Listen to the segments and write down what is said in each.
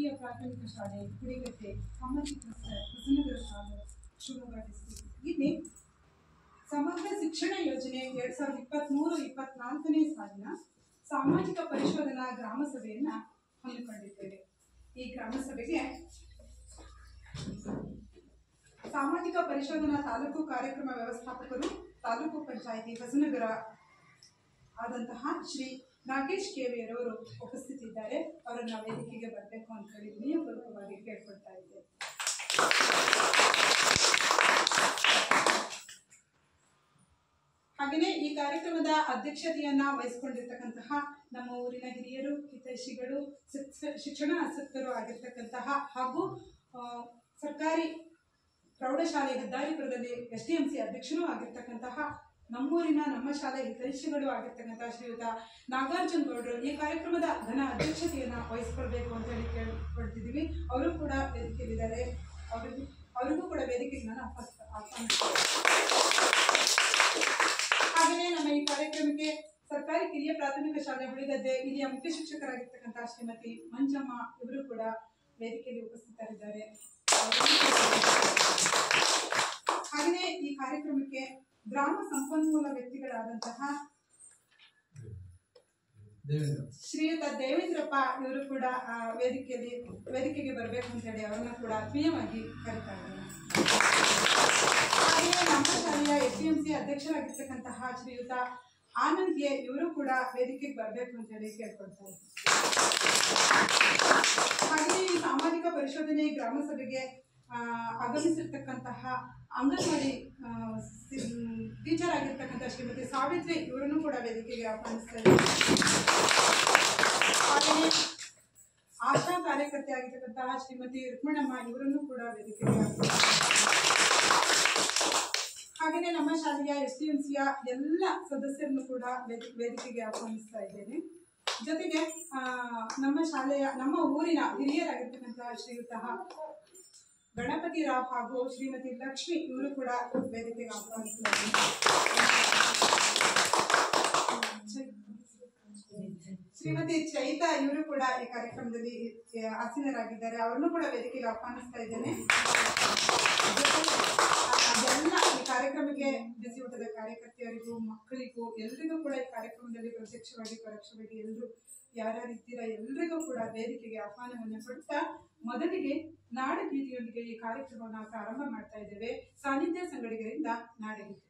ಹಿರಿಯ ಪ್ರಾಥಮಿಕ ಶಾಲೆ ಕುಡಿಗಟ್ಟೆ ಕಮ್ಮತಿ ಹೊಸನಗರ ಶಾಲೆ ಶಿವಮೊಗ್ಗ ಡಿಸ್ಟ್ರಿಕ್ಟ್ ಇಲ್ಲಿ ಸಮಗ್ರ ಶಿಕ್ಷಣ ಯೋಜನೆ 2023-24ನೇ ಸಾಲಿನ ಸಾಮಾಜಿಕ ಪರಿಶೋಧನಾ ಗ್ರಾಮ ಸಭೆಯನ್ನ ಹಮ್ಮಿಕೊಂಡಿದ್ದೇವೆ. ಈ ಗ್ರಾಮ ಸಭೆಗೆ ಸಾಮಾಜಿಕ ಪರಿಶೋಧನಾ ತಾಲೂಕು ಕಾರ್ಯಕ್ರಮ ವ್ಯವಸ್ಥಾಪಕರು ತಾಲೂಕು ಪಂಚಾಯಿತಿ ಹೊಸನಗರ ಆದಂತಹ ಶ್ರೀ ನಾಗೇಶ್ ಕೆವಿಯರವರು ಉಪಸ್ಥಿತಿದ್ದಾರೆ. ಅವರನ್ನ ವೇದಿಕೆಗೆ ಬರಬೇಕು ಅಂತ ಹೇಳಿ ವಿನಯಪೂರ್ವಕವಾಗಿ ಕೇಳ್ಕೊಳ್ತಾ ಇದ್ದೇವೆ. ಹಾಗೆಯೇ ಈ ಕಾರ್ಯಕ್ರಮದ ಅಧ್ಯಕ್ಷತೆಯನ್ನ ವಹಿಸಿಕೊಂಡಿರ್ತಕ್ಕಂತಹ ನಮ್ಮ ಊರಿನ ಹಿರಿಯರು, ಹಿತೈಷಿಗಳು, ಶಿಕ್ಷಣ ಆಸಕ್ತರು ಆಗಿರ್ತಕ್ಕಂತಹ ಹಾಗೂ ಸರ್ಕಾರಿ ಪ್ರೌಢಶಾಲೆ ಹೆದ್ದಾರಿಪುರದಲ್ಲಿ SDMC ಅಧ್ಯಕ್ಷರೂ ಆಗಿರ್ತಕ್ಕಂತಹ ನಮ್ಮೂರಿನ ನಮ್ಮ ಶಾಲೆ ಹಿತೈಷಿಗಳು ಆಗಿರ್ತಕ್ಕಂತಹ ಶ್ರೀಯುತ ನಾಗಾರ್ಜುನ್ ಗೌಡರು ಈ ಕಾರ್ಯಕ್ರಮದ ಘನ ಅಧ್ಯಕ್ಷತೆಯನ್ನ ವಹಿಸಿಕೊಳ್ಬೇಕು ಅಂತ ಹೇಳಿ ಕೇಳ್ಕೊಳ್ತಿದ್ದೀವಿ. ಅವರು ಕೂಡ ವೇದಿಕೆಯಲ್ಲಿದ್ದಾರೆ. ಅವರಿಗೂ ಕೂಡ ವೇದಿಕೆಗೆ ನಾನು ಆಹ್ವಾನಿಸ್ತೇನೆ. ಹಾಗೆಯೇ ನಮ್ಮ ಈ ಕಾರ್ಯಕ್ರಮಕ್ಕೆ ಸರ್ಕಾರಿ ಕಿರಿಯ ಪ್ರಾಥಮಿಕ ಶಾಲೆ ಹುಳಿಗದ್ದೆ ಹಿರಿಯ ಮುಖ್ಯ ಶಿಕ್ಷಕರಾಗಿರ್ತಕ್ಕಂತಹ ಶ್ರೀಮತಿ ಮಂಜಮ್ಮ ಇವರು ಕೂಡ ವೇದಿಕೆಯಲ್ಲಿ ಉಪಸ್ಥಿತರಿದ್ದಾರೆ. ಹಾಗೆಯೇ ಈ ಕಾರ್ಯಕ್ರಮಕ್ಕೆ ಗ್ರಾಮ ಸಂಪನ್ಮೂಲ ವ್ಯಕ್ತಿಗಳಾದಂತಹ ಶ್ರೀಯುತ ದೇವೇಂದ್ರಪ್ಪ ಇವರು ಕೂಡ ವೇದಿಕೆಗೆ ಬರಬೇಕು ಅಂತ ಹೇಳಿ ಅವರನ್ನ ಕೂಡ ಆತ್ಮೀಯವಾಗಿ ಕರೀತಾ ಇದ್ದಾರೆ. ಹಾಗೆಯೇ ನಮ್ಮ ಶಾಲೆಯ SDMC ಅಧ್ಯಕ್ಷರಾಗಿರ್ತಕ್ಕಂತಹ ಶ್ರೀಯುತ ಆನಂದ್ ಇವರು ಕೂಡ ವೇದಿಕೆಗೆ ಬರಬೇಕು ಅಂತ ಹೇಳಿ ಕೇಳ್ಕೊಳ್ತಾ ಇದ್ದಾರೆ. ಹಾಗೆಯೇ ಈ ಸಾಮಾಜಿಕ ಪರಿಶೋಧನೆ ಗ್ರಾಮ ಸಭೆಗೆ ಆಗಮಿಸಿರ್ತಕ್ಕಂತಹ ಅಂಗನವಾಡಿ ಟೀಚರ್ ಆಗಿರ್ತಕ್ಕಂಥ ಶ್ರೀಮತಿ ಸಾವಿತ್ರಿ ಇವರನ್ನು ಕೂಡ ವೇದಿಕೆಗೆ ಆಹ್ವಾನಿಸ್ತಾ ಇದ್ದಾರೆ. ಹಾಗೆಯೇ ಆಶಾ ಕಾರ್ಯಕರ್ತೆ ಆಗಿರ್ತಕ್ಕಂತಹ ಶ್ರೀಮತಿ ರುಕ್ಮಣಮ್ಮ ಇವರನ್ನು ಕೂಡ ವೇದಿಕೆಗೆ ಹಾಗೆಯೇ ನಮ್ಮ ಶಾಲೆಯ SDMCಯ ಎಲ್ಲ ಸದಸ್ಯರನ್ನು ಕೂಡ ವೇದಿಕೆಗೆ ಆಹ್ವಾನಿಸ್ತಾ ಇದ್ದೇನೆ. ಜೊತೆಗೆ ನಮ್ಮ ಊರಿನ ಹಿರಿಯರಾಗಿರ್ತಕ್ಕಂತಹ ಶ್ರೀಯುತ ಗಣಪತಿ ರಾವ್ ಹಾಗೂ ಶ್ರೀಮತಿ ಲಕ್ಷ್ಮಿ ಇವರು ಕೂಡ ವೇದಿಕೆಗೆ ಆಹ್ವಾನಿಸಿದ್ದಾರೆ. ಶ್ರೀಮತಿ ಚೈತಾ ಇವರು ಕೂಡ ಈ ಕಾರ್ಯಕ್ರಮದಲ್ಲಿ ಆಸೀನರಾಗಿದ್ದಾರೆ. ಅವರನ್ನು ಕೂಡ ವೇದಿಕೆಗೆ ಆಹ್ವಾನಿಸ್ತಾ ಇದ್ದೇನೆ. ಅದೆಲ್ಲ ಈ ಕಾರ್ಯಕ್ರಮಕ್ಕೆ ಬಿಸಿ ಊಟದ ಕಾರ್ಯಕರ್ತೆಯರಿಗೂ ಮಕ್ಕಳಿಗೂ ಎಲ್ರಿಗೂ ಕೂಡ ಈ ಕಾರ್ಯಕ್ರಮದಲ್ಲಿ ಪ್ರತ್ಯಕ್ಷವಾಗಿ ಪರೋಕ್ಷವಾಗಿ ಎಲ್ಲರೂ ಯಾರ್ಯಾರು ಇದ್ದೀರಾ ಎಲ್ರಿಗೂ ಕೂಡ ವೇದಿಕೆಗೆ ಆಹ್ವಾನವನ್ನು ಕೊಡ್ತಾ ಮೊದಲಿಗೆ ನಾಡಗೀತೆಯೊಂದಿಗೆ ಈ ಕಾರ್ಯಕ್ರಮವನ್ನು ಪ್ರಾರಂಭ ಮಾಡ್ತಾ ಇದ್ದೇವೆ. ಸಾನ್ನಿಧ್ಯ ಸಂಗಡಿಗರಿಂದ ನಾಡಗೀತೆ.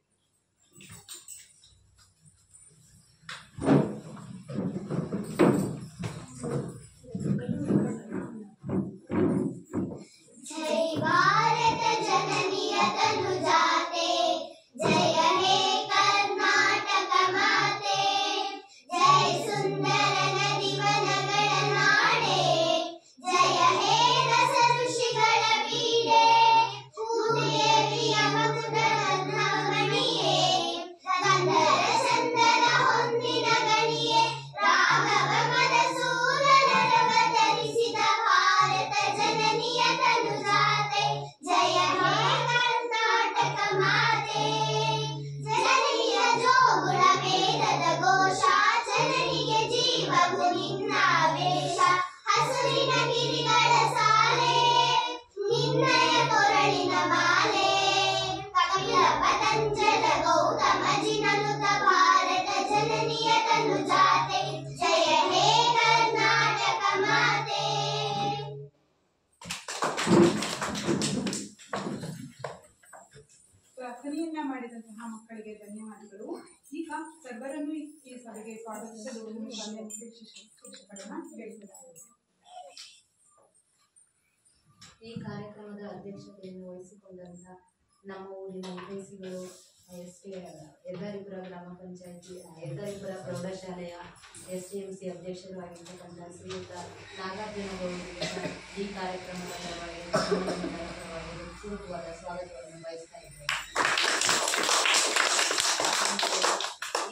ಪ್ರಾರ್ಥನೆಯನ್ನ ಮಾಡಿದಂತಹ ಮಕ್ಕಳಿಗೆ ಧನ್ಯವಾದಗಳು. ಈಗ ಸರ್ವರನ್ನು ಈ ಸಭೆಗೆ ಸ್ವಾಗತಿಸಲು ಶಿಕ್ಷಕರನ್ನ ಕೇಳಿದ್ದಾರೆ. ಈ ಕಾರ್ಯಕ್ರಮದ ಅಧ್ಯಕ್ಷತೆಯನ್ನು ವಹಿಸಿಕೊಂಡಂತ ನಮ್ಮ ಊರಿನ ವಿದೇಶಿಗಳು ಹೆದ್ದಾರಿಪುರ ಗ್ರಾಮ ಪಂಚಾಯಿತಿ ಹೆದ್ದಾರಿಪುರ ಪ್ರೌಢಶಾಲೆಯ SDMC ಅಧ್ಯಕ್ಷರು ಆಗಿರ್ತಕ್ಕಂಥ ಶ್ರೀಯುತ ನಾಗಾರ್ಜುನ ಗೌಡರಿಗೆ ಈ ಕಾರ್ಯಕ್ರಮದ ಪೂರ್ವಕವಾದ ಸ್ವಾಗತವನ್ನು ಬಯಸ್ತಾ ಇದ್ದೇವೆ.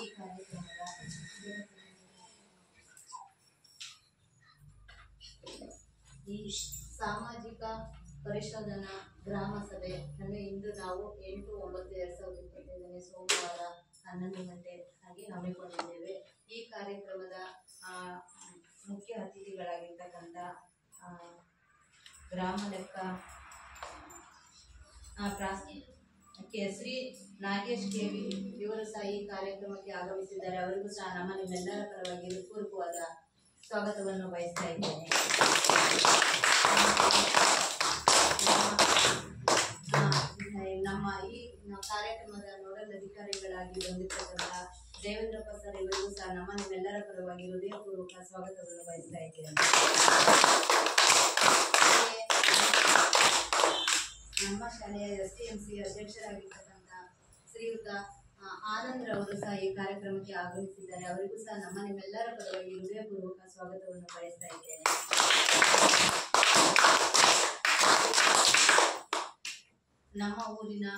ಈ ಕಾರ್ಯಕ್ರಮದ ಈ ಸಾಮಾಜಿಕ ಪರಿಶೋಧನಾ ಗ್ರಾಮ ಸಭೆ ಇಂದು ನಾವು 8/9/2025 ಸೋಮವಾರ 11 ಗಂಟೆ ಹಾಗೆ ಹಮ್ಮಿಕೊಂಡಿದ್ದೇವೆ. ಈ ಕಾರ್ಯಕ್ರಮದ ಮುಖ್ಯ ಅತಿಥಿಗಳಾಗಿರ್ತಕ್ಕಂಥ ಗ್ರಾಮ ಲೆಕ್ಕ ಶ್ರೀ ನಾಗೇಶ್ ಕೆವಿ ಇವರು ಸಹ ಈ ಕಾರ್ಯಕ್ರಮಕ್ಕೆ ಆಗಮಿಸಿದ್ದಾರೆ. ಅವರಿಗೂ ಸಹ ನಿಮ್ಮೆಲ್ಲರ ಪರವಾಗಿ ಹೃತ್ಪೂರ್ವಕವಾದ ಸ್ವಾಗತವನ್ನು ಬಯಸ್ತಾ ಇದ್ದೇನೆ. ನಮ್ಮ ಈ ಕಾರ್ಯಕ್ರಮದ ನೋಡಲ್ ಅಧಿಕಾರಿಗಳಾಗಿ ಬಂದಿರತಕ್ಕಂಥ ದೇವೇಂದ್ರಪ್ಪ ಸರ್ ಇವರಿಗೂ ಸಹ ನಿಮ್ಮೆಲ್ಲರ ಪರವಾಗಿ ಹೃದಯಪೂರ್ವಕ ಸ್ವಾಗತವನ್ನು ಬಯಸ್ತಾ ಇದ್ದೇನೆ. ನಮ್ಮ ಶಾಲೆಯ STMC ಅಧ್ಯಕ್ಷರಾಗಿರ್ತಕ್ಕಂಥ ಶ್ರೀಯುತ ಆನಂದ್ ರವರು ಸಹ ಈ ಕಾರ್ಯಕ್ರಮಕ್ಕೆ ಆಗಮಿಸಿದ್ದಾರೆ. ಅವರಿಗೂ ಸಹ ನಿಮ್ಮೆಲ್ಲರ ಪರವಾಗಿ ಹೃದಯಪೂರ್ವಕ ಸ್ವಾಗತವನ್ನು ಬಯಸ್ತಾ ಇದ್ದೇನೆ. ನಮ್ಮ ಊರಿನ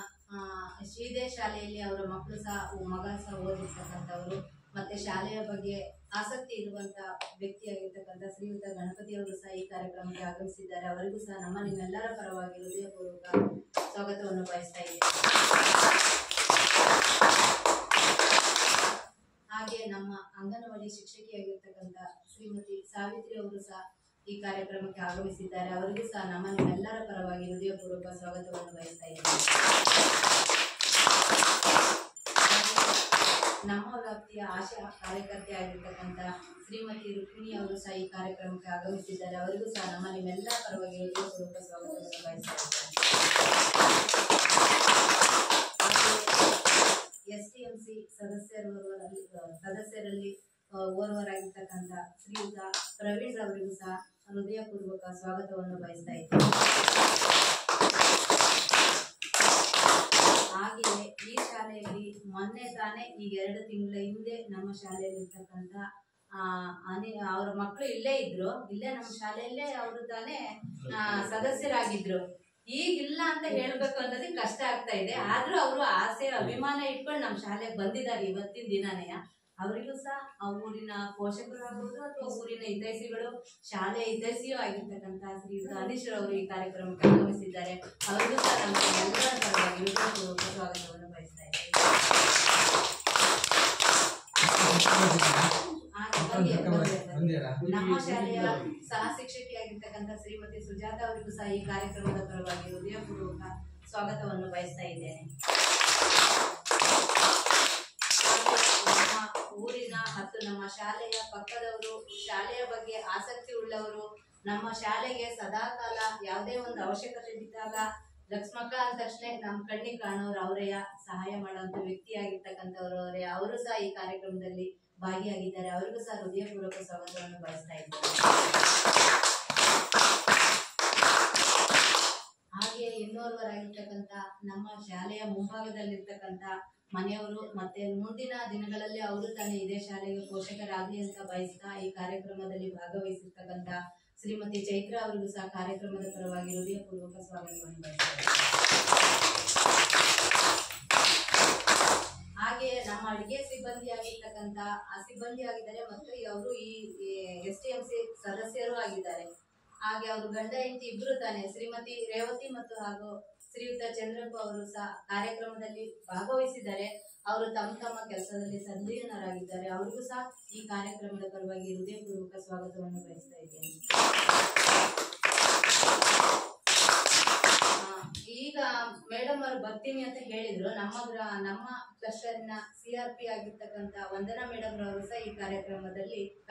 ಶ್ರೀದೇ ಶಾಲೆಯಲ್ಲಿ ಅವರ ಮಕ್ಕಳು ಸಹ ಮಗ ಸಹ ಓದಿರ್ತಕ್ಕಂಥವರು ಮತ್ತೆ ಶಾಲೆಯ ಬಗ್ಗೆ ಆಸಕ್ತಿ ಇರುವಂತ ವ್ಯಕ್ತಿಯಾಗಿರ್ತಕ್ಕಂಥ ಶ್ರೀಯುತ ಗಣಪತಿ ಅವರು ಸಹ ಈ ಕಾರ್ಯಕ್ರಮಕ್ಕೆ ಆಗಮಿಸಿದ್ದಾರೆ. ಅವರಿಗೂ ಸಹ ನಿಮ್ಮೆಲ್ಲರ ಪರವಾಗಿ ಹೃದಯಪೂರ್ವಕ ಸ್ವಾಗತವನ್ನು ಬಯಸ್ತಾ ಇದ್ದೇನೆ. ಹಾಗೆ ನಮ್ಮ ಅಂಗನವಾಡಿ ಶಿಕ್ಷಕಿಯಾಗಿರ್ತಕ್ಕಂಥ ಶ್ರೀಮತಿ ಸಾವಿತ್ರಿ ಅವರು ಸಹ ಈ ಕಾರ್ಯಕ್ರಮಕ್ಕೆ ಆಗಮಿಸಿದ್ದಾರೆ. ಅವರಿಗೂ ಸಹ ನಿಮ್ಮೆಲ್ಲರ ಪರವಾಗಿ ಹೃದಯಪೂರ್ವಕ ಸ್ವಾಗತವನ್ನು ಬಯಸ್ತಾ ಇದ್ದೇನೆ. ನಮ್ಮ ವ್ಯಾಪ್ತಿಯ ಆಶಾ ಕಾರ್ಯಕರ್ತೆ ಆಗಿರ್ತಕ್ಕಂಥ ಶ್ರೀಮತಿ ರುಕ್ಮಿಣಿ ಅವರು ಸಹ ಈ ಕಾರ್ಯಕ್ರಮಕ್ಕೆ ಆಗಮಿಸಿದ್ದಾರೆ. ಅವರಿಗೂ ಸಹ ನಿಮ್ಮೆಲ್ಲ ಪರವಾಗಿ ಹೃದಯಪೂರ್ವಕ ಸ್ವಾಗತವನ್ನು ಬಯಸ್ತಾ ಇದ್ದೇನೆ. STMC ಸದಸ್ಯರಲ್ಲಿ ಓರ್ವರಾಗಿರ್ತಕ್ಕಂಥ ಶ್ರೀಯುತ ಪ್ರವೀಣ್ ಅವರಿಗೂ ಸಹ ಹೃದಯಪೂರ್ವಕ ಸ್ವಾಗತವನ್ನು ಬಯಸ್ತಾ ಇದ್ದೇನೆ. ಹಾಗೆಯೇ ಈ ಶಾಲೆಯಲ್ಲಿ ಮೊನ್ನೆ ತಾನೇ ಈಗ 2 ತಿಂಗಳ ಹಿಂದೆ ನಮ್ಮ ಶಾಲೆಯಲ್ಲಿ ಇರ್ತಕ್ಕಂಥ ಅವರ ಮಕ್ಕಳು ಇಲ್ಲೇ ಇದ್ರು, ಇಲ್ಲೇ ನಮ್ಮ ಶಾಲೆಯಲ್ಲೇ ಅವರು ತಾನೇ ಸದಸ್ಯರಾಗಿದ್ರು. ಈಗಿಲ್ಲ ಅಂತ ಹೇಳ್ಬೇಕು ಅನ್ನೋದಕ್ಕೆ ಕಷ್ಟ ಆಗ್ತಾ ಇದೆ. ಆದ್ರೂ ಅವರು ಆಸೆ ಅಭಿಮಾನ ಇಟ್ಕೊಂಡು ನಮ್ಮ ಶಾಲೆಗೆ ಬಂದಿದ್ದಾರೆ ಇವತ್ತಿನ ದಿನಾನೇ. ಅವರಿಗೂ ಸಹ ಊರಿನ ಪೋಷಕರಾಗಬಹುದು ಅಥವಾ ಊರಿನ ಹಿತೈಷಿಗಳು, ಶಾಲೆ ಹಿತೈಷಿಯೂ ಆಗಿರ್ತಕ್ಕಂಥ ಶ್ರೀಯುತ ಅನೀಶ್ ಅವರು ಈ ಕಾರ್ಯಕ್ರಮಕ್ಕೆ ಆಗಮಿಸಿದ್ದಾರೆ. ಅವರಿಗೂ ಸಹ ನಮ್ಮೆಲ್ಲರ ಪರವಾಗಿ ಸ್ವಾಗತವನ್ನು ಬಯಸ್ತಾ ಇದ್ದೇವೆ. ನಮ್ಮ ಶಾಲೆಯ ಸಹ ಶಿಕ್ಷಕಿಯಾಗಿರ್ತಕ್ಕಂಥ ಶ್ರೀಮತಿ ಸುಜಾತ ಅವರಿಗೂ ಸಹ ಈ ಕಾರ್ಯಕ್ರಮದ ಪರವಾಗಿ ಹೃದಯಪೂರ್ವಕ ಸ್ವಾಗತವನ್ನು ಬಯಸ್ತಾ ಇದ್ದೇನೆ. ನಮ್ಮ ಊರಿನ ಮತ್ತು ನಮ್ಮ ಶಾಲೆಯ ಪಕ್ಕದವರು, ಶಾಲೆಯ ಬಗ್ಗೆ ಆಸಕ್ತಿ ಉಳ್ಳವರು, ನಮ್ಮ ಶಾಲೆಗೆ ಸದಾಕಾಲ ಯಾವುದೇ ಒಂದು ಅವಶ್ಯಕತೆ ಬಿದ್ದಾಗ ಲಕ್ಷ್ಮಕ್ಕ ಅಂದ ತಕ್ಷಣ ನಮ್ಮ ಕಣ್ಣಿಗೆ ಕಾಣೋರು ಅವರೆಯ ಸಹಾಯ ಮಾಡುವಂತ ವ್ಯಕ್ತಿಯಾಗಿರ್ತಕ್ಕಂಥವ್ರು ಅವರೇ. ಅವರು ಸಹ ಈ ಕಾರ್ಯಕ್ರಮದಲ್ಲಿ ಭಾಗಿಯಾಗಿದ್ದಾರೆ. ಅವರಿಗೂ ಸಹ ಹೃದಯಪೂರ್ವಕ ಸ್ವಾಗತವನ್ನು ಬಯಸ್ತಾ ಇದ್ದಾರೆ. ಹಾಗೆ ಇನ್ನೋರ್ವರಾಗಿರ್ತಕ್ಕಂಥ ನಮ್ಮ ಶಾಲೆಯ ಮುಂಭಾಗದಲ್ಲಿರ್ತಕ್ಕಂಥ ಮನೆಯವರು ಮತ್ತೆ ಮುಂದಿನ ದಿನಗಳಲ್ಲಿ ಅವರು ತಾನೇ ಇದೇ ಶಾಲೆಗೆ ಪೋಷಕರಾಗಲಿ ಅಂತ ಬಯಸ್ತಾ ಈ ಕಾರ್ಯಕ್ರಮದಲ್ಲಿ ಭಾಗವಹಿಸಿರ್ತಕ್ಕಂಥ ಶ್ರೀಮತಿ ಚೈತ್ರ ಅವರಿಗೂ ಸಹ ಕಾರ್ಯಕ್ರಮದ ಪರವಾಗಿ ಹೃದಯಪೂರ್ವಕ ಸ್ವಾಗತವನ್ನು ಬಯಸ್ತಾರೆ. ಹಾಗೆ ನಮ್ಮ ಅಡಿಗೆ ಸಿಬ್ಬಂದಿ ಆಗಿರ್ತಕ್ಕಂಥ ಸಿಬ್ಬಂದಿ ಆಗಿದ್ದಾರೆ ಮತ್ತು ಅವರು ಈ STMC ಸದಸ್ಯರು ಆಗಿದ್ದಾರೆ. ಹಾಗೆ ಅವರು ಗಂಡ ಹೆಂಡತಿ ಇಬ್ರು ತಾನೆ ಶ್ರೀಮತಿ ರೇವತಿ ಮತ್ತು ಹಾಗೂ ಶ್ರೀಯುತ ಚಂದ್ರಪ್ಪ ಅವರು ಸಹ ಕಾರ್ಯಕ್ರಮದಲ್ಲಿ ಭಾಗವಹಿಸಿದ್ದಾರೆ. ಅವರು ತಮ್ಮ ಕೆಲಸದಲ್ಲಿ ಸಂಲೀನರಾಗಿದ್ದಾರೆ. ಅವರಿಗೂ ಸಹ ಈ ಕಾರ್ಯಕ್ರಮದ ಪರವಾಗಿ ಹೃದಯಪೂರ್ವಕ ಸ್ವಾಗತವನ್ನು ಬಯಸ್ತಾ ಇದ್ದೇನೆ. ಈಗ ಮೇಡಮ್ ಅವರು ಬರ್ತೀನಿ ಅಂತ ಹೇಳಿದ್ರು. ನಮ್ಮ ಕ್ಲಸ್ಟರ್ನ CRP ಆಗಿರ್ತಕ್ಕಂಥ ವಂದನಾ ಮೇಡಮ್ ರವರು ಸಹ ಈ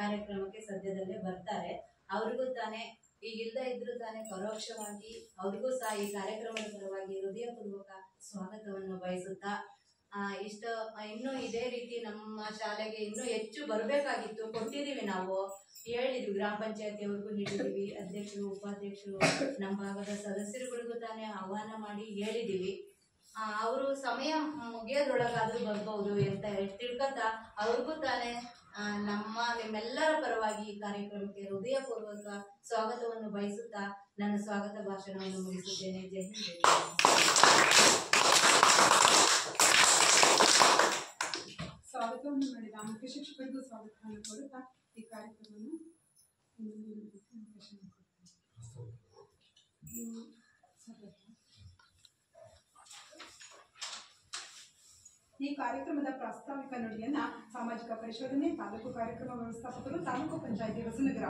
ಕಾರ್ಯಕ್ರಮಕ್ಕೆ ಸದ್ಯದಲ್ಲೇ ಬರ್ತಾರೆ. ಅವ್ರಿಗೂ ತಾನೇ ಈಗಿಲ್ದ ಇದ್ರು ತಾನೇ ಪರೋಕ್ಷವಾಗಿ ಅವರಿಗೂ ಸಹ ಈ ಕಾರ್ಯಕ್ರಮದ ಪರವಾಗಿ ಹೃದಯಪೂರ್ವಕ ಸ್ವಾಗತವನ್ನು ಬಯಸುತ್ತಾ ಇನ್ನು ಇದೇ ರೀತಿ ನಮ್ಮ ಶಾಲೆಗೆ ಇನ್ನೂ ಹೆಚ್ಚು ಬರಬೇಕಾಗಿತ್ತು. ಕೊಟ್ಟಿದ್ದೀವಿ, ನಾವು ಹೇಳಿದ್ವಿ, ಗ್ರಾಮ ಪಂಚಾಯತಿಯವ್ರಿಗೂ ಹೇಳಿದೀವಿ, ಅಧ್ಯಕ್ಷರು ಉಪಾಧ್ಯಕ್ಷರು ನಮ್ಮ ಭಾಗದ ಸದಸ್ಯರುಗಳಿಗೂ ತಾನೇ ಆಹ್ವಾನ ಮಾಡಿ ಹೇಳಿದೀವಿ. ಅವರು ಸಮಯ ಮುಗಿಯೋದ್ರೊಳಗಾದ್ರೂ ಬರ್ಬಹುದು ಅಂತ ತಿಳ್ಕೊತ ಅವ್ರಿಗೂ ತಾನೇ ನಿಮ್ಮೆಲ್ಲರ ಪರವಾಗಿ ಈ ಕಾರ್ಯಕ್ರಮಕ್ಕೆ ಹೃದಯಪೂರ್ವಕ ಸ್ವಾಗತವನ್ನು ಬಯಸುತ್ತಾ ನನ್ನ ಸ್ವಾಗತ ಭಾಷಣವನ್ನು ಮುಗಿಸುತ್ತೇನೆ. ಜೈ ಹಿಂದ್. ಸ್ವಾಗತವನ್ನು ಮಾಡಿದ ಮುಖ್ಯ ಶಿಕ್ಷಕರಿಗೂ ಸ್ವಾಗತವನ್ನು ಕೊಡುತ್ತಾ ಈ ಕಾರ್ಯಕ್ರಮವನ್ನು ಈ ಕಾರ್ಯಕ್ರಮದ ಪ್ರಾಸ್ತಾವಿಕ ನುಡಿಯನ್ನ ಸಾಮಾಜಿಕ ಪರಿಶೋಧನೆ ತಾಲೂಕು ಕಾರ್ಯಕ್ರಮ ವ್ಯವಸ್ಥಾಪಕರು ತಾಲೂಕು ಪಂಚಾಯತಿ ಹೊಸನಗರ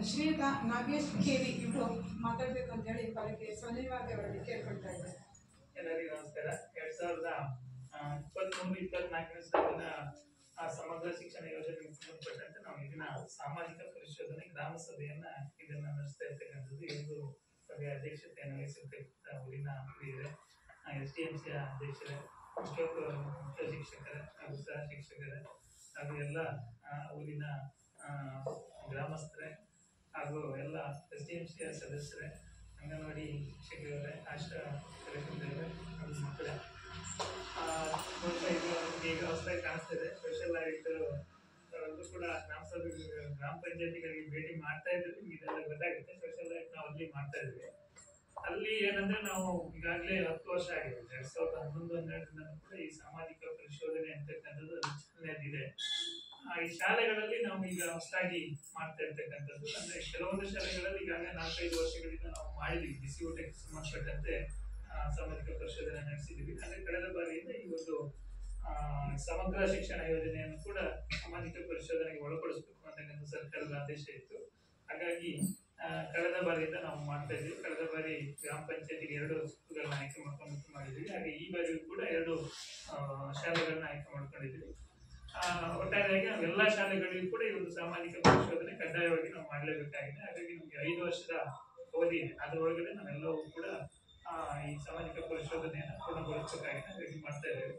ಶ್ರೀಯುತ ನಾಗೇಶ್ ಕೆವಿ ಇವರು ಮಾತಾಡಬೇಕು ಅಂತ ಹೇಳಿ ಪಾಲಿಕೆ ಸೋನಿವಾದಿ ಅವರಲ್ಲಿ ಕೇಳ್ಕೊಳ್ತಾ ಇದ್ದಾರೆ. ಎಲ್ಲರಿಗೂ ನಮಸ್ಕಾರ. 2023-24 ಸಾಲಿನ ಸಮಗ್ರ ಶಿಕ್ಷಣ ಯೋಜನೆಗೆ ಸಂಬಂಧಪಟ್ಟಂತೆ ನಾವು ಇದನ್ನ ಸಾಮಾಜಿಕ ಪರಿಶೋಧನೆ ಗ್ರಾಮ ಸಭೆಯನ್ನ ಇದನ್ನ ನಡೆಸ್ತಾ ಇರ್ತಕ್ಕಂಥದ್ದು. ಇದು ಸಭೆಯ ಅಧ್ಯಕ್ಷತೆಯನ್ನು ವಹಿಸಿರ್ತಕ್ಕಂಥ ಊರಿನ ಹಿರಿಯರೇ, SDMC ಅಧ್ಯಕ್ಷರೇ, ಮುಖ್ಯ ಶಿಕ್ಷಕರೇ ಹಾಗೂ ಸಹ ಶಿಕ್ಷಕರೇ ಹಾಗೂ ಎಲ್ಲ ಊರಿನ ಗ್ರಾಮಸ್ಥರೇ ಹಾಗೂ ಎಲ್ಲ SDMC ಸದಸ್ಯರೇ, ಅಂಗನವಾಡಿ ಶಿಕ್ಷಕರೇ, ಆಶಾ ಕಾರ್ಯಕರ್ತರೇ ಹಾಗೂ ಮಕ್ಕಳೇ, ಇದು ಈಗ ಹೊಸದಾಗಿ ಕಾಣಿಸ್ತಿದೆ. ಸ್ಪೆಷಲ್ ಆಗಿ ಕೂಡ ಗ್ರಾಮ ಪಂಚಾಯತಿಗಳಿಗೆ ಭೇಟಿ ಮಾಡ್ತಾ ಇದ್ರೆ ಇದೆಲ್ಲ ಗೊತ್ತಾಗುತ್ತೆ. ಸ್ಪೆಷಲ್ ಆಗಿ ನಾವು ಅಲ್ಲಿ ಮಾಡ್ತಾ ಇದ್ವಿ. ಅಲ್ಲಿ ಏನಂದ್ರೆ ನಾವು ಈಗಾಗಲೇ 10 ವರ್ಷ ಆಗಿದೆ. 2011-12 ಕೂಡ ಈ ಸಾಮಾಜಿಕ ಪರಿಶೋಧನೆ ಅಂತಕ್ಕಂಥದ್ದು ಇದೆ. ಈ ಶಾಲೆಗಳಲ್ಲಿ ನಾವು ಈಗ ಹೊಸದಾಗಿ ಮಾಡ್ತಾ ಇರ್ತಕ್ಕಂಥದ್ದು ಅಂದ್ರೆ ಕೆಲವೊಂದು ಶಾಲೆಗಳಲ್ಲಿ ಈಗಾಗಲೇ 4-5 ವರ್ಷಗಳಿಂದ ನಾವು ಮಾಡಿದ್ವಿ. ಬಿಸಿ ಊಟಕ್ಕೆ ಸಂಬಂಧಪಟ್ಟಂತೆ ಸಾಮಾಜಿಕ ಪರಿಶೋಧನೆ ನಡೆಸಿದ್ವಿ. ಅಂದ್ರೆ ಕಳೆದ ಬಾರಿಯಿಂದ ಈ ಒಂದು ಸಮಗ್ರ ಶಿಕ್ಷಣ ಯೋಜನೆಯನ್ನು ಕೂಡ ಸಾಮಾಜಿಕ ಪರಿಶೋಧನೆಗೆ ಒಳಪಡಿಸಬೇಕು ಅಂತಕ್ಕಂಥ ಸರ್ಕಾರದ ಆದೇಶ ಇತ್ತು. ಹಾಗಾಗಿ ಕಳೆದ ಬಾರಿಯಿಂದ ನಾವು ಮಾಡ್ತಾ ಇದ್ವಿ. ಕಳೆದ ಬಾರಿ ಗ್ರಾಮ ಪಂಚಾಯತಿಗೆ 2 ಸ್ಕೂಲ್ಗಳನ್ನ ಆಯ್ಕೆ ಮಾಡ್ಕೊಂಡು ಮಾಡಿದ್ವಿ. ಹಾಗೆ ಈ ಬಾರಿಯೂ ಕೂಡ 2 ಶಾಲೆಗಳನ್ನ ಆಯ್ಕೆ ಮಾಡ್ಕೊಂಡಿದ್ವಿ. ಒಟ್ಟಾರೆಯಾಗಿ ನಾವು ಎಲ್ಲಾ ಶಾಲೆಗಳಿಗೂ ಕೂಡ ಈ ಒಂದು ಸಾಮಾಜಿಕ ಪರಿಶೋಧನೆ ಕಡ್ಡಾಯವಾಗಿ ನಾವು ಮಾಡಲೇಬೇಕಾಗಿದೆ. ಹಾಗಾಗಿ ನಮ್ಗೆ 5 ವರ್ಷದ ಅವಧಿ ಇದೆ. ಅದರೊಳಗಡೆ ನಾವೆಲ್ಲವೂ ಕೂಡ ಈ ಸಾಮಾಜಿಕ ಪರಿಶೋಧನೆಯನ್ನು ಪೂರ್ಣಗೊಳಿಸಬೇಕಾಗಿದೆ. ಹಾಗಾಗಿ ಮಾಡ್ತಾ ಇದ್ದೇವೆ.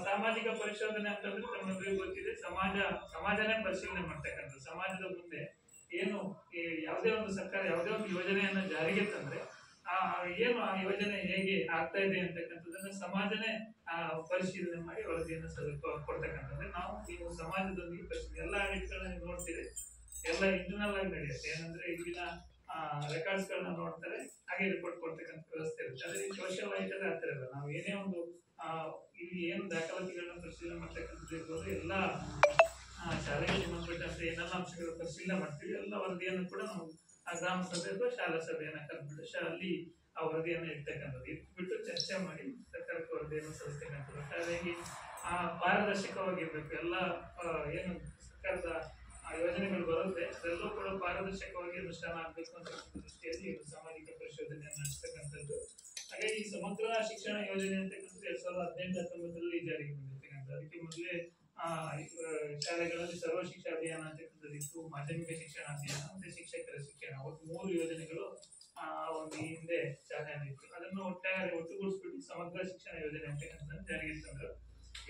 ಸಾಮಾಜಿಕ ಪರಿಶೋಧನೆ ಅಂತಂದ್ರೆ ತಮ್ಮೆಲ್ಲರಿಗೂ ಗೊತ್ತಿದೆ, ಸಮಾಜನೇ ಪರಿಶೀಲನೆ ಮಾಡ್ತಕ್ಕಂಥ. ಸಮಾಜದ ಮುಂದೆ ಏನು ಯಾವುದೇ ಒಂದು ಸರ್ಕಾರ ಯಾವುದೇ ಒಂದು ಯೋಜನೆಯನ್ನ ಜಾರಿಗೆ ತಂದ್ರೆ ಏನು ಆ ಯೋಜನೆ ಹೇಗೆ ಆಗ್ತಾ ಇದೆ ಅಂತಕ್ಕಂಥದ್ದನ್ನ ಸಮಾಜನೇ ಪರಿಶೀಲನೆ ಮಾಡಿ ವರದಿಯನ್ನು ಕೊಡ್ತಕ್ಕಂಥದ್ದು. ನೀವು ಸಮಾಜದೊಂದಿಗೆ ಪರಿಶೀಲನೆ ಎಲ್ಲ ಆಡಳಿತಗಳನ್ನ ನೀವು ನೋಡ್ತೀರಿ, ಎಲ್ಲ ಇಂಟರ್ನಲ್ ಆಗಿ ನಡೆಯುತ್ತೆ. ಏನಂದ್ರೆ ಈಗಿನ ರೆಕಾರ್ಡ್ಸ್ ಗಳನ್ನ ನೋಡ್ತಾರೆ, ಹಾಗೆ ರಿಪೋರ್ಟ್ ಕೊಡ್ತಕ್ಕಂಥ ವ್ಯವಸ್ಥೆ ಇರುತ್ತೆ. ಅದೇ ಸೋಷಿಯಲ್ ಆಯ್ತದೆ ಆಗ್ತಿರಲ್ಲ. ನಾವು ಏನೇ ಒಂದು ಇಲ್ಲಿ ಏನು ದಾಖಲಾತಿಗಳನ್ನ ಪರಿಶೀಲನೆ ಮಾಡ್ತಕ್ಕಂಥದ್ದು ಇರ್ಬೋದು, ಎಲ್ಲ ಶಾಲೆಗೆ ಸಂಬಂಧಪಟ್ಟಂತೆ ಏನೆಲ್ಲ ಅಂಶಗಳು ಪರಿಶೀಲನೆ ಮಾಡ್ತೀವಿ, ಎಲ್ಲ ವರದಿಯನ್ನು ಕೂಡ ನಾವು ಗ್ರಾಮ ಸಭೆ ಅಥವಾ ಶಾಲಾ ಸಭೆಯನ್ನ ಕರೆದ್ಬಿಟ್ಟು ಅಲ್ಲಿ ಆ ವರದಿಯನ್ನು ಇರ್ತಕ್ಕಂಥದ್ದು. ಇಟ್ಬಿಟ್ಟು ಚರ್ಚೆ ಮಾಡಿ ಸರ್ಕಾರಕ್ಕೆ ವರದಿಯನ್ನು ಸಲ್ಲಿಸ್ತಕ್ಕಂಥದ್ದು. ಹಾಗಾಗಿ ಪಾರದರ್ಶಕವಾಗಿರ್ಬೇಕು. ಎಲ್ಲ ಏನು ಸರ್ಕಾರದ ಯೋಜನೆಗಳು ಬರುತ್ತೆ ಅದೆಲ್ಲೂ ಕೂಡ ಪಾರದರ್ಶಕವಾಗಿ ಅನುಷ್ಠಾನ ಆಗಬೇಕು ಅಂತ ದೃಷ್ಟಿಯಲ್ಲಿ ಸಾಮಾಜಿಕ ಪರಿಶೋಧನೆಯನ್ನು ನಡೆಸ್ತಕ್ಕಂಥದ್ದು. ಹಾಗಾಗಿ ಈ ಸಮಗ್ರ ಶಿಕ್ಷಣ ಯೋಜನೆ ಅಂತಕ್ಕಂಥದ್ದು 2018-19 ಜಾರಿಗೆ ಬಂದಿರ್ತಕ್ಕಂಥದ್ದು. ಅದಕ್ಕೆ ಮೊದಲೇ ಶಾಲೆಗಳಲ್ಲಿ ಸರ್ವ ಶಿಕ್ಷಾ ಅಭಿಯಾನ ಅಂತಕ್ಕಂಥದ್ದು ಇತ್ತು, ಮಾಧ್ಯಮಿಕ ಶಿಕ್ಷಣ ಅಭಿಯಾನ ಮತ್ತೆ ಶಿಕ್ಷಕರ ಶಿಕ್ಷಣ, ಒಟ್ಟು 3 ಯೋಜನೆಗಳು ಒಂದು ಹಿಂದೆ ಚಾಲನೆಯಲ್ಲಿತ್ತು. ಅದನ್ನು ಒಟ್ಟುಗೂಡಿಸ್ಬಿಟ್ಟು ಸಮಗ್ರ ಶಿಕ್ಷಣ ಯೋಜನೆ ಅಂತಕ್ಕಂಥದ್ದನ್ನು ಜಾರಿಗೆ ತಂದರು.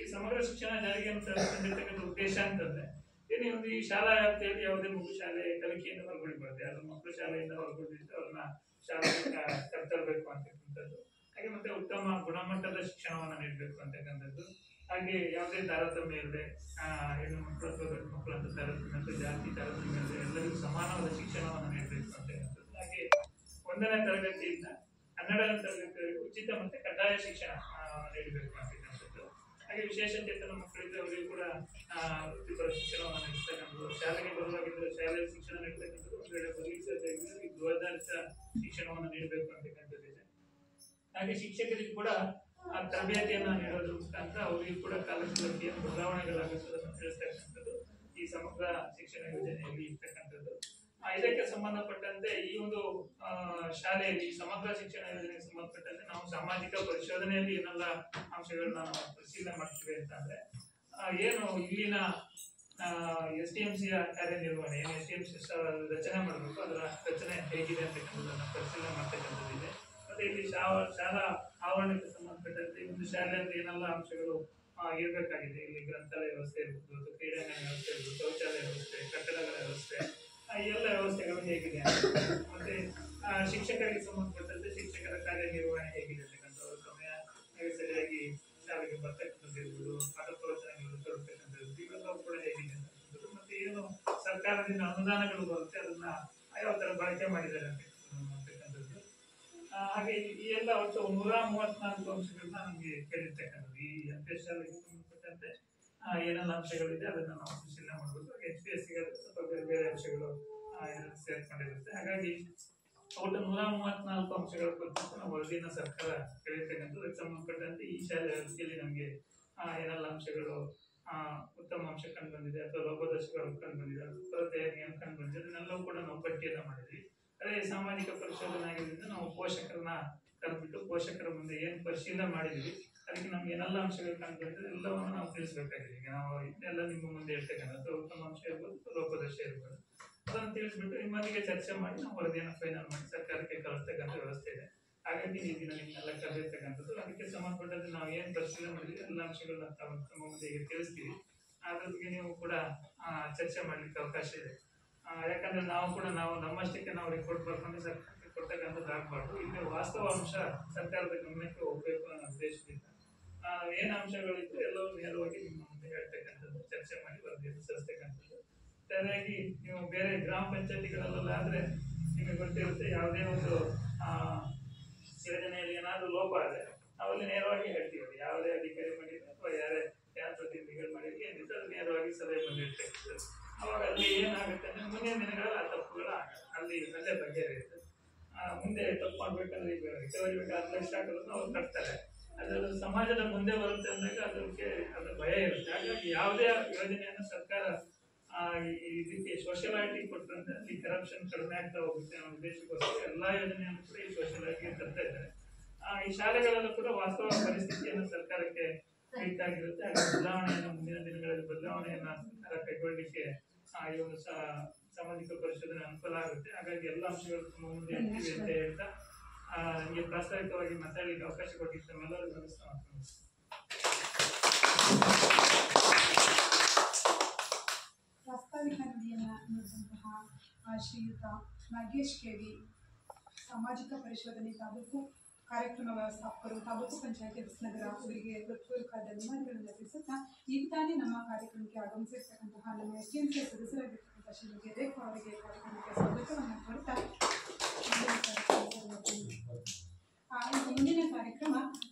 ಈ ಸಮಗ್ರ ಶಿಕ್ಷಣ ಜಾರಿಗೆ ತಂದಿರ್ತಕ್ಕಂಥ ಉದ್ದೇಶ ಅಂತಂದ್ರೆ ಏನೇ ಒಂದು ಈ ಶಾಲಾ ವ್ಯಾಪ್ತಿಯಲ್ಲಿ ಯಾವುದೇ ಮಗು ಶಾಲೆ ಕಲಿಕೆಯಿಂದ ಹೊರಗುಳಿಬಾರ್ದು, ಯಾರು ಮಕ್ಕಳು ಶಾಲೆಯಿಂದ ಹೊರಗುಳಿದ್ರೆ ಅವ್ರನ್ನ ಶಾಲೆಗೆ ಕರ್ತರಬೇಕು ಅಂತಕ್ಕಂಥದ್ದು. ಹಾಗೆ ಮತ್ತೆ ಉತ್ತಮ ಗುಣಮಟ್ಟದ ಶಿಕ್ಷಣವನ್ನು ನೀಡಬೇಕು ಅಂತಕ್ಕಂಥದ್ದು. ಹಾಗೆ ಯಾವುದೇ ತಾರತಮ್ಯ ಇಲ್ಲದೆ ಹೆಣ್ಣು ಮಕ್ಕಳು ಅಥವಾ ಗಂಡು ಮಕ್ಕಳು ಅಂತ ತಾರತಮ್ಯ ಅಥವಾ ಜಾತಿ ತಾರತಮ್ಯ ಇಲ್ಲದೆ ಎಲ್ಲರಿಗೂ ಸಮಾನವಾದ ಶಿಕ್ಷಣವನ್ನು ನೀಡಬೇಕು ಅಂತಕ್ಕಂಥದ್ದು. ಹಾಗೆ 1ನೇ ತರಗತಿಯಿಂದ 12ನೇ ತರಗತಿವರೆಗೂ ಉಚಿತ ಮತ್ತೆ ಕಡ್ಡಾಯ ಶಿಕ್ಷಣ ನೀಡಬೇಕು ಅಂತಕ್ಕಂಥದ್ದು. ಹಾಗೆ ವಿಶೇಷ ಚೇತನ ಮಕ್ಕಳಿದ್ರೆ ಅವರಿಗೂ ಕೂಡ ವೃತ್ತಿಪರ ಶಿಕ್ಷಣವನ್ನು ನೀಡ್ತಕ್ಕಂಥದ್ದು. ಶಾಲೆಗೆ ಬರುವಾಗಿದ್ದರೆ ಶಾಲೆಯ ಶಿಕ್ಷಣ ನೀಡ್ತಕ್ಕಂಥದ್ದು. ಒಂದು ವೇಳೆ ಬದಲಿಸದೇ ಗೃಹಾಧಾರಿತ ಶಿಕ್ಷಣವನ್ನು ನೀಡಬೇಕು ಅಂತಕ್ಕಂಥದ್ದಿದೆ. ಹಾಗೆ ಶಿಕ್ಷಕರಿಗೂ ಕೂಡ ತರಬೇತಿಯನ್ನ ನೀಡೋದ್ರ ಮುಖಾಂತರ ಅವರಿಗೂ ಕೂಡ ಕಾಲಕ್ಕೆ ಬದಲಾವಣೆಗಳಾಗುತ್ತದನ್ನು ತಿಳಿಸ್ತಕ್ಕಂಥದ್ದು ಈ ಸಮಗ್ರ ಶಿಕ್ಷಣ ಯೋಜನೆಯಲ್ಲಿ ಇರ್ತಕ್ಕಂಥದ್ದು. ಇದಕ್ಕೆ ಸಂಬಂಧಪಟ್ಟಂತೆ ಈ ಒಂದು ಶಾಲೆಯಲ್ಲಿ ಸಮಗ್ರ ಶಿಕ್ಷಣ ಯೋಜನೆಗೆ ಸಂಬಂಧಪಟ್ಟಂತೆ ನಾವು ಸಾಮಾಜಿಕ ಪರಿಶೋಧನೆಯಲ್ಲಿ ಏನೆಲ್ಲ ಅಂಶಗಳನ್ನ ನಾವು ಪರಿಶೀಲನೆ ಮಾಡ್ತೀವಿ ಅಂತಂದ್ರೆ ಏನು ಇಲ್ಲಿನ SDMC ಕಾರ್ಯನಿರ್ವಹಣೆ, ಏನು SDMC ರಚನೆ ಮಾಡಬೇಕು ಅದರ ರಚನೆ ಹೇಗಿದೆ ಅಂತಕ್ಕಂಥದ್ದನ್ನ ಪರಿಶೀಲನೆ ಮಾಡ್ತಕ್ಕಂಥದ್ದಿದೆ. ಮತ್ತೆ ಇಲ್ಲಿ ಶಾಲಾ ಆವರಣಕ್ಕೆ ಸಂಬಂಧಪಟ್ಟಂತೆ ಒಂದು ಶಾಲೆಯಲ್ಲಿ ಏನೆಲ್ಲ ಅಂಶಗಳು ಇರಬೇಕಾಗಿದೆ, ಇಲ್ಲಿ ಗ್ರಂಥಾಲಯ ವ್ಯವಸ್ಥೆ ಇರ್ಬೋದು, ಕ್ರೀಡಾಂಗಣ ವ್ಯವಸ್ಥೆ ಇರ್ಬೋದು, ಶೌಚಾಲಯ ವ್ಯವಸ್ಥೆ, ಕಟ್ಟಡಗಳ ವ್ಯವಸ್ಥೆ, ಈ ಎಲ್ಲ ವ್ಯವಸ್ಥೆಗಳು ಹೇಗಿದೆ, ಮತ್ತೆ ಶಿಕ್ಷಕರಿಗೆ ಸಂಬಂಧಪಟ್ಟಂತೆ ಶಿಕ್ಷಕರ ಕಾರ್ಯನಿರ್ವಹಣೆ ಹೇಗಿದೆ ಅಂತಕ್ಕಂಥದ್ದು, ಸಮಯ ಸರಿಯಾಗಿ ಶಾಲೆಗೆ ಬರ್ತಕ್ಕಂಥದ್ದು ಇರ್ಬೋದು, ಪಾಠ ಪ್ರವಚನಗಳು ತರತಕ್ಕಂಥದ್ದು, ಇವೆಲ್ಲವೂ ಕೂಡ ಹೇಗಿದೆ ಅಂತಕ್ಕಂಥದ್ದು. ಮತ್ತೆ ಏನು ಸರ್ಕಾರದಿಂದ ಅನುದಾನಗಳು ಬರುತ್ತೆ ಅದನ್ನ ಯಾವ ತರ ಬಳಕೆ ಮಾಡಿದ್ದಾರೆ ಅಂತಕ್ಕಂಥದ್ದು. ಹಾಗೆ ಈ ಎಲ್ಲ ಒಟ್ಟು 134 ಅಂಶಗಳನ್ನ ನಮಗೆ ಕೇಳಿರ್ತಕ್ಕಂಥದ್ದು. ಈ MPS ಶಾಲೆಗೆ ಸಂಬಂಧಪಟ್ಟಂತೆ ಏನೆಲ್ಲ ಅಂಶಗಳಿದೆ ಅದನ್ನ ನಾವು ಪರಿಶೀಲನೆ ಮಾಡಬೇಕು. HPSC ಸ್ವಲ್ಪ ಬೇರೆ ಬೇರೆ ಅಂಶಗಳು ಸೇರ್ಕೊಂಡಿರುತ್ತೆ. ಹಾಗಾಗಿ ಒಟ್ಟು 134 ಅಂಶಗಳ ಕುರಿತು ನಾವು ವರದಿಯನ್ನು ಸರ್ಕಾರ ಕೇಳಿರ್ತಕ್ಕಂಥದ್ದು. ಅದಕ್ಕೆ ಸಂಬಂಧಪಟ್ಟಂತೆ ಈ ಶಾಲೆ ವ್ಯವಸ್ಥೆಯಲ್ಲಿ ನಮಗೆ ಏನೆಲ್ಲ ಅಂಶಗಳು ಉತ್ತಮ ಅಂಶ ಕಂಡು ಬಂದಿದೆ ಅಥವಾ ಲೋಪದೋಷಗಳು ಕಂಡು ಬಂದಿದೆ, ಕೊರತೆ ಏನು ಕಂಡು ಬಂದಿದೆ, ಅದನ್ನೆಲ್ಲವೂ ಕೂಡ ನಾವು ಪಟ್ಟಿಯನ್ನು ಮಾಡಿದ್ವಿ. ಅದೇ ಸಾಮಾಜಿಕ ಪರಿಶೋಧನೆ ಆಗಿದ್ದರಿಂದ ನಾವು ಪೋಷಕರನ್ನ ಕರೆದ್ಬಿಟ್ಟು ಪೋಷಕರ ಮುಂದೆ ಏನು ಪರಿಶೀಲನೆ ಮಾಡಿದ್ವಿ, ಅದಕ್ಕೆ ನಮ್ಗೆ ಏನೆಲ್ಲ ಅಂಶಗಳು ಕಂಡು ಬಂದಿದೆ ಎಲ್ಲವನ್ನು ನಾವು ತಿಳಿಸ್ಬೇಕಾಗಿದೆ. ಈಗ ನಾವು ಇದನ್ನೆಲ್ಲ ನಿಮ್ಮ ಮುಂದೆ ಹೇಳ್ತಕ್ಕಂಥದ್ದು ಉತ್ತಮ ಅಂಶ ಇರ್ಬೋದು, ಲೋಪದೋಷ ಇರ್ಬೋದು, ಅದನ್ನು ತಿಳಿಸ್ಬಿಟ್ಟು ನಿಮ್ಮೊಂದಿಗೆ ಚರ್ಚೆ ಮಾಡಿ ನಾವು ವರದಿಯನ್ನು ಫೈನಲ್ ಮಾಡಿ ಸರ್ಕಾರಕ್ಕೆ ಕಳಿಸ್ತಕ್ಕಂಥ ವ್ಯವಸ್ಥೆ ಇದೆ. ಹಾಗಾಗಿ ಈ ದಿನ ನಿಮ್ಮೆಲ್ಲ ಕರೆದಿರ್ತಕ್ಕಂಥದ್ದು. ಅದಕ್ಕೆ ಸಂಬಂಧಪಟ್ಟಂತೆ ನಾವು ಏನು ಪರಿಶೀಲನೆ ಮಾಡಿದ್ವಿ ಎಲ್ಲ ಅಂಶಗಳನ್ನ ತಮ್ಮ ಮುಂದೆ ಈಗ ತಿಳಿಸ್ತೀವಿ. ಅದ್ರ ಬಗ್ಗೆ ನೀವು ಕೂಡ ಚರ್ಚೆ ಮಾಡ್ಲಿಕ್ಕೆ ಅವಕಾಶ ಇದೆ. ಯಾಕಂದ್ರೆ ನಾವು ನಮ್ಮಷ್ಟಕ್ಕೆ ನಾವು ರಿಪೋರ್ಟ್ ಬರ್ಕೊಂಡು ಸರ್ಕಾರಕ್ಕೆ ಕೊಡ್ತಕ್ಕಂಥದ್ದು ಆಗ್ಬಾರ್ದು. ಇಲ್ಲಿ ವಾಸ್ತವ ಅಂಶ ಸರ್ಕಾರದ ಗಮನಕ್ಕೆ ಹೋಗ್ಬೇಕು ಅನ್ನೋ ಉದ್ದೇಶದಿಂದ ಏನು ಅಂಶಗಳಿತ್ತು ಎಲ್ಲವೂ ನೇರವಾಗಿ ನಿಮ್ಮ ಮುಂದೆ ಹೇಳ್ತಕ್ಕಂಥದ್ದು, ಚರ್ಚೆ ಮಾಡಿ ವರದಿಯನ್ನು ಸಲ್ಲಿಸ್ತಕ್ಕಂಥದ್ದು. ಸರಿಯಾಗಿ ನೀವು ಬೇರೆ ಗ್ರಾಮ ಪಂಚಾಯತಿಗಳಲ್ಲೆಲ್ಲ ಆದ್ರೆ ನಿಮಗೆ ಗೊತ್ತಿರುತ್ತೆ, ಯಾವುದೇ ಒಂದು ಯೋಜನೆಯಲ್ಲಿ ಏನಾದರೂ ಲೋಪ ಆದರೆ ನಾವಲ್ಲಿ ನೇರವಾಗಿ ಹೇಳ್ತೀವಿ. ಯಾವುದೇ ಅಧಿಕಾರಿ ಮಾಡಿದ್ರೆ ಅಥವಾ ಯಾರೇ ಜನಪ್ರತಿನಿಧಿಗಳು ಮಾಡಿದ್ರೆ ಏನಿತ್ತು ಅದು ನೇರವಾಗಿ ಸಲಹೆ ಬಂದಿರ್ತಕ್ಕಂಥದ್ದು. ಅವಾಗ ಅಲ್ಲಿ ಏನಾಗುತ್ತೆ ಅಂದ್ರೆ ಮುಂದಿನ ದಿನಗಳಲ್ಲಿ ಆ ತಪ್ಪುಗಳು ಅಲ್ಲಿ ಅಲ್ಲೇ ಬಗೆಹರಿಯುತ್ತೆ. ಮುಂದೆ ತಪ್ಪು ಮಾಡ್ಬೇಕಂದ್ರೆ ಈಗ ರಿಕವರಿ 10 ಲಕ್ಷ ಹಾಕೋದನ್ನು ಅವ್ರು ಕಟ್ತಾರೆ, ಅದರ ಸಮಾಜದ ಮುಂದೆ ಬರುತ್ತೆ ಅಂದಾಗ ಅದ್ರ ಭಯ ಇರುತ್ತೆ. ಹಾಗಾಗಿ ಯಾವುದೇ ಯೋಜನೆಯನ್ನು ಸರ್ಕಾರ ಇದಕ್ಕೆ ಸೋಷಿಯಾಲಿಟಿ ಕೊಟ್ಟಂತೆ ಈ ಕರಪ್ಷನ್ ಕಡಿಮೆ ಆಗ್ತಾ ಹೋಗುತ್ತೆ ಅನ್ನೋ ಉದ್ದೇಶಕ್ಕೋಸ್ಕರ ಎಲ್ಲಾ ಯೋಜನೆಯನ್ನು ಕೂಡ ಈ ಸೋಷಿಯಾಲಿಟಿಗೆ ತರ್ತಾ ಇದ್ದಾರೆ. ಈ ಶಾಲೆಗಳಲ್ಲೂ ಕೂಡ ವಾಸ್ತವ ಪರಿಸ್ಥಿತಿಯನ್ನು ಸರ್ಕಾರಕ್ಕೆ ಬೇಕಾಗಿರುತ್ತೆ. ಹಾಗೆ ಬದಲಾವಣೆಯನ್ನು ಮುಂದಿನ ದಿನಗಳಲ್ಲಿ ಬದಲಾವಣೆಯನ್ನ ಸರ್ಕಾರ ಕೈಗೊಳ್ಳಲಿಕ್ಕೆ ಈ ಒಂದು ಸಾಮಾಜಿಕ ಪರಿಶೋಧನೆ ಅನುಕೂಲ ಆಗುತ್ತೆ. ಹಾಗಾಗಿ ಎಲ್ಲ ಅಂಶಗಳು ತುಂಬ ಮುಂದೆ ಇರ್ತೀವಿ ಅಂತ ಹೇಳ್ತಾ ನನಗೆ ಪ್ರಾಸ್ತಾವಿಕವಾಗಿ ಮಾತಾಡಲಿಕ್ಕೆ ಅವಕಾಶ ಕೊಟ್ಟಿದ್ದ ತಮ್ಮೆಲ್ಲರಿಗೂ ನಮಸ್ಕಾರ. ಪ್ರಾಸ್ತಾವಿಕ ನುಡಿಯನ್ನು ನೋಡಿದಂತಹ ಶ್ರೀಯುತ ನಾಗೇಶ್ ಕೆವಿ, ಸಾಮಾಜಿಕ ಪರಿಶೋಧನೆ ತಾಲೂಕು ಕಾರ್ಯಕ್ರಮ ವ್ಯವಸ್ಥಾಪಕರು, ತಾಲೂಕು ಪಂಚಾಯತಿ ಹೊಸನಗರ, ಅವರಿಗೆ ಹೃತ್ಪೂರ್ವಕ ಧನ್ಯವಾದಗಳನ್ನು ತಿಳಿಸುತ್ತಾ ಈಗ ತಾನೇ ನಮ್ಮ ಕಾರ್ಯಕ್ರಮಕ್ಕೆ ಆಗಮಿಸಿರ್ತಕ್ಕಂತಹ ನಮ್ಮ SDMC ಸದಸ್ಯರಾಗಿರ್ತಕ್ಕಂಥ ಶ್ರೀಮತಿ ರೇಖಾ ಅವರಿಗೆ ಕಾರ್ಯಕ್ರಮಕ್ಕೆ ಸ್ವಾಗತವನ್ನು ಕೋರುತ್ತಾ ಮುಂದಿನ ಕಾರ್ಯಕ್ರಮ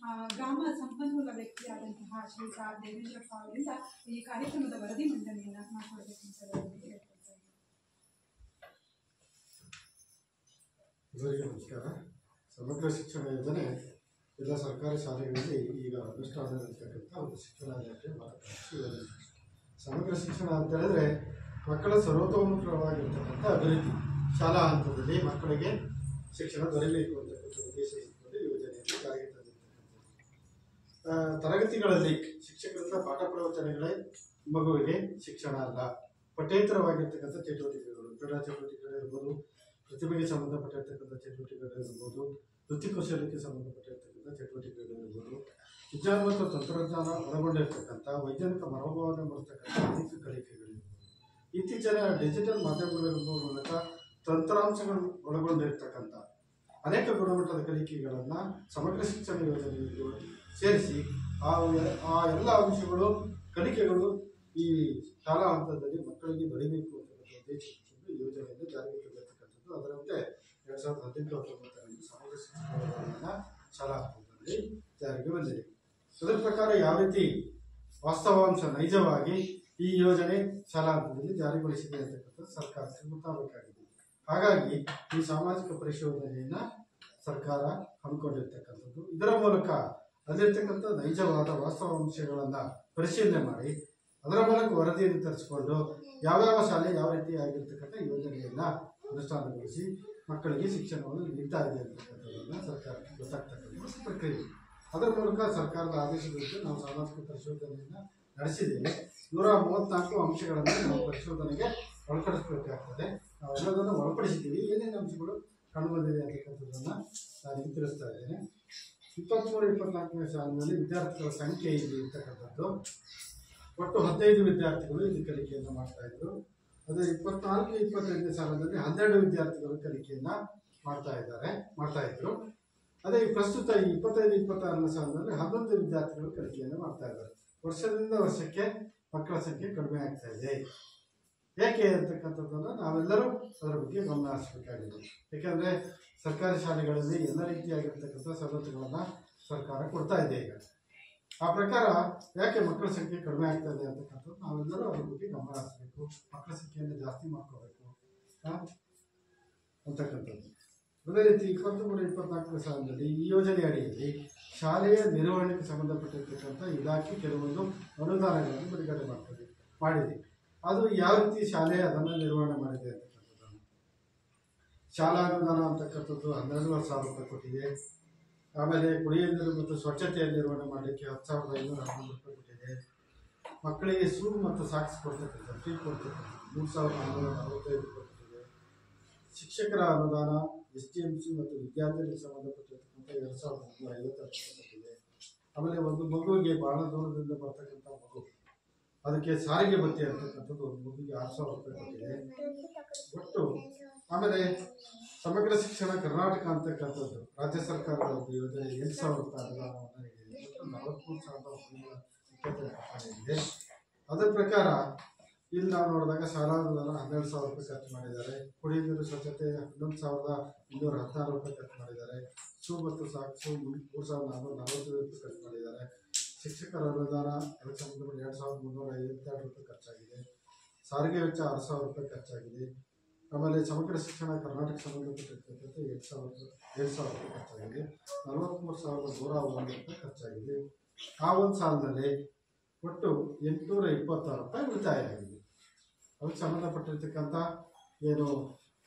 ಗ್ರಾಮ ಸಂಪನ್ಮೂಲ ವ್ಯಕ್ತಿಯಾದಂತಹ ಶ್ರೀಯುತ ದೇವೇಂದ್ರಪ್ಪ ಅವರಿಂದ ಈ ಕಾರ್ಯಕ್ರಮದ ವರದಿ ಮಂಡನೆಯನ್ನು ಮಾಡಿಕೊಡಬೇಕು ಅಂತ ಹೇಳ್ಕೊಳ್ತಾ ಇದ್ದೀನಿ. ಎಲ್ಲರಿಗೂ ನಮಸ್ಕಾರ. ಸಮಗ್ರ ಶಿಕ್ಷಣ ಯೋಜನೆ ಎಲ್ಲ ಸರ್ಕಾರಿ ಶಾಲೆಗಳಲ್ಲಿ ಈಗ ಅನುಷ್ಠಾನದಲ್ಲಿರ್ತಕ್ಕಂಥ ಒಂದು ಶಿಕ್ಷಣ ಇಲಾಖೆ ಮಾರ್ಗದರ್ಶಿ ಯೋಜನೆ. ಸಮಗ್ರ ಶಿಕ್ಷಣ ಅಂತ ಹೇಳಿದ್ರೆ ಮಕ್ಕಳ ಸರ್ವತೋಮುಖವಾಗಿರ್ತಕ್ಕಂಥ ಅಭಿವೃದ್ಧಿ, ಶಾಲಾ ಹಂತದಲ್ಲಿ ಮಕ್ಕಳಿಗೆ ಶಿಕ್ಷಣ ದೊರೆಯಬೇಕು ಅಂತಕ್ಕಂಥ ಉದ್ದೇಶಿಸಿಕೊಂಡು ಯೋಜನೆಯನ್ನು ಜಾರಿಗೆ ತಂದಿರ್ತಕ್ಕಂಥದ್ದು. ತರಗತಿಗಳಲ್ಲಿ ಶಿಕ್ಷಕರಿಂದ ಪಾಠ ಪ್ರವಚನಗಳೇ ಮಗುವಿಗೆ ಶಿಕ್ಷಣ ಅಲ್ಲ, ಪಠ್ಯೇತರವಾಗಿರ್ತಕ್ಕಂಥ ಚಟುವಟಿಕೆಗಳು, ಕ್ರೀಡಾ ಚಟುವಟಿಕೆಗಳಿರ್ಬೋದು, ಪ್ರತಿಭೆಗೆ ಸಂಬಂಧಪಟ್ಟಿರ್ತಕ್ಕಂಥ ಚಟುವಟಿಕೆಗಳಿರ್ಬೋದು, ವೃತ್ತಿಕೌಶಲ್ಯಕ್ಕೆ ಸಂಬಂಧಪಟ್ಟಿರ್ತಕ್ಕಂಥ ಚಟುವಟಿಕೆಗಳಿರ್ಬೋದು, ವಿಜ್ಞಾನ ಮತ್ತು ತಂತ್ರಜ್ಞಾನ ಒಳಗೊಂಡಿರ್ತಕ್ಕಂಥ ವೈಜ್ಞಾನಿಕ ಮನೋಭಾವನೆ ಮಾಡತಕ್ಕಂಥ ಅನೇಕ ಕಲಿಕೆಗಳಿರ್ಬೋದು. ಇತ್ತೀಚಿನ ಡಿಜಿಟಲ್ ಮಾಧ್ಯಮಗಳ ಮೂಲಕ ತಂತ್ರಾಂಶಗಳು ಒಳಗೊಂಡಿರ್ತಕ್ಕಂಥ ಅನೇಕ ಗುಣಮಟ್ಟದ ಕಲಿಕೆಗಳನ್ನು ಸಮಗ್ರ ಶಿಕ್ಷಣ ಯೋಜನೆಯಲ್ಲಿ ಸೇರಿಸಿ ಆ ಎಲ್ಲ ಅಂಶಗಳು ಕಲಿಕೆಗಳು ಈ ಶಾಲಾ ಹಂತದಲ್ಲಿ ಮಕ್ಕಳಿಗೆ ದೊರೆಯಬೇಕು ಅಂತಕ್ಕಂಥ ಉದ್ದೇಶಿಸಿಕೊಂಡು ಯೋಜನೆಯನ್ನು ಜಾರಿಗೆ ತಂದಿರತಕ್ಕಂಥದ್ದು. ಅದರಂತೆ 2018-19 ಸಮಗ್ರ ಶಿಕ್ಷಣ ಯೋಜನೆಯನ್ನು ಶಾಲಾ ಹಂತದಲ್ಲಿ ಜಾರಿಗೆ ಬಂದಿದೆ. ಅದರ ಪ್ರಕಾರ ಯಾವ ರೀತಿ ವಾಸ್ತವಾಂಶ ನೈಜವಾಗಿ ಈ ಯೋಜನೆ ಶಾಲಾ ಹಂತದಲ್ಲಿ ಜಾರಿಗೊಳಿಸಿದೆ ಅಂತಕ್ಕಂಥದ್ದು ಸರ್ಕಾರಕ್ಕೆ ಗೊತ್ತಾಗಬೇಕಾಗಿದೆ. ಹಾಗಾಗಿ ಈ ಸಾಮಾಜಿಕ ಪರಿಶೋಧನೆಯನ್ನು ಸರ್ಕಾರ ಹಮ್ಮಿಕೊಂಡಿರ್ತಕ್ಕಂಥದ್ದು. ಇದರ ಮೂಲಕ ಅಲ್ಲಿರ್ತಕ್ಕಂಥ ನೈಜವಾದ ವಾಸ್ತವಾಂಶಗಳನ್ನು ಪರಿಶೀಲನೆ ಮಾಡಿ ಅದರ ಮೂಲಕ ವರದಿಯನ್ನು ತರಿಸಿಕೊಂಡು ಯಾವ್ಯಾವ ಶಾಲೆ ಯಾವ ರೀತಿ ಆಗಿರ್ತಕ್ಕಂಥ ಯೋಜನೆಯನ್ನು ಅನುಷ್ಠಾನಗೊಳಿಸಿ ಮಕ್ಕಳಿಗೆ ಶಿಕ್ಷಣವನ್ನು ನೀಡ್ತಾ ಇದೆ ಅಂತಕ್ಕಂಥದ್ದನ್ನು ಸರ್ಕಾರಕ್ಕೆ ಗೊತ್ತಾಗ್ತಕ್ಕಂಥ ಪ್ರಕ್ರಿಯೆ. ಅದರ ಮೂಲಕ ಸರ್ಕಾರದ ಆದೇಶದಂತೆ ನಾವು ಸಾಮಾಜಿಕ ಪರಿಶೋಧನೆಯನ್ನು ನಡೆಸಿದ್ದೇವೆ. 134 ಅಂಶಗಳನ್ನು ನಾವು ಪರಿಶೋಧನೆಗೆ ಒಳಪಡಿಸಬೇಕಾಗ್ತದೆ. ನಾವೆಲ್ಲದನ್ನು ಒಳಪಡಿಸಿದ್ದೀವಿ. ಏನೇನು ಅಂಶಗಳು ಕಂಡುಬಂದಿದೆ ಅಂತಕ್ಕಂಥದ್ದನ್ನು ನಾನು ತಿಳಿಸ್ತಾ ಇದ್ದೇನೆ. 23-24ನೇ ಸಾಲಿನಲ್ಲಿ ವಿದ್ಯಾರ್ಥಿಗಳ ಸಂಖ್ಯೆ ಇಲ್ಲಿ ಇರ್ತಕ್ಕಂಥದ್ದು ಒಟ್ಟು 15 ವಿದ್ಯಾರ್ಥಿಗಳು ಇಲ್ಲಿ ಕಲಿಕೆಯನ್ನು ಮಾಡ್ತಾ ಇದ್ರು. ಅದೇ 24-25ನೇ ಸಾಲಿನಲ್ಲಿ 12 ವಿದ್ಯಾರ್ಥಿಗಳು ಕಲಿಕೆಯನ್ನು ಮಾಡ್ತಾ ಇದ್ರು. ಅದೇ ಪ್ರಸ್ತುತ 25-26ನೇ ಸಾಲಿನಲ್ಲಿ 11 ವಿದ್ಯಾರ್ಥಿಗಳು ಕಲಿಕೆಯನ್ನು ಮಾಡ್ತಾ ಇದ್ದಾರೆ. ವರ್ಷದಿಂದ ವರ್ಷಕ್ಕೆ ಮಕ್ಕಳ ಸಂಖ್ಯೆ ಕಡಿಮೆ ಆಗ್ತಾ ಇದೆ. ಏಕೆ ಅಂತಕ್ಕಂಥದ್ದನ್ನು ನಾವೆಲ್ಲರೂ ಅದರ ಬಗ್ಗೆ ಗಮನ ಹರಿಸಬೇಕಾಗಿದೆ. ಏಕೆಂದರೆ ಸರ್ಕಾರಿ ಶಾಲೆಗಳಲ್ಲಿ ಎಲ್ಲ ರೀತಿಯಾಗಿರ್ತಕ್ಕಂಥ ಸವಲತ್ತುಗಳನ್ನು ಸರ್ಕಾರ ಕೊಡ್ತಾ ಇದೆ. ಈಗ ಆ ಪ್ರಕಾರ ಯಾಕೆ ಮಕ್ಕಳ ಸಂಖ್ಯೆ ಕಡಿಮೆ ಆಗ್ತಾ ಇದೆ ಅಂತಕ್ಕಂಥದ್ದು ನಾವೆಲ್ಲರೂ ಅದ್ರ ಬಗ್ಗೆ ಗಮನ ಹರಿಸಬೇಕು. ಮಕ್ಕಳ ಸಂಖ್ಯೆಯನ್ನು ಜಾಸ್ತಿ ಮಾಡ್ಕೋಬೇಕು ಅಂತಕ್ಕಂಥದ್ದು. ಅದೇ ರೀತಿ 23-24 ಸಾಲಿನಲ್ಲಿ ಈ ಯೋಜನೆ ಅಡಿಯಲ್ಲಿ ಶಾಲೆಯ ನಿರ್ವಹಣೆಗೆ ಸಂಬಂಧಪಟ್ಟಿರ್ತಕ್ಕಂಥ ಇಲಾಖೆ ಕೆಲವೊಂದು ಅನುದಾನಗಳನ್ನು ಬಿಡುಗಡೆ ಮಾಡಿದೆ. ಅದು ಯಾವ ರೀತಿ ಶಾಲೆ ಅದನ್ನು ನಿರ್ವಹಣೆ ಮಾಡಿದೆ ಅಂತಕ್ಕಂಥದ್ದು, ಶಾಲಾ ಅನುದಾನ ಅಂತಕ್ಕಂಥದ್ದು 12,000 ರೂಪಾಯಿ ಕೊಟ್ಟಿದೆ. ಆಮೇಲೆ ಕುಡಿಯುವ ನೀರು ಮತ್ತು ಸ್ವಚ್ಛತೆಯ ನಿರ್ವಹಣೆ ಮಾಡಲಿಕ್ಕೆ 10,511 ರೂಪಾಯಿ ಕೊಟ್ಟಿದೆ. ಮಕ್ಕಳಿಗೆ ಶೂ ಮತ್ತು ಸಾಕ್ಸ್ ಕೊಡ್ತಕ್ಕಂಥ ಫ್ರೀ ಕೊಡ್ತಕ್ಕಂಥ 3,445 ರೂಪಾಯಿ ಕೊಟ್ಟಿದೆ. ಶಿಕ್ಷಕರ ಅನುದಾನ STMC ಮತ್ತು ವಿದ್ಯಾರ್ಥಿಗಳಿಗೆ ಸಂಬಂಧಪಟ್ಟಿರ್ತಕ್ಕಂಥ 2,350 ಕೊಟ್ಟಿದೆ. ಆಮೇಲೆ ಒಂದು ಮಗುವಿಗೆ ಬಹಳ ದೂರದಿಂದ ಬರ್ತಕ್ಕಂಥ ಮಗು, ಅದಕ್ಕೆ ಸಾರಿಗೆ ಭತ್ಯೆ ಅಂತಕ್ಕಂಥದ್ದು ಒಂದು ಮಗುವಿಗೆ 6,000 ರೂಪಾಯಿ ಕೊಟ್ಟಿದೆ ಒಟ್ಟು. ಆಮೇಲೆ ಸಮಗ್ರ ಶಿಕ್ಷಣ ಕರ್ನಾಟಕ ಅಂತಕ್ಕಂಥದ್ದು ರಾಜ್ಯ ಸರ್ಕಾರದ ಒಂದು ಯೋಜನೆ 8,000 ರೂಪಾಯಿ ಅನುದಾನವನ್ನು ನೀಡಿದೆ. ಒಟ್ಟು 43,922 ರೂಪಾಯಿ ನೀಡಿದೆ. ಅದರ ಪ್ರಕಾರ ಇಲ್ಲಿ ನಾವು ನೋಡಿದಾಗ ಶಾಲಾ ಅನುದಾನ 12,000 ರೂಪಾಯಿ ಖರ್ಚು ಮಾಡಿದ್ದಾರೆ. ಕುಡಿಯುವ ನೀರು ಸ್ವಚ್ಛತೆ 11,216 ರೂಪಾಯಿ ಖರ್ಚು ಮಾಡಿದ್ದಾರೆ. ಶೂ ಮತ್ತು ಸಾಕ್ಸು 3,440 ರೂಪಾಯಿ ಖರ್ಚು ಮಾಡಿದ್ದಾರೆ. ಶಿಕ್ಷಕರ ಅನುದಾನ 2,352 ರೂಪಾಯಿ ಖರ್ಚಾಗಿದೆ. ಸಾರಿಗೆ ವೆಚ್ಚ 6,000 ರೂಪಾಯಿ ಖರ್ಚಾಗಿದೆ. ಆಮೇಲೆ ಸಮಗ್ರ ಶಿಕ್ಷಣ ಕರ್ನಾಟಕ ಸಂಬಂಧಪಟ್ಟಿರ್ತಕ್ಕಂಥ 2,000 ರೂಪಾಯಿ ಖರ್ಚಾಗಿದೆ. 43,101 ರೂಪಾಯಿ ಖರ್ಚಾಗಿದೆ. ಆ ಒಂದು ಸಾಲಿನಲ್ಲಿ ಒಟ್ಟು 826 ರೂಪಾಯಿ ಉಳಿತಾಯ ಆಗಿದೆ. ಅದಕ್ಕೆ ಸಂಬಂಧಪಟ್ಟಿರ್ತಕ್ಕಂಥ ಏನು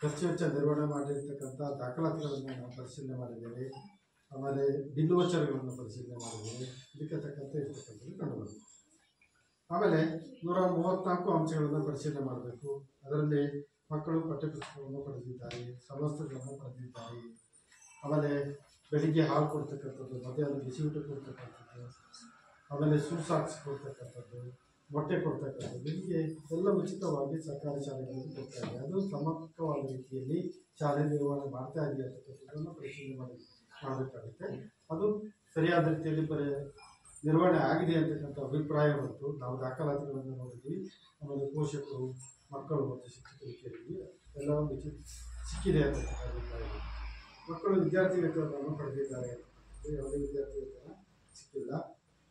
ಖರ್ಚು ವೆಚ್ಚ ನಿರ್ವಹಣೆ ಮಾಡಿರ್ತಕ್ಕಂಥ ದಾಖಲಾತಿಗಳನ್ನು ನಾವು ಪರಿಶೀಲನೆ ಮಾಡಿದ್ದೇವೆ. ಆಮೇಲೆ ಬಿಲ್ ವಚರ್ಗಳನ್ನು ಪರಿಶೀಲನೆ ಮಾಡಿದ್ದೇವೆ. ಇದಕ್ಕೆ ತಕ್ಕಂತೆ ಇರ್ತಕ್ಕಂಥದ್ದು ಕಂಡುಬಂದಿದೆ. ಆಮೇಲೆ 134 ಅಂಶಗಳನ್ನು ಪರಿಶೀಲನೆ ಮಾಡಬೇಕು. ಅದರಲ್ಲಿ ಮಕ್ಕಳು ಪಠ್ಯಪುಸ್ತಕವನ್ನು ಪಡೆದಿದ್ದಾರೆ, ಸಮವಸ್ತ್ರಗಳನ್ನು ಪಡೆದಿದ್ದಾರೆ. ಆಮೇಲೆ ಬೆಳಿಗ್ಗೆ ಹಾಲು ಕೊಡ್ತಕ್ಕಂಥದ್ದು, ಮಧ್ಯಾಹ್ನ ಬಿಸಿ ಊಟ ಕೊಡ್ತಕ್ಕಂಥದ್ದು, ಆಮೇಲೆ ಶೂ ಸಾಕ್ಸ್ ಕೊಡ್ತಕ್ಕಂಥದ್ದು, ಮೊಟ್ಟೆ ಕೊಡ್ತಕ್ಕಂಥದ್ದು, ಹೀಗೆ ಎಲ್ಲ ಉಚಿತವಾಗಿ ಸರ್ಕಾರಿ ಶಾಲೆಗಳಲ್ಲಿ ಕೊಡ್ತಾ ಇದೆ. ಅದು ಸಮರ್ಪಕವಾದ ರೀತಿಯಲ್ಲಿ ಶಾಲೆ ನಿರ್ವಹಣೆ ಮಾಡ್ತಾ ಇದೆ ಅಂತಕ್ಕಂಥದ್ದನ್ನು ಪರಿಶೀಲನೆ ಮಾಡಬೇಕಾಗುತ್ತೆ. ಅದು ಸರಿಯಾದ ರೀತಿಯಲ್ಲಿ ನಿರ್ವಹಣೆ ಆಗಿದೆ ಅಂತಕ್ಕಂಥ ಅಭಿಪ್ರಾಯ ಬಂತು. ನಾವು ದಾಖಲಾತಿಗಳನ್ನು ನೋಡಿದ್ವಿ. ಆಮೇಲೆ ಪೋಷಕರು, ಮಕ್ಕಳು ಮತ್ತು ಶಿಕ್ಷಕರು ಕೇಳಿದ್ವಿ. ಎಲ್ಲವೂ ಸಿಕ್ಕಿದೆ ಅಂತಕ್ಕಂಥ ಅಭಿಪ್ರಾಯ. ಮಕ್ಕಳು ವಿದ್ಯಾರ್ಥಿ ವೇತನವನ್ನು ಪಡೆದಿದ್ದಾರೆ, ಯಾವುದೇ ವಿದ್ಯಾರ್ಥಿ ವೇತನ ಸಿಕ್ಕಿಲ್ಲ.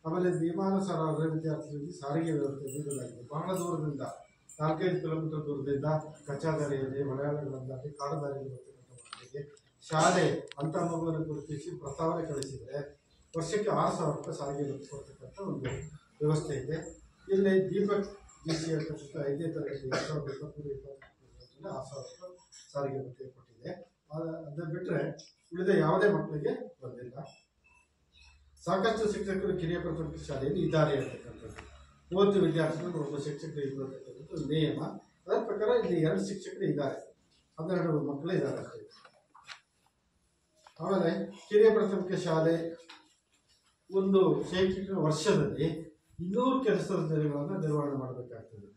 ಆಮೇಲೆ ನಿಯಮಾನುಸಾರ ಅರ್ಹ ವಿದ್ಯಾರ್ಥಿಗಳಿಗೆ ಸಾರಿಗೆ ವ್ಯವಸ್ಥೆ ನೀಡಲಾಗಿದೆ. ಬಹಳ ದೂರದಿಂದ 4-5 ಕಿಲೋಮೀಟರ್ ದೂರದಿಂದ ಕಚ್ಚಾ ದಾರಿಯಲ್ಲಿ, ಮಲಯಾಳಗಳಂದಾಗಿ ಕಾಡು ದಾರಿಯಲ್ಲಿ ಬರ್ತಕ್ಕಂಥ ಮಕ್ಕಳಿಗೆ ಶಾಲೆ ಅಂತ ಮಗುವನ್ನು ಗುರುತಿಸಿ ಪ್ರಸ್ತಾವನೆ ಕಳಿಸಿದರೆ ವರ್ಷಕ್ಕೆ 6,000 ರೂಪಾಯಿ ಸಾರಿಗೆ ಕೊಡ್ತಕ್ಕಂಥ ಒಂದು ವ್ಯವಸ್ಥೆ ಇದೆ. ಇಲ್ಲಿ ದೀಪಕ್ GC ಅಂತಕ್ಕಂಥ 5ನೇ ತರಗತಿ 2023-24 6,000 ರೂಪಾಯಿ ಸಾರಿಗೆ ಭತ್ಯೆ ಕೊಟ್ಟಿದೆ. ಅದು ಬಿಟ್ಟರೆ ಉಳಿದ ಯಾವುದೇ ಮಕ್ಕಳಿಗೆ ಬಂದಿಲ್ಲ. ಸಾಕಷ್ಟು ಶಿಕ್ಷಕರು ಕಿರಿಯ ಪ್ರಾಥಮಿಕ ಶಾಲೆಯಲ್ಲಿ ಇದ್ದಾರೆ ಅಂತಕ್ಕಂಥದ್ದು. 30 ವಿದ್ಯಾರ್ಥಿಗಳು ಒಬ್ಬ ಶಿಕ್ಷಕರು ಇರತಕ್ಕಂಥದ್ದು ನಿಯಮ. ಅದರ ಪ್ರಕಾರ ಇಲ್ಲಿ 2 ಶಿಕ್ಷಕರು ಇದ್ದಾರೆ, 12 ಮಕ್ಕಳು ಇದ್ದಾರೆ ಅಷ್ಟೇ. ಆಮೇಲೆ ಕಿರಿಯ ಪ್ರಾಥಮಿಕ ಶಾಲೆ ಒಂದು ಶೈಕ್ಷಣಿಕ ವರ್ಷದಲ್ಲಿ 200 ಕೆಲಸದ ದಿನಗಳನ್ನು ನಿರ್ವಹಣೆ ಮಾಡಬೇಕಾಗ್ತದೆ.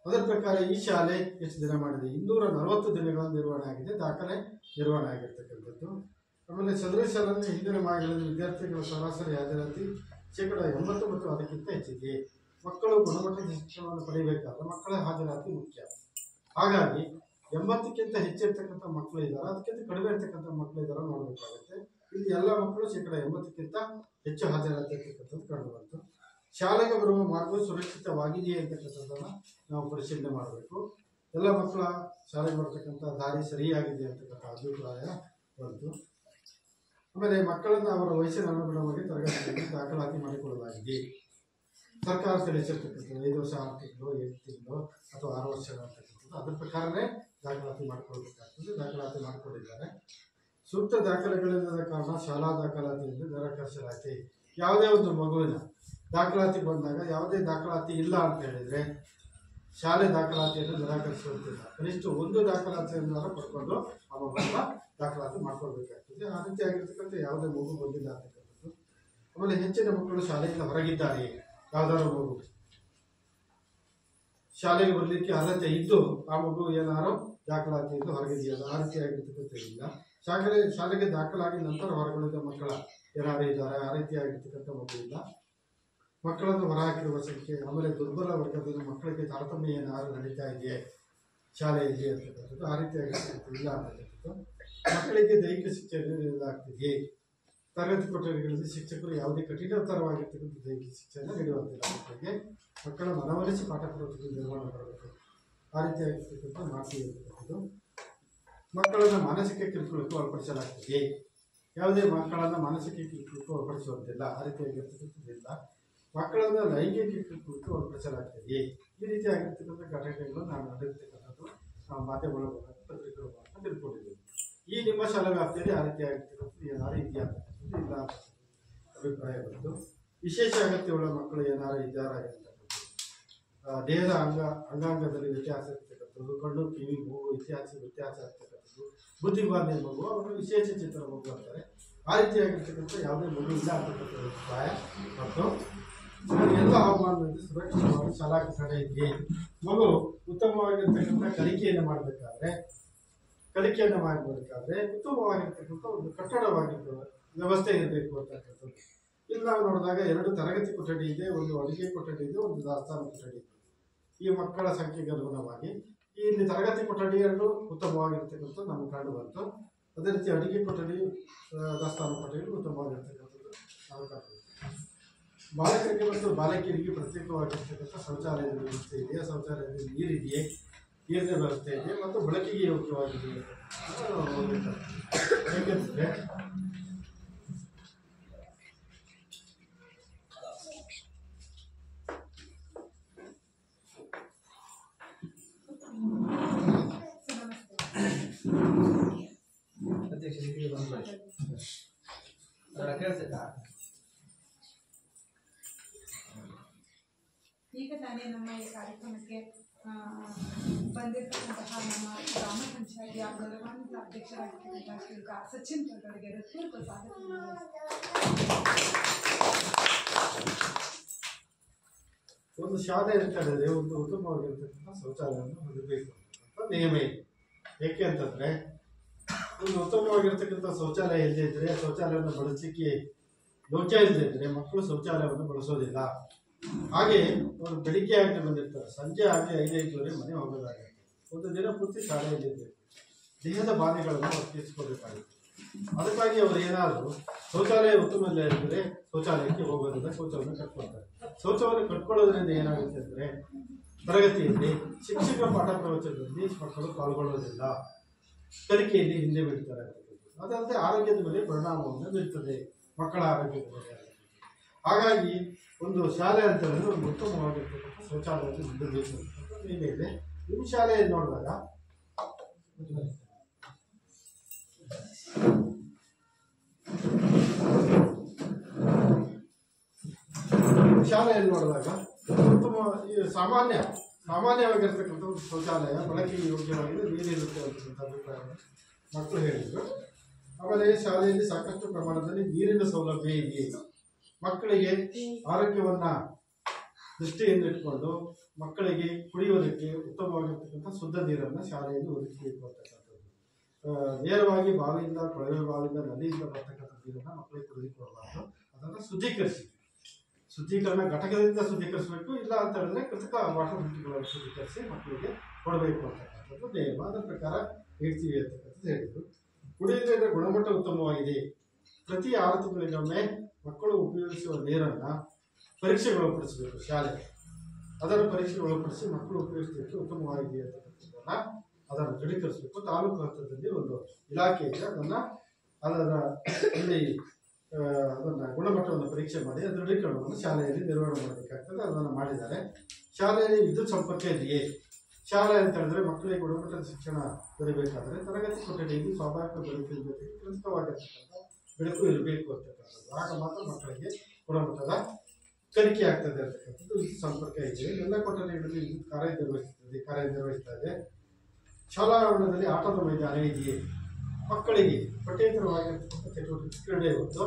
ಅದರ ಪ್ರಕಾರ ಈ ಶಾಲೆ ಎಷ್ಟು ದಿನ ಮಾಡಿದೆ? 240 ದಿನಗಳ ನಿರ್ವಹಣೆ ಆಗಿದೆ, ದಾಖಲೆ ನಿರ್ವಹಣೆ ಆಗಿರ್ತಕ್ಕಂಥದ್ದು. ಆಮೇಲೆ ಸದರಿ ಶಾಲೆಯಲ್ಲಿ ಹಿಂದಿನ ಮಾರ್ಗಗಳಲ್ಲಿ ವಿದ್ಯಾರ್ಥಿಗಳ ಸರಾಸರಿ ಹಾಜರಾತಿ 80% ಮತ್ತು ಅದಕ್ಕಿಂತ ಹೆಚ್ಚಿದೆ. ಮಕ್ಕಳು ಗುಣಮಟ್ಟದ ಶಿಕ್ಷಣವನ್ನು ಪಡೆಯಬೇಕಾದ್ರೆ ಮಕ್ಕಳ ಹಾಜರಾತಿ ಮುಖ್ಯ. ಹಾಗಾಗಿ 80ಕ್ಕಿಂತ ಹೆಚ್ಚಿರ್ತಕ್ಕಂಥ ಮಕ್ಕಳು ಇದ್ದಾರೆ, ಅದಕ್ಕಿಂತ ಕಡಿಮೆ ಇರ್ತಕ್ಕಂಥ ಮಕ್ಕಳು ಇದ್ದಾರೆ ನೋಡಬೇಕಾಗುತ್ತೆ. ಇಲ್ಲಿ ಎಲ್ಲ ಮಕ್ಕಳು 80ಕ್ಕಿಂತ ಹೆಚ್ಚು ಹಾಜರಾತಿ ಇರ್ತಕ್ಕಂಥದ್ದು ಕಂಡು ಬಂತು. ಶಾಲೆಗೆ ಬರುವ ಮಾರ್ಗವು ಸುರಕ್ಷಿತವಾಗಿದೆಯೇ ಅಂತಕ್ಕಂಥದ್ದನ್ನು ನಾವು ಪರಿಶೀಲನೆ ಮಾಡಬೇಕು. ಎಲ್ಲ ಮಕ್ಕಳ ಶಾಲೆಗೆ ಬರ್ತಕ್ಕಂಥ ದಾರಿ ಸರಿಯಾಗಿದೆ ಅಂತಕ್ಕಂಥ ಅಭಿಪ್ರಾಯ ಬಂತು. ಆಮೇಲೆ ಮಕ್ಕಳನ್ನು ಅವರ ವಯಸ್ಸಿನ ಅನುಗುಣವಾಗಿ ತರಗತಿಯಲ್ಲಿ ದಾಖಲಾತಿ ಮಾಡಿಕೊಳ್ಳಲಾಗಿದೆ. ಸರ್ಕಾರ ತಿಳಿಸಿರ್ತಕ್ಕಂಥ 5 ವರ್ಷ 6 ತಿಂಗಳು 8 ತಿಂಗಳು ಅಥವಾ 6 ವರ್ಷ ಅಂತಕ್ಕಂಥದ್ದು ಅದ್ರ ಪ್ರಕಾರನೇ ದಾಖಲಾತಿ ಮಾಡಿಕೊಳ್ಬೇಕಾಗ್ತದೆ. ದಾಖಲಾತಿ ಮಾಡಿಕೊಂಡಿದ್ದಾರೆ. ಸೂಕ್ತ ದಾಖಲೆಗಳಿಲ್ಲದ ಕಾರಣ ಶಾಲಾ ದಾಖಲಾತಿಯನ್ನು ನಿರಾಕರಿಸಲಾಗಿದೆ. ಯಾವುದೇ ಒಂದು ಮಗುವಿನ ದಾಖಲಾತಿ ಬಂದಾಗ ಯಾವುದೇ ದಾಖಲಾತಿ ಇಲ್ಲ ಅಂತ ಹೇಳಿದರೆ ಶಾಲೆ ದಾಖಲಾತಿಯನ್ನು ನಿರಾಕರಿಸುವಂತಿಲ್ಲ. ಕನಿಷ್ಠ ಒಂದು ದಾಖಲಾತಿಯನ್ನು ಪಡ್ಕೊಂಡು ಆ ಮಗುವನ್ನ ದಾಖಲಾತಿ ಮಾಡ್ಕೊಳ್ಬೇಕಾಗ್ತದೆ. ಆ ರೀತಿಯಾಗಿರ್ತಕ್ಕಂಥ ಯಾವುದೇ ಮಗು ಬಂದಿಲ್ಲ ಅಂತಕ್ಕಂಥದ್ದು. ಆಮೇಲೆ ಹೆಚ್ಚಿನ ಮಕ್ಕಳು ಶಾಲೆಯಿಂದ ಹೊರಗಿದ್ದಾರೆ. ಯಾವುದಾದ್ರು ಮಗು ಶಾಲೆಗೆ ಬರಲಿಕ್ಕೆ ಅರ್ಹತೆ ಇದ್ದು ಆ ಮಗು ಏನಾರು ದಾಖಲಾತಿಯಿಂದ ಹೊರಗಿದೆಯಲ್ಲ, ಆ ರೀತಿಯಾಗಿರ್ತಕ್ಕಂಥದ್ದಿಲ್ಲ. ಶಾಲೆಗೆ ದಾಖಲಾಗಿ ನಂತರ ಹೊರಗುಳಿದ ಮಕ್ಕಳ ಏನಾರು ಇದ್ದಾರೆ, ಆ ರೀತಿಯಾಗಿರ್ತಕ್ಕಂಥ ಮಗು ಇಲ್ಲ. ಮಕ್ಕಳನ್ನು ಹೊರಹಾಕಿರುವ ಸಂಖ್ಯೆ, ಆಮೇಲೆ ದುರ್ಬಲ ವರ್ಗದ ಮಕ್ಕಳಿಗೆ ತಾರತಮ್ಯ ಏನಾದ್ರು ನಡೀತಾ ಇದೆಯೇ ಶಾಲೆಯಲ್ಲಿ ಅಂತಕ್ಕಂಥದ್ದು, ಆ ರೀತಿಯಾಗಿರ್ತಕ್ಕಂಥ ಇಲ್ಲ ಅಂತಕ್ಕಂಥದ್ದು. ಮಕ್ಕಳಿಗೆ ದೈಹಿಕ ಶಿಕ್ಷೆಯನ್ನು ನೀಡಲಾಗ್ತಿದೆ. ತರಗತಿ ಕೊಠಡಿಗಳಲ್ಲಿ ಶಿಕ್ಷಕರು ಯಾವುದೇ ಕಠಿಣತರವಾಗಿರ್ತಕ್ಕಂಥ ದೈಹಿಕ ಶಿಕ್ಷೆಯನ್ನು ನೀಡುವಂತಿಲ್ಲ. ಮಕ್ಕಳಿಗೆ ಮಕ್ಕಳ ಮನವೊಲಿಸಿ ಪಾಠ ಪುಸ್ತಕ ನಿರ್ವಹಣೆ ಮಾಡಬೇಕು. ಆ ರೀತಿಯಾಗಿರ್ತಕ್ಕಂಥ ಮಾಡ್ತಿರ್ತಕ್ಕಂಥದ್ದು. ಮಕ್ಕಳನ್ನು ಮಾನಸಿಕ ಕಿರುಕುಳಕ್ಕೆ ಒಳಪಡಿಸಲಾಗ್ತದೆ. ಯಾವುದೇ ಮಕ್ಕಳನ್ನು ಮಾನಸಿಕ ಕಿರುಕುಳಕ್ಕೆ ಒಳಪಡಿಸುವಂತಿಲ್ಲ, ಆ ರೀತಿಯಾಗಿರ್ತಕ್ಕಂಥದ್ದಿಲ್ಲ. ಮಕ್ಕಳನ್ನು ಲೈಂಗಿಕ ಕಿರುಕುಳಕ್ಕೆ ಒಳಪಡಿಸಲಾಗ್ತದೆ. ಈ ರೀತಿಯಾಗಿರ್ತಕ್ಕಂಥ ಘಟನೆಗಳು ನಾವು ನಡೆದಿರ್ತಕ್ಕಂಥದ್ದು ನಾವು ಮಾಧ್ಯಮಗಳ ಮೂಲಕ ಪತ್ರಿಕೆಗಳ ಮೂಲಕ ತಿಳ್ಕೊಂಡಿದ್ದೀವಿ. ಈ ನಿಮ್ಮ ಶಾಲಾ ವ್ಯಾಪ್ತಿಯಲ್ಲಿ ಆ ರೀತಿಯಾಗಿರ್ತಕ್ಕಂಥದ್ದು ಏನಾರು ಇದೆಯಾ ಅಂತಕ್ಕಂಥದ್ದು ಇಲ್ಲ ಅಭಿಪ್ರಾಯ ಬಂತು. ವಿಶೇಷ ಅಗತ್ಯವುಳ್ಳ ಮಕ್ಕಳು ಏನಾರು ಇದ್ದಾರಾ ಇರ್ತಕ್ಕಂಥದ್ದು, ದೇಹದ ಅಂಗಾಂಗದಲ್ಲಿ ವ್ಯತ್ಯಾಸ ಇರ್ತಕ್ಕಂಥದ್ದು, ಕಣ್ಣು ಕಿವಿ ಮೂಗು ವ್ಯತ್ಯಾಸ ಇರ್ತಕ್ಕಂಥದ್ದು, ಬುದ್ಧಿಮಾಂದ್ಯ ಮಗು ಅವರ ವಿಶೇಷ ಚಿತ್ರ ಮಗು ಅಂತಾರೆ. ಆ ರೀತಿಯಾಗಿರ್ತಕ್ಕಂಥ ಯಾವುದೇ ಮಗು ಇಲ್ಲ ಅಂತಕ್ಕಂಥ ಅಭಿಪ್ರಾಯ. ಮತ್ತು ಎಲ್ಲ ಹವಾಮಾನದಲ್ಲಿ ಸುರಕ್ಷಿತವಾಗಿ ಶಾಲಾ ಕಟ್ಟಡ ಇದೆ. ಮಗು ಉತ್ತಮವಾಗಿರ್ತಕ್ಕಂಥ ಕಲಿಕೆಯನ್ನು ಮಾಡಬೇಕಾದ್ರೆ ಉತ್ತಮವಾಗಿರ್ತಕ್ಕಂಥ ಒಂದು ಕಟ್ಟಡವಾಗಿರುವ ವ್ಯವಸ್ಥೆ ಇರಬೇಕು ಅಂತಕ್ಕಂಥದ್ದು. ಇಲ್ಲಿ ನಾವು ನೋಡಿದಾಗ 2 ತರಗತಿ ಕೊಠಡಿ ಇದೆ, ಒಂದು ಅಡುಗೆ ಕೊಠಡಿ ಇದೆ, ಒಂದು ದಾಸ್ತಾನು ಕೊಠಡಿ ಇದೆ. ಈ ಮಕ್ಕಳ ಸಂಖ್ಯೆಗೆ ಅನುಗುಣವಾಗಿ ಇಲ್ಲಿ ತರಗತಿ ಕೊಠಡಿ 2 ಉತ್ತಮವಾಗಿರ್ತಕ್ಕಂಥ ನಮಗೆ ಕಂಡು ಬಂತು. ಅದೇ ರೀತಿ ಅಡುಗೆ ಕೊಠಡಿ, ದಾಸ್ತಾನು ಕೊಠಡಿ ಉತ್ತಮವಾಗಿರ್ತಕ್ಕಂಥದ್ದು ನಾವು ಕಂಡು ಬಂತು. ಬಾಲಕರಿಗೆ ಮತ್ತು ಬಾಲಕಿಯರಿಗೆ ಪ್ರತ್ಯೇಕವಾಗಿರ್ತಕ್ಕಂಥ ಶೌಚಾಲಯದ ವ್ಯವಸ್ಥೆ ಇದೆ. ಶೌಚಾಲಯದಲ್ಲಿ ನೀರಿದೆಯೇ, ನೀರಿನ ವ್ಯವಸ್ಥೆ ಇದೆ ಮತ್ತು ಬಳಕೆಗೆ ಯೋಗ್ಯವಾಗಿದೆ. ಏಕೆಂದರೆ ಈಗ ತಾನೇ ನಮ್ಮ ಈ ಕಾರ್ಯಕ್ರಮಕ್ಕೆ ಬಂದಿರತಕ್ಕಂತಹ ನಮ್ಮ ಗ್ರಾಮ ಪಂಚಾಯತಿಯ ಗೌರವಾನ್ವಿತ ಅಧ್ಯಕ್ಷರಾಗಿರ್ತಕ್ಕಂತಹ ಶ್ರೀಯುತ ಸಚಿನ್ ಅವರಿಗೆ ಹೃತ್ಪೂರ್ವಕ ಸ್ವಾಗತ. ಒಂದು ಶಾಲೆ ಅಂತ ಹೇಳಿದ್ರೆ ಒಂದು ಉತ್ತಮವಾಗಿರ್ತಕ್ಕಂಥ ಶೌಚಾಲಯವನ್ನು ಹೊಂದಬೇಕು ಅಂತ ನಿಯಮ ಇದೆ. ಏಕೆ ಅಂತಂದರೆ ಒಂದು ಉತ್ತಮವಾಗಿರ್ತಕ್ಕಂಥ ಶೌಚಾಲಯ ಇಲ್ಲದೇ ಇದ್ದರೆ, ಶೌಚಾಲಯವನ್ನು ಬಳಸಲಿಕ್ಕೆ ಯೋಗ್ಯ ಇಲ್ಲದೇ ಇದ್ದರೆ ಮಕ್ಕಳು ಶೌಚಾಲಯವನ್ನು ಬಳಸೋದಿಲ್ಲ. ಹಾಗೆ ಅವರು ಬೆಳಿಗ್ಗೆ ಆಗಲಿ ಬಂದಿರ್ತಾರೆ, ಸಂಜೆ ಆಗಲಿ 5-5:30 ಮನೆ ಹೋಗೋದಾಗುತ್ತೆ. ಒಂದು ದಿನ ಪೂರ್ತಿ ಶಾಲೆಯಲ್ಲಿರಬೇಕು, ದೇಹದ ಬಾಧೆಗಳನ್ನು ಅವ್ರು ತೀರಿಸ್ಕೋಬೇಕಾಗುತ್ತೆ. ಅದಕ್ಕಾಗಿ ಅವರು ಏನಾದರೂ ಶೌಚಾಲಯ ಉತ್ತಮ ಇದ್ದರೆ ಶೌಚಾಲಯಕ್ಕೆ ಹೋಗೋದಿಲ್ಲ, ಶೌಚವನ್ನು ಕಟ್ಕೊಳ್ತಾರೆ. ಶೌಚವನ್ನು ಕಟ್ಕೊಳ್ಳೋದ್ರಿಂದ ಏನಾಗುತ್ತೆ ಅಂದರೆ ತರಗತಿಯಲ್ಲಿ ಶಿಕ್ಷಕರ ಪಾಠ ಪ್ರವಚನದಲ್ಲಿ ಮಕ್ಕಳು ಪಾಲ್ಗೊಳ್ಳೋದಿಲ್ಲ, ಕಲಿಕೆಯಲ್ಲಿ ಹಿಂದೆ ಬೀಳ್ತಾರೆ ಅಂತಕ್ಕಂಥದ್ದು. ಅದಲ್ಲದೆ ಆರೋಗ್ಯದ ಮೇಲೆ ಪರಿಣಾಮವನ್ನು ಬೀರ್ತದೆ, ಮಕ್ಕಳ ಆರೋಗ್ಯದ ಮೇಲೆ. ಹಾಗಾಗಿ ಒಂದು ಶಾಲೆ ಅಂತ ಹೇಳಿದ್ರೆ ಒಂದು ಉತ್ತಮವಾಗಿರ್ತಕ್ಕಂಥ ಶೌಚಾಲಯವನ್ನು ಹೊಂದಬೇಕು ಅಂತ ಇದೆ. ನಿಮ್ಮ ಶಾಲೆಯಲ್ಲಿ ನೋಡಿದಾಗ ಉತ್ತಮ ಈ ಸಾಮಾನ್ಯವಾಗಿರ್ತಕ್ಕಂಥ ಒಂದು ಶೌಚಾಲಯ ಬಳಕೆಗೆ ಯೋಗ್ಯವಾಗಿದೆ, ನೀರಿರುತ್ತೆ ಅಂತಕ್ಕಂಥ ಅಭಿಪ್ರಾಯವನ್ನು ಮಕ್ಕಳು ಹೇಳಿದರು. ಆಮೇಲೆ ಶಾಲೆಯಲ್ಲಿ ಸಾಕಷ್ಟು ಪ್ರಮಾಣದಲ್ಲಿ ನೀರಿನ ಸೌಲಭ್ಯ ಇದೆ. ಮಕ್ಕಳಿಗೆ ಆರೋಗ್ಯವನ್ನ ದೃಷ್ಟಿಯಲ್ಲಿಟ್ಕೊಂಡು ಮಕ್ಕಳಿಗೆ ಕುಡಿಯೋದಕ್ಕೆ ಉತ್ತಮವಾಗಿರ್ತಕ್ಕಂಥ ಶುದ್ಧ ನೀರನ್ನು ಶಾಲೆಯಲ್ಲಿ ಒದಗಿಸಬೇಕು ಅಂತಕ್ಕಂಥದ್ದು. ನೇರವಾಗಿ ಬಾವಿಯಿಂದ, ಕೊಳವೆ ಬಾವಿಯಿಂದ, ನದಿಯಿಂದ ಬರ್ತಕ್ಕಂಥ ನೀರನ್ನು ಮಕ್ಕಳಿಗೆ ಕುಡಿದುಕೊಡಬಾರ್ದು. ಅದನ್ನು ಶುದ್ಧೀಕರಣ ಘಟಕದಿಂದ ಶುದ್ಧೀಕರಿಸಬೇಕು. ಇಲ್ಲ ಅಂತ ಹೇಳಿದ್ರೆ ಕೃತಕ ವಾಟರ್ ಫಿಲ್ಟರ್ಗಳನ್ನು ಶುದ್ಧೀಕರಿಸಿ ಮಕ್ಕಳಿಗೆ ಕೊಡಬೇಕು ಅಂತಕ್ಕಂಥದ್ದು ನೇಮ. ಅದರ ಪ್ರಕಾರ ಹೇಳ್ತೀವಿ ಅಂತಕ್ಕಂಥದ್ದು ಹೇಳಿದರು. ಕುಡಿಯುವ ನೀರಿನ ಗುಣಮಟ್ಟ ಉತ್ತಮವಾಗಿದೆ. ಪ್ರತಿ 6 ತಿಂಗಳಿಗೊಮ್ಮೆ ಮಕ್ಕಳು ಉಪಯೋಗಿಸುವ ನೀರನ್ನು ಪರೀಕ್ಷೆಗೊಳಪಡಿಸಬೇಕು ಶಾಲೆ. ಅದರ ಪರೀಕ್ಷೆಗೊಳಪಡಿಸಿ ಮಕ್ಕಳು ಉಪಯೋಗಿಸಲಿಕ್ಕೆ ಉತ್ತಮವಾಗಿದೆ ಅಂತಕ್ಕಂಥದ್ದನ್ನು ಅದನ್ನು ದೃಢೀಕರಿಸಬೇಕು. ತಾಲೂಕು ಹಂತದಲ್ಲಿ ಒಂದು ಇಲಾಖೆ ಇದೆ, ಅದನ್ನು ಗುಣಮಟ್ಟವನ್ನು ಪರೀಕ್ಷೆ ಮಾಡಿ ಅದರ ದೃಢೀಕರಣವನ್ನು ಶಾಲೆಯಲ್ಲಿ ನಿರ್ವಹಣೆ ಮಾಡಬೇಕಾಗ್ತದೆ. ಅದನ್ನು ಮಾಡಿದ್ದಾರೆ. ಶಾಲೆಯಲ್ಲಿ ವಿದ್ಯುತ್ ಸಂಪರ್ಕ ಇದೆಯೇ? ಶಾಲೆ ಅಂತ ಹೇಳಿದ್ರೆ ಮಕ್ಕಳಿಗೆ ಗುಣಮಟ್ಟದ ಶಿಕ್ಷಣ ದೊರೆಯಬೇಕಾದ್ರೆ ತರಗತಿ ಕೊಠಡಿಯಲ್ಲಿ ಸ್ವಾಭಾವಿಕ ಬೆಳಕಿನ ಜೊತೆಗೆ ಕೃತಕವಾಗಿರ್ತಕ್ಕಂಥ ಬೆಳಕು ಇರಬೇಕು ಅಂತಕ್ಕಂಥದ್ದು. ಆಗ ಮಾತ್ರ ಮಕ್ಕಳಿಗೆ ಗುಣಮಟ್ಟದ ಕಲಿಕೆ ಆಗ್ತದೆ ಅಂತಕ್ಕಂಥದ್ದು. ವಿದ್ಯುತ್ ಸಂಪರ್ಕ ಇದೆ. ಎಲ್ಲ ಕೊಠಡಿಗಳಲ್ಲಿ ವಿದ್ಯುತ್ ಕಾರ್ಯನಿರ್ವಹಿಸ್ತಾ ಇದೆ. ಶಾಲಾ ಆವರಣದಲ್ಲಿ ಆಟದ ಮೈದಾನ ಇದೆಯೇ? ಮಕ್ಕಳಿಗೆ ಪಠ್ಯೇತರವಾಗಿರ್ತಕ್ಕಂಥ ಚಟುವಟಿಕೆ ಕ್ರೀಡೆ ಹೊತ್ತು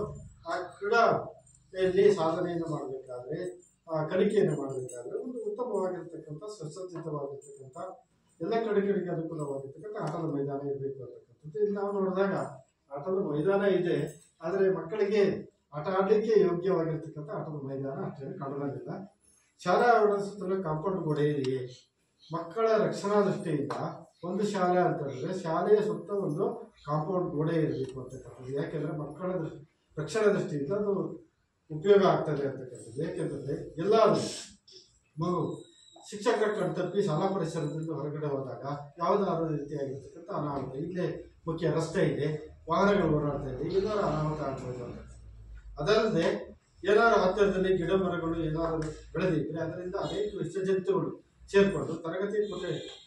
ಆ ಕ್ರೀಡೆಯಲ್ಲಿ ಸಾಧನೆಯನ್ನು ಮಾಡಬೇಕಾದ್ರೆ, ಕಲಿಕೆಯನ್ನು ಮಾಡಬೇಕಾದ್ರೆ ಒಂದು ಉತ್ತಮವಾಗಿರ್ತಕ್ಕಂಥ ಸುಸಜ್ಜಿತವಾಗಿರ್ತಕ್ಕಂಥ ಎಲ್ಲ ಕಡೆಗಳಿಗೆ ಅನುಕೂಲವಾಗಿರ್ತಕ್ಕಂಥ ಆಟದ ಮೈದಾನ ಇರಬೇಕು ಅಂತಕ್ಕಂಥದ್ದು. ಇಲ್ಲಿ ನಾವು ನೋಡಿದಾಗ ಆಟದ ಮೈದಾನ ಇದೆ, ಆದರೆ ಮಕ್ಕಳಿಗೆ ಆಟ ಆಡಲಿಕ್ಕೆ ಯೋಗ್ಯವಾಗಿರ್ತಕ್ಕಂಥ ಆಟದ ಮೈದಾನ ಅಷ್ಟೇನು ಕಾಣೋದಿಲ್ಲ. ಶಾಲಾ ಆವರಣದ ಸುತ್ತಲೂ ಕಾಂಪೌಂಡ್ ಗೋಡೆ ಇದೆಯೇ? ಮಕ್ಕಳ ರಕ್ಷಣಾ ದೃಷ್ಟಿಯಿಂದ ಒಂದು ಶಾಲೆ ಅಂತ ಹೇಳಿದ್ರೆ ಶಾಲೆಯ ಸುತ್ತ ಒಂದು ಕಾಂಪೌಂಡ್ ಗೋಡೆ ಇರಬೇಕು ಅಂತಕ್ಕಂಥದ್ದು. ಯಾಕೆಂದರೆ ಮಕ್ಕಳ ರಕ್ಷಣಾ ದೃಷ್ಟಿಯಿಂದ ಅದು ಉಪಯೋಗ ಆಗ್ತದೆ ಅಂತಕ್ಕಂಥದ್ದು. ಏಕೆಂದರೆ ಎಲ್ಲರೂ ಮಗು ಶಿಕ್ಷಕರ ಕಣ್ತಪ್ಪಿ ಶಾಲಾ ಪರಿಸರದಿಂದ ಹೊರಗಡೆ ಹೋದಾಗ ಯಾವುದಾದ್ರೂ ರೀತಿಯಾಗಿರ್ತಕ್ಕಂಥ ಅನಾಹುತ, ಇಲ್ಲೇ ಮುಖ್ಯ ರಸ್ತೆ ಇದೆ, ವಾಹನಗಳು ಓಡಾಡ್ತಾ ಇದೆ, ಏನಾದ್ರು ಅನಾಹುತ ಆಗ್ಬೋದು ಅಂತ. ಅದಲ್ಲದೆ ಏನಾದ್ರು ಹತ್ತಿರದಲ್ಲಿ ಗಿಡ ಮರಗಳು ಏನಾದ್ರು ಬೆಳೆದಿದ್ರೆ ಅದರಿಂದ ಅನೇಕ ವಿಷಜಂತುಗಳು ಸೇರ್ಕೊಂಡು ತರಗತಿ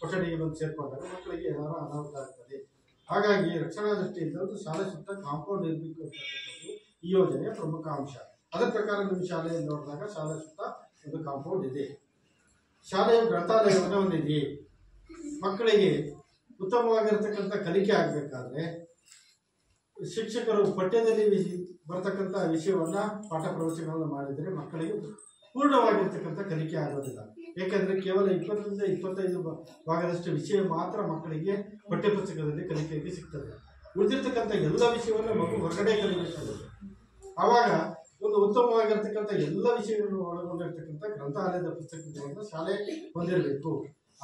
ಕೊಠಡಿಗೆ ಬಂದು ಸೇರ್ಕೊಂಡಾಗ ಮಕ್ಕಳಿಗೆ ಏನಾದ್ರು ಅನಾಹುತ ಆಗ್ತದೆ. ಹಾಗಾಗಿ ರಕ್ಷಣಾ ದೃಷ್ಟಿಯಿಂದ ಒಂದು ಶಾಲೆ ಸುತ್ತ ಕಾಂಪೌಂಡ್ ಇರಬೇಕು ಅಂತಕ್ಕಂಥದ್ದು ಈ ಯೋಜನೆಯ ಪ್ರಮುಖ ಅಂಶ. ಅದರ ಪ್ರಕಾರ ನಿಮ್ಮ ಶಾಲೆಯಲ್ಲಿ ನೋಡಿದಾಗ ಶಾಲೆ ಸುತ್ತ ಒಂದು ಕಾಂಪೌಂಡ್ ಇದೆ, ಶಾಲೆಯ ಗ್ರಂಥಾಲಯವನ್ನು ಹೊಂದಿದೆ. ಮಕ್ಕಳಿಗೆ ಉತ್ತಮವಾಗಿರ್ತಕ್ಕಂಥ ಕಲಿಕೆ ಆಗಬೇಕಾದ್ರೆ ಶಿಕ್ಷಕರು ಪಠ್ಯದಲ್ಲಿ ಬರ್ತಕ್ಕಂಥ ವಿಷಯವನ್ನ ಪಾಠ ಪ್ರವಚನಗಳನ್ನು ಮಾಡಿದರೆ ಮಕ್ಕಳಿಗೆ ಪೂರ್ಣವಾಗಿರ್ತಕ್ಕಂಥ ಕಲಿಕೆ ಆಗೋದಿಲ್ಲ. ಏಕೆಂದರೆ ಕೇವಲ 20ರಿಂದ 25 ಭಾಗದಷ್ಟು ವಿಷಯ ಮಾತ್ರ ಮಕ್ಕಳಿಗೆ ಪಠ್ಯಪುಸ್ತಕದಲ್ಲಿ ಕಲಿಕೆಗೆ ಸಿಗ್ತದೆ. ಉಳಿದಿರ್ತಕ್ಕಂಥ ಎಲ್ಲ ವಿಷಯವನ್ನು ಮಗು ಹೊರಗಡೆ ಕಲಿಬೇಕಾಗುತ್ತೆ. ಆವಾಗ ಒಂದು ಉತ್ತಮವಾಗಿರ್ತಕ್ಕಂಥ ಎಲ್ಲ ವಿಷಯಗಳನ್ನು ಒಳಗೊಂಡಿರ್ತಕ್ಕಂಥ ಗ್ರಂಥಾಲಯದ ಪುಸ್ತಕಗಳನ್ನು ಶಾಲೆ ಹೊಂದಿರಬೇಕು.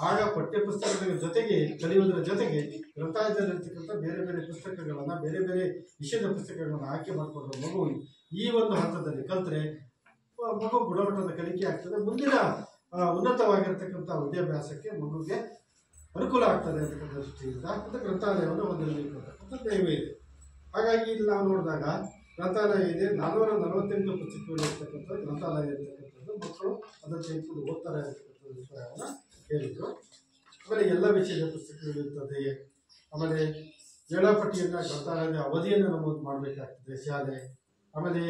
ಆಗ ಪಠ್ಯಪುಸ್ತಕದ ಜೊತೆಗೆ ಕಲಿಯುವುದರ ಜೊತೆಗೆ ಗ್ರಂಥಾಲಯದಲ್ಲಿರ್ತಕ್ಕಂಥ ಬೇರೆ ಬೇರೆ ಪುಸ್ತಕಗಳನ್ನು, ಬೇರೆ ಬೇರೆ ವಿಷಯದ ಪುಸ್ತಕಗಳನ್ನು ಆಯ್ಕೆ ಮಾಡಿಕೊಂಡು ಮಗು ಈ ಒಂದು ಹಂತದಲ್ಲಿ ಕಲಿತ್ರೆ ಮಗು ಗುಣಮಟ್ಟದ ಕಲಿಕೆ ಆಗ್ತದೆ. ಮುಂದಿನ ಉನ್ನತವಾಗಿರ್ತಕ್ಕಂಥ ವಿದ್ಯಾಭ್ಯಾಸಕ್ಕೆ ಮಗುಗೆ ಅನುಕೂಲ ಆಗ್ತದೆ ಅಂತಕ್ಕಂಥ ದೃಷ್ಟಿಯಿಂದ ಮತ್ತು ಗ್ರಂಥಾಲಯವನ್ನು ಹೊಂದಿರಬೇಕು ಅಂತಕ್ಕಂಥ ದಯವು ಇದೆ. ಹಾಗಾಗಿ ಇಲ್ಲಿ ನಾವು ನೋಡಿದಾಗ ಗ್ರಂಥಾಲಯ ಇದೆ, 448 ಪುಸ್ತಕಗಳು ಇರ್ತಕ್ಕಂಥ ಗ್ರಂಥಾಲಯ ಇರ್ತಕ್ಕಂಥದ್ದು. ಮಕ್ಕಳು ಅದನ್ನು ತೆಗೆದುಕೊಂಡು ಓದ್ತಾರೆ ಅಂತಕ್ಕಂಥ ವಿಷಯವನ್ನು ಹೇಳಿದರು. ಆಮೇಲೆ ಎಲ್ಲ ವಿಷಯದ ಪುಸ್ತಕಗಳು ಇರ್ತದೆ. ಆಮೇಲೆ ವೇಳಾಪಟ್ಟಿಯನ್ನು ಗ್ರಂಥಾಲಯದ ಅವಧಿಯನ್ನು ನಮೂದು ಮಾಡಬೇಕಾಗ್ತದೆ ಶಾಲೆ. ಆಮೇಲೆ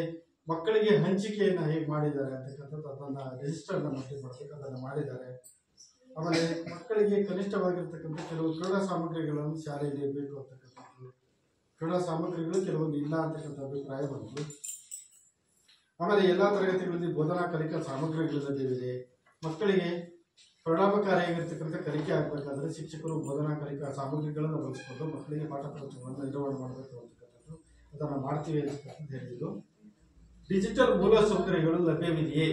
ಮಕ್ಕಳಿಗೆ ಹಂಚಿಕೆಯನ್ನು ಹೇಗೆ ಮಾಡಿದ್ದಾರೆ ಅಂತಕ್ಕಂಥದ್ದು ಅದನ್ನು ರಿಜಿಸ್ಟರ್ನ ಮಟ್ಟಿಗೆ ಮಾಡಬೇಕು, ಅದನ್ನು ಮಾಡಿದ್ದಾರೆ. ಆಮೇಲೆ ಮಕ್ಕಳಿಗೆ ಕನಿಷ್ಠವಾಗಿರ್ತಕ್ಕಂಥ ಕೆಲವು ಕ್ರೀಡಾ ಸಾಮಗ್ರಿಗಳನ್ನು ಶಾಲೆಯಲ್ಲಿ ಇರಬೇಕು ಅಂತಕ್ಕಂಥದ್ದು. ಕ್ರೀಡಾ ಸಾಮಗ್ರಿಗಳು ಕೆಲವೊಂದು ಇಲ್ಲ ಅಂತಕ್ಕಂಥ ಅಭಿಪ್ರಾಯ ಬಂತು. ಆಮೇಲೆ ಎಲ್ಲ ತರಗತಿಗಳಲ್ಲಿ ಬೋಧನಾ ಕಲಿಕಾ ಸಾಮಗ್ರಿಗಳು ಲಭ್ಯವಿದೆ. ಮಕ್ಕಳಿಗೆ ಪರಿಣಾಮಕಾರಿಯಾಗಿರ್ತಕ್ಕಂಥ ಕಲಿಕೆ ಆಗಬೇಕಾದ್ರೆ ಶಿಕ್ಷಕರು ಬೋಧನಾ ಕಲಿಕಾ ಸಾಮಗ್ರಿಗಳನ್ನು ಬಳಸಿಕೊಂಡು ಮಕ್ಕಳಿಗೆ ಪಾಠ ಪ್ರವಚನವನ್ನು ನಿರ್ವಹಣೆ ಮಾಡಬೇಕು ಅಂತಕ್ಕಂಥದ್ದು. ಅದನ್ನು ಮಾಡ್ತೀವಿ ಅಂತಕ್ಕಂಥದ್ದು ಹೇಳಿದ್ರು. ಡಿಜಿಟಲ್ ಮೂಲ ಸೌಕರ್ಯಗಳು ಲಭ್ಯವಿದೆಯೇ?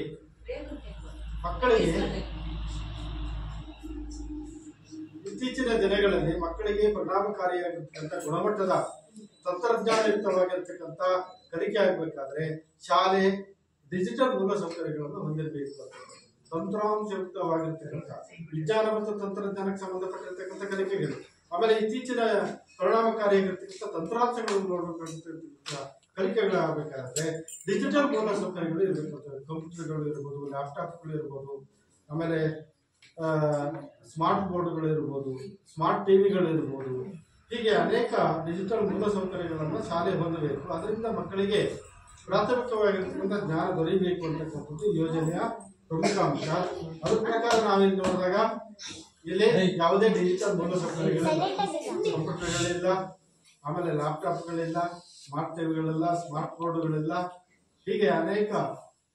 ಮಕ್ಕಳಿಗೆ ಇತ್ತೀಚಿನ ದಿನಗಳಲ್ಲಿ ಮಕ್ಕಳಿಗೆ ಪರಿಣಾಮಕಾರಿಯಾಗಿರ್ತಕ್ಕಂಥ ಗುಣಮಟ್ಟದ ತಂತ್ರಜ್ಞಾನಯುಕ್ತವಾಗಿರ್ತಕ್ಕಂಥ ಕಲಿಕೆ ಆಗಬೇಕಾದ್ರೆ ಶಾಲೆ ಡಿಜಿಟಲ್ ಮೂಲ ಸೌಕರ್ಯಗಳನ್ನು ಹೊಂದಿರಬೇಕು. ತಂತ್ರಾಂಶಯುಕ್ತವಾಗಿರ್ತಕ್ಕಂಥ ವಿಜ್ಞಾನ ಮತ್ತು ತಂತ್ರಜ್ಞಾನಕ್ಕೆ ಸಂಬಂಧಪಟ್ಟಿರ್ತಕ್ಕಂಥ ಕಲಿಕೆಗಳು, ಆಮೇಲೆ ಇತ್ತೀಚಿನ ಪರಿಣಾಮಕಾರಿಯಾಗಿರ್ತಕ್ಕಂಥ ತಂತ್ರಾಂಶಗಳನ್ನು ನೋಡಬೇಕಾಗಿರ್ತಕ್ಕಂಥ ಕಲಿಕೆಗಳಾಗಬೇಕಾದ್ರೆ ಡಿಜಿಟಲ್ ಮೂಲ ಸೌಕರ್ಯಗಳು ಇರಬೇಕು. ಕಂಪ್ಯೂಟರ್ಗಳು ಇರ್ಬೋದು, ಲ್ಯಾಪ್ಟಾಪ್ಗಳು ಇರ್ಬೋದು, ಆಮೇಲೆ ಸ್ಮಾರ್ಟ್ ಬೋರ್ಡ್ಗಳು ಇರ್ಬೋದು, ಸ್ಮಾರ್ಟ್ ಟಿವಿಗಳು ಇರ್ಬೋದು. ಹೀಗೆ ಅನೇಕ ಡಿಜಿಟಲ್ ಮೂಲ ಸೌಕರ್ಯಗಳನ್ನು ಶಾಲೆ ಹೊಂದಬೇಕು. ಅದರಿಂದ ಮಕ್ಕಳಿಗೆ ಪ್ರಾಥಮಿಕವಾಗಿರ್ತಕ್ಕಂಥ ಜ್ಞಾನ ದೊರೆಯಬೇಕು ಅಂತಕ್ಕಂಥದ್ದು ಯೋಜನೆಯ ಪ್ರಮುಖ ಅಂಶ. ಅದ್ರ ಪ್ರಕಾರ ನಾವಿಲ್ಲಿ ನೋಡಿದಾಗ ಇಲ್ಲಿ ಯಾವುದೇ ಡಿಜಿಟಲ್ ಮೂಲ ಸೌಕರ್ಯಗಳಿಲ್ಲ, ಕಂಪ್ಯೂಟರ್ಗಳಿಲ್ಲ, ಆಮೇಲೆ ಲ್ಯಾಪ್ಟಾಪ್ಗಳಿಲ್ಲ, ಸ್ಮಾರ್ಟ್ ಟಿವಿಗಳಿಲ್ಲ, ಸ್ಮಾರ್ಟ್ ಬೋರ್ಡ್ಗಳಿಲ್ಲ. ಹೀಗೆ ಅನೇಕ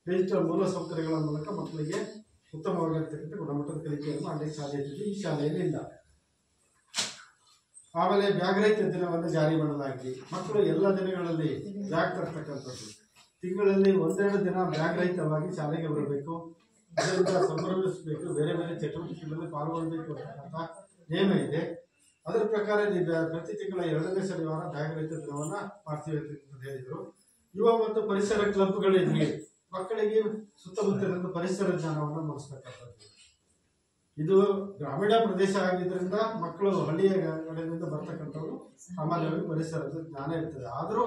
ಡಿಜಿಟಲ್ ಮೂಲ ಸೌಕರ್ಯಗಳ ಮೂಲಕ ಮಕ್ಕಳಿಗೆ ಉತ್ತಮವಾಗಿರ್ತಕ್ಕಂಥ ಗುಣಮಟ್ಟದ ಕಲಿಕೆಯನ್ನು ಮಾಡಲಿಕ್ಕೆ ಸಾಧ್ಯ ಇದೆ. ಈ ಶಾಲೆಯಲ್ಲಿ ಇಲ್ಲ. ಆಮೇಲೆ ಬ್ಯಾಗ್ ರಹಿತ ದಿನವನ್ನು ಜಾರಿ ಮಾಡಲಾಗಿದೆ. ಮಕ್ಕಳು ಎಲ್ಲ ದಿನಗಳಲ್ಲಿ ಬ್ಯಾಗ್ ತರ್ತಕ್ಕಂಥದ್ದು. ತಿಂಗಳಲ್ಲಿ 1-2 ದಿನ ಬ್ಯಾಗ್ ರಹಿತವಾಗಿ ಶಾಲೆಗೆ ಬರಬೇಕು. ಅದರಿಂದ ಸಂಭ್ರಮಿಸಬೇಕು, ಬೇರೆ ಬೇರೆ ಚಟುವಟಿಕೆಗಳಲ್ಲಿ ಪಾಲ್ಗೊಳ್ಳಬೇಕು ಅಂತಕ್ಕಂಥ ನಿಯಮ ಇದೆ. ಅದರ ಪ್ರಕಾರ ಪ್ರತಿ ತಿಂಗಳ 2ನೇ ಶನಿವಾರ ಬ್ಯಾಗ್ ರಹಿತ ದಿನವನ್ನು ಮಾಡ್ತೀವಿ ಅಂತ ಹೇಳಿದರು. ಯುವ ಮತ್ತು ಪರಿಸರ ಕ್ಲಬ್ಗಳಿವೆ. ಮಕ್ಕಳಿಗೆ ಸುತ್ತಮುತ್ತಲಿನ ಪರಿಸರ ಜ್ಞಾನವನ್ನು ಮೂಡಿಸ್ತಕ್ಕಂಥದ್ದು. ಇದು ಗ್ರಾಮೀಣ ಪ್ರದೇಶ ಆಗಿದ್ದರಿಂದ ಮಕ್ಕಳು ಹಳ್ಳಿಯ ಕಡೆಯಿಂದ ಬರ್ತಕ್ಕಂಥವ್ರು ಸಾಮಾನ್ಯವಾಗಿ ಪರಿಸರದ ಜ್ಞಾನ ಇರ್ತದೆ. ಆದರೂ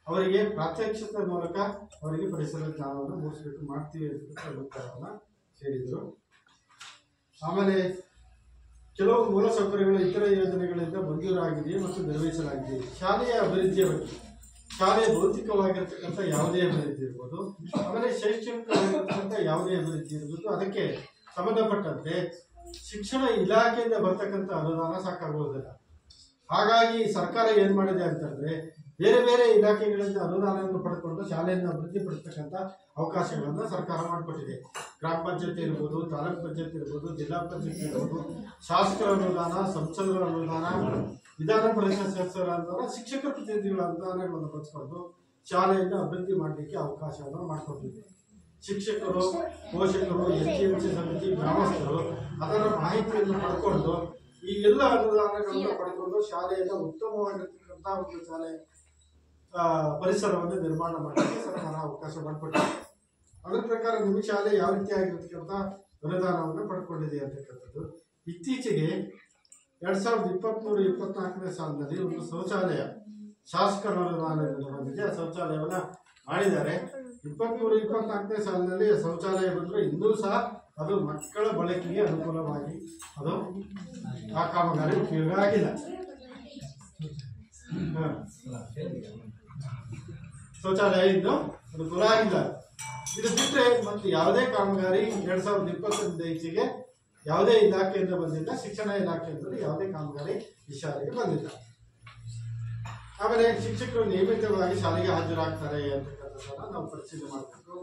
ಅವರಿಗೆ ಪ್ರಾತ್ಯಕ್ಷಿಕ ಮೂಲಕ ಅವರಿಗೆ ಪರಿಸರ ಜ್ಞಾನವನ್ನು ಮೂಡಿಸಬೇಕು, ಮಾಡ್ತೀವಿ ಅಂತ ಅಭಿಪ್ರಾಯವನ್ನು ಹೇಳಿದರು. ಆಮೇಲೆ ಕೆಲವು ಮೂಲ ಸೌಕರ್ಯಗಳು ಇತರ ಯೋಜನೆಗಳಿಂದ ಮಂಜೂರಾಗಿದೆಯೇ ಮತ್ತು ನಿರ್ವಹಿಸಲಾಗಿದೆ. ಶಾಲೆಯ ಅಭಿವೃದ್ಧಿಯ ಬಗ್ಗೆ, ಶಾಲೆಯ ಭೌತಿಕವಾಗಿರ್ತಕ್ಕಂಥ ಯಾವುದೇ ಅಭಿವೃದ್ಧಿ ಇರ್ಬೋದು, ಆಮೇಲೆ ಶೈಕ್ಷಣಿಕವಾಗಿರ್ತಕ್ಕಂಥ ಯಾವುದೇ ಅಭಿವೃದ್ಧಿ ಇರ್ಬೋದು, ಅದಕ್ಕೆ ಸಂಬಂಧಪಟ್ಟಂತೆ ಶಿಕ್ಷಣ ಇಲಾಖೆಯಿಂದ ಬರ್ತಕ್ಕಂಥ ಅನುದಾನ ಸಾಕಾಗುವುದಿಲ್ಲ. ಹಾಗಾಗಿ ಸರ್ಕಾರ ಏನ್ ಮಾಡಿದೆ ಅಂತಂದ್ರೆ ಬೇರೆ ಬೇರೆ ಇಲಾಖೆಗಳಿಂದ ಅನುದಾನವನ್ನು ಪಡೆದುಕೊಂಡು ಶಾಲೆಯನ್ನು ಅಭಿವೃದ್ಧಿಪಡಿಸ್ತಕ್ಕಂಥ ಅವಕಾಶಗಳನ್ನು ಸರ್ಕಾರ ಮಾಡಿಕೊಟ್ಟಿದೆ. ಗ್ರಾಮ ಪಂಚಾಯತಿ ಇರ್ಬೋದು, ತಾಲೂಕು ಪಂಚಾಯತಿ ಇರ್ಬೋದು, ಜಿಲ್ಲಾ ಪಂಚಾಯತಿ ಇರ್ಬೋದು, ಶಾಸಕರ ಅನುದಾನ, ಸಂಸದರ ಅನುದಾನ, ವಿಧಾನ ಪರಿಷತ್ ಸದಸ್ಯರ ಅನುದಾನ, ಶಿಕ್ಷಕರ ಪ್ರತಿನಿಧಿಗಳ ಅನುದಾನಗಳನ್ನು ಬಳಸಿಕೊಂಡು ಶಾಲೆಯನ್ನು ಅಭಿವೃದ್ಧಿ ಮಾಡಲಿಕ್ಕೆ ಅವಕಾಶವನ್ನು ಮಾಡಿಕೊಟ್ಟಿದೆ. ಶಿಕ್ಷಕರು, ಪೋಷಕರು, SDMC ಸಮಿತಿ, ಗ್ರಾಮಸ್ಥರು ಅದರ ಮಾಹಿತಿಯನ್ನು ಪಡ್ಕೊಂಡು ಈ ಎಲ್ಲ ಅನುದಾನಗಳನ್ನು ಪಡ್ಕೊಂಡು ಶಾಲೆಯನ್ನು ಉತ್ತಮವಾಗಿರ್ತಕ್ಕಂಥ ಒಂದು ಶಾಲೆ ಪರಿಸರವನ್ನು ನಿರ್ಮಾಣ ಮಾಡಲಿಕ್ಕೆ ಸರ್ಕಾರ ಅವಕಾಶ ಮಾಡಿಕೊಟ್ಟಿದೆ. ಅದರ ಪ್ರಕಾರ ನಿಮ್ಮ ಶಾಲೆ ಯಾವ ರೀತಿಯಾಗಿರ್ತಕ್ಕಂಥ ಅನುದಾನವನ್ನು ಪಡ್ಕೊಂಡಿದೆ ಅಂತಕ್ಕಂಥದ್ದು. ಇತ್ತೀಚೆಗೆ 2023-24ನೇ ಸಾಲಿನಲ್ಲಿ ಒಂದು ಶೌಚಾಲಯ ಶಾಸಕರ ಅನುದಾನದಿಂದ ಬಂದಿದೆ. ಆ ಶೌಚಾಲಯವನ್ನು ಮಾಡಿದ್ದಾರೆ. 23-24ನೇ ಸಾಲಿನಲ್ಲಿ ಶೌಚಾಲಯ ಬಂದರೆ ಇನ್ನೂ ಸಹ ಅದು ಮಕ್ಕಳ ಬಳಕೆಗೆ ಅನುಕೂಲವಾಗಿ ಅದು ಆ ಕಾಮಗಾರಿ ಉಪಯೋಗ ಆಗಿಲ್ಲ. ಶೌಚಾಲಯ ಇನ್ನು ಅನುಕೂಲ ಆಗಿಲ್ಲ. ಇದು ಬಿಟ್ಟರೆ ಮತ್ತು ಯಾವುದೇ ಕಾಮಗಾರಿ 2020 ಈಚೆಗೆ ಯಾವುದೇ ಇಲಾಖೆಯಿಂದ ಬಂದಿಲ್ಲ. ಶಿಕ್ಷಣ ಇಲಾಖೆಯಿಂದ ಯಾವುದೇ ಕಾಮಗಾರಿ ಈ ಶಾಲೆಗೆ ಬಂದಿಲ್ಲ. ಆಮೇಲೆ ಶಿಕ್ಷಕರು ನಿಯಮಿತವಾಗಿ ಶಾಲೆಗೆ ಹಾಜರಾಗ್ತಾರೆ ಅಂತಕ್ಕಂಥದ್ದನ್ನು ನಾವು ಪರಿಶೀಲನೆ ಮಾಡಬೇಕು.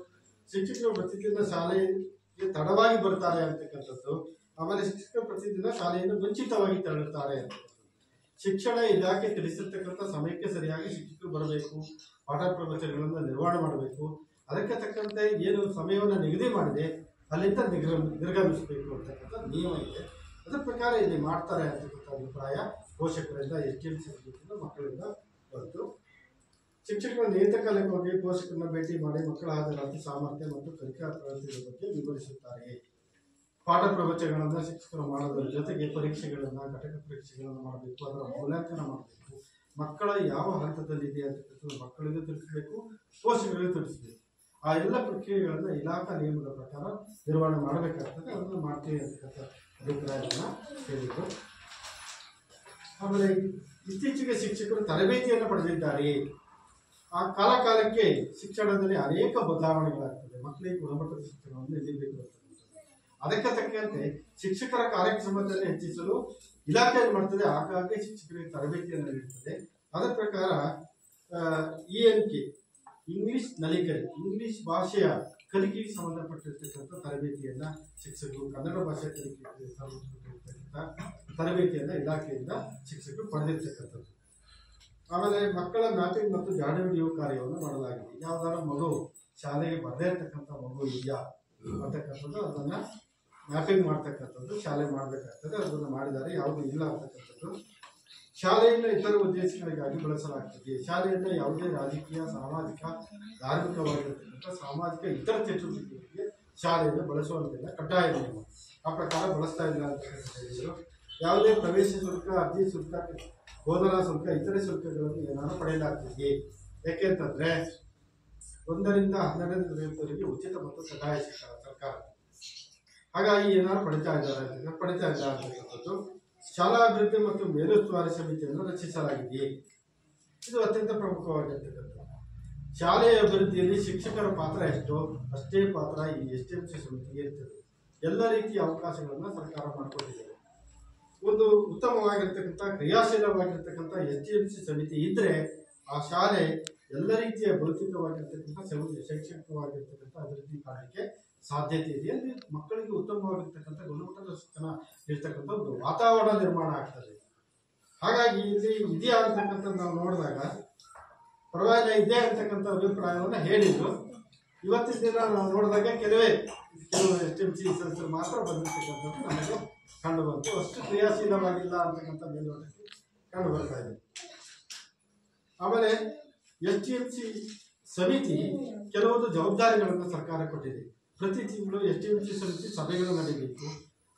ಶಿಕ್ಷಕರು ಪ್ರತಿದಿನ ಶಾಲೆಗೆ ತಡವಾಗಿ ಬರ್ತಾರೆ ಅಂತಕ್ಕಂಥದ್ದು. ಆಮೇಲೆ ಶಿಕ್ಷಕರು ಪ್ರತಿದಿನ ಶಾಲೆಯನ್ನು ಮುಂಚಿತವಾಗಿ ತೆರಳುತ್ತಾರೆ ಅಂತಕ್ಕಂಥದ್ದು. ಶಿಕ್ಷಣ ಇಲಾಖೆ ತಿಳಿಸಿರ್ತಕ್ಕಂಥ ಸಮಯಕ್ಕೆ ಸರಿಯಾಗಿ ಶಿಕ್ಷಕರು ಬರಬೇಕು, ಪಾಠ ಪ್ರವಚನಗಳನ್ನು ನಿರ್ವಹಣೆ ಮಾಡಬೇಕು. ಅದಕ್ಕೆ ತಕ್ಕಂತೆ ಏನು ಸಮಯವನ್ನು ನಿಗದಿ ಮಾಡಿದೆ ಅಲ್ಲಿಂದ ನಿರ್ಗಮಿಸಬೇಕು ಅಂತಕ್ಕಂಥ ನಿಯಮ ಇದೆ. ಅದರ ಪ್ರಕಾರ ಇಲ್ಲಿ ಮಾಡ್ತಾರೆ ಅಂತಕ್ಕಂಥ ಅಭಿಪ್ರಾಯ ಪೋಷಕರಿಂದ STMC ಮಕ್ಕಳಿಂದ ಬಂತು. ಶಿಕ್ಷಕರು ನಿಯತಕಾಲಕ್ಕೆ ಹೋಗಿ ಪೋಷಕರನ್ನ ಭೇಟಿ ಮಾಡಿ ಮಕ್ಕಳ ಹಾಜರಾತಿ ಸಾಮರ್ಥ್ಯ ಮತ್ತು ಕಲಿಕಾ ಪ್ರಗತಿಗಳ ಬಗ್ಗೆ ವಿವರಿಸುತ್ತಾರೆ. ಪಾಠ ಪ್ರವಚನಗಳನ್ನು ಶಿಕ್ಷಕರು ಮಾಡೋದ್ರ ಜೊತೆಗೆ ಪರೀಕ್ಷೆಗಳನ್ನು, ಘಟಕ ಪರೀಕ್ಷೆಗಳನ್ನು ಮಾಡಬೇಕು, ಅದರ ಮೌಲ್ಯಾಂಕನ ಮಾಡಬೇಕು. ಮಕ್ಕಳ ಯಾವ ಹಂತದಲ್ಲಿದೆ ಅಂತಕ್ಕಂಥದ್ದು ಮಕ್ಕಳಿಗೂ ತಿಳಿಸಬೇಕು, ಪೋಷಕರಿಗೂ ತಿಳಿಸಬೇಕು. ಆ ಎಲ್ಲ ಪ್ರಕ್ರಿಯೆಗಳನ್ನು ಇಲಾಖಾ ನಿಯಮದ ಪ್ರಕಾರ ನಿರ್ವಹಣೆ ಮಾಡಬೇಕಾಗ್ತದೆ. ಅದನ್ನು ಮಾಡ್ತೀವಿ ಅಂತಕ್ಕಂಥ ಅಭಿಪ್ರಾಯವನ್ನು ಹೇಳಿದರು. ಆಮೇಲೆ ಇತ್ತೀಚೆಗೆ ಶಿಕ್ಷಕರು ತರಬೇತಿಯನ್ನು ಪಡೆದಿದ್ದಾರೆ. ಆ ಕಾಲಕ್ಕೆ ಶಿಕ್ಷಣದಲ್ಲಿ ಅನೇಕ ಬದಲಾವಣೆಗಳಾಗ್ತದೆ. ಮಕ್ಕಳಿಗೆ ಗುಣಮಟ್ಟದ ಶಿಕ್ಷಣವನ್ನು ನೀಡಬೇಕು ಅಂತಕ್ಕಂಥದ್ದು. ಅದಕ್ಕೆ ತಕ್ಕಂತೆ ಶಿಕ್ಷಕರ ಕಾರ್ಯಕ್ಷಮತೆಯನ್ನು ಹೆಚ್ಚಿಸಲು ಇಲಾಖೆ ಏನು ಮಾಡ್ತದೆ, ಆಗಾಗ್ಗೆ ಶಿಕ್ಷಕರಿಗೆ ತರಬೇತಿಯನ್ನು ನೀಡುತ್ತದೆ. ಅದರ ಪ್ರಕಾರ ENK ಇಂಗ್ಲಿಷ್ ನಲಿಕಲಿ, ಇಂಗ್ಲಿಷ್ ಭಾಷೆಯ ಕಲಿಕೆಗೆ ಸಂಬಂಧಪಟ್ಟಿರ್ತಕ್ಕಂಥ ತರಬೇತಿಯನ್ನು ಶಿಕ್ಷಕರು, ಕನ್ನಡ ಭಾಷೆ ಕಲಿಕೆಗೆ ಸಂಬಂಧಪಟ್ಟಿರ್ತಕ್ಕಂಥ ತರಬೇತಿಯನ್ನು ಇಲಾಖೆಯಿಂದ ಶಿಕ್ಷಕರು ಪಡೆದಿರ್ತಕ್ಕಂಥದ್ದು. ಆಮೇಲೆ ಮಕ್ಕಳ ಮ್ಯಾಪಿಂಗ್ ಮತ್ತು ಜಾಡಿ ಹಿಡಿಯುವ ಕಾರ್ಯವನ್ನು ಮಾಡಲಾಗಿದೆ. ಯಾವುದಾದ್ರು ಮಗು ಶಾಲೆಗೆ ಬರದೇ ಇರ್ತಕ್ಕಂಥ ಮಗು ಇದೆಯಾ ಅಂತಕ್ಕಂಥದ್ದು ಅದನ್ನು ಮ್ಯಾಪಿಂಗ್ ಮಾಡ್ತಕ್ಕಂಥದ್ದು ಶಾಲೆ ಮಾಡಬೇಕಾಗ್ತದೆ. ಅದನ್ನು ಮಾಡಿದ್ದಾರೆ. ಯಾವುದು ಇಲ್ಲ ಅಂತಕ್ಕಂಥದ್ದು. ಶಾಲೆಯನ್ನು ಇತರ ಉದ್ದೇಶಗಳಿಗಾಗಿ ಬಳಸಲಾಗ್ತದೆ. ಶಾಲೆಯನ್ನು ಯಾವುದೇ ರಾಜಕೀಯ, ಸಾಮಾಜಿಕ, ಧಾರ್ಮಿಕವಾಗಿರತಕ್ಕಂಥ ಸಾಮಾಜಿಕ ಇತರ ಚಟುವಟಿಕೆಗಳಿಗೆ ಶಾಲೆಯನ್ನು ಬಳಸುವಂತಿಲ್ಲ, ಕಡ್ಡಾಯ ನಿಯಮ. ಆ ಪ್ರಕಾರ ಬಳಸ್ತಾ ಇಲ್ಲ ಅಂತ ಹೇಳಿದರು. ಯಾವುದೇ ಪ್ರವೇಶ ಶುಲ್ಕ, ಅರ್ಜಿ ಶುಲ್ಕ, ಬೋಧನಾ ಶುಲ್ಕ, ಇತರೆ ಶುಲ್ಕಗಳನ್ನು ಏನಾದರೂ ಪಡೆಯಲಾಗ್ತದೆ. ಯಾಕೆಂತಂದ್ರೆ 1ರಿಂದ 12ನೇ ತರಗತಿವರೆಗೆ ಉಚಿತ ಮತ್ತು ಕಡ್ಡಾಯ ಶಿಕ್ಷಣ ಸರ್ಕಾರ. ಹಾಗಾಗಿ ಏನಾದ್ರು ಪಡಿತಾ ಇಲ್ಲ ಅಂತಕ್ಕಂಥದ್ದು. ಶಾಲಾ ಅಭಿವೃದ್ಧಿ ಮತ್ತು ಮೇಲುಸ್ತುವಾರಿ ಸಮಿತಿಯನ್ನು ರಚಿಸಲಾಗಿದೆ. ಇದು ಅತ್ಯಂತ ಪ್ರಮುಖವಾಗಿರ್ತಕ್ಕಂಥದ್ದು. ಶಾಲೆಯ ಅಭಿವೃದ್ಧಿಯಲ್ಲಿ ಶಿಕ್ಷಕರ ಪಾತ್ರ ಎಷ್ಟೋ ಅಷ್ಟೇ ಪಾತ್ರ ಈ STMC ಸಮಿತಿಗೆ ಇರ್ತದೆ. ಎಲ್ಲ ರೀತಿಯ ಅವಕಾಶಗಳನ್ನು ಸರ್ಕಾರ ಮಾಡಿಕೊಟ್ಟಿದೆ. ಒಂದು ಉತ್ತಮವಾಗಿರ್ತಕ್ಕಂಥ ಕ್ರಿಯಾಶೀಲವಾಗಿರ್ತಕ್ಕಂಥ STMC ಸಮಿತಿ ಇದ್ದರೆ ಆ ಶಾಲೆ ಎಲ್ಲ ರೀತಿಯ ಭೌತಿಕವಾಗಿರ್ತಕ್ಕಂಥ ಶೈಕ್ಷಣಿಕವಾಗಿರ್ತಕ್ಕಂಥ ಅಭಿವೃದ್ಧಿ ಕಾರಣಕ್ಕೆ ಸಾಧ್ಯತೆ ಇದೆ. ಅಲ್ಲಿ ಮಕ್ಕಳಿಗೆ ಉತ್ತಮವಾಗಿರ್ತಕ್ಕಂಥ ಗುಣಮಟ್ಟದ ಶಿಕ್ಷಣ ಇರ್ತಕ್ಕಂಥ ಒಂದು ವಾತಾವರಣ ನಿರ್ಮಾಣ ಆಗ್ತದೆ. ಹಾಗಾಗಿ ಇಲ್ಲಿ ಇದೆಯಾ ಅಂತಕ್ಕಂಥ ನಾವು ನೋಡಿದಾಗ ಪರವಾಗಿಲ್ಲ ಇದೆ ಅಂತಕ್ಕಂಥ ಅಭಿಪ್ರಾಯವನ್ನು ಹೇಳಿದ್ರು. ಇವತ್ತಿನ ದಿನ ನಾವು ನೋಡಿದಾಗ ಕೆಲವು STMC ಸದಸ್ಯರು ಮಾತ್ರ ಬಂದಿರ್ತಕ್ಕಂಥದ್ದು ನಮಗೆ ಕಂಡು ಬಂತು. ಅಷ್ಟು ಕ್ರಿಯಾಶೀಲವಾಗಿಲ್ಲ ಅಂತಕ್ಕಂಥ ಮೇಲ್ನೋಟಕ್ಕೆ ಕಂಡು ಬರ್ತಾ ಇದೆ. ಆಮೇಲೆ STMC ಸಮಿತಿ ಕೆಲವೊಂದು ಜವಾಬ್ದಾರಿಗಳನ್ನು ಸರ್ಕಾರ ಕೊಟ್ಟಿದೆ. ಪ್ರತಿ ತಿಂಗಳು STMC ಸಮಿತಿ ಸಭೆಗಳು ನಡೀಬೇಕು.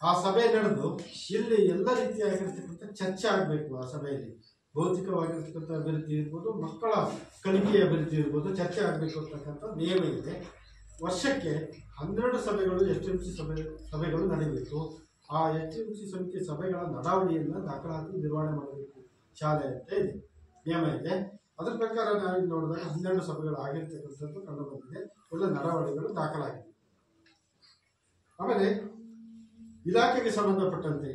ಆ ಸಭೆ ನಡೆದು ಇಲ್ಲಿ ಎಲ್ಲ ರೀತಿಯಾಗಿರ್ತಕ್ಕಂಥ ಚರ್ಚೆ ಆಗಬೇಕು. ಆ ಸಭೆಯಲ್ಲಿ ಭೌತಿಕವಾಗಿರ್ತಕ್ಕಂಥ ಅಭಿವೃದ್ಧಿ ಇರ್ಬೋದು, ಮಕ್ಕಳ ಕಲಿಕೆಯ ಅಭಿವೃದ್ಧಿ ಇರ್ಬೋದು, ಚರ್ಚೆ ಆಗಬೇಕು ಅಂತಕ್ಕಂಥ ನಿಯಮ ಇದೆ. ವರ್ಷಕ್ಕೆ 12 ಸಭೆಗಳು STMC ಸಭೆಗಳು ನಡೆಯಬೇಕು. ಆ STMC ಸಮಿತಿ ಸಭೆಗಳ ನಡಾವಳಿಯನ್ನು ದಾಖಲಾತಿ ನಿರ್ವಹಣೆ ಮಾಡಬೇಕು ಶಾಲೆ ಅಂತ ಇದೆ, ನಿಯಮ ಇದೆ. ಅದರ ಪ್ರಕಾರ ನಾವು ನೋಡಿದಾಗ 12 ಸಭೆಗಳು ಆಗಿರ್ತಕ್ಕಂಥದ್ದು ಕಂಡು ಬಂದಿದೆ. ಒಳ್ಳೆ ನಡಾವಳಿಗಳು ದಾಖಲಾಗಿದೆ. ಆಮೇಲೆ ಇಲಾಖೆಗೆ ಸಂಬಂಧಪಟ್ಟಂತೆ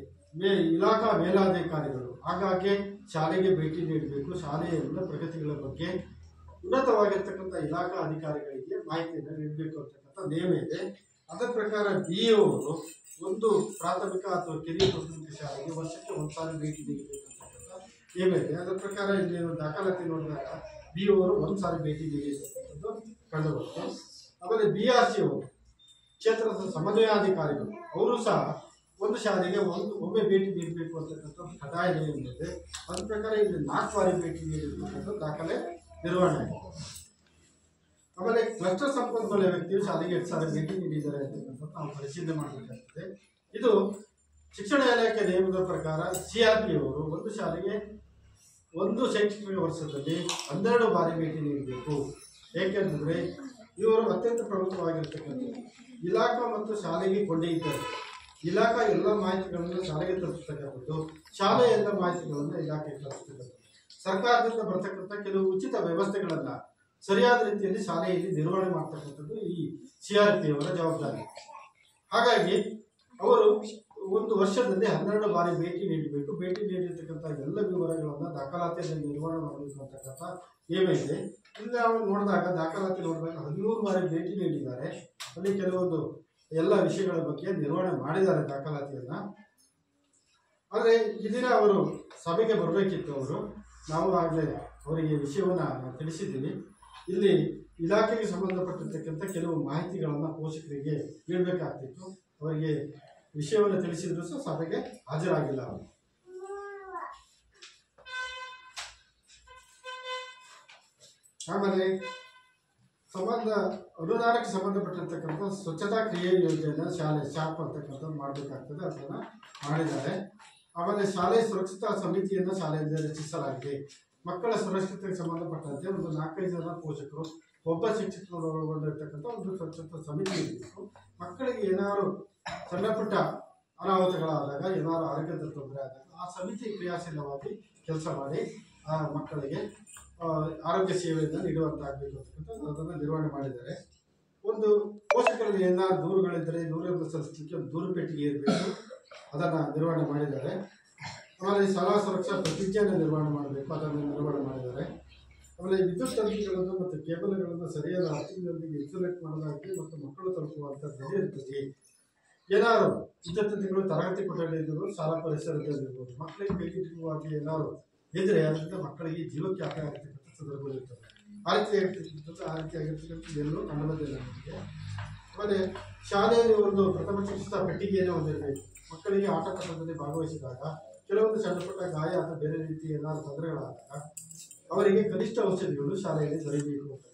ಇಲಾಖಾ ಮೇಲಾಧಿಕಾರಿಗಳು ಆಗಾಗ್ಗೆ ಶಾಲೆಗೆ ಭೇಟಿ ನೀಡಬೇಕು. ಶಾಲೆಯ ಎಲ್ಲ ಪ್ರಗತಿಗಳ ಬಗ್ಗೆ ಉನ್ನತವಾಗಿರ್ತಕ್ಕಂಥ ಇಲಾಖಾ ಅಧಿಕಾರಿಗಳಿಗೆ ಮಾಹಿತಿಯನ್ನು ನೀಡಬೇಕು ಅಂತಕ್ಕಂಥ ನಿಯಮ ಇದೆ. ಅದರ ಪ್ರಕಾರ BO ಅವರು ಒಂದು ಪ್ರಾಥಮಿಕ ಅಥವಾ ಕಿರಿಯ ಪ್ರಾಥಮಿಕ ಶಾಲೆಗೆ ವರ್ಷಕ್ಕೆ 1 ಸಾರಿ ಭೇಟಿ ನೀಡಬೇಕು ಅಂತಕ್ಕಂಥ ನಿಯಮ ಇದೆ. ಅದರ ಪ್ರಕಾರ ಇಲ್ಲಿ ದಾಖಲಾತಿ ನೋಡಿದಾಗ BO ಅವರು 1 ಸಾರಿ ಭೇಟಿ ನೀಡಿರ್ತಕ್ಕಂಥದ್ದು ಕಂಡು ಬರುತ್ತೆ. ಆಮೇಲೆ BRC ಅವರು ಕ್ಷೇತ್ರದ ಸಮನ್ವಯಾಧಿಕಾರಿಗಳು ಅವರು ಸಹ ಒಂದು ಶಾಲೆಗೆ ಒಮ್ಮೆ ಭೇಟಿ ನೀಡಬೇಕು ಅಂತಕ್ಕಂಥ ಕಡ್ಡಾಯ ನಿಯಮ ಇದೆ. ಅದ್ರ ಪ್ರಕಾರ ಇಲ್ಲಿ 4 ಬಾರಿ ಭೇಟಿ ನೀಡಬೇಕಂತ ದಾಖಲೆ ನಿರ್ವಹಣೆ ಆಗಿದೆ. ಆಮೇಲೆ ಕ್ಲಸ್ಟರ್ ಸಂಪನ್ಮೂಲ ವ್ಯಕ್ತಿಯು ಶಾಲೆಗೆ 2,000 ಭೇಟಿ ನೀಡಿದ್ದಾರೆ ಅಂತಕ್ಕಂಥದ್ದು ನಾವು ಪರಿಶೀಲನೆ ಮಾಡಬೇಕಾಗ್ತದೆ. ಇದು ಶಿಕ್ಷಣ ಇಲಾಖೆ ನಿಯಮದ ಪ್ರಕಾರ CRP ಅವರು ಒಂದು ಶಾಲೆಗೆ ಒಂದು ಶೈಕ್ಷಣಿಕ ವರ್ಷದಲ್ಲಿ 12 ಬಾರಿ ಭೇಟಿ ನೀಡಬೇಕು. ಏಕೆಂದರೆ ಇವರು ಅತ್ಯಂತ ಪ್ರಮುಖವಾಗಿರ್ತಕ್ಕಂಥ ಇಲಾಖಾ ಮತ್ತು ಶಾಲೆಗೆ ಕೊಂಡೊಯ್ಯುತ್ತಾರೆ. ಇಲಾಖಾ ಎಲ್ಲ ಮಾಹಿತಿಗಳನ್ನು ಶಾಲೆಗೆ ತಲುಪಿಸ್ತಕ್ಕಂಥದ್ದು, ಶಾಲೆಯ ಎಲ್ಲ ಮಾಹಿತಿಗಳನ್ನು ಇಲಾಖೆಗೆ ತಲುಪಿಸ್ತಕ್ಕಂಥದ್ದು, ಸರ್ಕಾರದಿಂದ ಬರ್ತಕ್ಕಂಥ ಕೆಲವು ಉಚಿತ ವ್ಯವಸ್ಥೆಗಳನ್ನು ಸರಿಯಾದ ರೀತಿಯಲ್ಲಿ ಶಾಲೆಯಲ್ಲಿ ನಿರ್ವಹಣೆ ಮಾಡ್ತಕ್ಕಂಥದ್ದು ಈ CRP ಅವರ ಜವಾಬ್ದಾರಿ. ಹಾಗಾಗಿ ಅವರು ಒಂದು ವರ್ಷದಲ್ಲಿ 12 ಬಾರಿ ಭೇಟಿ ನೀಡಬೇಕು. ಭೇಟಿ ನೀಡಿರ್ತಕ್ಕಂಥ ಎಲ್ಲ ವಿವರಗಳನ್ನು ದಾಖಲಾತಿಯಲ್ಲಿ ನಿರ್ವಹಣೆ ಮಾಡಬೇಕು ಅಂತಕ್ಕಂಥ ನಿಯಮ ಇದೆ. ಇಲ್ಲಿ ನಾವು ನೋಡಿದಾಗ ದಾಖಲಾತಿ ನೋಡಿದಾಗ 13 ಬಾರಿ ಭೇಟಿ ನೀಡಿದ್ದಾರೆ. ಅಲ್ಲಿ ಕೆಲವೊಂದು ಎಲ್ಲ ವಿಷಯಗಳ ಬಗ್ಗೆ ನಿರ್ವಹಣೆ ಮಾಡಿದ್ದಾರೆ ದಾಖಲಾತಿಯನ್ನ. ಆದರೆ ಈ ದಿನ ಅವರು ಸಭೆಗೆ ಬರಬೇಕಿತ್ತು. ನಾವು ಆಗಲೇ ಅವರಿಗೆ ವಿಷಯವನ್ನು ತಿಳಿಸಿದ್ದೀವಿ. ಇಲ್ಲಿ ಇಲಾಖೆಗೆ ಸಂಬಂಧಪಟ್ಟಿರ್ತಕ್ಕಂಥ ಕೆಲವು ಮಾಹಿತಿಗಳನ್ನು ಪೋಷಕರಿಗೆ ನೀಡಬೇಕಾಗ್ತಿತ್ತು. ಅವರಿಗೆ ವಿಷಯವನ್ನು ತಿಳಿಸಿದ್ರು ಸಹ ಸಭೆಗೆ ಹಾಜರಾಗಿಲ್ಲ ಅವರು. ಆಮೇಲೆ ಅನುದಾನಕ್ಕೆ ಸಂಬಂಧಪಟ್ಟಿರ್ತಕ್ಕಂಥ ಸ್ವಚ್ಛತಾ ಕ್ರಿಯೆ ಯೋಜನೆ ಶಾಲೆ ಶಾಪ್ ಅಂತಕ್ಕಂಥದ್ದು ಮಾಡಬೇಕಾಗ್ತದೆ, ಅದನ್ನು ಮಾಡಿದ್ದಾರೆ. ಆಮೇಲೆ ಶಾಲೆ ಸುರಕ್ಷತಾ ಸಮಿತಿಯನ್ನು ಶಾಲೆಯಿಂದ ರಚಿಸಲಾಗಿದೆ. ಮಕ್ಕಳ ಸುರಕ್ಷತೆಗೆ ಸಂಬಂಧಪಟ್ಟಂತೆ ಒಂದು 4-5 ಜನ ಪೋಷಕರು, ಒಬ್ಬ ಶಿಕ್ಷಕರು ಒಳಗೊಂಡಿರ್ತಕ್ಕಂಥ ಒಂದು ಸ್ವಚ್ಛತಾ ಸಮಿತಿ ಇರಬೇಕು. ಮಕ್ಕಳಿಗೆ ಏನಾದ್ರು ಸಣ್ಣ ಪುಟ್ಟ ಅನಾಹುತಗಳಾದಾಗ, ಏನಾದ್ರು ಆರೋಗ್ಯದ ತೊಂದರೆ ಆದಾಗ ಆ ಸಮಿತಿ ಕ್ರಿಯಾಶೀಲವಾಗಿ ಕೆಲಸ ಮಾಡಿ ಆ ಮಕ್ಕಳಿಗೆ ಆರೋಗ್ಯ ಸೇವೆಯನ್ನು ನೀಡುವಂತಾಗಬೇಕು ಅಂತಕ್ಕಂಥ ಅದನ್ನು ನಿರ್ವಹಣೆ ಮಾಡಿದ್ದಾರೆ. ಒಂದು ಪೋಷಕರಲ್ಲಿ ಏನಾದ್ರು ದೂರುಗಳಿದ್ದರೆ ದೂರನ್ನು ಸಲ್ಲಿಸಲಿಕ್ಕೆ ಒಂದು ದೂರು ಪೆಟ್ಟಿಗೆ ಇರಬೇಕು, ಅದನ್ನು ನಿರ್ವಹಣೆ ಮಾಡಿದ್ದಾರೆ. ಆಮೇಲೆ ಶಾಲಾ ಸುರಕ್ಷಾ ಪ್ರತಿಜ್ಞೆಯನ್ನು ನಿರ್ವಹಣೆ ಮಾಡಬೇಕು, ಅದನ್ನು ನಿರ್ವಹಣೆ ಮಾಡಿದ್ದಾರೆ. ಆಮೇಲೆ ವಿದ್ಯುತ್ ತಂತಿಗಳನ್ನು ಮತ್ತು ಕೇಬಲ್ಗಳನ್ನು ಸರಿಯಾದ ಅರ್ಥದೊಂದಿಗೆ ಇನ್ಸುಲೇಟ್ ಮಾಡೋದಾಗಿ ಮತ್ತು ಮಕ್ಕಳು ತಲುಪುವಂಥದ್ದು ಇರ್ತದೆ. ಏನಾದ್ರು ವಿದ್ಯುತ್ ತಂತಿಗಳು ತರಗತಿ ಕೊಠಡಿಯಲ್ಲಿರುವ ಶಾಲಾ ಪರಿಸರದಲ್ಲಿರ್ಬೋದು, ಮಕ್ಕಳಿಗೆ ಬೇಕಿಟ್ಟುವಾಗಿ ಏನಾದ್ರು ಇದ್ರೆ ಅದರಿಂದ ಮಕ್ಕಳಿಗೆ ಜೀವಕ್ಕೆ ಅಪಾಯ ಆಗಿರ್ತಕ್ಕಂಥ ಸಂದರ್ಭಗಳಿರ್ತದೆ. ಆ ರೀತಿಯಾಗಿರ್ತಕ್ಕಂಥದ್ದು ಎಲ್ಲೂ ಕಾಣುವುದಿಲ್ಲ ನಮಗೆ. ಆಮೇಲೆ ಶಾಲೆಯಲ್ಲಿ ಒಂದು ಪ್ರಥಮ ಚಿಕಿತ್ಸಾ ಪೆಟ್ಟಿಗೆಯನ್ನು ಹೊಂದಿರಬೇಕು. ಮಕ್ಕಳಿಗೆ ಆಟಪಾಠದಲ್ಲಿ ಭಾಗವಹಿಸಿದಾಗ ಕೆಲವೊಂದು ಸಣ್ಣ ಪುಟ್ಟ ಗಾಯ ಅಥವಾ ಬೇರೆ ರೀತಿ ಏನಾದರೂ ತೊಂದರೆಗಳಾದಾಗ ಅವರಿಗೆ ಕನಿಷ್ಠ ಔಷಧಿಗಳು ಶಾಲೆಯಲ್ಲಿ ದೊರೆಯಬೇಕು ಅಂತ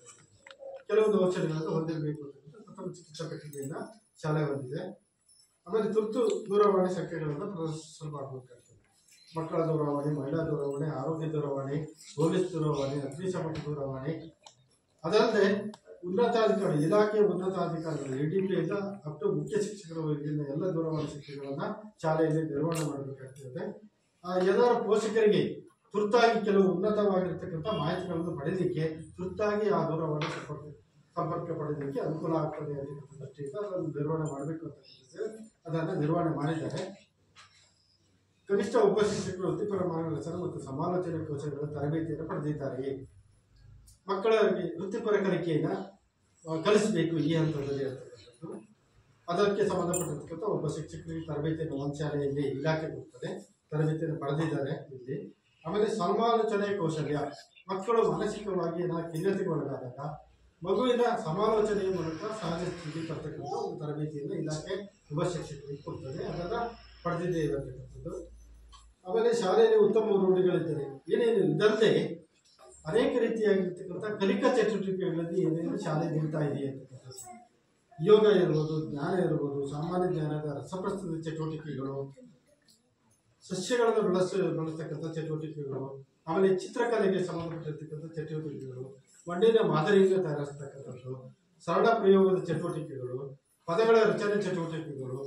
ಕೆಲವೊಂದು ಔಷಧಿಗಳನ್ನು ಹೊಂದಿರಬೇಕು ಅಂತ ಪ್ರಥಮ ಚಿಕಿತ್ಸಾ ಪೆಟ್ಟಿಗೆಯನ್ನು ಶಾಲೆ ಹೊಂದಿದೆ. ಆಮೇಲೆ ತುರ್ತು ದೂರವಾಣಿ ಸಂಖ್ಯೆಗಳನ್ನು ಪ್ರದರ್ಶಿಸಬೇಕಾಗುತ್ತದೆ. ಮಕ್ಕಳ ದೂರವಾಣಿ, ಮಹಿಳಾ ದೂರವಾಣಿ, ಆರೋಗ್ಯ ದೂರವಾಣಿ, ಪೊಲೀಸ್ ದೂರವಾಣಿ, ಅಗ್ನಿಶಾಮಕ ದೂರವಾಣಿ, ಅದಲ್ಲದೆ ಉನ್ನತಾಧಿಕಾರಿ ಇಲಾಖೆಯ ಉನ್ನತಾಧಿಕಾರಿಗಳು ADP-ಯಿಂದ ಅಪ್ ಟು ಮುಖ್ಯ ಶಿಕ್ಷಕರವರೆಗಿನ ಎಲ್ಲ ದೂರವಾಣಿ ಸಂಖ್ಯೆಗಳನ್ನು ಶಾಲೆಯಲ್ಲಿ ನಿರ್ವಹಣೆ ಮಾಡಬೇಕಾಗ್ತದೆ. ಏನಾದರೂ ಪೋಷಕರಿಗೆ ತುರ್ತಾಗಿ ಕೆಲವು ಉನ್ನತವಾಗಿರ್ತಕ್ಕಂಥ ಮಾಹಿತಿಗಳನ್ನು ಪಡೆಯಲಿಕ್ಕೆ ತುರ್ತಾಗಿ ಆ ದೂರವಾಣಿ ಸಂಪರ್ಕ ಪಡೆಯಲಿಕ್ಕೆ ಅನುಕೂಲ ಆಗ್ತದೆ ಅಂತಕ್ಕಂಥ ದೃಷ್ಟಿಯಿಂದ ಅದನ್ನು ನಿರ್ವಹಣೆ ಮಾಡಬೇಕು ಅಂತ ಅದನ್ನು ನಿರ್ವಹಣೆ ಮಾಡಿದ್ದಾರೆ. ಕನಿಷ್ಠ ಉಪಶಿಕ್ಷಕರು ವೃತ್ತಿಪರ ಮಾರ್ಗದರ್ಶನ ಮತ್ತು ಸಮಾಲೋಚನೆ ಕೌಶಲ್ಯಗಳ ತರಬೇತಿಯನ್ನು ಪಡೆದಿದ್ದಾರೆ. ಮಕ್ಕಳಿಗೆ ವೃತ್ತಿಪರ ಕಲಿಕೆಯನ್ನು ಕಲಿಸಬೇಕು ಈ ಹಂತದಲ್ಲಿ ಇರ್ತಕ್ಕಂಥದ್ದು. ಅದಕ್ಕೆ ಸಂಬಂಧಪಟ್ಟಿರ್ತಕ್ಕಂಥ ಒಬ್ಬ ಶಿಕ್ಷಕರಿಗೆ ತರಬೇತಿಯನ್ನು ಒಂದು ಶಾಲೆಯಲ್ಲಿ ಇಲಾಖೆ ಕೊಡ್ತದೆ, ತರಬೇತಿಯನ್ನು ಪಡೆದಿದ್ದಾರೆ ಇಲ್ಲಿ. ಆಮೇಲೆ ಸಮಾಲೋಚನೆ ಕೌಶಲ್ಯ, ಮಕ್ಕಳು ಮಾನಸಿಕವಾಗಿ ಖಿನ್ನತೆಗೆ ಒಳಗಾದಾಗ ಮಗುವಿನ ಸಮಾಲೋಚನೆಯ ಮೂಲಕ ಸಹಜ ಸ್ಥಿತಿ ತರ್ತಕ್ಕಂಥ ಒಂದು ತರಬೇತಿಯನ್ನು ಇಲಾಖೆ ಒಬ್ಬ ಶಿಕ್ಷಕರಿಗೆ ಕೊಡ್ತದೆ, ಅದನ್ನು ಪಡೆದಿದ್ದೇ ಇರತಕ್ಕಂಥದ್ದು. ಆಮೇಲೆ ಶಾಲೆಯಲ್ಲಿ ಉತ್ತಮ ರೂಢಿಗಳಿದ್ದರೆ ಏನೇನು ಇದಲ್ಲದೆ ಅನೇಕ ರೀತಿಯಾಗಿರ್ತಕ್ಕಂಥ ಕಲಿಕಾ ಚಟುವಟಿಕೆಗಳಲ್ಲಿ ಏನೇನು ಶಾಲೆ ನೀಡ್ತಾ ಇದೆ ಅಂತಕ್ಕಂಥದ್ದು. ಯೋಗ ಇರ್ಬೋದು, ಜ್ಞಾನ ಇರ್ಬೋದು, ಸಾಮಾನ್ಯ ಜ್ಞಾನದ ರಸಪ್ರಸ್ತುತ ಚಟುವಟಿಕೆಗಳು, ಸಸ್ಯಗಳನ್ನು ಬಳಸ್ತಕ್ಕಂಥ ಚಟುವಟಿಕೆಗಳು, ಆಮೇಲೆ ಚಿತ್ರಕಲೆಗೆ ಸಂಬಂಧಪಟ್ಟಿರ್ತಕ್ಕಂಥ ಚಟುವಟಿಕೆಗಳು, ಮಣ್ಣಿನ ಮಾದರಿಯಿಂದ ತಯಾರಿಸ್ತಕ್ಕಂಥದ್ದು, ಸರಳ ಪ್ರಯೋಗದ ಚಟುವಟಿಕೆಗಳು, ಪದಗಳ ರಚನೆ ಚಟುವಟಿಕೆಗಳು,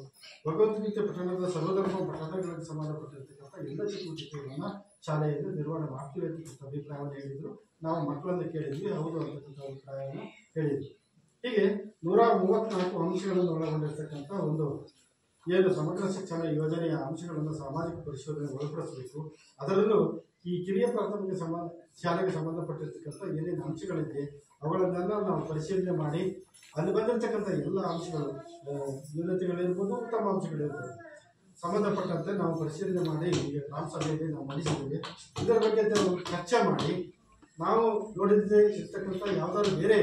ಭಗವದ್ಗೀತೆ ಪಠಣದ ಸರ್ವಧರ್ಮ ಪಠಣಗಳಿಗೆ ಸಂಬಂಧಪಟ್ಟಿರ್ತಕ್ಕಂಥ ಎಲ್ಲ ಚಟುವಟಿಕೆಗಳನ್ನು ಶಾಲೆಯಲ್ಲಿ ನಿರ್ವಹಣೆ ಮಾಡ್ತೀವಿ ಅಂತಕ್ಕಂಥ ಅಭಿಪ್ರಾಯವನ್ನು ಹೇಳಿದ್ರು. ನಾವು ಮಕ್ಕಳನ್ನು ಕೇಳಿದ್ವಿ, ಹೌದು ಅಂತಕ್ಕಂಥ ಅಭಿಪ್ರಾಯವನ್ನು ಹೇಳಿದ್ವಿ. ಹೀಗೆ 134 ಅಂಶಗಳನ್ನು ಒಳಗೊಂಡಿರ್ತಕ್ಕಂಥ ಒಂದು ಏನು ಸಮಗ್ರ ಶಿಕ್ಷಣ ಯೋಜನೆಯ ಅಂಶಗಳನ್ನು ಸಾಮಾಜಿಕ ಪರಿಶೋಧನೆ ಒಳಪಡಿಸಬೇಕು. ಅದರಲ್ಲೂ ಈ ಕಿರಿಯ ಪ್ರಾಥಮಿಕ ಶಾಲೆಗೆ ಸಂಬಂಧಪಟ್ಟಿರ್ತಕ್ಕಂಥ ಏನೇನು ಅಂಶಗಳಿದೆ ಅವುಗಳನ್ನೆಲ್ಲ ನಾವು ಪರಿಶೀಲನೆ ಮಾಡಿ ಅಲ್ಲಿ ಬಂದಿರತಕ್ಕಂಥ ಎಲ್ಲ ಅಂಶಗಳು, ನ್ಯೂನತೆಗಳಿರ್ಬೋದು, ಉತ್ತಮ ಅಂಶಗಳಿರ್ಬೋದು, ಸಂಬಂಧಪಟ್ಟಂತೆ ನಾವು ಪರಿಶೀಲನೆ ಮಾಡಿ ಈಗ ಗ್ರಾಮ ಸಭೆಯಲ್ಲಿ ನಾವು ಮಂಡಿಸಿದ್ದೇವೆ. ಇದರ ಬಗ್ಗೆ ಚರ್ಚೆ ಮಾಡಿ ನಾವು ನೋಡಿದ್ದೇ ಇರ್ತಕ್ಕಂಥ ಯಾವುದಾದ್ರು ಬೇರೆ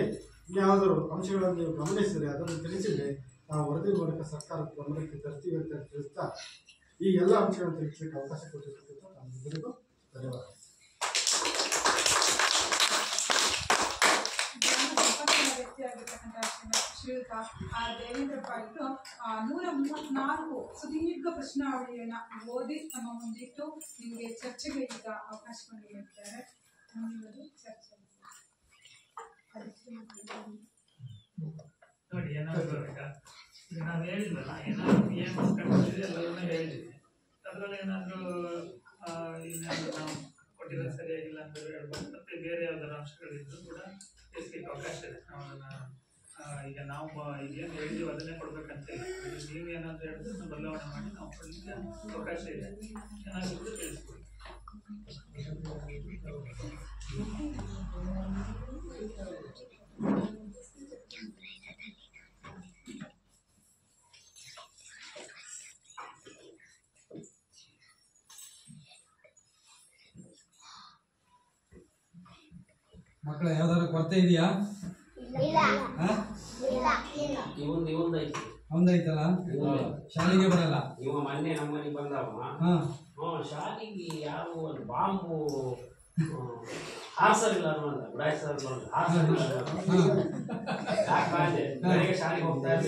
ಇನ್ಯಾವುದಾದ್ರು ಅಂಶಗಳನ್ನು ನೀವು ಗಮನಿಸಿದರೆ ಅದನ್ನು ತಿಳಿಸಿದರೆ ನಾವು ವರದಿ ಮೂಲಕ ಸರ್ಕಾರದ ಗಮನಕ್ಕೆ ತರ್ತೀವಿ ಅಂತ ತಿಳಿಸ್ತಾ ಈ ಎಲ್ಲ ಅಂಶಗಳನ್ನು ತಿಳಿಸಲಿಕ್ಕೆ ಅವಕಾಶ ಕೊಟ್ಟಿರ್ತಕ್ಕಂಥ ನಮ್ಮೆಲ್ಲರಿಗೂ ಧನ್ಯವಾದ. ಗ್ರಾಮ ಸಂಪರ್ಕ ದೇವೇಂದ್ರ ಪಾಟೀಲ್ 134 ಸುದೀರ್ಘ ಪ್ರಶ್ನಾವಳಿಯನ್ನು ಓದಿ ನಮ್ಮ ಮುಂದಿಟ್ಟು ನಿಮಗೆ ಚರ್ಚೆಗೆ ಈಗ ಅವಕಾಶವನ್ನು ನೀಡಿದ್ದಾರೆ. ಚರ್ಚೆ ನೋಡಿ, ಏನಾದ್ರು ಈಗ ನಾವು ಹೇಳಿದ್ವಲ್ಲ, ಏನಾದ್ರು PMS ಕಂಡಿದ್ದೀವಿ ಎಲ್ಲವನ್ನೂ ಹೇಳಿದ್ವಿ. ಅದರಲ್ಲಿ ಏನಾದರೂ ನಾವು ಕೊಟ್ಟಿರೋದು ಸರಿಯಾಗಿಲ್ಲ ಅಂತ ಹೇಳ್ಬೋದು. ಮತ್ತೆ ಬೇರೆ ಯಾವ್ದಾರ ಅಂಶಗಳಿದ್ದು ಕೂಡ ತಿಳಿಸ್ಲಿಕ್ಕೆ ಅವಕಾಶ ಇದೆ. ನಾವು ಅದನ್ನ ಈಗ ನಾವು ಈಗೇನು ಹೇಳಿದೀವಿ ಅದನ್ನೇ ಕೊಡ್ಬೇಕಂತ ಇಲ್ಲ. ನೀವು ಏನಾದರೂ ಹೇಳಿದ್ರೆ ಬದಲಾವಣೆ ಮಾಡಿ ನಾವು ಕೊಡಲಿಕ್ಕೆ ಅವಕಾಶ ಇದೆ. ಏನಾದರೂ ತಿಳಿಸ್ಕೊಡಿ. ಮಕ್ಕಳ ಯಾವ್ದಾದ್ರು ಕೊರತೆ ಇದೆಯಾ? ಒಂದೈತಲ್ಲ, ಶಾಲೆಗೆ ಬರಲ್ಲ. ಇವ ಮೊನ್ನೆ ನಮ್ಮನೆಗೆ ಬಂದವ. ಶಾಲೆಗೆ ಯಾವ ಒಂದು ಬಾಂಬು ಹಾರಿಸಲಿಲ್ಲ ಅನ್ನೋದ ಉಡಾಯಿಸಲಿಲ್ಲ ಯಾಕೆ ಶಾಲೆಗೆ ಹೋಗ್ತಾ ಇದ್ದ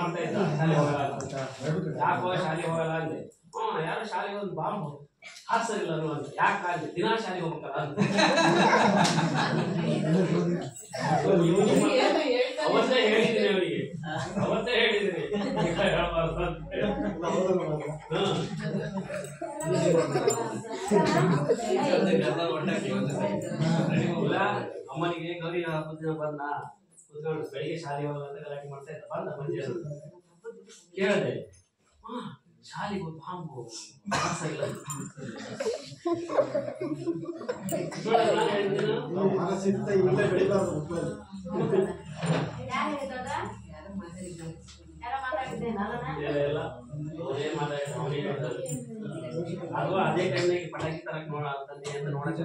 ಮಾಡ್ತಾ ಇದ್ದ. ಶಾಲೆ ಹೋಗಲ್ಲ, ಯಾಕೋ ಶಾಲೆಗೆ ಹೋಗಲ್ಲ ಅಂದೆ. ಯಾರು ಶಾಲೆಗೆ ಒಂದು ಬಾಂಬು ಹಾರಿಸಲಿಲ್ಲ ಅನ್ನೋದು ಯಾಕೆ ದಿನಾ ಶಾಲೆಗೆ ಹೋಗ್ಬೇಕಲ್ಲ ಅಂತ ಅವತ್ತೇ ಹೇಳಿದ್ದೀನಿ ಅವರಿಗೆ, ಅವತ್ತೇ ಹೇಳಿದ್ದೀನಿ ಅಮ್ಮನಿಗೆ ಗೌರಿ ಹಬ್ಬದ ದಿನ ಬಂದ ಕುತ್ಕೊಂಡು ಬೆಳಿಗ್ಗೆ ಶಾಲೆಗೆ ಹೋಗಲ್ಲ ಅಂತ ಗಲಾಟೆ ಮಾಡ್ತಾ ಇದ್ದ. ಬಂದ ಮಂದಿ ಕೇಳಿದೆ, ಶಾಲೆಗೆ ಒಂದು ಬಾಂಬು ಹಾರಿಸಲಿಲ್ಲ. ಅದು ಅದೇ ಟೈಮ್ನಾಗ ಪಟಾಕಿ ತರಕ್ ನೋಡ ತಂದೆ ಅಂತ ನೋಡಕ್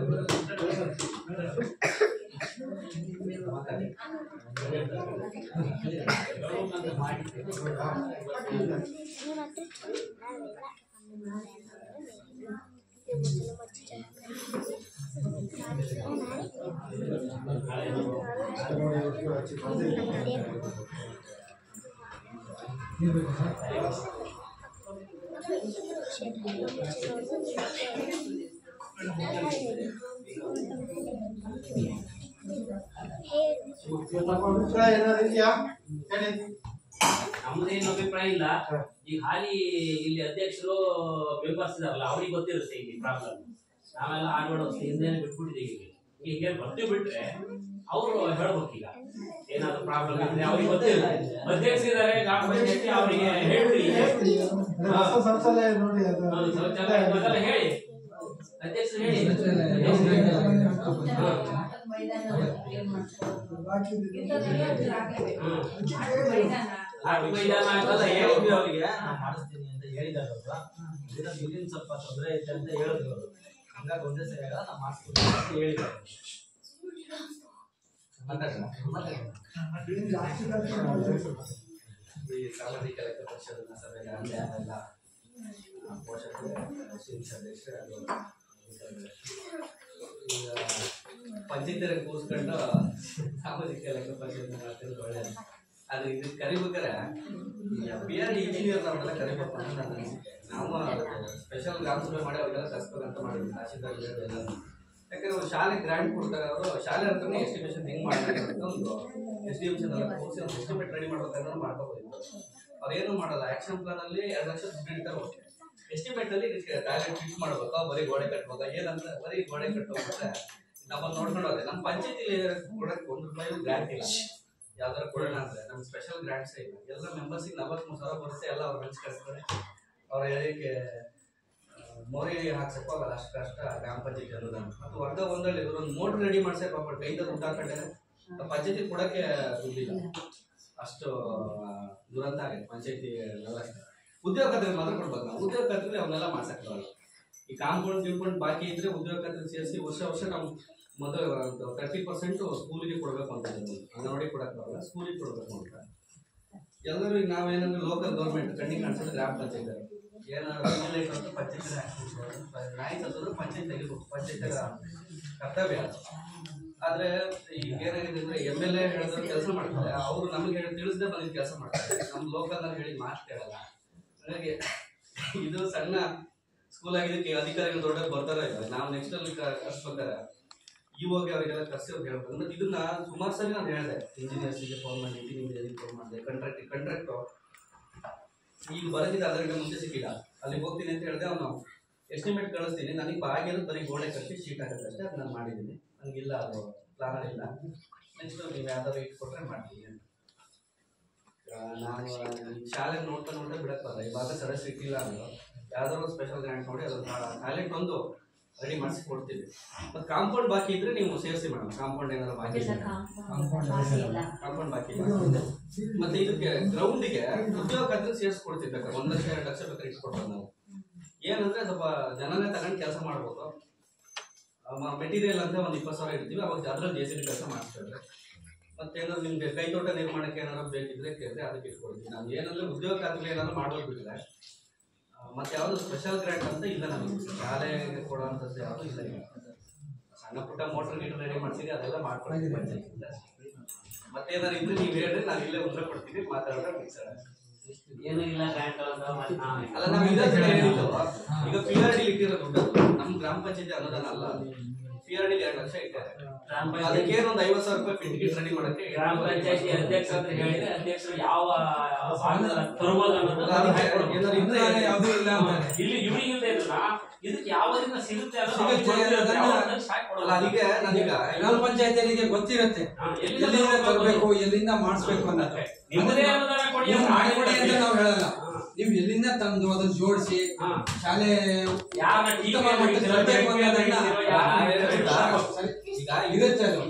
ಅಭಿಪ್ರಾಯ ಏನಾದ್ರು ಇದೆಯಾ? ನಮ್ದೇನು ಅಭಿಪ್ರಾಯ ಇಲ್ಲ. ಈಗ ಹಾಲಿ ಇಲ್ಲಿ ಅಧ್ಯಕ್ಷರು ಮೆಂಬರ್ಸ್ ಇದಾರಲ್ಲ, ಅವ್ರಿಗೆ ಗೊತ್ತಿರುತ್ತೆ ಇಲ್ಲಿ ಪ್ರಾಬ್ಲಮ್. ನಾವೆಲ್ಲ 6 ವರ್ಷ ಹಿಂದೆ ಬಿಟ್ಬಿಟ್ಟಿದ್ದೀವಿ. ಈಗ ಬರ್ತೀವಿ ಬಿಟ್ರೆ ಅವರು ಹೇಳ್ಬೇಕು. ಈಗ ಏನಾದ್ರು ಪ್ರಾಬ್ಲಮ್ ಇದ್ರೆ ಅವ್ರಿಗೆ ಗೊತ್ತಿಲ್ಲ. ಅಧ್ಯಕ್ಷ ಇದಾರೆ ಗ್ರಾಮ ಪಂಚಾಯತಿ, ಅವರಿಗೆ ಹೇಳ್ತೀವಿ ಹೇಳಿ, ಅಧ್ಯಕ್ಷರು ಹೇಳಿ ಹೇಳಿದ್ವಿ ಅವರಿಗೆ, ನಾನು ಮಾಡಿಸ್ತೀನಿ ಅಂತ ಹೇಳಿದಾರಲ್ವಾ. ಇಲ್ಲಿಂದ ಸ್ವಲ್ಪ ತೊಂದರೆ ಐತೆ ಅಂತ ಹೇಳಿದ್ರು ಅವರು. ಹಂಗಾಗಿ ಒಂದೇ ಸರಿ ಆಗಲ್ಲ, ನಾವು ಮಾಡಿಸ್ತೀವಿ ಅಂತ ಹೇಳಿದ್ದಾರೆ. ಈ ಸಾಮಾಜಿಕ ಲೆಕ್ಕ ಪರಿಷತ್ನ ಸಭೆಗೆ ಎಲ್ಲ ಪೋಷಕರು ಅಧ್ಯಕ್ಷರು ಈಗ ಪಂಚಾಯತಿಯರ ಕೂರಿಸ್ಕೊಂಡು ಸಾಮಾಜಿಕ ಲೆಕ್ಕ ಪರಿಷತ್ ಮಾಡ್ತಿರೋದು ಒಳ್ಳೇದು. ಆದ್ರೆ ಇದಕ್ಕೆ ಕರಿಬೇಕಾರೆ PRD ಇಂಜಿನಿಯರ್ ನಾವೆಲ್ಲ ಕರಿಬೇಕು ಅಂತ ನನ್ನ ಅನಿಸಿಕೆ. ನಾವು ಸ್ಪೆಷಲ್ ಗ್ರಾಮ ಸಭೆ ಮಾಡಿ ಅವ್ರಿಗೆಲ್ಲ ಕರ್ಸ್ಬೇಕಂತ ಮಾಡಿದ್ವಿ ತಹಶೀಲ್ದಾರ್ ಎಲ್ಲ. ಯಾಕಂದ್ರೆ ಒಂದು ಶಾಲೆ ಗ್ರಾಂಟ್ ಕೊಡ್ತಾರೆ ಅವರು, ಶಾಲೆ ಹತ್ರನೇ ಎಸ್ಟಿಮೇಷನ್ ಹೆಂಗ್ ಮಾಡ್ತಾರೆ ಅಂತ ಒಂದು ಎಸ್ಟಿಮೇಷನ್ ಎಲ್ಲ ಕೂರಿಸಿ ಒಂದು ಎಸ್ಟಿಮೇಟ್ ರೆಡಿ ಮಾಡ್ಬೇಕಂದ್ರೆ ಮಾಡ್ಕೋಬಹುದು. ಅವ್ರೇನು ಮಾಡಲ್ಲ, ಆಕ್ಷನ್ ಪ್ಲಾನ್ ಅಲ್ಲಿ 2 ಲಕ್ಷ ದುಡ್ಡು ಇಡ್ತಾರೆ. ಓಕೆ, ಎಸ್ಟಿಮೇಟ್ ಅಲ್ಲಿ ಟಾಯ್ಲೆಟ್ ಫಿಕ್ಸ್ ಮಾಡ್ಬೇಕಾ, ಬರೀ ಗೋಡೆ ಕಟ್ಬೇಕಾ, ಏನಂತ ಬರೀ ಗೋಡೆ ಕಟ್ಟೋಗ್ಬಿಟ್ರೆ ನಮ್ಮಲ್ಲಿ ನೋಡ್ಕೊಂಡು ಹೋದ್ರೆ ನಮ್ಮ ಪಂಚಾಯತಿಲಿ ಕೊಡಕ್ಕೆ ₹1 ಗ್ರಾಂಟ್ ಇಲ್ಲ. ಯಾವ್ದಾರು ಕೊಡೋಣ ಅಂದ್ರೆ ನಮ್ಗೆ ಸ್ಪೆಷಲ್ ಗ್ರಾಂಟ್ಸ್ ಇಲ್ಲ. ಎಲ್ಲ ಮೆಂಬರ್ಸಿಗೆ 43,000 ಬರುತ್ತೆ, ಎಲ್ಲ ಅವ್ರು ಹಂಚ್ಕೊಳ್ತಾರೆ. ಅವ್ರ ಹೇಳಿಕೆ ಮೋರಿ ಹಾಕ್ಸಕ್ಕೋ ಆಗಲ್ಲ, ಅಷ್ಟು ಕಷ್ಟ ಗ್ರಾಮ ಪಂಚಾಯತಿ ಅನುದಾನ. ಮತ್ತು ವರ್ಗ ಒಂದಲ್ಲಿ ಒಂದು ಮೋಟ್ರ್ ರೆಡಿ ಮಾಡ್ಸಕ್ಕೆ ಪಾಪ ಕೈಯಿಂದ ದುಡ್ಡು ಹಾಕೊಂಡೆ ಪಂಚಾಯತಿ ಕೊಡಕ್ಕೆ ದುಡ್ಡಿಲ್ಲ. ಅಷ್ಟು ದುರಂತ ಆಗೈತೆ ಪಂಚಾಯತಿ ವ್ಯವಸ್ಥೆ. ಉದ್ಯೋಗ ಖಾತ್ರಿ ಮಾತ್ರ ಕೊಡ್ಬೇಕು. ನಾವು ಉದ್ಯೋಗ ಖಾತ್ರಿ ಅವನ್ನೆಲ್ಲ ಮಾಡ್ಸಕ್ಕಾಗಲ್ಲ. ಈ ಕಾಂಪೌಂಡ್ ಬಾಕಿ ಇದ್ರೆ ಉದ್ಯೋಗ ಖಾತ್ರಿ ಸೇರಿಸಿ ವರ್ಷ ನಾವು ಮೊದಲು 30% ಸ್ಕೂಲಿಗೆ ಕೊಡಬೇಕು ಅಂತ ಇದ್ದೀವಿ. ಅಂಗನವಾಡಿ ಕೊಡಕ್ಕೆ ಬರಲ್ಲ, ಸ್ಕೂಲಿಗೆ ಕೊಡಬೇಕು ಅಂತ. ಎಲ್ಲರೂ ಈಗ ನಾವೇನಂದ್ರೆ ಲೋಕಲ್ ಗೌರ್ಮೆಂಟ್ ಕಣ್ಣಿಗೆ ಕಾಣಿಸೋದು ಗ್ರಾಮ ಪಂಚಾಯತ್ ಏನಾದ್ರು ಪಂಚಾಯತ್ ನಾಯಿ ತಂದ್ರೆ ಪಂಚಾಯತ್ ತೆಗಿಬೇಕು, ಪಂಚಾಯತ್ ಕರ್ತವ್ಯ. ಆದ್ರೆ ಈಗ ಏನಾಗಿದೆ ಅಂದ್ರೆ MLA ಹೇಳಿದ್ರೆ ಕೆಲಸ ಮಾಡ್ತಾರೆ, ಅವರು ನಮಗೆ ತಿಳಿಸದೆ ಬಂದಿದ್ದು ಕೆಲಸ ಮಾಡ್ತಾರೆ, ನಮ್ ಲೋಕಲ್ ನಲ್ಲಿ ಹೇಳಿ ಮಾತು ಕೇಳಲ್ಲ. ಹಾಗಾಗಿ ಇದು ಸಣ್ಣ ಸ್ಕೂಲ್ ಆಗಿದ್ದಕ್ಕೆ ಅಧಿಕಾರಿಗಳು ದೊಡ್ಡ ಬರ್ತಾರ ಇಲ್ಲ. ನಾವು ನೆಕ್ಸ್ಟ್ ಅಲ್ಲಿ ಕರ್ಸ್ಬೇಕಾರೆ ಇವಾಗ ಅವರಿಗೆಲ್ಲ ಕರ್ಸಿ ಅವ್ರಿಗೆ ಹೇಳ್ಬೇಕು. ಮತ್ತೆ ಇದನ್ನ ಸುಮಾರು ಸರಿ ನಾನು ಹೇಳಿದೆ, ಇಂಜಿನಿಯರ್ಸ್ಗೆ ಫೋನ್ ಮಾಡಿದ್ವಿ, ಇಂಜಿನಿಯರಿಂಗ್ ಫೋನ್ ಮಾಡಿದೆ, ಕಾಂಟ್ರಾಕ್ಟರ್ ಈಗ ಬರೋದಿಲ್ಲ, 1 ಗಂಟೆ ಮುಂಚೆ ಸಿಕ್ಕಿಲ್ಲ, ಅಲ್ಲಿಗೆ ಹೋಗ್ತೀನಿ ಅಂತ ಹೇಳಿದೆ. ಅವ್ನು ಎಸ್ಟಿಮೇಟ್ ಕಳಿಸ್ತೀನಿ, ನನಗೆ ಆಗಿರೋದು ಬರೀ ಗೋಡೆ ಕಟ್ಟಿ ಶೀಟ್ ಹಾಕೋದಷ್ಟೇ, ಅದು ನಾನು ಮಾಡಿದ್ದೀನಿ, ನನಗಿಲ್ಲ ಅದು ಪ್ಲಾನ್ ಇಲ್ಲ. ನೆಕ್ಸ್ಟ್ ನೀವು ಯಾವ್ದಾದ್ರು ಇಟ್ಕೊಟ್ರೆ ಮಾಡ್ತೀನಿ. ನಾವು ಶಾಲೆ ನೋಡ್ತಾ ಬಿಡಕ್ಕಲ್ಲ, ಇವಾಗ ಸರಸ್ ಇಟ್ಟಿಲ್ಲ ಅಂದ್ರೆ ಯಾವ್ದಾದ್ರು ಸ್ಪೆಷಲ್ ಗ್ರಾಂಟ್ ನೋಡಿ ಅದನ್ನ ಟಾಯ್ಲೆಟ್ ಒಂದು ರೆಡಿ ಮಾಡಿಸಿ ಕೊಡ್ತೀವಿ. ಮತ್ತೆ ಕಾಂಪೌಂಡ್ ಬಾಕಿ ಇದ್ರೆ ನೀವು ಸೇರಿಸಿ ಮೇಡಮ್, ಕಾಂಪೌಂಡ್ ಏನಾದ್ರು ಬಾಕಿ ಇದ್ರೆ ಕಾಂಪೌಂಡ್ ಬಾಕಿ ಮತ್ತೆ ಇದಕ್ಕೆ ಗ್ರೌಂಡಿಗೆ ಉದ್ಯೋಗ ಖಾತ್ರಿ ಸೇರಿಸ್ಕೊಡ್ತೀವಿ. ಬೇಕಾದ್ರೆ 1 ಲಕ್ಷ 2 ಲಕ್ಷ ಬೇಕಾದ್ರೆ ಇಟ್ಕೊಡ್ತಾರೆ. ನಾವು ಏನಂದ್ರೆ ಸ್ವಲ್ಪ ಜನನೇ ತಗೊಂಡು ಕೆಲಸ ಮಾಡ್ಬೋದು. ಮೆಟೀರಿಯಲ್ ಅಂತ ಒಂದು 20,000 ಇಡ್ತೀವಿ, ಅವಾಗ ಅದ್ರಲ್ಲಿ JCB ಕೆಲಸ ಮಾಡಿಸ್ತಾರೆ. ಮತ್ತೇನಾದ್ರು ನಿಮ್ಗೆ ಕೈತೋಟ ನಿರ್ಮಾಣಕ್ಕೆ ಏನಾದ್ರು ಬೇಕಿದ್ರೆ ಕೇಳಿದ್ರೆ ಅದಕ್ಕೆ ಇಟ್ಕೊಡ್ತೀವಿ. ನಾವು ಏನಂದ್ರೆ ಉದ್ಯೋಗ ಖಾತ್ರಿ ಏನಾದ್ರು ಮಾಡೋದು ಬಿಟ್ಟಿದ್ರೆ ಮತ್ತೆ ಯಾವ್ದು ಸ್ಪೆಷಲ್ ಗ್ರಾಂಟ್ ಅಂತ ಇಲ್ಲ, ನಮಗೆ ಶಾಲೆಗೆ ಕೊಡುವಂಥದ್ದು ಯಾವುದು ಇಲ್ಲ. ಸಣ್ಣ ಪುಟ್ಟ ಮೋಟರ್ ಗೀಟರ್ ರೆಡಿ ಮಾಡ್ತೀವಿ, ಅದೆಲ್ಲ ಮಾಡ್ಕೊಡ್ತೀವಿ ಪಂಚಾಯತಿಂದ. ಮತ್ತೆ ಏನಾದ್ರು ಇದ್ರೆ ನೀವು ಹೇಳ್ರಿ, ನಾನು ಇಲ್ಲೇ ಉತ್ತರ ಕೊಡ್ತೀನಿ, ಮಾತಾಡಿದ್ರೆ ಮುಗಿಸೋಣ. ಏನು ಇಲ್ಲ ಗ್ರಾಂಟ್ ಅಲ್ಲ, ನಾವು ಇದಕ್ಕೆ ಹೇಳಿದ್ದು ಈಗ PRD ಇಟ್ಟಿರೋ ದುಡ್ಡು ನಮ್ಮ ಗ್ರಾಮ ಪಂಚಾಯತಿ ಅನುದಾನ ಅಲ್ಲ. PRD 2 ಲಕ್ಷ ಇಟ್ಟಾರೆ, ಅದಕ್ಕೇನು ಒಂದು 50,000 ರೂಪಾಯಿ ಪಿಂಟಿಗೆ ರೆಡಿ ಮಾಡಕ್ಕೆ ಗ್ರಾಮ ಪಂಚಾಯತಿ ಅಧ್ಯಕ್ಷ ಅಂತ ಹೇಳಿದ್ರೆ ಅಧ್ಯಕ್ಷರು ಯಾವ ತರಬಹುದು ಅನ್ನೋದು ಯಾವ್ದು ಇಲ್ಲ ಇಲ್ಲಿ ಇವ್ರಿಗೆ ಇಲ್ಲದೆ ಇದ್ರಲ್ಲ ಇದಕ್ಕೆ ಯಾವ್ದರಿಂದ ಸಿಗುತ್ತೆ ಅದಕ್ಕೆ ನನಗೆ ಗ್ರಾಮ ಪಂಚಾಯತಿಗೆ ಗೊತ್ತಿರುತ್ತೆ ಎಲ್ಲಿಂದ ತರಬೇಕು, ಎಲ್ಲಿಂದ ಮಾಡಿಸ್ಬೇಕು ಅನ್ನೋದು. ನೀವು ಮಾಡಿಕೊಡಿ ಅಂತ ನಾವು ಹೇಳಲ್ಲ, ನೀವು ಎಲ್ಲಿಂದ ತಂದು ಅದನ್ನ ಜೋಡಿಸಿ ಶಾಲೆ ಇರುತ್ತೆ.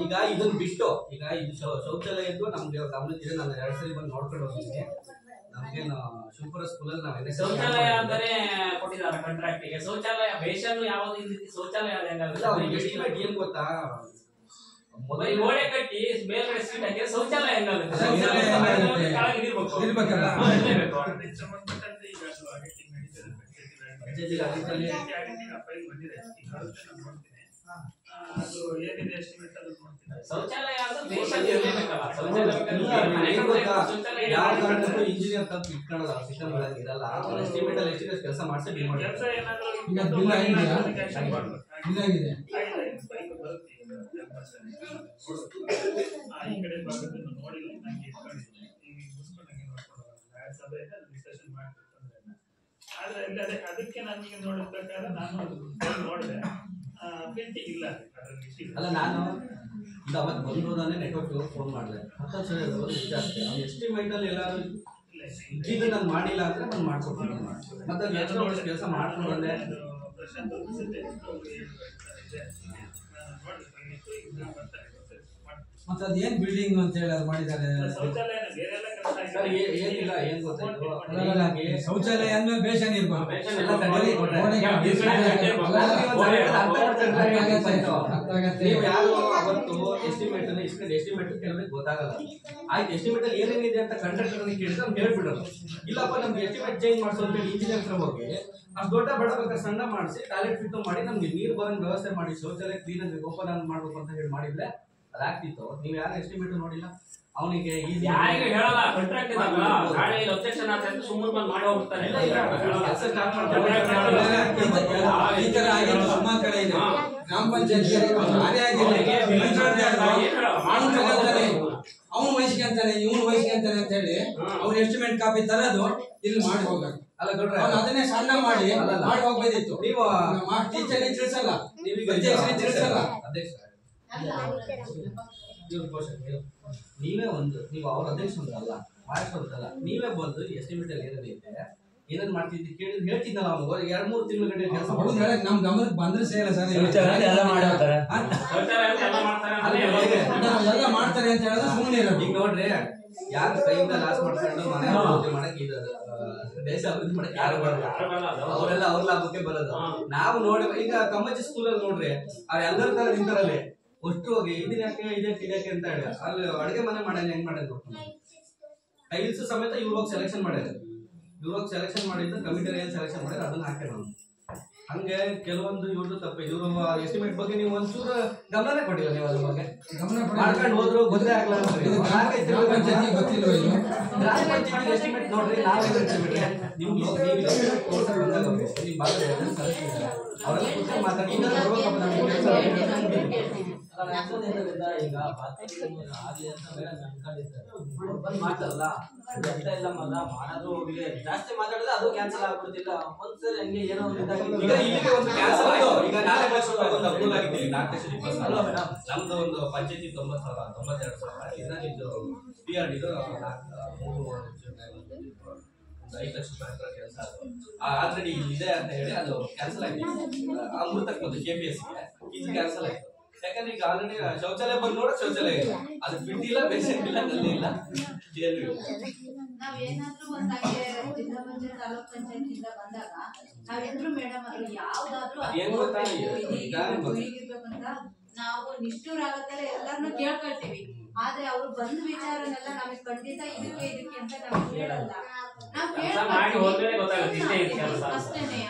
ಈಗ ಇದನ್ನ ಬಿಟ್ಟು ಈಗ ಇದು ಶೌಚಾಲಯದ್ದು ನಮ್ಗೆ ಗಮನಕ್ಕೆ ನಾನು 2 ಸರಿ ಬಂದು ನೋಡ್ಕೊಂಡು ಹೋಗ್ತೀನಿ. ನಮ್ಗೇನು ಶಿವಪುರ ಸ್ಕೂಲಲ್ಲಿ ನಾವು ಶೌಚಾಲಯ ಅಂತಾನೆ ಕೊಟ್ಟಿದ್ದಾರೆ ಕಾಂಟ್ರಾಕ್ಟಿಗೆ. ಶೌಚಾಲಯ ಬೇಷನ್ ಯಾವ್ದು ಈ ರೀತಿ ಶೌಚಾಲಯ ಏನ್ ಗೊತ್ತಾ, ಮೊದಲು ಗೋಡೆ ಕಟ್ಟಿ ಮೇಲ್ಗಡೆ ಸೀಟ್ ಹಾಕಿ ಶೌಚಾಲಯ ಹೆಂಗಾಗುತ್ತೆ? ಶೌಚಾಲಯ ಇಂಜಿನಿಯರ್ ತಂದು ಇಟ್ಕೊಳ್ಳೋದು ಸಿಸ್ಟಮ್ಗಳಾಗಿರಲ್ಲ, ಎಸ್ಟಿಮೇಟ್ ಅಲ್ಲಿ ಎಷ್ಟು ಕೆಲಸ ಮಾಡಿಸಿ ಬಿಲ್ ಮಾಡಿ. ಈ ಕಡೆ ಭಾಗದನ್ನು ನೋಡಿಲ್ಲ, ನಂಗೆ ಇಟ್ಕೊಂಡಿದ್ದೀನಿ, ಈಗ ಮುಗಿಸ್ಕೊಂಡಂಗೆ ನೋಡ್ಕೊಂಡು ಸಭೆಯಿಂದ ಡಿಸ್ಕಷನ್ ಮಾಡ್ತಿರ್ತಂದ್ರೆ. ಆದ್ರೆ ಅದೇ ಅದಕ್ಕೆ ನನಗೆ ನೋಡಿದ ಪ್ರಕಾರ ನಾನು ನೋಡಿದೆ ಪ್ರಿಂಟಿಂಗ್ ಇಲ್ಲ ಅದರಲ್ಲಿ. ಅಲ್ಲ, ನಾನು ಅವತ್ತು ಬಂದಿರೋದಾನೆ ನೆಟ್ವರ್ಕ್ ಫೋನ್ ಮಾಡಿದೆ, 10 ಜಾಸ್ತಿ ಎಸ್ಟಿಮೇಟ್ ಅಲ್ಲಿ ಎಲ್ಲಾರು ಇದು ನಾನು ಮಾಡಿಲ್ಲ ಅಂದ್ರೆ ನಾನು ಮಾಡ್ಕೊಡ್ತೀನಿ. ಮತ್ತೆ ನೆಕ್ಸ್ಟ್ ಕೆಲಸ ಮಾಡ್ಕೊಂಡ್ರೆ ಪ್ರಶಾಂತ್ ಮತ್ತೆ ಅದೇನ್ ಬಿಲ್ಡಿಂಗ್ ಅಂತ ಹೇಳಿ ಅದು ಮಾಡಿದ್ದಾರೆ. ಏನಿಲ್ಲ, ಏನ್ ಗೊತ್ತಾಯ್ತು, ಶೌಚಾಲಯ ಅಂದ್ಮೇಲೆ ಬೇಷನ್ ಇರ್ಬೋದು. ನೀವು ಯಾರು ಅವತ್ತು ಎಸ್ಟಿಮೇಟ್ ಎಸ್ಟಿಮೇಟ್ ಕೆಲವರಿಗೆ ಗೊತ್ತಾಗಲ್ಲ. ಆಯ್ತು, ಎಸ್ಟಿಮೇಟ್ ಅಲ್ಲಿ ಏನೇನಿದೆ ಅಂತ ಕಾಂಟ್ರಾಕ್ಟರ್ ಕೇಳಿದ್ರೆ ಅವ್ನು ಹೇಳ್ಬಿಡೋದು. ಇಲ್ಲಪ್ಪ ನಮ್ಗೆ ಎಸ್ಟಿಮೇಟ್ ಚೇಂಜ್ ಮಾಡಿಸೋ ಅಂತ ಹೇಳಿ ಇಂಜಿನಿಯರ್ ಹತ್ರ ಹೋಗಿ ಅಷ್ಟು ದೊಡ್ಡ ಬಡಬೇಕಾದ್ರೆ ಸಣ್ಣ ಮಾಡಿಸಿ ಟಾಯ್ಲೆಟ್ ಫಿಟ್ ಮಾಡಿ ನಮ್ಗೆ ನೀರು ಬರೋಂಗ್ ವ್ಯವಸ್ಥೆ ಮಾಡಿ ಶೌಚಾಲಯ ಕ್ಲೀನ್ ಆಗಿ ಓಪನ್ ಆಗಿ ಮಾಡ್ಬೇಕು ಅಂತ ಹೇಳಿ ಮಾಡಿದ್ರೆ ಅದಾಗ್ತಿತ್ತು. ನೀವು ಯಾರು ಎಸ್ಟಿಮೇಟ್ ನೋಡಿಲ್ಲ, ಅವನಿಗೆ ಯಾರಿಗೆ ಹೇಳಲ್ಲ, ಕಾಂಟ್ರಾಕ್ಟ್ ಇದಲ್ಲ, ನಾಳೆ ಇಲ್ಲಿ ಅಬ್ಜೆಕ್ಷನ್ ಆದ್ರೆ ಸುಮ್ಮನೆ ಬಂದು ಮಾಡಿ ಹೋಗ್ತಾರೆ. ಕೆಲಸ ಸ್ಟಾರ್ಟ್ ಮಾಡ್ತಾರೆ. ಈ ತರ ಆಗಿರೋ ಸುಮಾರು ಕಡೆ ಇದೆ. ಗ್ರಾಮ ಪಂಚಾಯತ್ ಅವನು ವಹಿಸ್ಕೊಂತಾನೆ ಇವನು ವಹಿಸ್ಕೊಂತಾನೆ ಅಂತ ಹೇಳಿ ಅವ್ನ ಎಸ್ಟಿಮೇಟ್ ಕಾಪಿ ತರದು ಇಲ್ಲಿ ಮಾಡಿ ಹೋಗ್ಬೇಕು. ಅಲ್ಲ ಗೌಡ್ರೆ, ಅದನ್ನೇ ಸಣ್ಣ ಮಾಡಿ ಹೋಗ್ಬೋದಿತ್ತು. ನೀವು ಟೀಚರ್ ತಿಳಿಸಲ್ಲ, ತಿಳಿಸಲ್ಲ. ಅಧ್ಯಕ್ಷ ನೀವೇ ಒಂದು, ನೀವು ಅವ್ರ ಅಧ್ಯಕ್ಷ ಅಂತಲ್ಲ, ಮಾಸ್ಟರ್ ಅಂತಲ್ಲ, ನೀವೇ ಬಂದು ಎಸ್ಟಿಮೇಟ್ ಅಲ್ಲಿ ಏನಿದೆ ಏನೇನ್ ಮಾಡ್ತಿದ್ವಿ ಕೇಳಿದ್ರೆ ಹೇಳ್ತಿದ್ದಲ್ಲ ಅವ್ನು 2-3 ತಿಂಗಳ ಗಂಟೆ ಕೆಲಸ ಹೇಳಕ್ ನಮ್ ಗಮನಕ್ಕೆ ಬಂದ್ರೆ ಸೇರಲ್ಲ ಸರ್. ಎಲ್ಲ ಮಾಡ್ತಾರೆ ಅಂತ ಹೇಳಿದ್ರೆ ಸುಮ್ಮನೆ ಇರೋದು. ಈಗ ನೋಡ್ರಿ, ಯಾರು ಕೈಯಿಂದ ಲಾಸ್ ಮಾಡ್ಕೊಂಡು ಮನೆ ಅಭಿವೃದ್ಧಿ ಮಾಡಕ್ಕೆ ದೇಶ ಅಭಿವೃದ್ಧಿ ಮಾಡಕ್ಕೆ ಯಾರು ಬರಲ್ಲ, ಅವರೆಲ್ಲ ಅವ್ರ ಲಾಭಕ್ಕೆ ಬರೋದು. ನಾವು ನೋಡಿ ಈಗ ಕಮ್ಮಚ್ಚಿ ಸ್ಕೂಲಲ್ಲಿ ನೋಡ್ರಿ, ಅವ್ರು ಎಲ್ಲರ ತರ ನಿಂತಾರಲ್ಲಿ ಅಷ್ಟು ಹೋಗಿ ಇದಕ್ಕೆ ಇದಕ್ಕೆ ಅಂತ ಹೇಳಿ ಅಲ್ಲಿ ಅಡುಗೆ ಮನೆ ಮಾಡ್ಯಾನ, ಹೆಂಗ್ ಮಾಡ್ಯಾನ ಟೈಲ್ಸ್ ಸಮೇತ ಇವ್ರು ಹೋಗಿ ಸೆಲೆಕ್ಷನ್ ಮಾಡ್ಯಾರ. ಇವ್ರು ಹೋಗಿ ಸೆಲೆಕ್ಷನ್ ಮಾಡಿದ್ದು ಕಮಿಟಿ ಏನ್ ಸೆಲೆಕ್ಷನ್ ಮಾಡ್ಯಾರ ಅದನ್ನ ಹಾಕ್ಯಾರ. ಹಂಗೆ ಕೆಲವೊಂದು ಇವ್ರದ್ದು ತಪ್ಪೆ. ಇವರು ಎಸ್ಟಿಮೇಟ್ ಬಗ್ಗೆ ನೀವು ಒಂಚೂರು ಗಮನನೇ ಕೊಟ್ಟಿಲ್ಲ ನೀವು ಅದ್ರ ಬಗ್ಗೆ. ಮಾಡ್ಕೊಂಡು ಹೋದ್ರು ಗೊತ್ತೇ ಆಗಲ್ಲ. ಎಸ್ಟಿಮೇಟ್ ನೋಡ್ರಿ, ನಾವೇ ನಿಮ್ಗೆ ಅವರೆಲ್ಲ ಕೂತ್ಕೊಂಡು ಮಾತಾಡಿ ಈಗ ಬಂದ್ ಮಾಡ್ತಾರಲ್ಲ ಇಲ್ಲ ಮಗ ಮಾಡೋದು ಅವ್ರಿಗೆ ಜಾಸ್ತಿ ಮಾತಾಡಿದ್ರೆ ಅದು ಕ್ಯಾನ್ಸಲ್ ಆಗ್ಬಿಡುತ್ತಿಲ್ಲ. ಒಂದ್ಸರಿ ಹಂಗೆ ಏನೋ ಈಗ ಇಲ್ಲಿಗೆ ಒಂದು ಕ್ಯಾನ್ಸಲ್ ಆಯ್ತು. ಈಗ ನಾಳೆ ಒಂದು ಅಪ್ರೂವಲ್ ಆಗಿದ್ದೀವಿ 4,20,000 ಅಲ್ವಾ ಮೇಡಮ್? ನಮ್ದು ಒಂದು ಪಂಚಾಯತಿ 92,000 ಇದ್ರಲ್ಲಿ ಇದು PRD ಇದು 5 ಲಕ್ಷ ರೂಪಾಯಿ ಕೆಲಸ ಆಲ್ರೆಡಿ ಇದೆ ಅಂತ ಹೇಳಿ ಅದು ಕ್ಯಾನ್ಸಲ್ ಆಗಿದೆ. ಅಮೃತಕ್ಕೆ ಒಂದು KPS ಇದು ಕ್ಯಾನ್ಸಲ್ ಆಯ್ತು. ಯಾಕಂದ್ರೆ ಈಗ ಆಲ್ರೆಡಿ ಶೌಚಾಲಯ ಬಂದು ನೋಡಕ್ ಶೌಚಾಲಯ ಇಲ್ಲ, ಅದು ಬಿಟ್ಟಿಲ್ಲ, ಬೇಸಿಕ್ಕಿಲ್ಲ, ನಲ್ಲಿ ಇಲ್ಲ, ಏನು ಇಲ್ಲ. ನಾವೇನಾದ್ರೂ ಒಂದಾಗೆ ಜಿಲ್ಲಾ ಪಂಚಾಯತ್ ತಾಲೂಕ್ ಪಂಚಾಯತಿಂದ ಬಂದಾಗ ನಾವೆಲ್ಲರೂ ಮೇಡಮ್ ಯಾವ್ದಾದ್ರು ಹೀಗಿರ್ಬೇಕಂತ ನಾವು ನಿಷ್ಠೂರ ಆಗತ್ತಾರೆ ಎಲ್ಲಾರನ್ನೂ ಕೇಳ್ಕೊಳ್ತೀವಿ. ಆದ್ರೆ ಅವ್ರು ಬಂದ ವಿಚಾರನೆಲ್ಲ ನಮಗೆ ಖಂಡಿತ ಇದಕ್ಕೆ ಅಂತ ನಾವು ಹೇಳಲ್ಲ. ನಾವ್ ಅಷ್ಟೇನೆ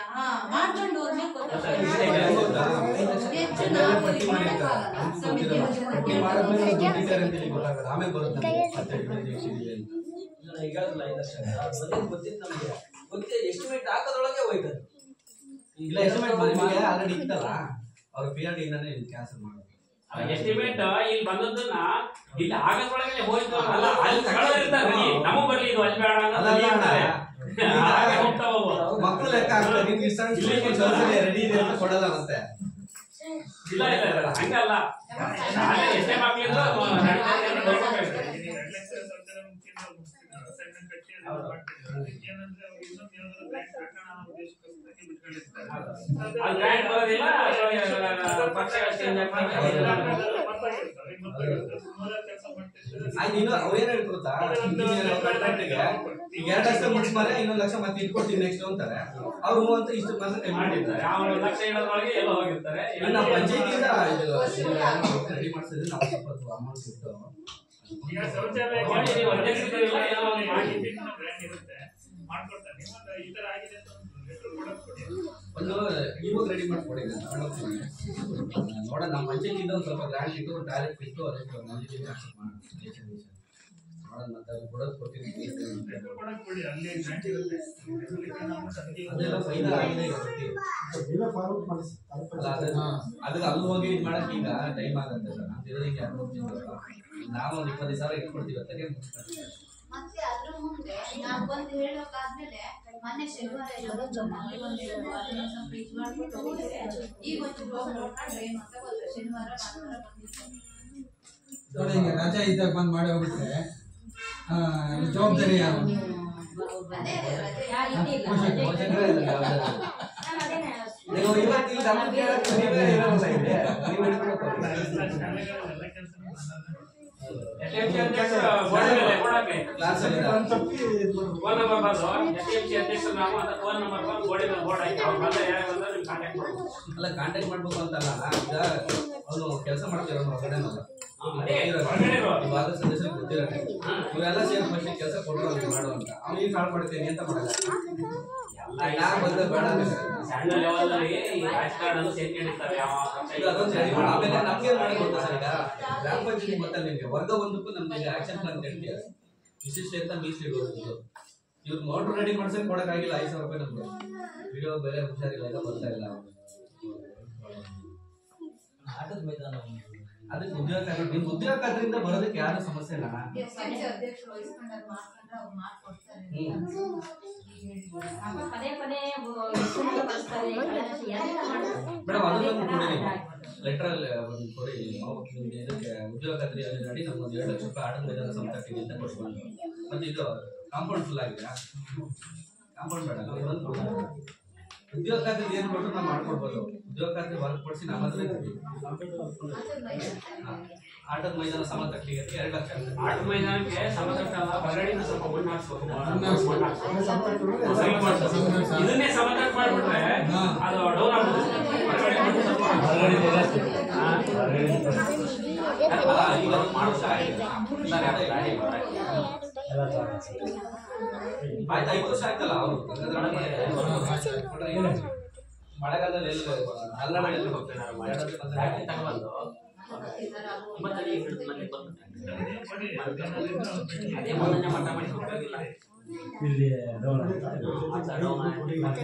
ಮಾಡ್ಕೊಂಡು ಹೋದ್ಮೇಲೆ ಆಮೇಲೆ ಬರುತ್ತೆ ಈಗಾಗಲೇ 5 ಲಕ್ಷ ಗೊತ್ತಿತ್ತು ನಮ್ಗೆ. ಗೊತ್ತೇ ಎಸ್ಟಿಮೇಟ್ ಹಾಕೋದ್ರೊಳಗೆ ಹೋಯ್ತದೆ. ಇಲ್ಲ ಎಸ್ಟಿಮೇಟ್ ನಿಮಗೆ ಆಲ್ರೆಡಿ ಇತ್ತಲ್ಲ, ಅವ್ರ PRD ಇಂದಾನೆ ಕ್ಯಾನ್ಸಲ್ ಮಾಡೋದು. ಎಸ್ಟಿಮೇಟ್ ಇಲ್ಲಿ ಬಂದದ್ದನ್ನ ಇಲ್ಲಿ ಆಗದ್ರೊಳಗೆ ಹೋಯ್ತು ಅಲ್ಲ, ಅಲ್ಲಿ ತಗೊಳ್ಳೋದಿರ್ತಾರೆ ನಮಗ್ ಬರ್ಲಿ ಇದು ಅಲ್ಲಿ ಬೇಡ ಮಕ್ಕಳು ಲೆಕ್ಕ ಆಗ್ತದೆ ರೆಡಿ ಇದೆ ಅಂತ ಕೊಡಲ್ಲ ಮತ್ತೆ. ಇಲ್ಲ ಇಲ್ಲ ಇಲ್ಲ ಹಂಗಲ್ಲ, ಎಷ್ಟೇ ಮಕ್ಕಳಿಂದ ಗ್ರ್ಯಾಂಡ್ ಬರೋದಿಲ್ಲ, ಇನ್ನು ಅವೇನ್ ಹೇಳ್ಕೊಡ್ತಾ ಕಾಂಟ್ರಾಕ್ಟ್ಗೆ ಈಗ 2 ಲಕ್ಷ ಮುಗಿಸ್ಮಾರೆ, 1 ಲಕ್ಷ ಮತ್ತೆ ಇಟ್ಕೊಡ್ತೀವಿ ನೆಕ್ಸ್ಟ್ ಅಂತಾರೆ. ಅವ್ರು ಅಂತ ಇಷ್ಟು ಮಾತ್ರ ಟೈಮ್ ಮಾಡಿರ್ತಾರೆ. 1 ಲಕ್ಷ ಇಡೋದ್ರೊಳಗೆ ಎಲ್ಲ ಹೋಗಿರ್ತಾರೆ. ನಾವು ಪಂಚಾಯತಿಯಿಂದ ರೆಡಿ ಮಾಡಿಸಿದ್ರೆ ನಾವು ಸ್ವಲ್ಪ ಅಮೌಂಟ್ ಇಟ್ಟು ಈಗ ಶೌಚಾಲಯ ಮಾಡ್ಕೊಡ್ತಾರೆ. ಈ ತರ ಆಗಿದೆ ಅಂತ ಒಂದು ಇವಾಗ ರೆಡಿ ಮಾಡ್ಕೊಡಿ ನೋಡ. ನಮ್ಮ ಪಂಚಾಯತಿಯಿಂದ ಒಂದು ಸ್ವಲ್ಪ ಗ್ರಾಂಟ್ ಇಟ್ಟು ಡೈರೆಕ್ಟ್ ಇಟ್ಟು ಅದಕ್ಕೆ ಅಕ್ಸೆಪ್ಟ್ ಮಾಡೋಣ. ಮತ್ತೆ ಅದು ಕೊಡೋದು ಕೊಡ್ತೀನಿ, ಅದೆಲ್ಲ ಫೈನಲ್ ಆಗಿದೆ. ಅದಕ್ಕೆ ಅಲ್ಲಿ ಹೋಗಿ ಇದು ಮಾಡಕ್ಕೆ ಈಗ ಟೈಮ್ ಆಗುತ್ತೆ ಸರ್. ನಾವು ಇರೋದಕ್ಕೆ ನಾವು ಒಂದು 20,000 ಇಟ್ಕೊಡ್ತೀವಿ ಅಂತಾಗೆ ಮತ್ತೆ ಅದ್ರ ಮುಂದೆ ನಾವು ಬಂದು ಹೇಳೋಕಾದ್ಮೇಲೆ ಮೊನ್ನೆ ಶನಿವಾರ ಈಗ ಒಂಚೂರು ಹೋಗಿ ನೋಡ್ಕೊಂಡು ಏನು ಅಂತ ಗೊತ್ತು. ಶನಿವಾರ ನೋಡಿ, ಈಗ ರಜಾ ಇದ್ದಾಗ ಬಂದ್ ಮಾಡಿ ಹೋಗ್ಬಿಟ್ರೆ ಜವಾಬ್ದಾರಿ ಯಾರು? ಅಲ್ಲ ಕಾಂಟ್ಯಾಕ್ಟ್ ಮಾಡ್ಬೇಕು ಅಂತಲ್ಲ, ಈಗ ಅವನು ಕೆಲಸ ಮಾಡ್ತಿರೋ ಸದಸ್ಯರಿಗೆ ಗೊತ್ತಿರತ್ತೆ. ಇವೆಲ್ಲ ಸೇರಿ ಫಸ್ಟ್ ಕೆಲಸ ಕೊಟ್ಟರು ಅವ್ರಿಗೆ ಮಾಡು ಅಂತ. ಅವ್ನಿಗೆ ಕಾಲ್ ಮಾಡ್ತೀನಿ ಅಂತ ಮಾಡಲ್ಲ. ಯಾರು ಬಂದ್ರೆ ಬೇಡ ಅದೊಂದು ರೆಡಿ ಮಾಡಿ. ಆಮೇಲೆ ನಮ್ಗೆ ಮಾಡಿ ಗೊತ್ತಾ ಸರ್, ಈಗ ಗ್ರಾಮ ಪಂಚಾಯತಿ ಗೊತ್ತಲ್ಲ ನಿಮ್ಗೆ, ವರ್ಗ ಒಂದಕ್ಕೂ ನಮ್ಗೆ ಆಕ್ಷನ್ ಪ್ಲಾನ್ ಹೇಳ್ತೀವಿ. ವಿಶಿಷ್ಟ ಅಂತ ಮೀಸಲಿಡುವುದು. ಇವ್ರು ಮೋಟರ್ ರೆಡಿ ಮಾಡ್ಸಕ್ ಕೊಡಕ್ಕಾಗಿಲ್ಲ 5,000 ರೂಪಾಯಿ ನಮ್ಗೆ. ವಿಡಿಯೋ ಬೇರೆ ಹುಷಾರಿಲ್ಲ, ಎಲ್ಲ ಬರ್ತಾ ಇಲ್ಲ. ಆಟದ ಮೈದಾನ ಅದಕ್ಕೆ ಉದ್ಯೋಗ ನಿಮ್ ಉದ್ಯೋಗ ಖಾತ್ರಿಯಿಂದ ಬರೋದಕ್ಕೆ ಯಾರು ಸಮಸ್ಯೆ ಇಲ್ಲ. ಮೇಡಮ್ ಅದನ್ನೊಂದು ಕೊಡಿ, ಲೆಟರ್ ಅಲ್ಲಿ ಒಂದು ಕೊಡಿ. ಇದಕ್ಕೆ ಉದ್ಯೋಗ ಖಾತ್ರಿ ನಡಿ ನಮ್ಗೆ 2 ಲಕ್ಷ ರೂಪಾಯಿ ಆಟದ ಮೈದಾನ ಸಂಸ್ಥೆ ಅಂತ ಕೊಡ್ಕೊಂಡು. ಮತ್ತೆ ಇದು ಕಾಂಪೌಂಡ್ ಫುಲ್ ಆಗಿದೆ, ಕಾಂಪೌಂಡ್ ಬೇಡ. ಉದ್ಯೋಗ ಖಾತ್ರಿ ಏನ್ ಕೊಟ್ಟರು ನಾವು ಮಾಡ್ಕೊಡ್ಬೋದು. ಉದ್ಯೋಗ ಖಾತ್ರಿ ಹೊರತುಪಡಿಸಿ ನಮ್ಮ ಹತ್ರ ಆಟದ ಮೈದಾನ ಸಮತಟ್ಟಿಗೆ 2 ಲಕ್ಷ. ಆಟದ ಮೈದಾನಕ್ಕೆ ಸಮತಟ್ಟ ಹೊರಗಡೆಯಿಂದ ಸ್ವಲ್ಪ ಮಣ್ಣು ಹಾಕ್ಸ್ಬೇಕು. ಇದನ್ನೇ ಸಮತಟ್ಟು ಮಾಡ್ಬಿಟ್ರೆ ಅದು ಡೌನ್ ಆಗ್ಬಿಡುತ್ತೆ. ಆಯ್ತು, 5 ವರ್ಷ ಆಯ್ತಲ್ಲ ಅವರು ಮಳೆಗಾಲದಲ್ಲಿ ಎಲ್ಲಿ ಹಲ್ನಾಡಲ್ಲಿ ಎಲ್ಲಿ ಹೋಗ್ತಾರೆ ಬ್ಯಾಟ್ರಿ ತಗೊಂಡ್ಬಂದು ಒಂಬತ್ತಡಿ ಹಿಡಿದು ಮನೆ ಬಂದ್ಬಿಟ್ಟೆ. ಅದೇ ಮೊದಲನೇ ಮಟ್ಟ ಮಾಡಿ ಹೋಗಿಲ್ಲ.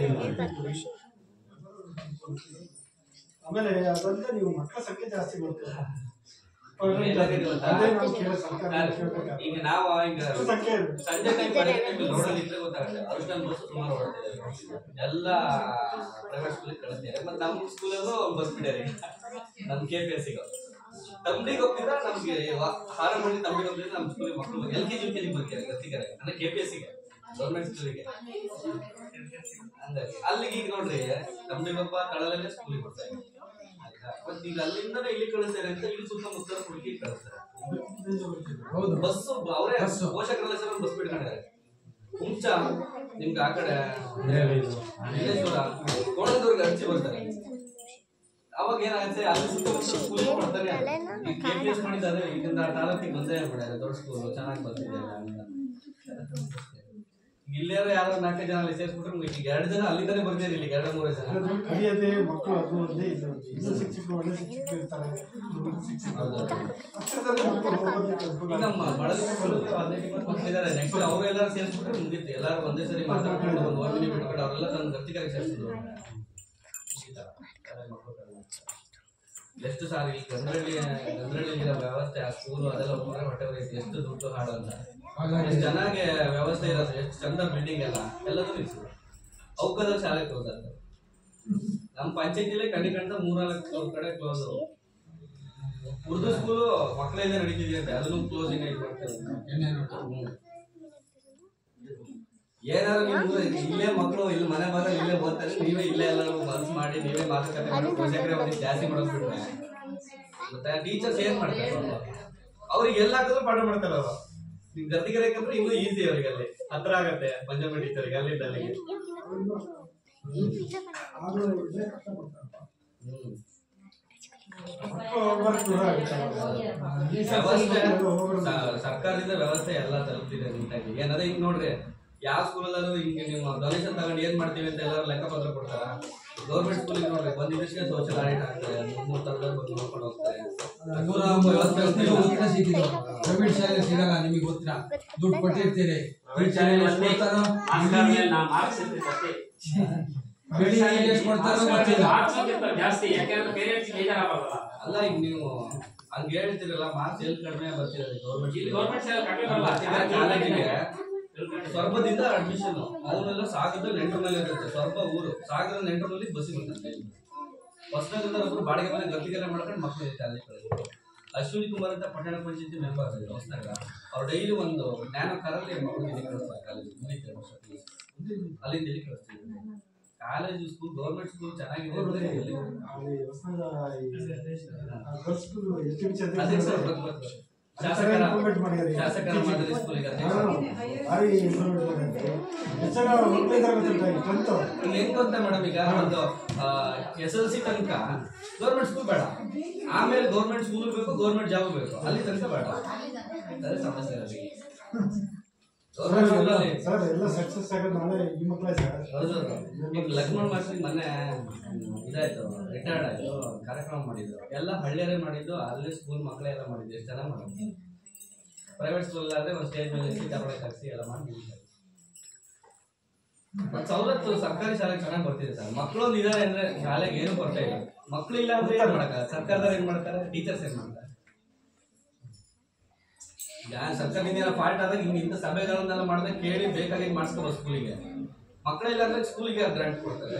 ಆಮೇಲೆ ಅದೊಂದು ನೀವು ಮಕ್ಕಳ ಸಂಖ್ಯೆ ಜಾಸ್ತಿ ಮಾಡ್ತೀರಾ ಈಗ ನಾವು ಈಗ ಸಂಜೆ ಟೈಮ್ ರೋಡಲ್ಲಿ ಇದ್ರೆ ಗೊತ್ತಾಗುತ್ತೆ. ಅಷ್ಟೊಂದು ಬಸ್ ಸುಮಾರು ಹೊರಡ್ತಿದ್ದಾರೆ ಎಲ್ಲ ಪ್ರೈವೇಟ್ ಸ್ಕೂಲಿಗೆ ಕಳಿಸ್ತಾರೆ. ಮತ್ತೆ ನಮ್ಮ ಸ್ಕೂಲಲ್ಲೂ ಬಸ್ ಬಿಡ್ಯಾರ. ನಮ್ಮ KPSC ತಂಬಿಗೆ ಹೋಗ್ತಿದ್ರೆ ನಮ್ಗೆ ಹಾರಮಳ್ಳಿ ತಂಬಿಗೆ ಹೋಗ್ತಿದ್ರೆ ನಮ್ಮ ಸ್ಕೂಲಿಗೆ ಮಕ್ಕಳು LKG UKG ಬರ್ತಾರೆ ಗತಿಗಾರೆ ಅಂದ್ರೆ KPSCಗೆ ಗೌರ್ಮೆಂಟ್ ಸ್ಕೂಲಿಗೆ. ಹಂಗಾಗಿ ಅಲ್ಲಿಗೆ ಈಗ ನೋಡ್ರಿ ತಂಬಿಗೊಬ್ಬ ತಳಲಲ್ಲೇ ಸ್ಕೂಲಿಗೆ ಬರ್ತಾರೆ. ಮತ್ತೆ ಈಗ ಅಲ್ಲಿಂದನೇ ಇಲ್ಲಿ ಕಳಿಸ್ತಾರೆ ಅಂತ ಇಲ್ಲಿ ಸುತ್ತಮುತ್ತ ಹುಡುಗಿ ಕಳಿಸ್ತಾರೆ. ಬಸ್ ಅವರೇ ಪೋಷಕರೆಲ್ಲ ಸೇರಿ ಬಸ್ ಬಿಟ್ಕೊಂಡಿದ್ದಾರೆ. ಹುಂಚ ನಿಮ್ಗೆ ಆ ಕಡೆ ನೀಲೇಶ್ವರ ಕೋಣದೂರ್ಗೆ ಹಚ್ಚಿ ಬರ್ತಾರೆ. ಅವಾಗ ಏನಾಗುತ್ತೆ ಅಲ್ಲಿ ಸುತ್ತಮುತ್ತ ಸ್ಕೂಲಿಗೆ ಕೊಡ್ತಾರೆ. KPS ಮಾಡಿದ್ದಾರೆ ಇದರಿಂದ ತಾಲೂಕಿಗೆ ಬಂದೇ ಮಾಡ್ಯಾರ. ದೊಡ್ಡ ಸ್ಕೂಲ್ ಚೆನ್ನಾಗಿ ಬರ್ತಿದೆ. ಇಲ್ಲೇರೋ ಯಾರೋ 4 ಜನ ಅಲ್ಲಿ ಸೇರಿಸ್ಬಿಟ್ರೆ ಈಗ 2 ಜನ ಅಲ್ಲಿಂದಾನೆ ಬರ್ತಾರೆ. ಇಲ್ಲಿ 2-3 ಜನ ಕಲಿಯದೆ ಮಕ್ಕಳು ಅದು ಒಂದೇ ಇದು ಶಿಕ್ಷಕರು ಒಳ್ಳೆ ಶಿಕ್ಷಕರು ಇರ್ತಾರೆ. ನಮ್ಮ ಬಳಲಿ ಮಕ್ಕಳಿದ್ದಾರೆ. ನೆಕ್ಸ್ಟ್ ಅವರೆಲ್ಲರೂ ಸೇರಿಸ್ಬಿಟ್ರೆ ಮುಗಿತು. ಎಲ್ಲರೂ ಒಂದೇ ಸರಿ ಮಾತಾಡ್ಕೊಂಡು ಒಂದು 1 ಮಿನಿಟ್ ಬಿಟ್ಕೊಂಡು ಅವರೆಲ್ಲ ತನ್ನ ಗತಿಕಾರಿಗೆ ಸೇರಿಸಿದ್ರು. ಎಷ್ಟು ಸಾರಿ ಈ ಗಂದ್ರಳ್ಳಿಗಿರೋ ವ್ಯವಸ್ಥೆ ಆ ಸ್ಕೂಲು ಅದೆಲ್ಲ ಹೋಗ್ರೆ ಹೊಟ್ಟೆ ಎಷ್ಟು ದುಡ್ಡು ಹಾಡು ಅಂತ ಎಷ್ಟು ಚೆನ್ನಾಗಿ ವ್ಯವಸ್ಥೆ ಇರೋದು. ಎಷ್ಟು ಚಂದ ಬಿಲ್ಡಿಂಗ್ ಎಲ್ಲದೂ ನಿಲ್ಸಿದ್ರು. ಅವಕ್ಕದಲ್ಲಿ ಶಾಲೆ ಕ್ಲೋಸ್ ಆಗ್ತದೆ. ನಮ್ಮ ಪಂಚಾಯತಿಲೇ ಕಂಡು 3-4 ಕಡೆ ಕ್ಲೋಸ್. ಉರ್ದು ಸ್ಕೂಲು ಮಕ್ಕಳಿಂದ ನಡೀತಿದೆಯಂತೆ, ಅದನ್ನು ಕ್ಲೋಸಿಂಗ್ ಆಗಿ ಮಾಡ್ತಾರೆ. ಏನಾದ್ರು ನೀವು ಇಲ್ಲೇ ಮಕ್ಕಳು ಇಲ್ಲಿ ಮನೆ ಭಾಗ ಇಲ್ಲೇ ಓದ್ತಾರೆ, ನೀವೇ ಇಲ್ಲೇ ಎಲ್ಲರೂ ಮನ್ಸು ಮಾಡಿ ನೀವೇ ಮಾತುಕತೆ ಮಾಡಿ ಪೋಷಕರೇ ಅವ್ರಿಗೆ ಜಾಸ್ತಿ ಮಾಡೋದು ಬಿಟ್ರೆ ಮತ್ತೆ ಟೀಚರ್ಸ್ ಏನ್ ಮಾಡ್ತಾರೆ ಅವ್ರಿಗೆ ಎಲ್ಲ ಹಾಕಿದ್ರು ಪಾಠ ಮಾಡ್ತಾರೆ. ಅವರು ನಿಮ್ ಗದ್ದಿಗೆ ಯಾಕಂದ್ರೆ ಇನ್ನೂ ಈಸಿ ಅವ್ರಿಗೆ ಅಲ್ಲಿ ಹತ್ರ ಆಗತ್ತೆ ಪಂಜಾಬಿ ಟೀಚರ್ಗೆ ಅಲ್ಲಿಂದ ಅಲ್ಲಿಗೆ. ಸರ್ಕಾರದಿಂದ ವ್ಯವಸ್ಥೆ ಎಲ್ಲ ತಲುಪ್ತಿದೆ ನೀಟಾಗಿ. ಏನಂದ್ರೆ ಈಗ ನೋಡ್ರಿ ಯಾವ ಸ್ಕೂಲಲ್ಲೂ ಹಿಂಗೆ ನೀವು ಡೊನೇಷನ್ ತಗೊಂಡು ಏನ್ ಮಾಡ್ತೀವಿ ಅಂತ ಎಲ್ಲರೂ ಲೆಕ್ಕಪತ್ರ ಕೊಡ್ತಾರ. ಗೌರ್ಮೆಂಟ್ ಸ್ಕೂಲಿಗೆ ನೋಡ್ರಿ ಒಂದಿದ್ದಕ್ಕೆ ಸೋಷಿಯಲ್ ಆಡಿಟ್ ಆಗ್ತಾರೆ. 3 ಥರದಲ್ಲಿ ಬಂದು ನೋಡ್ಕೊಂಡು ಹೋಗ್ತಾರೆ. ಪ್ರೈವೇಟ್ ಶಾಲೆ ಸಿಗಲ್ಲ. ನಿಮಗೆ ಗೊತ್ತಿಲ್ಲ, ದುಡ್ಡು ಕೊಟ್ಟಿರ್ತೀರಿ. ಅಲ್ಲ ಈಗ ನೀವು ಹಂಗ ಹೇಳ್ತೀರಲ್ಲ, ಮಾರ್ಕ್ಸ್ ಎಲ್ಲಿ ಕಡಿಮೆ ಬರ್ತಿರೋದು ಗೌರ್ಮೆಂಟ್ ಕಾಲೇಜಿಗೆ ಸ್ವರ್ಪದಿಂದ ಅಡ್ಮಿಷನ್ ಅವನ್ನೆಲ್ಲ ಸಾಗರದ ನೆಂಟರ ಮೇಲೆ ಇರುತ್ತೆ. ಸ್ವಲ್ಪ ಊರು ಸಾಗರದ ನೆಂಟರ ಮೇಲೆ ಬಸ್ಸಿಗೆ ಬರ್ತಂತೆ. ಹೊಸನಗರದಲ್ಲಿ ಒಬ್ರು ಬಾಡಿಗೆ ಮನೆ ಗದ್ದಿಗೆಲ್ಲ ಮಾಡ್ಕೊಂಡು ಮಕ್ಕಳು ಇರುತ್ತೆ ಅಲ್ಲಿ ಕಳಿಸ್ತಾರೆ. ಅಶ್ವಿನಿ ಕುಮಾರ್ ಅಂತ ಪಟ್ಟಣ ಪಂಚಾಯತಿ ಮೆಂಬರ್ ಇದ್ದಾರೆ ಹೊಸನಗರ. ಅವ್ರು ಡೈಲಿ ಒಂದು ಜ್ಞಾನ ಕಾರಲ್ಲಿ ಮಕ್ಕಳು ಇಲ್ಲಿ ಕಳಿಸ್ತಾರೆ. ಕಾಲೇಜ್ ಮುಗಿತಾರೆ ವರ್ಷ ಅಲ್ಲಿಂದ ಇಲ್ಲಿ ಕಳಿಸ್ತೀವಿ. ಕಾಲೇಜು ಸ್ಕೂಲ್ ಗೌರ್ಮೆಂಟ್ ಸ್ಕೂಲ್ ಚೆನ್ನಾಗಿದೆ. ಶಾಸಕರ ಮಾದರಿ ಸ್ಕೂಲಿಗೆ ಹೆಂಗ್ ಅಂತ ಮೇಡಮ್, ಈಗ ಒಂದು SLC ತನಕ ಗೌರ್ಮೆಂಟ್ ಸ್ಕೂಲ್ ಬೇಡ, ಆಮೇಲೆ ಗೌರ್ಮೆಂಟ್ ಸ್ಕೂಲ್ ಬೇಕು, ಗೌರ್ಮೆಂಟ್ ಜಾಬ್ ಬೇಕು, ಅಲ್ಲಿ ತನಕ ಬೇಡ. ಅದೇ ಸಮಸ್ಯೆ ಇರೋದು. ಎಲ್ಲ ಸಕ್ಸಸ್ ಆಗೋದು ನಾಳೆ ಈ ಮಕ್ಕಳೇ ಸರ್. ಹೌದು. ಈಗ ಲಕ್ಷ್ಮಣ್ ಮಾಸ್ಟರ್ ಮೊನ್ನೆ ಇದಾಯ್ತು, ರಿಟೈರ್ಡ್ ಆಯ್ತು, ಕಾರ್ಯಕ್ರಮ ಮಾಡಿದ್ರು. ಎಲ್ಲ ಹಳ್ಳಿಯರೇ ಮಾಡಿದ್ದು, ಅಲ್ಲೇ ಸ್ಕೂಲ್ ಮಕ್ಕಳೇ ಎಲ್ಲ ಮಾಡಿದ್ದು. ಎಷ್ಟು ಚೆನ್ನಾಗಿ ಮಾಡೋದು. ಪ್ರೈವೇಟ್ ಸ್ಕೂಲ್ ಆದ್ರೆ ಒಂದು ಸ್ಟೇಜ್ ಮೇಲೆ ತಗೊಳಕ್ ಹಾಕ್ಸಿ ಎಲ್ಲ ಮಾಡಿ. ಸವಲತ್ತು ಸರ್ಕಾರಿ ಶಾಲೆಗೆ ಚೆನ್ನಾಗಿ ಬರ್ತಿದೆ ಸರ್. ಮಕ್ಕಳೊಂದು ಇದಾರೆ ಅಂದ್ರೆ ಶಾಲೆಗೆ ಏನು ಬರ್ತಾ ಇಲ್ಲ. ಮಕ್ಕಳು ಇಲ್ಲ ಅಂದ್ರೆ ಏನ್ ಮಾಡಕ, ಸರ್ಕಾರದವ್ರು ಏನ್ ಮಾಡ್ತಾರೆ, ಟೀಚರ್ಸ್ ಏನ್ ಮಾಡ್ತಾರೆ. ಸರ್ಕಾರದಿಂದ ಫಾಲ್ಟ್ ಆದಾಗ ಇಂಥ ಸಭೆಗಳನ್ನೆಲ್ಲ ಮಾಡಿದ್ರೆ ಕೇಳಿ ಬೇಕಾಗಿ ಮಾಡಿಸ್ಕೋಬೋದು ಸ್ಕೂಲಿಗೆ. ಮಕ್ಕಳಿಲ್ಲ ಅಂದ್ರೆ ಸ್ಕೂಲಿಗೆ ಗ್ರಾಂಟ್ ಕೊಡ್ತಾರೆ.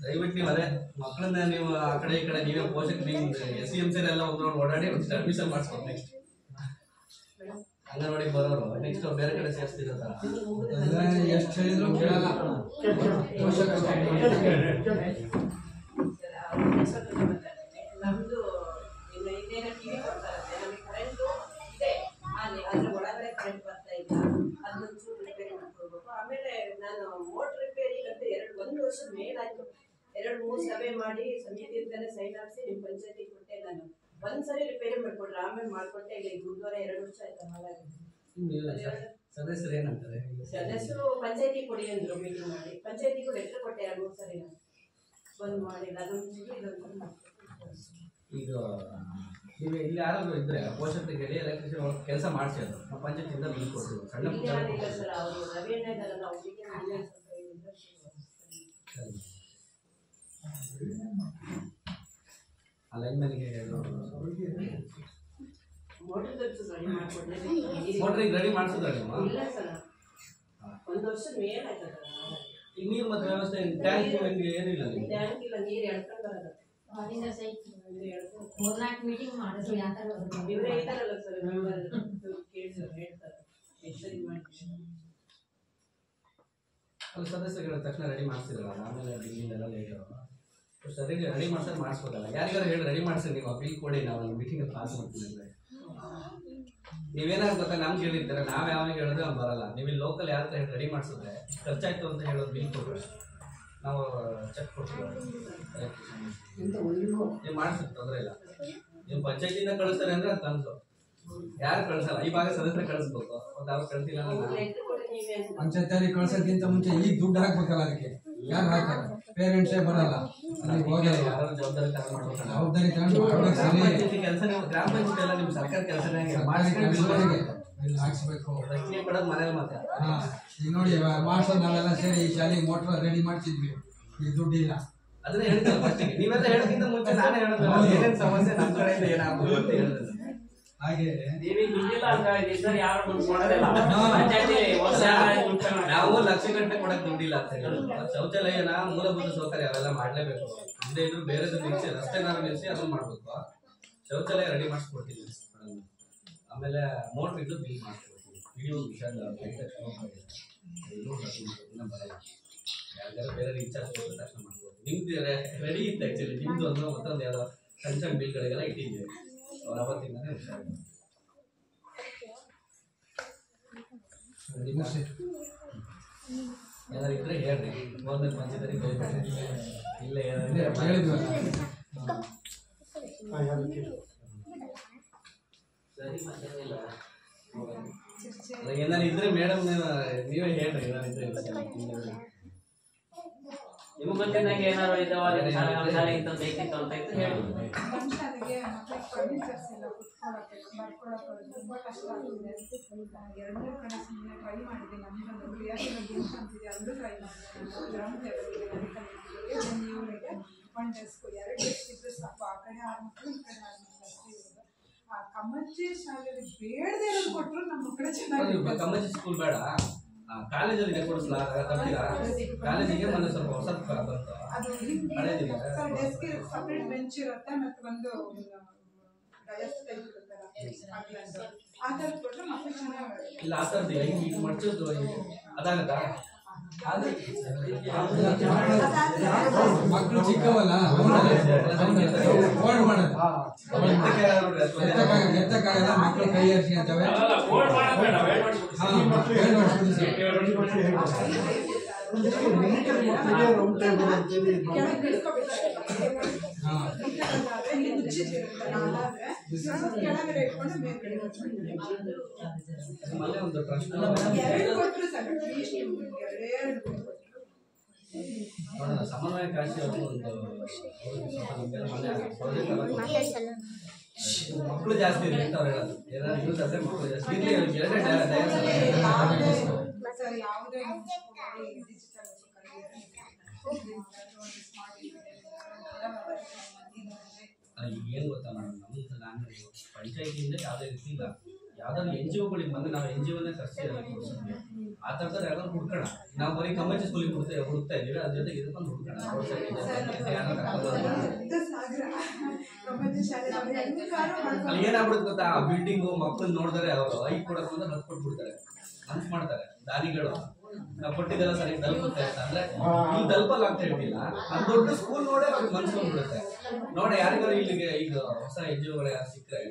ದಯವಿಟ್ಟು ನೀವು ಅದೇ ಮಕ್ಕಳನ್ನ ನೀವು ಆ ಕಡೆ ಈ ಕಡೆ ನೀವೇ ಪೋಷಕ ನಿಮ್ SEMC ಎಲ್ಲ ಒಂದು ಓಡಾಡಿ ಒಂದು ಅಡ್ಮಿಷನ್ ಮಾಡಿಸ್ಬೋದು. ನೆಕ್ಸ್ಟ್ ಅಂಗನವಾಡಿಗೆ ಬರೋರು ನೆಕ್ಸ್ಟ್ ಬೇರೆ ಕಡೆ ಸೇರಿಸ್ತಿರೋ ತರ ಎಷ್ಟು ಹೇಳಿದ್ರು ಕೇಳಲ್ಲ. ನಮ್ದು ಇನ್ನೇನೋ ಟಿವಿ ಕೊಡ್ತಾರಂತೆ, ನಮಗೆ ಕರೆಂಟು ಇದೆ ಅಲ್ಲಿ, ಅದ್ರ ಒಳಗಡೆ ಕರೆಂಟ್ ಬರ್ತಾ ಇಲ್ಲ. ಅದೊಂದು ಚೂರು ರಿಪೇರಿ ಮಾಡ್ಕೊಳ್ಬೇಕು. ಆಮೇಲೆ ನಾನು ಮೋಟರ್ ರಿಪೇರಿ ಅಂತ 1 ವರ್ಷದ ಮೇಲಾಯ್ತು. 2-3 ಸಭೆ ಮಾಡಿ ಸಮಿತಿಯಿಂದಲೇ ಸೈನ್ ಹಾಕ್ಸಿ ನಿಮ್ಮ ಪಂಚಾಯತಿಗೆ ಕೊಟ್ಟೆ. ನಾನು ಒಂದ್ಸರಿ ರಿಪೇರಿ ಮಾಡ್ಕೊಟ್ರೆ ಆಮೇಲೆ ಮಾಡ್ಕೊಟ್ಟೆ. ಈಗ ಗುರುದ್ವಾರ 2 ವರ್ಷ ಆಯ್ತು ಹಾಳಾಗಿದೆ. ಸದಸ್ಯರು ಏನಂತಾರೆ? ಸದಸ್ಯರು ಪಂಚಾಯತಿ ಕೊಡಿ ಅಂದ್ರು ಮೀಟಿಂಗ್ ಮಾಡಿ. ಪಂಚಾಯತಿಗೂ ಲೆಟರ್ ಕೊಟ್ಟೆ 2-3 ಸರಿ ನಾನು ಬಂದ್ ಮಾಡಿಲ್ಲ. ಈಗ ನೀವು ಇಲ್ಲಿ ಯಾರಾದ್ರೂ ಇದ್ರೆ ಪೋಷಕರಿಗೆ ಹೇಳಿ ಎಲೆಕ್ಟ್ರಿಷಿಯನ್ ಕೆಲಸ ಮಾಡಿಸಿ ಅದು ನಾವು ಪಂಚಾಯತಿಯಿಂದ ಬಿಲ್ ಕೊಡ್ತೀವಿ. ಸಣ್ಣ ಇಲ್ಲ ಸರ್, ಅವರು ರವೀಣ್ಣ ಇದ್ದಾರಲ್ಲ ಅವರಿಗೆ ಆ ಲೈನ್ಮನ್ಗೆ ಮೋಟ್ರಿಗೆ ರೆಡಿ ಮಾಡಿಸಿದ್ರೆ ನೀವು? ಇಲ್ಲ ಸರ್, 1 ವರ್ಷದ ಮೇಲೆ ಆಯ್ತದ. ಈಗ ನೀರು ಮತ್ತು ವ್ಯವಸ್ಥೆ ಟ್ಯಾಂಕ್ ನಿಮಗೆ ಏನಿಲ್ಲ? ಟ್ಯಾಂಕ್ ಇಲ್ಲ, ನೀರು ಎಳ್ಕೊಂಡು ಬರೋದು. 3-4 ಮೀಟಿಂಗ್ ಮಾಡಿದ್ರು ಯಾಕಂದ್ರೆ ಇವರೇ ಇದ್ದಾರಲ್ಲ ಸರ್, ಕೇಳಿದ್ರು ಹೇಳ್ತಾರೆ ಎಷ್ಟರಿ ಮಾಡಿ. ಅಲ್ಲಿ ಸದಸ್ಯರುಗಳ ತಕ್ಷಣ ರೆಡಿ ಮಾಡಿಸಿದ್ರಲ್ಲ, ಆಮೇಲೆ ಬಿಲ್ಲಿಂದೆಲ್ಲ ಲೇಟ್ ಸರಿ ರೆಡಿ ಮಾಡ್ಸೋದು ಮಾಡಿಸ್ಬೋದಲ್ಲ. ಯಾರಿಗಾರು ಹೇಳಿ ರೆಡಿ ಮಾಡಿಸಿ ನೀವು ಬಿಲ್ ಕೊಡಿ, ನಾವು ಅಲ್ಲಿ ಮೀಟಿಂಗ್ ಪಾಸ್ ಮಾಡ್ತೀವಿ. ನೀವೇನಾದ್ರು ಗೊತ್ತಾ, ನಮ್ಗೆ ಹೇಳಿರ್ತಾರೆ, ನಾವು ಯಾವಾಗ ಹೇಳಿದ್ರೆ ಅವ್ನು ಬರಲ್ಲ. ನೀವು ಇಲ್ಲಿ ಲೋಕಲ್ ಯಾರ ಹತ್ರ ರೆಡಿ ಮಾಡಿಸಿದ್ರೆ ಖರ್ಚಾಯ್ತು ಅಂತ ಹೇಳೋದು ಬಿಲ್ ಕೊಡ್ರಿ, ನಾವು ಚೆಕ್ ಕೊಡ್ತೀವಿ. ನೀವು ಮಾಡಿಸಿದ್ರೆ ತೊಂದರೆ ಇಲ್ಲ. ನೀವು ಪಂಚಾಯತಿಯಿಂದ ಕಳಿಸ್ತಾರೆ ಅಂದ್ರೆ ಅದು ಕನಸು. ಯಾರು ಕಳ್ಸಲ್ಲ, ಈ ಭಾಗ ಸದಸ್ಯರು ಕಳಿಸ್ಬೇಕು. ಒಂದು ಅವ್ರು ಕಳ್ಸಿಲ್ಲ ಪಂಚಾಯತಿಯಲ್ಲಿ ಕಳ್ಸೋಕ್ಕಿಂತ ಮುಂಚೆ ಈಗ ದುಡ್ಡು ಹಾಕ್ಬೇಕಲ್ಲ, ಅದಕ್ಕೆ ಯಾರು ಹಾಕಲ್ಲ, ಪೇರೆಂಟ್ಸೇ ಬರಲ್ಲ. ಅಲ್ಲಿಗೆ ಹೋಗಲ್ಲ, ಯಾರು ಜವಾಬ್ದಾರಿ ತಗೊಂಡು ಜವಾಬ್ದಾರಿ ತಗೊಂಡು ಮಾಡ್ಬೇಕು. ಕೆಲಸ ಗ್ರಾಮ ಪಂಚಾಯತಿ ಎಲ್ಲ ನಿಮ್ಮ ಸರ್ಕಾರ ಕೆಲಸನೇ ಹಾಕ್ಸ್ಬೇಕು. ರಕ್ಷಣೆ ಕೊಡೋದು ಮನೇಲಿ ಮಾತ್ರ. ಈಗ ನೋಡಿ ಮಾಸ್ಟರ್ ನಾವೆಲ್ಲ ಸೇರಿ ಈ ಶಾಲೆಗೆ ಮೋಟ್ರ್ ರೆಡಿ ಮಾಡ್ತಿದ್ವಿ, ಈಗ ದುಡ್ಡಿಲ್ಲ. ಅದನ್ನ ಹೇಳ್ತಾರೆ ಫಸ್ಟಿಗೆ. ನೀವೆಲ್ಲ ಹೇಳೋಕ್ಕಿಂತ ಮುಂಚೆ ನಾನೇ ಹೇಳೋದು ಏನೇನು ಸಮಸ್ಯೆ ನಮ್ಮ ಕಡೆಯಿಂದ ಏನಾಗ್ಬೋದು ಅಂತ ಹೇಳಿದ್ರೆ ಹಾಗೆ ನಾವು ಲಕ್ಷಗಟ್ಟಲೆ ಕೊಡಕ್ ದುಡ್ಡಿಲ್ಲ ಅಂತ ಹೇಳೋದು. ಶೌಚಾಲಯನ ಮೂಲಭೂತ ಸೌಕರ್ಯ ಅವೆಲ್ಲ ಮಾಡ್ಲೇಬೇಕು. ಮುಂದೆ ಇದ್ರು ಬೇರೆದು ನಿಲ್ಸಿ, ರಸ್ತೆನಾರು ನಿಲ್ಸಿ ಅದನ್ನ ಮಾಡ್ಬೇಕು. ಶೌಚಾಲಯ ರೆಡಿ ಮಾಡಿಸ್ಕೊಡ್ತೀವಿ. ಆಮೇಲೆ ಮೋಟ್ರ್ ಇದ್ದು ಬಿಲ್ ಮಾಡಿಸ್ಕೊಡ್ತೀವಿ. ವಿಡಿಯೋ ವಿಷಯ ಬರಲ್ಲ. ಯಾವ್ದಾರು ಬೇರೆ ರೀಚಾರ್ಜ್ ಕೊಟ್ಟು ತಕ್ಷಣ ಮಾಡ್ಬೋದು. ನಿಮ್ದು ರೆಡಿ ಇತ್ತು ಆ್ಯಕ್ಚುಲಿ. ನಿಮ್ದು ಒಂದು ಮತ್ತೊಂದು ಯಾವುದೋ ಸಣ್ಣ ಸಣ್ಣ ಬಿಲ್ಗಳಿಗೆಲ್ಲ ಇಟ್ಟಿದ್ದೀವಿ. ಅವ್ರು ಅವತ್ತಿಂದಾನೇ ಹುಷಾರು. ಏನಾದ್ರು ಇದ್ರೆ ಹೇಳ್ರಿ, ಗೌರ್ಮೆಂಟ್ ಪಂಚಾಯತ್ ಬೈಬೇಡಿ. ಇಲ್ಲ ಹೇಳಿದ್ವಲ್ಲ, ಸರಿ ಇಲ್ಲ ಏನಾರು ಇದ್ರೆ ಮೇಡಮ್ ನೀವೇ ಹೇಳ್ರಿ. ಏನಾರು ಇದ್ರೆ ನಿಮ್ಗೆ ಗೊತ್ತಿದ್ದಂಗೆ ಏನಾದ್ರು ಇದ್ದಾವಾಗ ಶಾಲೆ ಇಂತ ಬೇಕಿತ್ತು ಅಂತ ಹೇಳಿ. ನಮ್ಮ ಶಾಲೆಗೆ ಮಕ್ಕಳಿಗೆ ಫರ್ನಿಚರ್ಸ್ ಎಲ್ಲ ಕುತ್ಕೊಳ್ಳೋಕೆ ಬರ್ಕೊಳ್ಳೋಕೆ ತುಂಬ ಕಷ್ಟ ಆಗ್ತಿದೆ. 2-3 ಕಡೆ ಸುಮ್ಮನೆ ಟ್ರೈ ಮಾಡಿದೆ. ನಮಗೊಂದು ಕ್ರಿಯಾಶೀಲ ಗೇಮ್ಸ್ ಅಂತಿದೆ, ಅದು ಟ್ರೈ ಮಾಡಿದೆ. ಗ್ರೌಂಡ್ ಲೆವೆಲ್ಗೆ ಇವರಿಗೆ 1 ಡೆಸ್ಕ್ 2 ಡೆಸ್ಕ್ ಇದ್ರೆ ಸಾಕು. ಆ ಕಡೆ 6 ಮಕ್ಕಳು, ಈ ಕಡೆ 6 ಮಕ್ಕಳು ಅಷ್ಟೇ ಇರೋದು. ಆ ಕಮ್ಮಚ್ಚಿ ಶಾಲೆಯಲ್ಲಿ ಬೇಡದೇ ಇರೋದು ಕೊಟ್ಟರು ನಮ್ಮ ಮಕ್ಕಳು ಚೆನ್ನಾಗಿ. ಕಮ್ಮಚ್ಚಿ ಸ್ಕೂಲ್ ಬೇಡ, ಕಾಲೇಜಲ್ಲಿ ಕೊಡಿಸ್ಲಾ ತಪ್ಪಿಲ್ಲ. ಕಾಲೇಜಿಗೆ ಮೊನ್ನೆ ಸ್ವಲ್ಪ ಹೊಸ ಬಂತು. ಅದು ಡೆಸ್ಕ್ ಸಪ್ರೇಟ್ ಬೆಂಚ್ ಇರುತ್ತೆ, ಮತ್ತೆ ಒಂದು ಡಯಸ್ ಟೈಪ್ ಇರುತ್ತಲ್ಲ, ಆ ಥರ ಕೊಟ್ಟರೆ ಮಕ್ಕಳು ಚೆನ್ನಾಗಿ. ಇಲ್ಲ ಆ ಥರದ್ದು ಈಗ ಮಡ್ಚೋದು ಅದಾಗತ್ತಾ? ಮಕ್ಕಳು ಚಿಕ್ಕವಲ್ಲ, ಓಡ್ ಮಾಡೋದು ಎತ್ತಕ್ಕಾಗಲ್ಲ. ಮಕ್ಕಳು ಕೈ ಹರಿಸಿ ಅಂತವೆ. ಕೆಳಗಡೆ ಇಟ್ಕೊಂಡು ಮೇಲ್ಗಡೆ ಒಂದು ಪ್ರಶ್ನೆ ನೋಡೋಣ. ಸಮನ್ವಯ ಕಾಶಿ ಅವರು ಮಕ್ಕಳು ಜಾಸ್ತಿ ಇರಲಿ ಅಂತ ಅವ್ರು ಹೇಳೋದು. ಏನಾದ್ರು ಯೂಸ್ ಆದರೆ ಮಕ್ಕಳು ಜಾಸ್ತಿ ಇರಲಿ. ಯಾವುದೇ ಏನು ಗೊತ್ತಾ ಮೇಡಮ್, ನಮ್ದು ನಾನು ಪಂಚಾಯತಿಯಿಂದ ಯಾವುದೇ ರೀತಿ ಇಲ್ಲ. ಯಾವ್ದಾದ್ರು NGOಗಳಿಗೆ ಬಂದು ನಾವು NGOನೇ ಕರ್ಸಿ ಆ ಥರದ್ದು ಯಾವ್ದಾದ್ರು ಹುಡ್ಕೋಣ. ನಾವು ಬರೀ ಕಮ್ಮಚ್ಚಿ ಸ್ಕೂಲಿಗೆ ಹುಡುಕ್ತಾ ಇದೀವಿ, ಅದ್ರ ಜೊತೆಗೆ ಇದಕ್ಕೊಂದು ಹುಡ್ಕೋಣ. ಅಲ್ಲಿ ಏನಾಗ್ಬಿಡುತ್ತೆ ಗೊತ್ತಾ, ಆ ಬಿಲ್ಡಿಂಗು ಮಕ್ಕಳು ನೋಡಿದ್ರೆ ಅವರು 5 ಕೊಡೋದು ಅಂತ 10 ಕೊಟ್ಬಿಡ್ತಾರೆ, ಮನ್ಸು ಮಾಡ್ತಾರೆ ದಾನಿಗಳು. ನಾವು ಕೊಟ್ಟಿದ್ದೆಲ್ಲ ಸರಿ ತಲುಪುತ್ತೆ ಅಂತ ಅಂದ್ರೆ ಇಲ್ಲಿ ತಲುಪಲ್ಲ ಅಂತ ಹೇಳ್ತಿಲ್ಲ. ಅದು ದೊಡ್ಡ ಸ್ಕೂಲ್ ನೋಡೇ ಅವ್ರಿಗೆ ಮನ್ಸು ಬಂದ್ಬಿಡುತ್ತೆ. ನೋಡಿ ಯಾರಿಗಾರು ಇಲ್ಲಿಗೆ ಈಗ ಹೊಸ NGOಗಳು ಯಾರು ಸಿಕ್ಕರೆ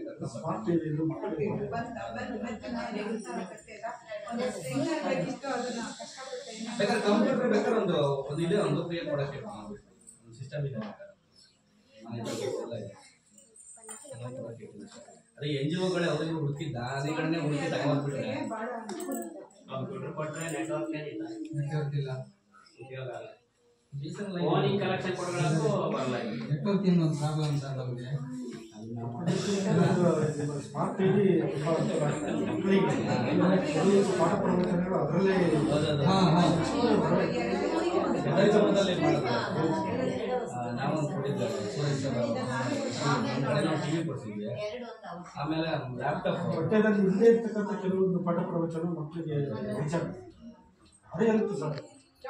ಬೇಕಾದ್ರೆ ಕಂಪ್ಯೂಟರ್ ಬೇಕಾದ್ರೆ ಒಂದು ಇದೆ, ಒಂದು ಕ್ರಿಯೇಟ್ ಮಾಡಕ್ಕೆ ಒಂದು ಸಿಸ್ಟಮ್ ಇದೆ. ಅದೇ NGOಗಳೇ ಅವ್ರಿಗೆ ಹುಡುಕಿದ್ದ ಅದೇ ಕಡೆ ಹುಡುಕಿ ತಗೊಂಡ್ಬಿಟ್ರೆ ಬಹಳ ಅನುಕೂಲ ಇದೆ. ಕಂಪ್ಯೂಟರ್ ಕೊಟ್ಟರೆ ನೆಟ್ವರ್ಕ್ ಏನಿಲ್ಲ, ನೆಟ್ವರ್ಕ್ ಇಲ್ಲ, ಉಪಯೋಗ ಆಗಲ್ಲ. ಫೋನಿಗೆ ಕಲೆಕ್ಷನ್ ಕೊಡೋದು ಬರಲ್ಲ. ನೆಟ್ವರ್ಕ್ ಇನ್ನೊಂದು ಪ್ರಾಬ್ಲಮ್ ಸರ್ ನಮಗೆ. ಸ್ಮಾರ್ಟ್ ಟಿವಿ ಮಕ್ಕಳಿಗೆ ಪಾಠ ಪ್ರವಚನಗಳು ಅದರಲ್ಲೇ ನಾವು ಕೊಟ್ಟಿದ್ದೇವೆ ಟಿವಿ ಕೊಡ್ತಿದ್ವಿ. ಆಮೇಲೆ ಲ್ಯಾಪ್ಟಾಪ್ ಪಠ್ಯದಲ್ಲಿ ಇಲ್ಲೇ ಇರ್ತಕ್ಕಂಥ ಕೆಲವೊಂದು ಪಾಠ ಪ್ರವಚನ ಮಕ್ಕಳಿಗೆ ರೀಚ್ ಆಗುತ್ತೆ. ಅದೇ ಇರುತ್ತೆ ಸರ್,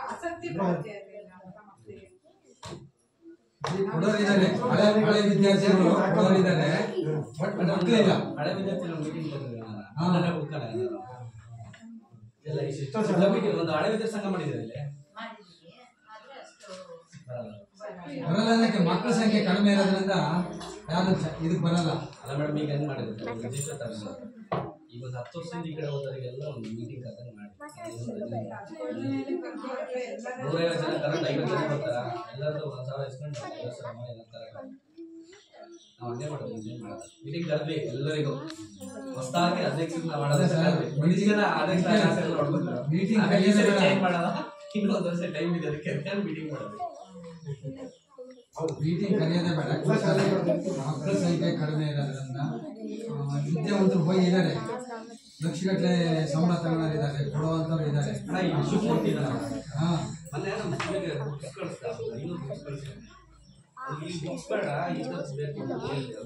ಆಸಕ್ತಿ ಬರುತ್ತೆ ಅದರಿಂದ ಮಕ್ಕಳಿಗೆ. ಕೊಡೋರಿದ್ದಾರೆ, ಹಳೆ ವಿದ್ಯಾರ್ಥಿಗಳು ಕೊಡೋರಿದ್ದಾರೆ, ಬಟ್ ಮಕ್ಕಳಿಲ್ಲ. ಹಳೆ ವಿದ್ಯಾರ್ಥಿಗಳು ಮೀಟಿಂಗ್ ಎಲ್ಲ ಇಷ್ಟು ಒಂದು ಹಳೆ ವಿದ್ಯಾರ್ಥಿ ಸಂಘ ಮಾಡಿದ್ದಾರೆ ಇಲ್ಲಿ ಬರಲ್ಲ. ಅದಕ್ಕೆ ಮಕ್ಕಳ ಸಂಖ್ಯೆ ಕಡಿಮೆ ಇರೋದ್ರಿಂದ ಯಾರು ಇದಕ್ಕೆ ಬರಲ್ಲ. ಅಲ್ಲ ಮೇಡಮ್, ಈಗ ಹೆಂಗ್ ಮಾಡಿದ್ರು ಈಗ ಒಂದು 10 ವರ್ಷದಿಂದ ಈ ಕಡೆ ಹೋದವರಿಗೆಲ್ಲ ಒಂದು ಮೀಟಿಂಗ್ ಕರೆದಂಗೆ ಮಾಡಿ 150 ಜನ ಕರೆಂಟ್ 50 ಜನ ಬರ್ತಾರ, ಎಲ್ಲರೂ 1000 ಇಸ್ಕೊಂಡು ನಾವು ಹಂಗೆ ಮಾಡೋದು. ಮೀಟಿಂಗ್ ಕರೆದ್ವಿ ಎಲ್ಲರಿಗೂ ಹೊಸದಾಗಿ ಅಧ್ಯಕ್ಷರನ್ನ ಮಾಡೋದು ಸರ್. ಮೀಟಿಂಗ್ ಚೇಂಜ್ ಮಾಡೋದು, ಇನ್ನೊಂದು ವರ್ಷ ಟೈಮ್ ಇದೆ ಅದಕ್ಕೆ ಮೀಟಿಂಗ್ ಮಾಡೋದು. ಮೀಟಿಂಗ್ ಕರೆಯೋದೇ ಬೇಡ. ಮಕ್ಕಳ ಸಂಖ್ಯೆ ಕಡಿಮೆ ಇರೋದ್ರಿಂದ ವಿದ್ಯಾವಂತರು ಹೋಗಿ ಇದ್ದಾರೆ, ಲಕ್ಷಗಟ್ಟಲೆ ಸಂಬಳ ತಗೊಳ್ಳೋರಿದ್ದಾರೆ, ಕೊಡುವಂಥವ್ರು ಇದ್ದಾರೆ. ಮೊನ್ನೆ ನಮ್ಮ ಮಕ್ಕಳಿಗೆ ಬುಕ್ಸ್ ಕಳಿಸ್ತಾ 500 ಬುಕ್ಸ್ ಕಳಿಸ್ತಾರೆ. ಈ ಬುಕ್ಸ್ ಬೇಡ, ಇದಕ್ಕೆ ಬೇಕು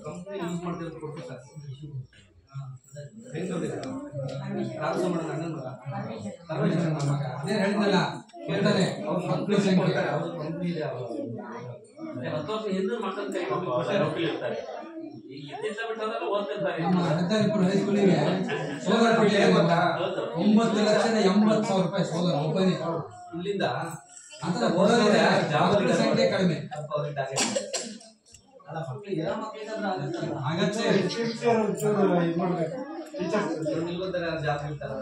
ಕಂಪ್ನಿ ಯೂಸ್ ಮಾಡ್ತಿರೋದು ಕೊಟ್ಟು ಸರ್. ಅದೇ ಹೇಳಿದ್ನಲ್ಲ, ಕೇಳ್ತಾರೆ ಅವ್ರ ಮಕ್ಕಳ ಸಂಖ್ಯೆ. ಅವ್ರ ಕಂಪ್ನಿ ಇದೆ, 10 ವರ್ಷ ಹಿಂದೆ ಮಕ್ಕಳ ಕೈ ಇರ್ತಾರೆ. ಈಗ ಇದ್ದಿದ್ದ ಬಿಟ್ಟದಲ್ಲ ಓದ್ತಿರ್ತಾರೆ. ನಮ್ಮ ಹದ್ದಾರಿಪುರ ಹೈಸ್ಕೂಲಿಗೆ ಸೋಲಾರ್ ಕೊಟ್ಟಿದೆ ಗೊತ್ತಾ? 9,80,000 ರೂಪಾಯಿ ಸೋಲಾರ್ ಒಬ್ಬನೇ. ಇಲ್ಲಿಂದ ಅಂತ ಓದೋರಿದೆ, ಮಕ್ಕಳ ಸಂಖ್ಯೆ ಕಡಿಮೆ ಆಗತ್ತೆ. ಇದು ಮಾಡಬೇಕು ಟೀಚರ್ಸ್ ಜಾಸ್ತಿ ಇರ್ತಾರೆ.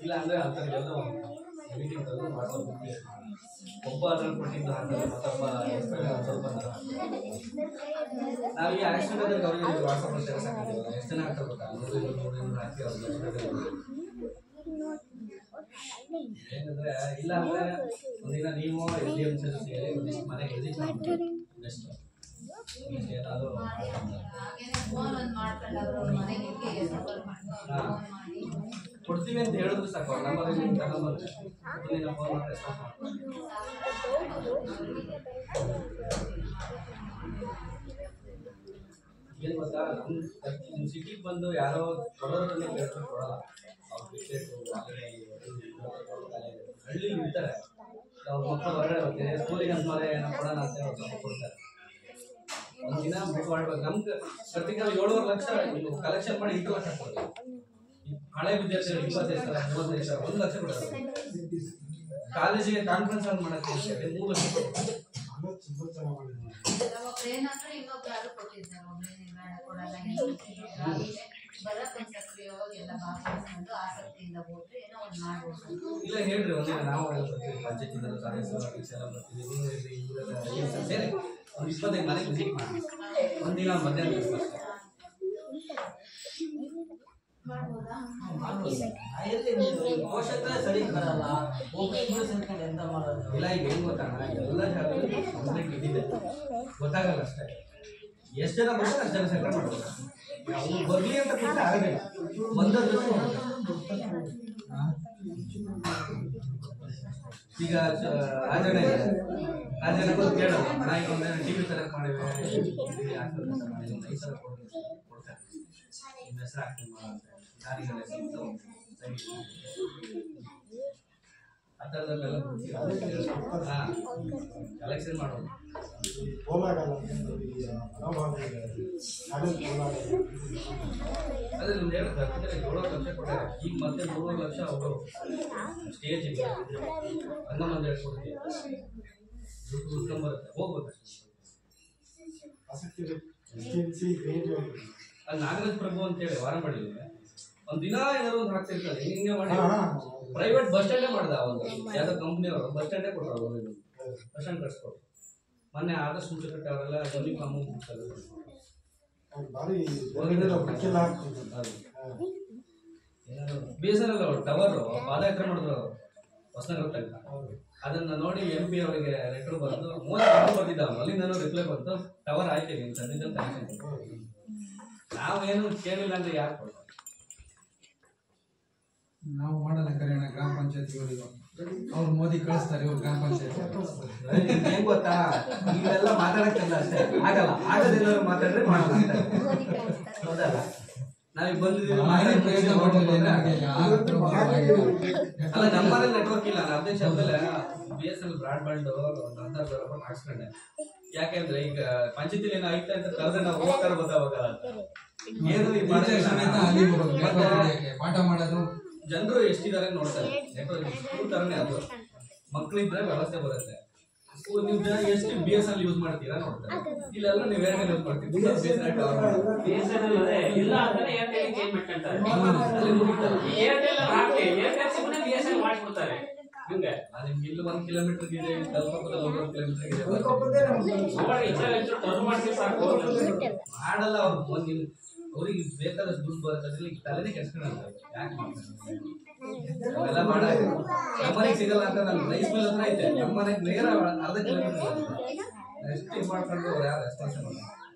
ಇಲ್ಲ ಅಂದ್ರೆ ಅಂತವ್ರಿಗೆಲ್ಲ ಮೀಟಿಂಗ್ ಒಬ್ಬ ಅದ್ರಲ್ಲಿ ಕೊಟ್ಟಿದ್ದು ಮತ್ತೊಬ್ಬ ಸ್ವಲ್ಪ ನಾವು ಈ ಆಕ್ಸಿಡೆಂಟ್ ಅವ್ರಿಗೆ ವಾಟ್ಸಪ್ ಅಲ್ಲಿ ಸೇರ್ಸಾಕಿದ್ದೀವಲ್ಲ, ಎಷ್ಟು ಜನ ಆಗ್ತಾರೆ ಗೊತ್ತಾ? 100 ಹಾಕಿ ಏನಂದ್ರೆ ಇಲ್ಲ ಅಂದ್ರೆ ಒಂದಿನ ನೀವು SDM ಸೇರಿ ಒಂದಿಷ್ಟು ಮನೆಗೆ ವಿಸಿಟ್ ಮಾಡ್ತೀವಿ. ಬೆಸ್ಟ್ ಏನಾದ್ರು ಕೊಡ್ತೀವಿ ಅಂತ ಹೇಳಿದ್ರು ಸಾಕು. ನಂಬರ್ ತಗೊಂಡ್ಬಂದ್ರೆ ಫೋನ್ ಮಾಡಿದ್ರೆ ಸಾಕು. ಏನ್ ಗೊತ್ತಾ, ನಮ್ಮ ಸಿಟಿಗೆ ಬಂದು ಯಾರೋ ಕೊಡೋದ್ರಲ್ಲಿ ಕೇಳಿದ್ರೆ ಕೊಡಲ್ಲ. ಅವ್ರು ಕ್ರಿಕೆಟು ಹಳ್ಳಿ ಇರ್ತಾರೆ, ಅವ್ರ ಮಕ್ಕಳು ಹೊರಗಡೆ ಹೋಗ್ತಾರೆ, ಸ್ಕೂಲಿಗೆ ಅಂದ್ಮೇಲೆ ನಾವು ಕೊಡೋಣ ಅಂತ ಅವ್ರು ಸ್ವಲ್ಪ ಕೊಡ್ತಾರೆ. ಒಂದಿನ ಬಿಟ್ಟು ಮಾಡ್ಬೇಕು. ನಮ್ಗೆ ಪ್ರತಿಗಳು 7.5 ಲಕ್ಷ ನೀವು ಕಲೆಕ್ಷನ್ ಮಾಡಿ 8 ಲಕ್ಷ ಕೊಡ್ತೀವಿ. ಹಳೆ ವಿದ್ಯಾರ್ಥಿಗಳು 25 ಸಾವಿರ 35 ಸಾವಿರ 1 ಲಕ್ಷ ಕೊಡ್ತಾರೆ. ಕಾಲೇಜಿಗೆ ಕಾನ್ಫರೆನ್ಸ್ ಆನ್ ಮಾಡಕ್ಕೆ 3 ಲಕ್ಷ ಕೊಡ್ತಾರೆ. ಇಲ್ಲ ಹೇಳ್ರಿ, ಒಂದಿನ ನಾವು ಪಂಚಾಯತಿಂದ ಸದಸ್ಯರು ಬರ್ತೀವಿ, ಸೇರಿ ಒಂದು 25 ಮನೆಗೆ ವಿಸಿಟ್ ಮಾಡಿ ಒಂದಿನ ಮಧ್ಯಾಹ್ನ ಇಲ್ಲ. ಈಗ ಹೆಂಗ್ ಗೊತ್ತಾಗ ಎಲ್ಲ ಜಾಗದಲ್ಲಿ ಕಂಪ್ಲೇಂಟ್ ಇದ್ದಿದೆ, ಗೊತ್ತಾಗಲ್ಲ ಅಷ್ಟೇ. ಎಷ್ಟು ಜನ ಬರ್ತಾರೆ ಅಷ್ಟು ಜನ ಸೆಂಟರ್ ಮಾಡ್ತಾರೆ. ಅವ್ರು ಬರ್ಲಿ ಅಂತ ಕೊಟ್ಟರೆ ಆಗಲಿಲ್ಲ, ಬಂದದ್ದು ಈಗ ರಾಜಣ್ಣ ಕೇಳೋದು, ನಾನು ಒಂದು TV ಸೆಲೆಕ್ಟ್ ಮಾಡಿವೆ, ಮಾಡಿದ್ರೆ 5 ಸಾವಿರ ಕೊಡ್ತಾರೆ. ನಿಮ್ಮ ಹೆಸರು ಹಾಕ್ತೀನಿ ದಾರಿಗಳ ಆ ಥರದಲ್ಲೆಲ್ಲ ಕಲೆಕ್ಷನ್ ಮಾಡೋದು. ಪೋಲಾಗಲ್ಲ ಅದೇ ನಿಮ್ದು ಹೇಳ್ತಾರೆ 7 ಲಕ್ಷ ಕೊಟ್ಟಾರೆ. ಈಗ ಮತ್ತೆ 3 ಲಕ್ಷ ಅವರು ಸ್ಟೇಜ್ ಹನ್ನೊಂದು ಹೇಳ್ಕೊಡ್ತೀವಿ. ದುಡ್ಡು ಬರುತ್ತೆ, ಹೋಗ್ಬೇಕಷ್ಟೇ. ಆಸಕ್ತಿ ಅಲ್ಲಿ ನಾಗರಾಜ್ ಪ್ರಭು ಅಂತೇಳಿ ವಾರಮಳ್ಳಿ ಒಂದ್ ದಿನ ಏನಾದ್ರು ಒಂದು ಹಾಕ್ತಿರ್ತಾರೆ. ಹಿಂಗೆ ಮಾಡಿ ಪ್ರೈವೇಟ್ ಬಸ್ ಸ್ಟ್ಯಾಂಡೇ ಮಾಡ್ದ ಒಂದು ಯಾವ್ದೋ ಕಂಪ್ನಿಯವರು ಬಸ್ ಸ್ಟ್ಯಾಂಡೇ ಕೊಟ್ಟರು. ಬಸ್ ಸ್ಟ್ಯಾಂಡ್ ಕಟ್ಸ್ಕೊಟ್ಟು ಮೊನ್ನೆ ಆದರ್ಶ ಮುಚ್ಚಕಟ್ಟೆ ಅವರೆಲ್ಲ ಯೂನಿಫಾರ್ಮು ಬೇಸರಲ್ಲ ಟವರ್ ಪಾದಯಾತ್ರೆ ಮಾಡಿದ್ರು ಹೊಸನಗರ ತನಕ. ಅದನ್ನ ನೋಡಿ MP ಅವರಿಗೆ ಲೆಟರ್ ಬರೆದು 30 ಬರ್ತಿದ್ದ ಅಲ್ಲಿಂದನೂ ರಿಪ್ಲೈ ಬಂತು, ಟವರ್ ಆಯ್ಕೆ ನೀವು ಸದ್ಯದಲ್ಲಿ ನಾವೇನು ಕೇಳಿಲ್ಲ ಅಂದ್ರೆ ಯಾರು ಕೊಡ್ತಾರೆ? ನಾವು ಮಾಡಲ್ಲ ಕರೆಯೋಣ ಗ್ರಾಮ ಪಂಚಾಯತಿಗಳಿಗೂ. ಅವ್ರು ಮೋದಿ ಕಳಿಸ್ತಾರೆ ಇವ್ರು ಗ್ರಾಮ ಪಂಚಾಯತ್. ಏನ್ ಗೊತ್ತಾ, ಇವೆಲ್ಲ ಮಾತಾಡಕ್ಕಿಲ್ಲ ಅಷ್ಟೇ, ಆಗಲ್ಲ. ಆಗದೇನಾದ್ರು ಮಾತಾಡಿದ್ರೆ ಮಾಡಲ್ಲ. ಹೌದಲ್ಲ, ನಾವೀಗ ಬಂದಿದ್ದೀವಿ ಅಲ್ಲ, ನಮ್ಮಲ್ಲಿ ನೆಟ್ವರ್ಕ್ ಇಲ್ಲ. ನಾನು 15 ವರ್ಷದಲ್ಲೇ BSNL ಬ್ರಾಡ್ಬ್ಯಾಂಡ್ ಹಾಕ್ಸ್ಕೊಂಡೆ. ಯಾಕೆಂದ್ರೆ ಈಗ ಪಂಚಾಯತಿಲಿ ಏನೋ ಐತೆ ಅಂತ ಕರೆದ್ರೆ ನಾವು ಹೋಗ್ತಾರೆ ಗೊತ್ತಾಗಲ್ಲ. ಏನು ಪಾಠ ಮಾಡೋದು ಜನರು ಎಷ್ಟಿದ್ದಾರೆ ನೋಡ್ತಾರೆ. ನೆಟ್ವರ್ಕ್ ಸ್ಕೂಲ್ ತರನೇ ಅದು, ಮಕ್ಕಳಿದ್ರೆ ವ್ಯವಸ್ಥೆ ಬರುತ್ತೆ. ನೀವು ಜನ ಎಷ್ಟು BSNL ಯೂಸ್ ಮಾಡ್ತೀರಾ ನೋಡ್ತಾರೆ. ಇಲ್ಲೆಲ್ಲ ನೀವು ಏರ್ಟೆಲ್ ಯೂಸ್ ಮಾಡ್ತೀವಿ. BSNL ಇಲ್ಲ ಅಂದ್ರೆ ಏರ್ಟೆಲ್ ಚೇಂಜ್ ಮಾಡ್ಕೊಂತಾರೆ. ಏರ್ಟೆಲ್ ಹಾಕಿ ಏರ್ಟೆಲ್ ಸಿಮ್ನ BSNL ಮಾಡ್ಬಿಡ್ತಾರೆ. ಹಿಂಗೆ ನಿಮ್ಗೆ ಇಲ್ಲಿ 1 ಕಿಲೋಮೀಟರ್ ಇದೆ, ಕಲ್ಪಕದಲ್ಲಿ 1 ಕಿಲೋಮೀಟರ್ ಇದೆ. ಮಾಡಲ್ಲ ಅವ್ರು. ಅವ್ರಿಗೆ ಬೇಕಾದಷ್ಟು ದುಡ್ಡು ಬರುತ್ತೆ, ತಲೆನೇ ಕೆಡ್ಸ್ಕೊಳ್ಳಲ್ಲ. ಯಾಕೆ ಮಾಡ್ತಾರೆ ಅವೆಲ್ಲ ಮಾಡಾಗ ನಮ್ಮನೆಗೆ ಸಿಗಲ್ಲ ಅಂತ ನಾನು ರೈಸ್ ಮಿಲ್ ಹತ್ರ ಐತೆ, ನಮ್ಮನೆಗೆ ನೇರ ಅರ್ಧ ಕಿಲೋಮೀಟರ್ ಎಷ್ಟು ಇದು ಮಾಡ್ಕೊಂಡು ಅವ್ರು ಯಾರು ರೆಸ್ಪಾನ್ಸ್ ಮಾಡಲ್ಲ.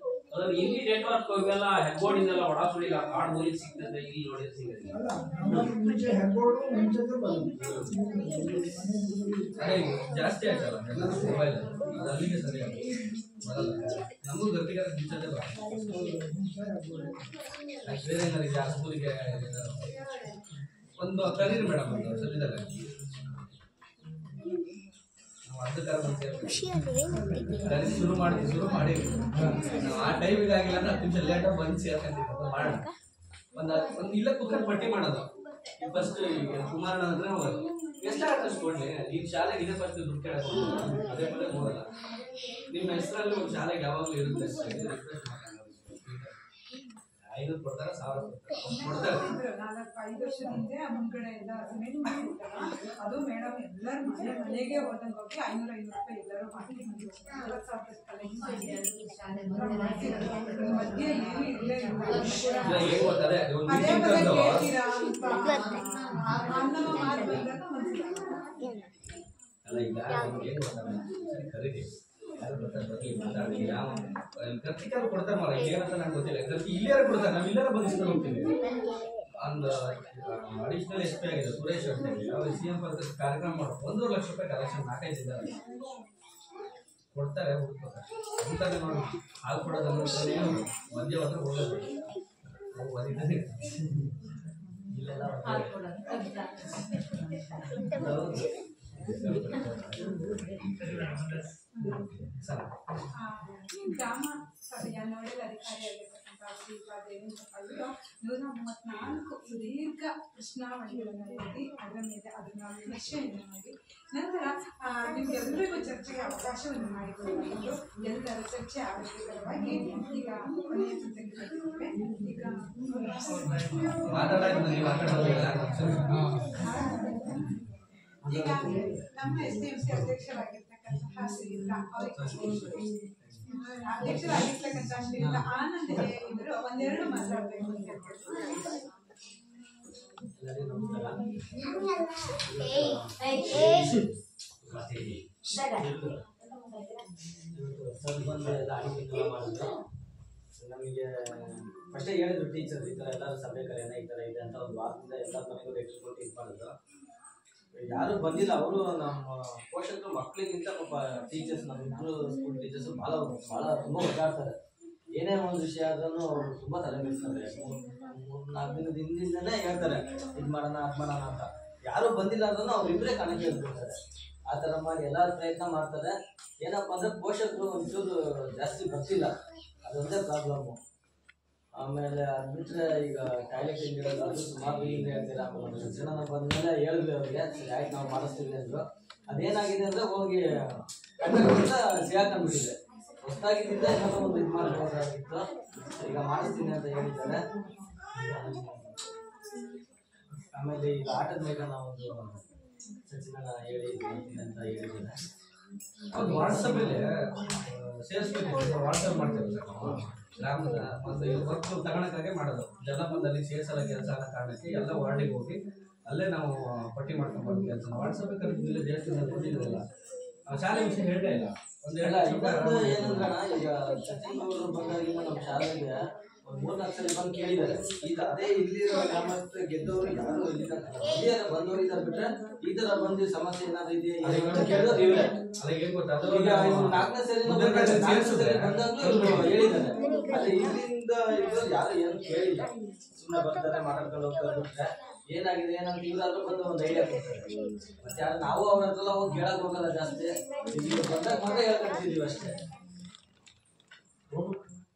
ಅದ್ರ ಇಲ್ಲಿ ನೆಟ್ವರ್ಕ್ ಇವೆಲ್ಲ ಹೆಡ್ಬೋರ್ಡ್ ಇಂದೆಲ್ಲ ಒಡ ಸುಳಿಲ್ಲ, ಕಾರ್ಡ್ ಮೂಲಿ ಸಿಗ್ತದೆ, ಇಲ್ಲಿ ನೋಡಿ ಸಿಗುತ್ತೆ. ಅದೇ ಜಾಸ್ತಿ ಆಯ್ತಲ್ಲ ಮೊಬೈಲ್, ಅದು ಅಲ್ಲಿಗೆ ಸರಿ ಬರಲ್ಲ. ನಮಗೂ ಗಟ್ಟಿಗಾರ ಮುಂಚೆ ಬೇರೆ ಏನಾದ್ರು ಜಾಸ್ತಿ ಸ್ಕೂಲಿಗೆ ಒಂದು ಕರೀರಿ ಮೇಡಮ್ ಒಂದು ಸದ್ಯದಾಗ ನಾವು ಅರ್ಧಕಾರ ಕರೀರಿ ಶುರು ಮಾಡಿ ನಾವು ಆ ಟೈಮಿಗೆ ಆಗಿಲ್ಲ ಅಂದ್ರೆ 10 ನಿಮಿಷ ಲೇಟಾಗಿ ಬಂದು ಸೇರ್ಕೊಂತೀವಿ. ಮಾಡೋಣ ಒಂದು ಇಲ್ಲ ಕೂತ್ಕೊಂಡು ಪಟ್ಟಿ ಮಾಡೋದು. ಫಸ್ಟ್ ಕುಮಾರಣ್ಣ ಅಂದ್ರೆ ಎಷ್ಟಾಗತ್ತೆ ಅಷ್ಟು ಕೊಡ್ಲಿ. ಈಗ ಶಾಲೆಗೆ ಇದೆ ಫಸ್ಟ್ ದುಡ್ಡು ಕೇಳಕ್ಕೆ ಅದೇ ಪದೇ ಹೋಗಲ್ಲ. ನಿಮ್ಮ ಹೆಸರಲ್ಲಿ ಒಂದು ಶಾಲೆಗೆ ಯಾವಾಗಲೂ ಇರುತ್ತೆ. 500 ಕೊಡ್ತಾರೆ, 1000 ಕೊಡ್ತಾರೆ. 4-5 ವರ್ಷದ ಹಿಂದೆ ಮುಂದ್ಗಡೆ ಎಲ್ಲ ಸಿಮೆಂಟ್ ಮಾಡಿರ್ತಾರ, ಅದು ಮೇಡಮ್ ಎಲ್ಲರೂ ಮನೆಗೆ ಹೋದಂಗೆ ಹೋಗಿ 500 ರೂಪಾಯಿ ಎಲ್ಲರೂ ಮಾಡಿ 40,000 ಮಧ್ಯೆ ಏನು ಇರಲೇ ಇಲ್ಲ. ಏನ್ ಗೊತ್ತದೆ, ಒಂದು ಅದೇ ಮೀಟಿಂಗ್ ಬಗ್ಗೆ ಕರೆದು ಕೇಳ್ತೀರಾ ಅಂತ ಅನ್ನೋ ಮಾತು ಬಂದಾಗ ಅಲ್ಲ, ಈಗ ಏನ್ ಗೊತ್ತಾಗ ಕರೀರಿ, ಯಾರು ಬರ್ತಾರೆ ಬರ್ಲಿ ಮಾತಾಡಿ. ನಾವು ಕರ್ತಿಕಾರು ಕೊಡ್ತಾರೆ ಮಾರ, ಏನಂತ ನಂಗೆ ಗೊತ್ತಿಲ್ಲ. ಕರ್ತಿ ಇಲ್ಲಾರ ಕೊಡ್ತಾರೆ, ನಾವು ಇಲ್ಲಾರ ಬಂದಿಸ್ಕೊಂಡು ಹೋಗ್ತೀವಿ. ಒಂದು ಅಡಿಷನಲ್ SP ಆಗಿದೆ ಸುರೇಶ್ ಅಂತ ಹೇಳಿ, ಅವ್ರು CM ಕಾರ್ಯಕ್ರಮ ಮಾಡೋ 1.5 ಲಕ್ಷ ರೂಪಾಯಿ ಕಲೆಕ್ಷನ್ 4-5 ಇದ್ದಾರೆ ಕೊಡ್ತಾರೆ, ಹುಡ್ಕೋತಾರೆ. ಅಂತಾನೆ ನಾವು ಹಾಲು ಕೊಡೋದನ್ನು ಮಧ್ಯ ಹತ್ರ ಹೋಗೋದು ಬಂದಿದ್ದಾನೆ ಇಲ್ಲೆಲ್ಲ ಗ್ರಾಮ ಸಭೆಯ ನೋಡಲ್ ಅಧಿಕಾರಿಯಾಗಿರ್ತಕ್ಕಂಥ ಶ್ರೀಯುತ ದೇವೇಂದ್ರ ಅವರು 134 ಸುದೀರ್ಘ ಪ್ರಶ್ನಾವಳಿಗಳನ್ನು ನೀಡಿ ಅದರ ಮೇಲೆ ಅದನ್ನ ವಿಮರ್ಶೆಯನ್ನು ಮಾಡಿ ನಂತರ ನಿಮ್ಗೆಲ್ಲರಿಗೂ ಚರ್ಚೆಗೆ ಅವಕಾಶವನ್ನು ಮಾಡಿಕೊಡಬಹುದು. ಎಲ್ಲರ ಚರ್ಚೆ ಆರೋಗ್ಯಕರವಾಗಿ ಈಗ ಕೊನೆಯ ಹಂತಕ್ಕೆ ಬರ್ತಿದ್ದೇವೆ. ಈಗ ನಮ್ಮ SDMC ಅಧ್ಯಕ್ಷರಾಗಿರ್ತಕ್ಕಂತಹ ಶ್ರೀಯುತ ಅಧ್ಯಕ್ಷರಾಗಿರ್ತಕ್ಕಂತಹ ಶ್ರೀಯುತ ಆನಂದ್ ಇವರು ಒಂದೆರಡು ಮಾತಾಡಬೇಕು ಅಂತ ನಮಗೆ ಫಸ್ಟೇ ಹೇಳಿದ್ರು ಟೀಚರ್ ಈ ಥರ ಎಲ್ಲರೂ ಸಭೆ ಕರೆಯೋಣ, ಈ ಥರ ಇದೆ ಅಂತ. ಒಂದು ವಾರದಿಂದ ಎಲ್ಲ ಮನೆಗೂ ಲೆಟರ್ ಕೊಟ್ಟು ಇದು ಮಾಡಿದ್ರು. ಯಾರು ಬಂದಿಲ್ಲ. ಅವರು ನಮ್ಮ ಪೋಷಕರು ಮಕ್ಕಳಿಗಿಂತ ಪಾಪ ಟೀಚರ್ಸ್, ನಮ್ಮ ಇಬ್ಬರು ಸ್ಕೂಲ್ ಟೀಚರ್ಸು ಭಾಳ ತುಂಬ ಓಡಾಡ್ತಾರೆ. ಏನೇ ಒಂದು ವಿಷಯ ಆದ್ರೂ ಅವ್ರು ತುಂಬಾ ತಲೆ ಬಿಡ್ತಾರೆ. 3-4 ದಿನದ ಹಿಂದಿಂದನೇ ಹೇಳ್ತಾರೆ ಇದು ಮಾಡೋಣ ಅದು ಮಾಡೋಣ ಅಂತ. ಯಾರು ಬಂದಿಲ್ಲ ಅಂದ್ರೂ ಅವ್ರಿಬ್ಬರೇ ಕಣಕ್ಕೆ ಹೇಳ್ಬಿಡ್ತಾರೆ. ಆ ಥರ ಮಾಡಿ ಎಲ್ಲರೂ ಪ್ರಯತ್ನ ಮಾಡ್ತಾರೆ. ಏನಪ್ಪ ಅಂದ್ರೆ ಪೋಷಕರು ಒಂಚೂರು ಜಾಸ್ತಿ ಬರ್ತಿಲ್ಲ, ಅದೊಂದೇ ಪ್ರಾಬ್ಲಮ್ಮು. ಆಮೇಲೆ ಅದು ಬಿಟ್ಟರೆ ಈಗ ಟಾಯ್ಲೆಟ್ ಹಿಂದಿರೋದು ಅದು ಸುಮಾರು ಹಿಂದೆ ಹೇಳ್ತೀರ. ಆಮೇಲೆ ಜನ ಬಂದಮೇಲೆ ಹೇಳಿದ್ವಿ ಅವ್ರಿಗೆ, ಸರಿ ಆಯ್ತು ನಾವು ಮಾಡಿಸ್ತೀವಿ ಅಂದರು. ಅದೇನಾಗಿದೆ ಅಂದರೆ ಹೋಗಿ ಕಟ್ಟಡದಿಂದ ಸಿಗಾಕೊಂಡ್ಬಿಟ್ಟಿದೆ. ಹೊಸದಾಗಿದ್ದ ಏನಾದರೂ ಒಂದು ಇದು ಮಾಡ್ಬೋದಾಗಿತ್ತು, ಈಗ ಮಾಡಿಸ್ತೀನಿ ಅಂತ ಹೇಳಿದ್ದಾರೆ. ಆಮೇಲೆ ಈಗ ಆಟದ ಮೈದಾನ ಒಂದು ಸಚಿವನ ಹೇಳಿ ಅಂತ ಹೇಳಿದ್ದಾರೆ. ಅದು ವಾಟ್ಸಪ್ಪಲ್ಲಿ ಸೇರಿಸ್ಬೇಕು, ವಾಟ್ಸಪ್ ಮಾಡ್ತೇವೆ ಸರ್ ನಾವು ಗ್ರಾಮದ. ಮತ್ತು ವರ್ಕ್ ತಗೊಳಕ್ಕಾಗೆ ಮಾಡೋದು, ಜನ ಬಂದಲ್ಲಿ ಸೇರಿಸಲ್ಲ ಕೆಲಸ ಅನ್ನೋ ಕಾರಣಕ್ಕೆ ಎಲ್ಲ ವಾರ್ಡಿಗೆ ಹೋಗಿ ಅಲ್ಲೇ ನಾವು ಪಟ್ಟಿ ಮಾಡ್ಕೊಂಡ್ಬಾರ್ದು ಕೆಲಸ. ವಾಟ್ಸಪ್ ಕರೆಕ್ಟಿಲ್ಲ, ದೇವಸ್ಥಾನ ಕೊಟ್ಟಿದ್ರಲ್ಲ ಶಾಲೆ ವಿಷಯ ಹೇಳೇ ಇಲ್ಲ. ಇನ್ನೊಂದು ಏನಂದ್ರಣ, ಈಗ ಸಚಿನ್ ಅವರು ಬಂದಾಗಿಂದ ನಮ್ಮ ಶಾಲೆಗೆ ಒಂದು 3-4 ಸಲ ಬಂದು ಕೇಳಿದ್ದಾರೆ. ಈಗ ಅದೇ ಇಲ್ಲಿರೋ ಗ್ರಾಮಕ್ಕೆ ಗೆದ್ದವರು ಯಾರು ಇಲ್ಲಿ ಬಂದವರು ಇದ್ದಾರೆ ಬಿಟ್ರೆ ಈ ತರ ಬಂದು ಸಮಸ್ಯೆ ಏನಾದ್ರು ಇದೆಯಾ ಕೇಳೋದು ಇವರೇ. ಅದಕ್ಕೆ ಗೊತ್ತಾ, ಈಗ 4ನೇ ಸರಿ ಬಂದಾಗ್ಲೂ ಹೇಳಿದ್ದಾರೆ. ಅದೇ ಇಲ್ಲಿಂದ ಇದ್ದವ್ರು ಯಾರು ಏನು ಕೇಳಿಲ್ಲ, ಸುಮ್ಮನೆ ಬರ್ತಾರೆ ಮಾತಾಡ್ಕೊಂಡು ಹೋಗ್ತಾರೆ ಬಿಟ್ರೆ ಏನಾಗಿದೆ ಏನಂತ ಇವರಾದ್ರೂ ಬಂದು ಒಂದು ಐಡಿಯಾ ಕೊಡ್ತಾರೆ. ಮತ್ತೆ ಯಾರು ನಾವು ಅವ್ರ ಹತ್ರ ಹೋಗಿ ಕೇಳಕ್ ಹೋಗಲ್ಲ ಜಾಸ್ತಿ, ಇಲ್ಲಿ ಬಂದಾಗ ಮಾತ್ರ ಹೇಳ್ಕೊಡ್ತಿದೀವಿ ಅಷ್ಟೇ.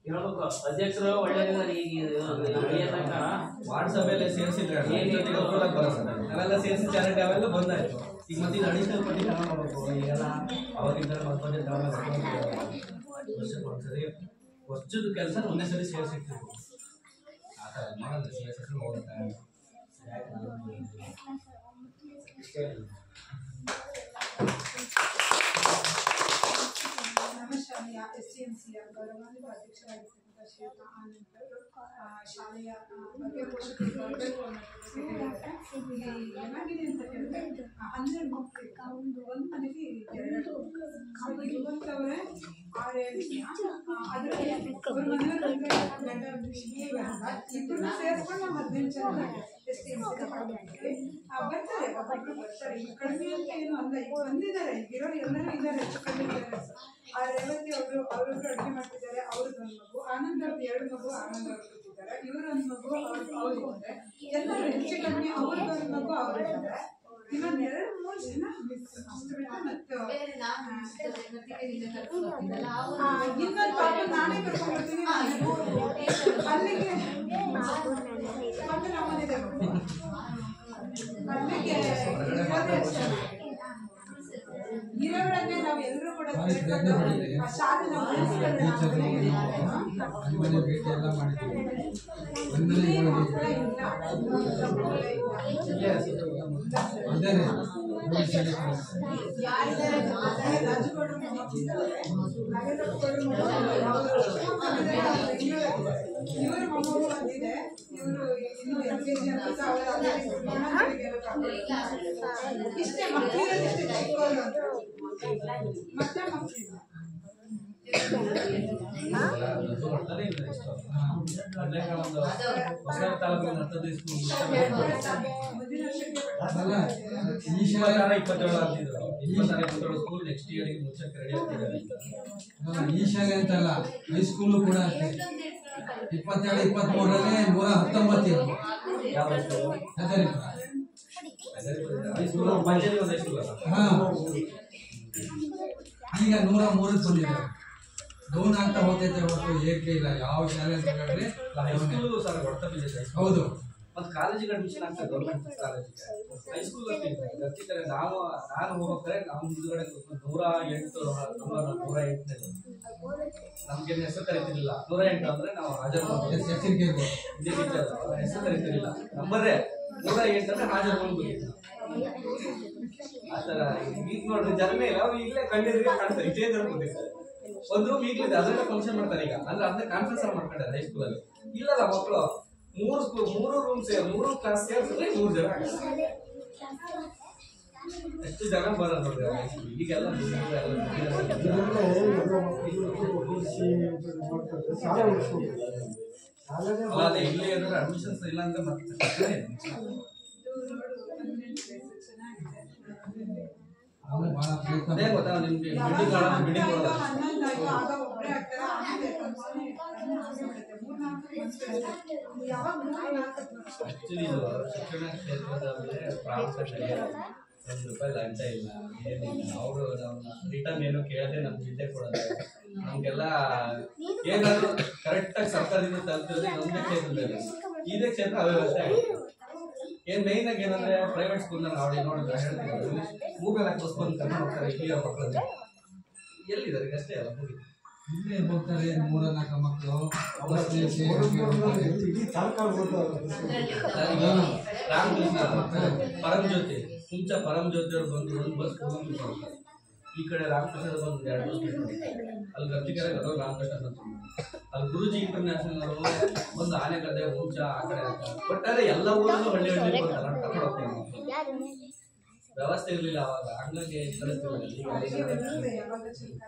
ಹೇಳ್ಬೇಕು ಅಧ್ಯಕ್ಷರು ಒಳ್ಳೆಯದಾಗಿ ವಾಟ್ಸಪ್ ಅಲ್ಲೇ ಸೇರಿಸಿದ್ರೆ ಅವೆಲ್ಲ ಸೇರಿಸಿ ಚಾರಿಟಿ ಅವೆಲ್ಲ ಬಂದಾಯ್ತು. ಈಗ ಮತ್ತೆ ಇದು ಅಡಿಷನಲ್ ಪಟ್ಟಿ ತಗೊಂಡ್ಬೇಕು. ಈಗೆಲ್ಲ ಅವಾಗಿಂದ ಮತ್ತೊಂದೇ ವರ್ಷಕ್ಕೆ ಒಂದ್ಸರಿ ವರ್ಷದ ಕೆಲಸ ಒಂದೇ ಸರಿ ಸೇರಿಸಿರ್ತೀವಿ. ಆ ಥರ ಮಾಡೋದು ಸೇರಿಸಿ ಹೋಗುತ್ತೆ. ನಮ್ಮ ಶಾಲೆಯ STMCಯ ಗೌರವಾನ್ವಿತ ಅಧ್ಯಕ್ಷರಾಗಿರ್ತಕ್ಕಂಥ ಶ್ರೀಯುತ ಆನಂದ್ ಅವರು ಶಾಲೆಯ ಬಗ್ಗೆ ಪೋಷಕರಿಗೆ ಬರಬೇಕು ಅನ್ನೋದಕ್ಕೆ ಹೇಳಿದ್ದಾರೆ. ಏನಾಗಿದೆ ಅಂತ ಹೇಳಿದ್ರೆ 12 ಮಕ್ಕಳು ಒಂದು ಮನೆಗೆ 2 ಇರುವಂಥವರೇ 6-7 ಜನ. ಅದರಲ್ಲಿ ಒಬ್ಬರು ಮನೆಯವರಂದ್ರೆ ಗಂಡ ಇಬ್ಬರು ಸೇರಿಸ್ಕೊಂಡು ನಾವು 15 ಜನ STMC ಮಾಡ್ತೀವಿ. ಬರ್ತಾರೆ, ಒಬ್ಬೊಬ್ರು ಬರ್ತಾರೆ. ಈಗ ಕಡಿಮೆ ಅಂತ ಏನು ಅಲ್ಲ, ಈಗ ಬಂದಿದ್ದಾರೆ, ಇರೋರು ಎಲ್ಲರೂ ಇದ್ದಾರೆ, ಹೆಚ್ಚು ಕಡಿಮೆ ಇದ್ದಾರೆ. ಆ ರೇವತಿ ಅವರು ಅಡುಗೆ ಮಾಡ್ತಿದ್ದಾರೆ, ಅವ್ರದ್ದು ಒಂದು ಮಗು. ಆನಂದ್ ಅವ್ರದ್ದು 2 ಮಗು, ಆನಂದ್ ಅವ್ರು ಕೂತಿದ್ದಾರೆ. ಇವರೊಂದು ಮಗು, ಅವ್ರು ಹೋದ್ರೆ ಎಲ್ಲರೂ ಹೆಚ್ಚು ಕಡಿಮೆ ಅವ್ರದ್ದೊಂದು ಮಗು ಅವ್ರಿದ್ದಾರೆ. ಇನ್ನೊಂದು 2-3 ಜನ ಮಿಸ್ ಅಷ್ಟು ಬಿಟ್ಟು ಮತ್ತೆ ಇನ್ನೊಂದು ಪಾಪ ನಾನೇ ಕರ್ಕೊಂಡ್ಬರ್ತೀನಿ ಅಲ್ಲಿಗೆ. ಮತ್ತೆ ನಮ್ಮನಿದೆ ಅಲ್ಲಿಗೆ ಇರೋದೇ ಅಷ್ಟೇ. ಇರೋರನ್ನೇ ನಾವು ಎಲ್ಲರೂ ಕೂಡ ಶಾಲೆ ಭೇಟಿ ಎಲ್ಲ ಮಾಡಿದ್ದೀವಿ. ಇವರು ಮೊಮ್ಮಗು ಬಂದಿದೆ, ಇವರು ಇನ್ನು LKG ಅಂತ ಇಷ್ಟೇ ಮಕ್ಕಳಿರೋದಿಷ್ಟೇ ಚಿಕ್ಕವರು ಅಂತ ಮತ್ತೆ ಮಕ್ಕಳಿಲ್ಲ. ಈ ಶಾಲೆ 27 ಆಗ್ತಿದ್ರು. 27 ಸ್ಕೂಲ್ ನೆಕ್ಸ್ಟ್ ಇಯರ್ಗೆ ಮುಚ್ಚಕ್ಕೆ ರೆಡಿ ಆಗ್ತಿದ್ದಾರೆ. ಈ ಶಾಲೆ ಅಂತಲ್ಲ, ಹೈಸ್ಕೂಲು ಕೂಡ ಅಷ್ಟೇ. 22-23ರಲ್ಲಿ 119 ಇತ್ತು. ಈಗ 103ಕ್ಕೆ ಬಂದಿದ್ದಾರೆ. ಡೌನ್ ಆಗ್ತಾ ಹೋಗ್ತೈತೆ ಹೊರತು ಏಕೆ ಇಲ್ಲ. ಯಾವ ಶಾಲೆ ಅಂತ ಹೇಳಿದ್ರೆ ಹೌದು. ಮತ್ತು ಕಾಲೇಜಿಗೆ ಅಡ್ಮಿಷನ್ ಆಗ್ತದೆ, ಗೌರ್ಮೆಂಟ್ ಕಾಲೇಜಿಗೆ. ಹೈಸ್ಕೂಲ್ ಬರ್ತಿದ್ದಾರೆ. ನಾನು ಹೋಗ್ಬೇಕಾದ್ರೆ ನಾವು ಮುಂದುಗಡೆ 108 ನಮ್ಗೆ ಹೆಸರು ಕರಿತಿರ್ಲಿಲ್ಲ. 108 ಅಂದ್ರೆ ನಾವು ಹಾಜರು ಹೆಸರು ಕರಿತಿರ್ಲಿಲ್ಲ. ನಂಬರೇ 108 ಅಂದ್ರೆ ಹಾಜರು ಬಂದ್ಬಿಟ್ಟಿದ್ದು. ಆ ಥರ ಈಗ ನೋಡ್ರಿ ಜನ್ಮೇ ಇಲ್ಲ, ಅವ್ರು ಈಗಲೇ ಕಣ್ಣೀರಿಗೆ ಕಾಣ್ತಾರೆ. ಇಷ್ಟೇ ಜನ ಬಂದಿರ್ತಾರೆ. ಒಂದು ರೂಮ್ ಈಗಲಿದೆ, ಅದನ್ನ ಫಂಕ್ಷನ್ ಮಾಡ್ತಾರೆ. ಈಗ ಅಂದ್ರೆ ಅದನ್ನ ಕಾನ್ಫರೆನ್ಸ್ ಮಾಡ್ಕೊಂಡಾರೆ ಹೈಸ್ಕೂಲಲ್ಲಿ. ಇಲ್ಲಲ್ಲ ಮಕ್ಕಳು 3 ರೂಮ್ 3 ಕ್ಲಾಸ್ ಸೇರಿಸಿದ್ರೆ 3 ಜನ ಎಷ್ಟು ಜನ ಬರೋದು ನೋಡ್ರಿ ಈಗೆಲ್ಲ. ಅದೇ ಇಲ್ಲಿ ಏನಾದ್ರು ಅಡ್ಮಿಷನ್ಸ್ ಇಲ್ಲ ಅಂದ್ರೆ ಮತ್ತೆ ಅದೇ ಗೊತ್ತಾ ನಿಮ್ಗೆ ಬಿಲ್ಡಿಂಗ್ ಒಬ್ಬರೇ ಆಗ್ತಾರೆ. ಅನಿಸ್ಬಿಡುತ್ತೆ. 3-4 ಅನಿಸ್ಬಿಡುತ್ತೆ. ಯಾವಾಗ 3-4 ಆಕ್ಚುಲಿ ಇದು ಶಿಕ್ಷಣ ಕ್ಷೇತ್ರದಲ್ಲಿ ಪ್ರಾಮುಖ್ಯತೆ ₹1 ಲಂಚ ಇಲ್ಲ, ಏನಿಲ್ಲ. ಅವರು ರಿಟರ್ನ್ ಏನು ಕೇಳದೆ ನಮ್ಗೆ ವಿದ್ಯೆ ಕೊಡೋದು, ನಮ್ಗೆಲ್ಲ ಏನಾದ್ರು ಕರೆಕ್ಟಾಗಿ ಸರ್ಕಾರದಿಂದ ತಲುಪಿದ್ರೆ ಒಂದೇ ಕ್ಷೇತ್ರದಲ್ಲಿ ಇದೇ ಕ್ಷೇತ್ರ ಅವ್ಯವಸ್ಥೆ ಆಗುತ್ತೆ. ಏನ್ ಮೈನ್ ಆಗಿ ಏನಂದ್ರೆ ಪ್ರೈವೇಟ್ ಸ್ಕೂಲ್ ನೋಡಿ ನೋಡಿದ್ರೆ ಹೇಳ್ತೀವಿ ಮೂಗಲ್ ಹಾಕಿಸ್ಕೊಂಡು ಕರ್ಕೊಂಡು ಹೋಗ್ತಾರೆ ಇಲ್ಲಿಯ ಮಕ್ಕಳನ್ನ. ಎಲ್ಲಿದ್ದಾರೆ ಅಷ್ಟೇ ಅಲ್ಲ ಮುಗಿ ಇಲ್ಲೇ ಹೋಗ್ತಾರೆ 3-4 ಮಕ್ಕಳು. ಇಡೀ ತಾಲೂಕು ರಾಮಕೃಷ್ಣ ಪರಂಜ್ಯೋತಿ ಮುಂಚ ಪರಂಜ್ಯೋತಿ ಅವ್ರು ಬಂದು ಒಂದು ಬಸ್ ಹೋಗ್ತಾರೆ. ಈ ಕಡೆ ರಾಮಕೃಷ್ಣ ಬಂದು 2 ಬಸ್ ಬಿಟ್ಟು ಅಲ್ಲಿ ಗರ್ಜಿಕೆರೆ ಗದಗ ರಾಮಕೃಷ್ಣ ಬಂತು. ಅಲ್ಲಿ ಗುರುಜಿ ಇಂಟರ್ನ್ಯಾಷನಲ್ ಅವರು ಒಂದು ಆನೆಗದ್ದೆ ಮುಂಚ ಆ ಕಡೆ ಒಟ್ಟಾರೆ ಎಲ್ಲ ಊರಲ್ಲೂ ಹಳ್ಳಿ ಕರ್ಕೊಂಡು ಹೋಗ್ತೇವೆ. ವ್ಯವಸ್ಥೆ ಇರಲಿಲ್ಲ ಅವಾಗ, ಹಂಗಾಗಿ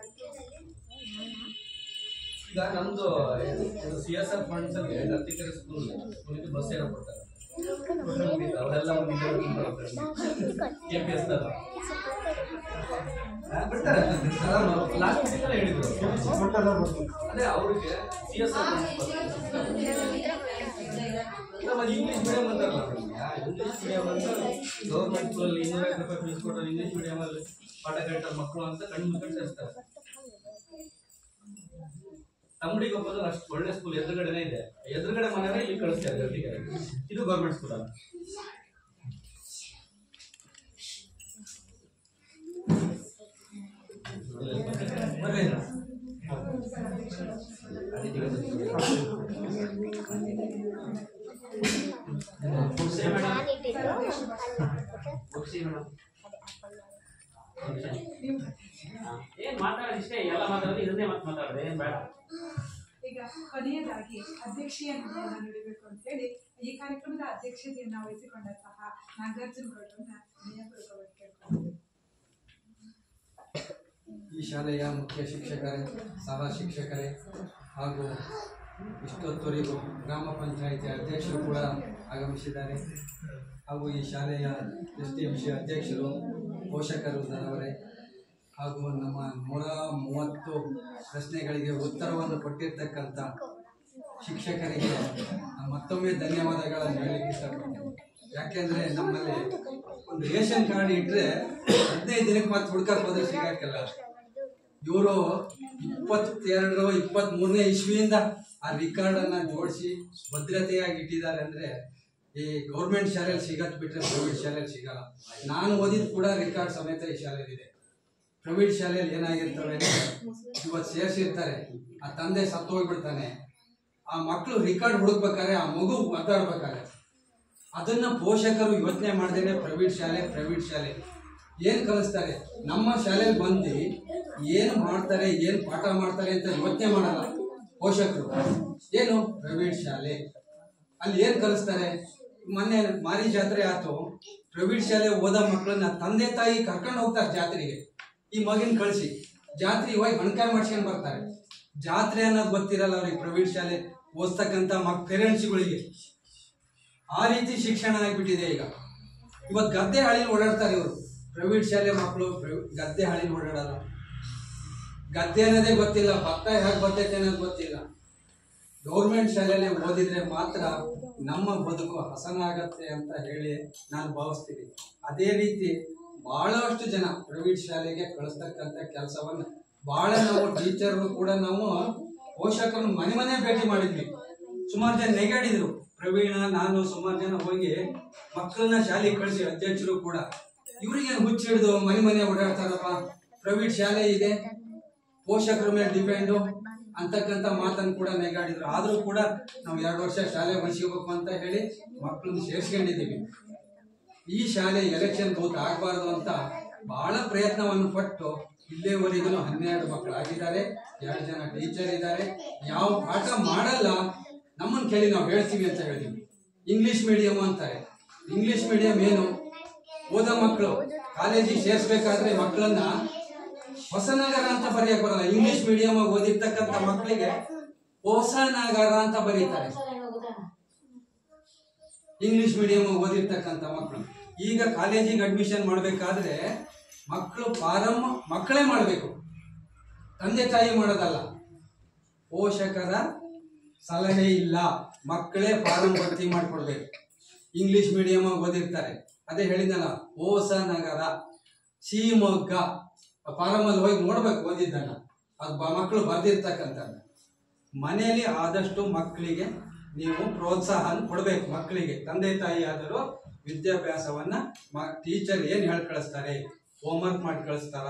ಈಗ ನಮ್ದು CSR ಫಂಡ್ಸ್ ಅಲ್ಲಿ ಗರ್ಜಿಕೆರೆ ಸ್ಕೂಲ್ಗೆ ಬಸ್ ಏನೋ ಕೊಡ್ತಾರೆ. ಅವರೆಲ್ಲ KPS ಬಿಡ್ತಾರೆ. ಲಾಸ್ಟ್ ಹೇಳಿದ್ರು ಅದೇ ಅವ್ರಿಗೆ CSR ಇಂಗ್ಲೀಷ್ ಮೀಡಿಯಂ ಅಂತಾರಲ್ಲ, ಇಂಗ್ಲೀಷ್ ಮೀಡಿಯಂ ಅಂತ ಗೌರ್ಮೆಂಟ್ ಸ್ಕೂಲಲ್ಲಿ ₹250 ಫೀಸ್ ಕೊಟ್ಟರೆ ಇಂಗ್ಲೀಷ್ ಮೀಡಿಯಂ ಅಲ್ಲಿ ಪಾಠ ಕೇಳ್ತಾರೆ ಮಕ್ಕಳು ಅಂತ ಕಣ್ಣು ಮುಚ್ಕೊಂಡು ಸೇರಿಸ್ತಾರೆ. ತಮ್ಮಡಿಗೆ ಹೋಗೋದು ಅಷ್ಟು ಒಳ್ಳೆ ಸ್ಕೂಲ್ ಎದುರುಗಡೆನೇ ಇದೆ, ಎದುರುಗಡೆ ಮನೆಯೇ ಇಲ್ಲಿ ಕಳಿಸ್ತಾರೆ ಗರ್ಜಿಕೆರೆ. ಇದು ಗೌರ್ಮೆಂಟ್ ಸ್ಕೂಲ್ ಅಲ್ಲ. ಏನ್ ಮಾತಾಡೋದು ಇಷ್ಟೇ, ಎಲ್ಲ ಮಾತಾಡೋದು ಇದನ್ನೇ ಮಾತಾಡೋದು, ಏನ್ ಬೇಡ. ಈಗ ಕೊನೆಯದಾಗಿ ಅಧ್ಯಕ್ಷೆಯನ್ನು ನುಡಿಬೇಕು ಅಂತ ಹೇಳಿ ಈ ಕಾರ್ಯಕ್ರಮದ ಅಧ್ಯಕ್ಷತೆಯನ್ನು ವಹಿಸಿಕೊಂಡಂತಹ ನಾಗಾರ್ಜುನ ಗೌಡ್ರನ್ನ ವಿನಯಪೂರ್ವಕವಾಗಿ ಕೇಳ್ಕೊಳ್ತೀವಿ. ಈ ಶಾಲೆಯ ಮುಖ್ಯ ಶಿಕ್ಷಕರೇ, ಸಹ ಶಿಕ್ಷಕರೇ ಹಾಗೂ ಇಷ್ಟೊತ್ತವರೆಗೂ ಗ್ರಾಮ ಪಂಚಾಯಿತಿ ಅಧ್ಯಕ್ಷರು ಕೂಡ ಆಗಮಿಸಿದ್ದಾರೆ. ಹಾಗೂ ಈ ಶಾಲೆಯ STMC ಅಧ್ಯಕ್ಷರು, ಪೋಷಕರು ವೃಂದದವರೇ ಹಾಗೂ ನಮ್ಮ 130 ಪ್ರಶ್ನೆಗಳಿಗೆ ಉತ್ತರವನ್ನು ಕೊಟ್ಟಿರ್ತಕ್ಕಂಥ ಶಿಕ್ಷಕರಿಗೆ ಮತ್ತೊಮ್ಮೆ ಧನ್ಯವಾದಗಳನ್ನು ಹೇಳಲಿಕ್ಕೆ ಇಷ್ಟಪಡ್ತೀನಿ. ಯಾಕೆಂದರೆ ನಮ್ಮಲ್ಲಿ ಒಂದು ರೇಷನ್ ಕಾರ್ಡ್ ಇಟ್ಟರೆ 15 ದಿನಕ್ಕೆ ಮತ್ತೆ ಹುಡ್ಕಕ್ಕೆ ಹೋದ್ರೆ ಸಿಗಕ್ಕಿಲ್ಲ. ಇವರು 22-23ನೇ ಇಸ್ವಿಯಿಂದ ಆ ರಿಕಾರ್ಡನ್ನು ಜೋಡಿಸಿ ಭದ್ರತೆಯಾಗಿ ಇಟ್ಟಿದ್ದಾರೆ. ಅಂದರೆ ಈ ಗೌರ್ಮೆಂಟ್ ಶಾಲೆಯಲ್ಲಿ ಸಿಗತ್ ಬಿಟ್ಟರೆ ಪ್ರೈವೇಟ್ ಶಾಲೆಯಲ್ಲಿ ಸಿಗಲ್ಲ. ನಾನು ಓದಿದ್ದು ಕೂಡ ರಿಕಾರ್ಡ್ ಸಮೇತ ಈ ಶಾಲೆಯಲ್ಲಿದೆ. ಪ್ರೈವೇಟ್ ಶಾಲೆಯಲ್ಲಿ ಏನಾಗಿರ್ತವೆ ಅಂದರೆ ಇವತ್ತು ಸೇರಿಸಿರ್ತಾರೆ, ಆ ತಂದೆ ಸತ್ತು ಹೋಗ್ಬಿಡ್ತಾನೆ, ಆ ಮಕ್ಕಳು ರಿಕಾರ್ಡ್ ಹುಡುಕ್ಬೇಕಾದ್ರೆ ಆ ಮಗು ಮಾತಾಡ್ಬೇಕಾದ್ರೆ ಅದನ್ನು ಪೋಷಕರು ಯೋಚನೆ ಮಾಡ್ದೇನೆ ಪ್ರೈವೇಟ್ ಶಾಲೆ ಏನು ಕಲಿಸ್ತಾರೆ. ನಮ್ಮ ಶಾಲೆಗೆ ಬಂದು ಏನು ಮಾಡ್ತಾರೆ, ಏನು ಪಾಠ ಮಾಡ್ತಾರೆ ಅಂತ ಯೋಚನೆ ಮಾಡಲ್ಲ ಪೋಷಕರು. ಏನು ಪ್ರೈವೇಟ್ ಶಾಲೆ ಅಲ್ಲಿ ಏನು ಕಲಿಸ್ತಾರೆ. ಮೊನ್ನೆ ಮಾರಿ ಜಾತ್ರೆ ಆಯ್ತು, ಪ್ರೈವೇಟ್ ಶಾಲೆ ಓದೋ ಮಕ್ಕಳನ್ನ ತಂದೆ ತಾಯಿ ಕರ್ಕೊಂಡು ಹೋಗ್ತಾರೆ ಜಾತ್ರೆಗೆ. ಈ ಮಗಿನ ಕಳಿಸಿ ಜಾತ್ರೆ ಹೋಗಿ ಹಣಕಾಯಿ ಮಾಡ್ಸ್ಕೊಂಡು ಬರ್ತಾರೆ. ಜಾತ್ರೆ ಅನ್ನೋದು ಗೊತ್ತಿರಲ್ಲ ಅವ್ರಿಗೆ ಪ್ರೈವೇಟ್ ಶಾಲೆ ಓದ್ತಕ್ಕಂಥ ಪೇರೆಂಟ್ಸ್ಗಳಿಗೆ. ಆ ರೀತಿ ಶಿಕ್ಷಣ ಆಗಿಬಿಟ್ಟಿದೆ. ಈಗ ಇವತ್ತು ಗದ್ದೆ ಹಳ್ಳಿಲಿ ಓಡಾಡ್ತಾರೆ ಇವರು. ಪ್ರೈವೇಟ್ ಶಾಲೆ ಮಕ್ಕಳು ಗದ್ದೆ ಹಳ್ಳಿಲಿ ಓಡಾಡಲ್ಲ. ಗದ್ದೆ ಅನ್ನೋದೇ ಗೊತ್ತಿಲ್ಲ, ಭತ್ತ ಹೇಗೆ ಬರ್ತೈತೆ ಅನ್ನೋದು ಗೊತ್ತಿಲ್ಲ. ಗೌರ್ಮೆಂಟ್ ಶಾಲೆಯಲ್ಲಿ ಓದಿದ್ರೆ ಮಾತ್ರ ನಮ್ಮ ಬದುಕು ಹಸನಾಗತ್ತೆ ಅಂತ ಹೇಳಿ ನಾನು ಭಾವಿಸ್ತೀನಿ. ಅದೇ ರೀತಿ ಬಹಳಷ್ಟು ಜನ ಪ್ರೈವೇಟ್ ಶಾಲೆಗೆ ಕಳಿಸ್ತಕ್ಕಂಥ ಕೆಲಸವನ್ನು ಬಹಳ ನಾವು ಟೀಚರ್ಗಳು ಕೂಡ ನಾವು ಪೋಷಕರನ್ನು ಮನೆ ಭೇಟಿ ಮಾಡಿದ್ವಿ. ಸುಮಾರು ಜನ ನೆಗಾಡಿದ್ರು. ಪ್ರವೀಣ, ನಾನು ಸುಮಾರು ಜನ ಹೋಗಿ ಮಕ್ಕಳನ್ನ ಶಾಲೆಗೆ ಕಳಿಸಿ ಅಧ್ಯಕ್ಷರು ಕೂಡ ಇವ್ರಿಗೇನು ಹುಚ್ಚು ಹಿಡಿದು ಮನೆ ಓಡಾಡ್ತಾರಪ್ಪ, ಪ್ರೈವೇಟ್ ಶಾಲೆ ಇದೆ, ಪೋಷಕರ ಮೇಲೆ ಡಿಪೆಂಡು ಅಂತಕ್ಕಂಥ ಮಾತನ್ನು ಕೂಡ ನೆಗಾಡಿದ್ರು. ಆದರೂ ಕೂಡ ನಾವು 2 ವರ್ಷ ಶಾಲೆ ಉಳಿಸ್ಕೋಬೇಕು ಅಂತ ಹೇಳಿ ಮಕ್ಕಳನ್ನ ಸೇರಿಸ್ಕೊಂಡಿದ್ದೀವಿ. ಈ ಶಾಲೆ ಎಲೆಕ್ಷನ್ ಬೂತ್ ಆಗಬಾರ್ದು ಅಂತ ಬಹಳ ಪ್ರಯತ್ನವನ್ನು ಪಟ್ಟು ಇಲ್ಲಿವರೆಗೂ 12 ಮಕ್ಕಳು ಆಗಿದ್ದಾರೆ. 2 ಜನ ಟೀಚರ್ ಇದ್ದಾರೆ. ಯಾವ ಪಾಠ ಮಾಡಲ್ಲ, ನಮ್ಮನ್ನು ಕೇಳಿ ನಾವು ಹೇಳ್ತೀವಿ ಅಂತ ಹೇಳಿದ್ವಿ. ಇಂಗ್ಲಿಷ್ ಮೀಡಿಯಂ ಅಂತಾರೆ. ಇಂಗ್ಲಿಷ್ ಮೀಡಿಯಂ ಏನು? ಓದೋ ಮಕ್ಕಳು ಕಾಲೇಜಿಗೆ ಸೇರಿಸ್ಬೇಕಾದ್ರೆ ಮಕ್ಕಳನ್ನ ಹೊಸನಗರ ಅಂತ ಬರೆಯಕ್ಕೆ ಬರಲ್ಲ. ಇಂಗ್ಲಿಷ್ ಮೀಡಿಯಂ ಓದಿರ್ತಕ್ಕಂಥ ಮಕ್ಕಳಿಗೆ ಹೊಸನಗರ ಅಂತ ಬರೀತಾರೆ. ಇಂಗ್ಲಿಷ್ ಮೀಡಿಯಂ ಓದಿರ್ತಕ್ಕಂಥ ಮಕ್ಕಳು ಈಗ ಕಾಲೇಜಿಗೆ ಅಡ್ಮಿಷನ್ ಮಾಡಬೇಕಾದ್ರೆ ಮಕ್ಕಳು ಮಕ್ಕಳೇ ಮಾಡಬೇಕು, ತಂದೆ ತಾಯಿ ಮಾಡೋದಲ್ಲ. ಪೋಷಕರ ಸಲಹೆ ಇಲ್ಲ. ಮಕ್ಕಳೇ ಫಾರಂ ಭರ್ತಿ ಮಾಡಿಕೊಡ್ಬೇಕು. ಇಂಗ್ಲಿಷ್ ಮೀಡಿಯಮ್ ಓದಿರ್ತಾರೆ. ಅದೇ ಹೇಳಿದ್ನಲ್ಲ, ಹೊಸನಗರ, ಶಿವಮೊಗ್ಗ ಫಾರಂ ಅಲ್ಲಿ ಹೋಗಿ ನೋಡ್ಬೇಕು ಓದಿದ್ದನ್ನ. ಅದು ಮಕ್ಕಳು ಬರ್ದಿರ್ತಕ್ಕಂಥದ್ದು. ಮನೆಯಲ್ಲಿ ಆದಷ್ಟು ಮಕ್ಕಳಿಗೆ ನೀವು ಪ್ರೋತ್ಸಾಹ ಕೊಡಬೇಕು. ಮಕ್ಕಳಿಗೆ ತಂದೆ ತಾಯಿ ಆದರೂ ವಿದ್ಯಾಭ್ಯಾಸವನ್ನ ಟೀಚರ್ ಏನು ಹೇಳಿ ಕಳಿಸ್ತಾರೆ, ಹೋಮ್ವರ್ಕ್ ಮಾಡಿ ಕಳಿಸ್ತಾರ,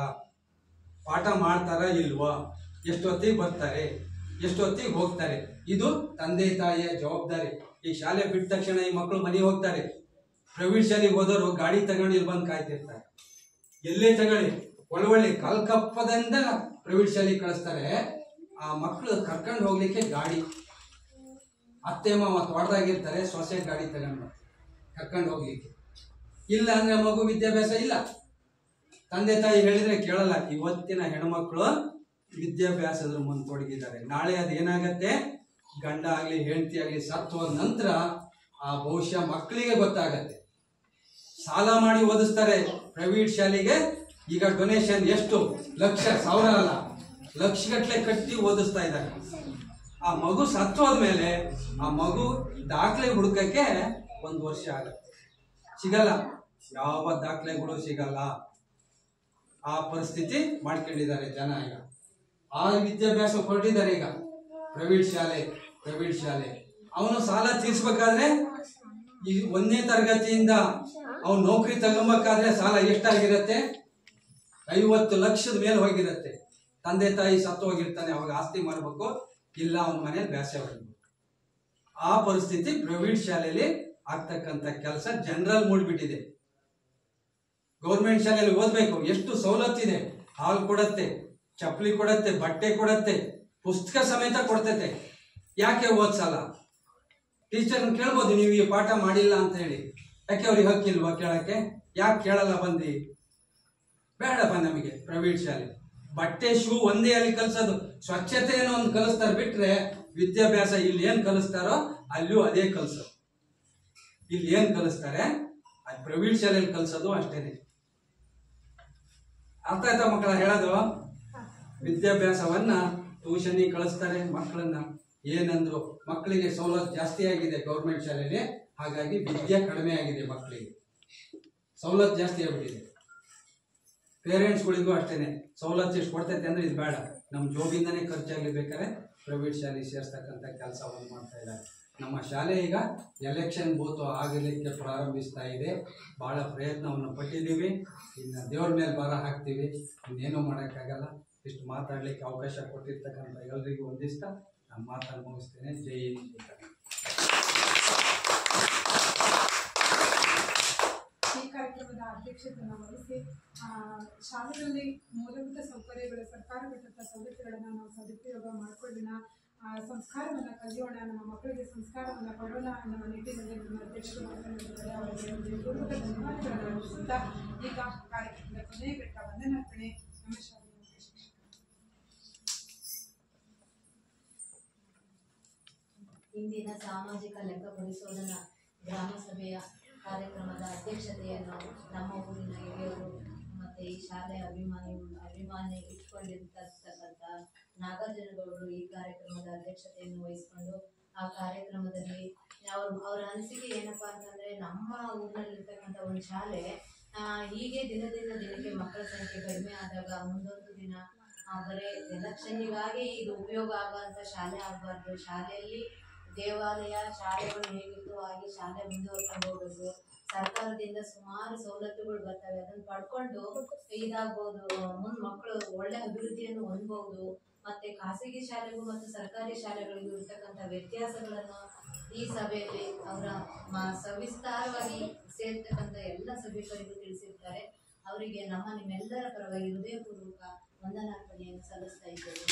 ಪಾಠ ಮಾಡ್ತಾರ ಇಲ್ವಾ, ಎಷ್ಟೊತ್ತಿಗೆ ಬರ್ತಾರೆ, ಎಷ್ಟೊತ್ತಿಗೆ ಹೋಗ್ತಾರೆ, ಇದು ತಂದೆ ತಾಯಿಯ ಜವಾಬ್ದಾರಿ. ಈ ಶಾಲೆ ಬಿಟ್ಟ ತಕ್ಷಣ ಈ ಮಕ್ಕಳು ಮನೆಗೆ ಹೋಗ್ತಾರೆ. ಪ್ರೈವೇಟ್ ಶಾಲೆಗೆ ಹೋದವರು ಗಾಡಿ ತಗೊಂಡು ಇಲ್ಲಿ ಬಂದು ಕಾಯ್ತಿರ್ತಾರೆ. ಎಲ್ಲೇ ತಗೊಳ್ಳಿ, ಒಳವಳ್ಳಿ ಕಲ್ಕಪ್ಪದಿಂದ ಪ್ರೈವೇಟ್ ಶಾಲೆಗೆ ಕಳಿಸ್ತಾರೆ. ಆ ಮಕ್ಕಳು ಕರ್ಕೊಂಡು ಹೋಗ್ಲಿಕ್ಕೆ ಗಾಡಿ, ಅತ್ತೆ ಮಾವ ತೋಟದಾಗಿರ್ತಾರೆ, ಸೊಸೆ ಗಾಡಿ ತಗೊಂಡು ಕರ್ಕೊಂಡು ಹೋಗ್ಲಿಕ್ಕೆ. ಇಲ್ಲ ಅಂದ್ರೆ ಮಗು ವಿದ್ಯಾಭ್ಯಾಸ ಇಲ್ಲ. ತಂದೆ ತಾಯಿ ಹೇಳಿದ್ರೆ ಕೇಳಲ್ಲ. ಇವತ್ತಿನ ಹೆಣ್ಮಕ್ಳು ವಿದ್ಯಾಭ್ಯಾಸದ ಮುಂದೆ ತೊಡಗಿದ್ದಾರೆ. ನಾಳೆ ಅದೇನಾಗತ್ತೆ, ಗಂಡ ಆಗ್ಲಿ ಹೆಂಡತಿ ಆಗ್ಲಿ ಸತ್ತು ಹೋದ ನಂತರ ಆ ಭವಿಷ್ಯ ಮಕ್ಕಳಿಗೆ ಗೊತ್ತಾಗತ್ತೆ. ಸಾಲ ಮಾಡಿ ಓದಿಸ್ತಾರೆ ಪ್ರೈವೇಟ್ ಶಾಲೆಗೆ. ಈಗ ಡೊನೇಷನ್ ಎಷ್ಟು, ಲಕ್ಷ, ಸಾವಿರ ಅಲ್ಲ, ಲಕ್ಷಗಟ್ಟಲೆ ಕಟ್ಟಿ ಓದಿಸ್ತಾ ಇದ್ದಾರೆ. ಆ ಮಗು ಸತ್ತು ಹೋದ್ಮೇಲೆ ಆ ಮಗು ದಾಖಲೆ ಹುಡುಕಕ್ಕೆ 1 ವರ್ಷ ಆಗತ್ತೆ, ಸಿಗಲ್ಲ. ಯಾವ ದಾಖಲೆಗಳು ಸಿಗಲ್ಲ. ಆ ಪರಿಸ್ಥಿತಿ ಮಾಡ್ಕೊಂಡಿದ್ದಾರೆ ಜನ. ಈಗ ಆ ವಿದ್ಯಾಭ್ಯಾಸ ಹೊರಟಿದ್ದಾರೆ. ಈಗ ಪ್ರೈವೇಟ್ ಶಾಲೆ ಅವನು ಸಾಲ ತೀರ್ಸ್ಬೇಕಾದ್ರೆ ಈ 1ನೇ ತರಗತಿಯಿಂದ ಅವನು ನೌಕರಿ ತಗೊಬೇಕಾದ್ರೆ ಸಾಲ ಎಷ್ಟಾಗಿರತ್ತೆ, 50 ಲಕ್ಷದ ಮೇಲೆ ಹೋಗಿರತ್ತೆ. ತಂದೆ ತಾಯಿ ಸತ್ತು ಹೋಗಿರ್ತಾನೆ, ಅವಾಗ ಆಸ್ತಿ ಮಾರ್ಬೇಕು, ಇಲ್ಲ ಅವನ ಮನೇಲಿ ಬ್ಯಾಸೆ ಹೊರಬೇಕು. ಆ ಪರಿಸ್ಥಿತಿ ಪ್ರೈವೇಟ್ ಶಾಲೆಯಲ್ಲಿ ಆಗ್ತಕ್ಕಂಥ ಕೆಲಸ ಜನರಲ್ ಮೂಡ್ಬಿಟ್ಟಿದೆ. ಗೌರ್ಮೆಂಟ್ ಶಾಲೆಯಲ್ಲಿ ಓದ್ಬೇಕು, ಎಷ್ಟು ಸವಲತ್ತಿದೆ. ಹಾಲು ಕೊಡತ್ತೆ, ಚಪ್ಪಲಿ ಕೊಡತ್ತೆ, ಬಟ್ಟೆ ಕೊಡತ್ತೆ, ಪುಸ್ತಕ ಸಮೇತ ಕೊಡ್ತೈತೆ. ಯಾಕೆ ಓದ್ಸಲ್ಲ? ಟೀಚರ್ನ ಕೇಳ್ಬೋದು, ನೀವು ಈ ಪಾಠ ಮಾಡಿಲ್ಲ ಅಂತ ಹೇಳಿ. ಯಾಕೆ ಅವ್ರಿಗೆ ಹಕ್ಕಿಲ್ವಾ ಕೇಳಕ್ಕೆ? ಯಾಕೆ ಕೇಳಲ್ಲ ಬಂದು? ಬೇಡಪ್ಪ ನಮಗೆ ಪ್ರೈವೇಟ್ ಶಾಲೆ. ಬಟ್ಟೆ ಶೂ ಒಂದೇ ಅಲ್ಲಿ ಕಲಿಸೋದು, ಸ್ವಚ್ಛತೆಯನ್ನು ಒಂದು ಕಲಿಸ್ತಾರೆ ಬಿಟ್ರೆ ವಿದ್ಯಾಭ್ಯಾಸ ಇಲ್ಲಿ ಏನ್ ಕಲಿಸ್ತಾರೋ ಅಲ್ಲೂ ಅದೇ ಕಲಿಸೋದು. ಇಲ್ಲಿ ಏನ್ ಕಲಿಸ್ತಾರೆ ಅದು ಪ್ರೈವೇಟ್ ಶಾಲೆಯಲ್ಲಿ ಕಲಿಸೋದು ಅಷ್ಟೇನೆ. ಅರ್ಥ ಆಯ್ತಾ ಮಕ್ಕಳ ಹೇಳೋದು? ವಿದ್ಯಾಭ್ಯಾಸವನ್ನ ಟ್ಯೂಷನ್ಗೆ ಕಳಿಸ್ತಾರೆ ಮಕ್ಕಳನ್ನ. ಏನಂದ್ರು, ಮಕ್ಕಳಿಗೆ ಸವಲತ್ತು ಜಾಸ್ತಿ ಆಗಿದೆ ಗೌರ್ಮೆಂಟ್ ಶಾಲೆಯಲ್ಲಿ, ಹಾಗಾಗಿ ವಿದ್ಯೆ ಕಡಿಮೆ ಆಗಿದೆ. ಮಕ್ಕಳಿಗೆ ಸವಲತ್ತು ಜಾಸ್ತಿ ಆಗ್ಬಿಟ್ಟಿದೆ. ಪೇರೆಂಟ್ಸ್ಗಳಿಗೂ ಅಷ್ಟೇನೆ, ಸವಲತ್ತು ಎಷ್ಟು ಕೊಡ್ತೈತೆ ಅಂದ್ರೆ ಇದು ಬೇಡ, ನಮ್ಮ ಜೋಬಿಂದನೇ ಖರ್ಚಾಗಲಿ ಬೇಕಾದ್ರೆ ಪ್ರೈವೇಟ್ ಶಾಲೆಗೆ ಸೇರಿಸ್ತಕ್ಕಂಥ ಕೆಲಸವನ್ನು ಮಾಡ್ತಾ ಇದ್ದಾರೆ. ನಮ್ಮ ಶಾಲೆ ಈಗ ಎಲೆಕ್ಷನ್ ಬೂತ್ ಆಗಲಿಕ್ಕೆ ಪ್ರಾರಂಭಿಸ್ತಾ ಇದೆ. ಬಹಳ ಪ್ರಯತ್ನವನ್ನು ಪಟ್ಟಿದ್ದೀವಿ. ಇನ್ನು ದೇವ್ರ ಮೇಲೆ ಭಾರ ಹಾಕ್ತೀವಿ, ಇನ್ನೇನು ಮಾಡೋಕ್ಕಾಗಲ್ಲ. ಇಷ್ಟು ಮಾತಾಡಲಿಕ್ಕೆ ಅವಕಾಶ ಕೊಟ್ಟಿರ್ತಕ್ಕಂಥ ಎಲ್ಲರಿಗೂ ಒಂದಿಷ್ಟ ನಮ್ಮ ಮಾತನ್ನು ಮುಗಿಸ್ತೇನೆ. ಜೈ ಹಿಂದ್. ಈ ಕಾರ್ಯಕ್ರಮದ ಅಧ್ಯಕ್ಷತೆಯನ್ನು ವಹಿಸಿ ಶಾಲೆಗಳಲ್ಲಿ ಮೂಲಭೂತ ಸೌಕರ್ಯಗಳು, ಸರ್ಕಾರ ಕೊಟ್ಟಂಥ ಸವಲತ್ತುಗಳನ್ನು ನಾವು ಸದುಪಯೋಗ ಮಾಡಿಕೊಳ್ಳೋಣ, ಸಂಸ್ಕಾರವನ್ನು ಕಲಿಯೋಣ, ನಮ್ಮ ಮಕ್ಕಳಿಗೆ ಸಂಸ್ಕಾರವನ್ನು ಕೊಡೋಣ ಅನ್ನೋ ನಿಟ್ಟಿನಲ್ಲಿ ನಮ್ಮ ಅಧ್ಯಕ್ಷರು ಮಾತನಾಡಿದ್ದಾರೆ. ಅವರಿಗೆ ಪೂರ್ವಕ ಧನ್ಯವಾದಗಳನ್ನು ಅರ್ಪಿಸುತ್ತಾ ಈಗ ಕಾರ್ಯಕ್ರಮದ ಕೊನೆಯ ಘಟ್ಟ ವಂದನಾರ್ಪಣೆ. ನಮ್ಮ ಶಾಲೆಯ ಇಂದಿನ ಸಾಮಾಜಿಕ ಲೆಕ್ಕ ಪರಿಶೋಧನಾ ಗ್ರಾಮ ಸಭೆಯ ಕಾರ್ಯಕ್ರಮದ ಅಧ್ಯಕ್ಷತೆಯನ್ನು ನಮ್ಮ ಊರಿನ ಹಿರಿಯರು ಮತ್ತು ಈ ಶಾಲೆಯ ಅಭಿಮಾನಿ ಇಟ್ಕೊಂಡಿರ್ತಕ್ಕಂಥ ನಾಗಾರ್ಜುನಗೌಡರು ಈ ಕಾರ್ಯಕ್ರಮದ ಅಧ್ಯಕ್ಷತೆಯನ್ನು ವಹಿಸಿಕೊಂಡು ಆ ಕಾರ್ಯಕ್ರಮದಲ್ಲಿ ಅವರ ಅನಿಸಿಕೆ ಏನಪ್ಪಾ ಅಂತಂದ್ರೆ, ನಮ್ಮ ಊರಿನಲ್ಲಿರ್ತಕ್ಕಂಥ ಒಂದು ಶಾಲೆ ಹೀಗೆ ದಿನಕ್ಕೆ ಮಕ್ಕಳ ಸಂಖ್ಯೆ ಕಡಿಮೆ ಆದಾಗ ಮುಂದೊಂದು ದಿನ ಬರೀ ಎಲೆಕ್ಷನ್ನಿಗಾಗಿ ಇದು ಉಪಯೋಗ ಆಗುವಂಥ ಶಾಲೆ ಆಗಬಾರ್ದು. ಶಾಲೆಯಲ್ಲಿ ದೇವಾಲಯ, ಶಾಲೆಗಳು ಹೇಗಿತ್ತು ಹಾಗೆ ಶಾಲೆ ಮುಂದುವರ್ಕೊಂಡು ಹೋಗೋದು. ಸರ್ಕಾರದಿಂದ ಸುಮಾರು ಸವಲತ್ತುಗಳು ಬರ್ತವೆ, ಅದನ್ನು ಪಡ್ಕೊಂಡು ಇದಾಗ್ಬೋದು, ಮುಂದೆ ಮಕ್ಕಳು ಒಳ್ಳೆ ಅಭಿವೃದ್ಧಿಯನ್ನು ಹೊಂದಬಹುದು. ಮತ್ತೆ ಖಾಸಗಿ ಶಾಲೆಗೂ ಮತ್ತು ಸರ್ಕಾರಿ ಶಾಲೆಗಳಿಗೂ ಇರ್ತಕ್ಕಂಥ ವ್ಯತ್ಯಾಸಗಳನ್ನು ಈ ಸಭೆಯಲ್ಲಿ ಅವರ ಸವಿಸ್ತಾರವಾಗಿ ಸೇರ್ತಕ್ಕಂಥ ಎಲ್ಲ ಸಭಿಕರಿಗೂ ತಿಳಿಸಿರ್ತಾರೆ. ಅವರಿಗೆ ನಿಮ್ಮೆಲ್ಲರ ಪರವಾಗಿ ಹೃದಯಪೂರ್ವಕ ವಂದನಾರ್ಪಣೆಯನ್ನು ಸಲ್ಲಿಸ್ತಾ ಇದ್ದೇವೆ.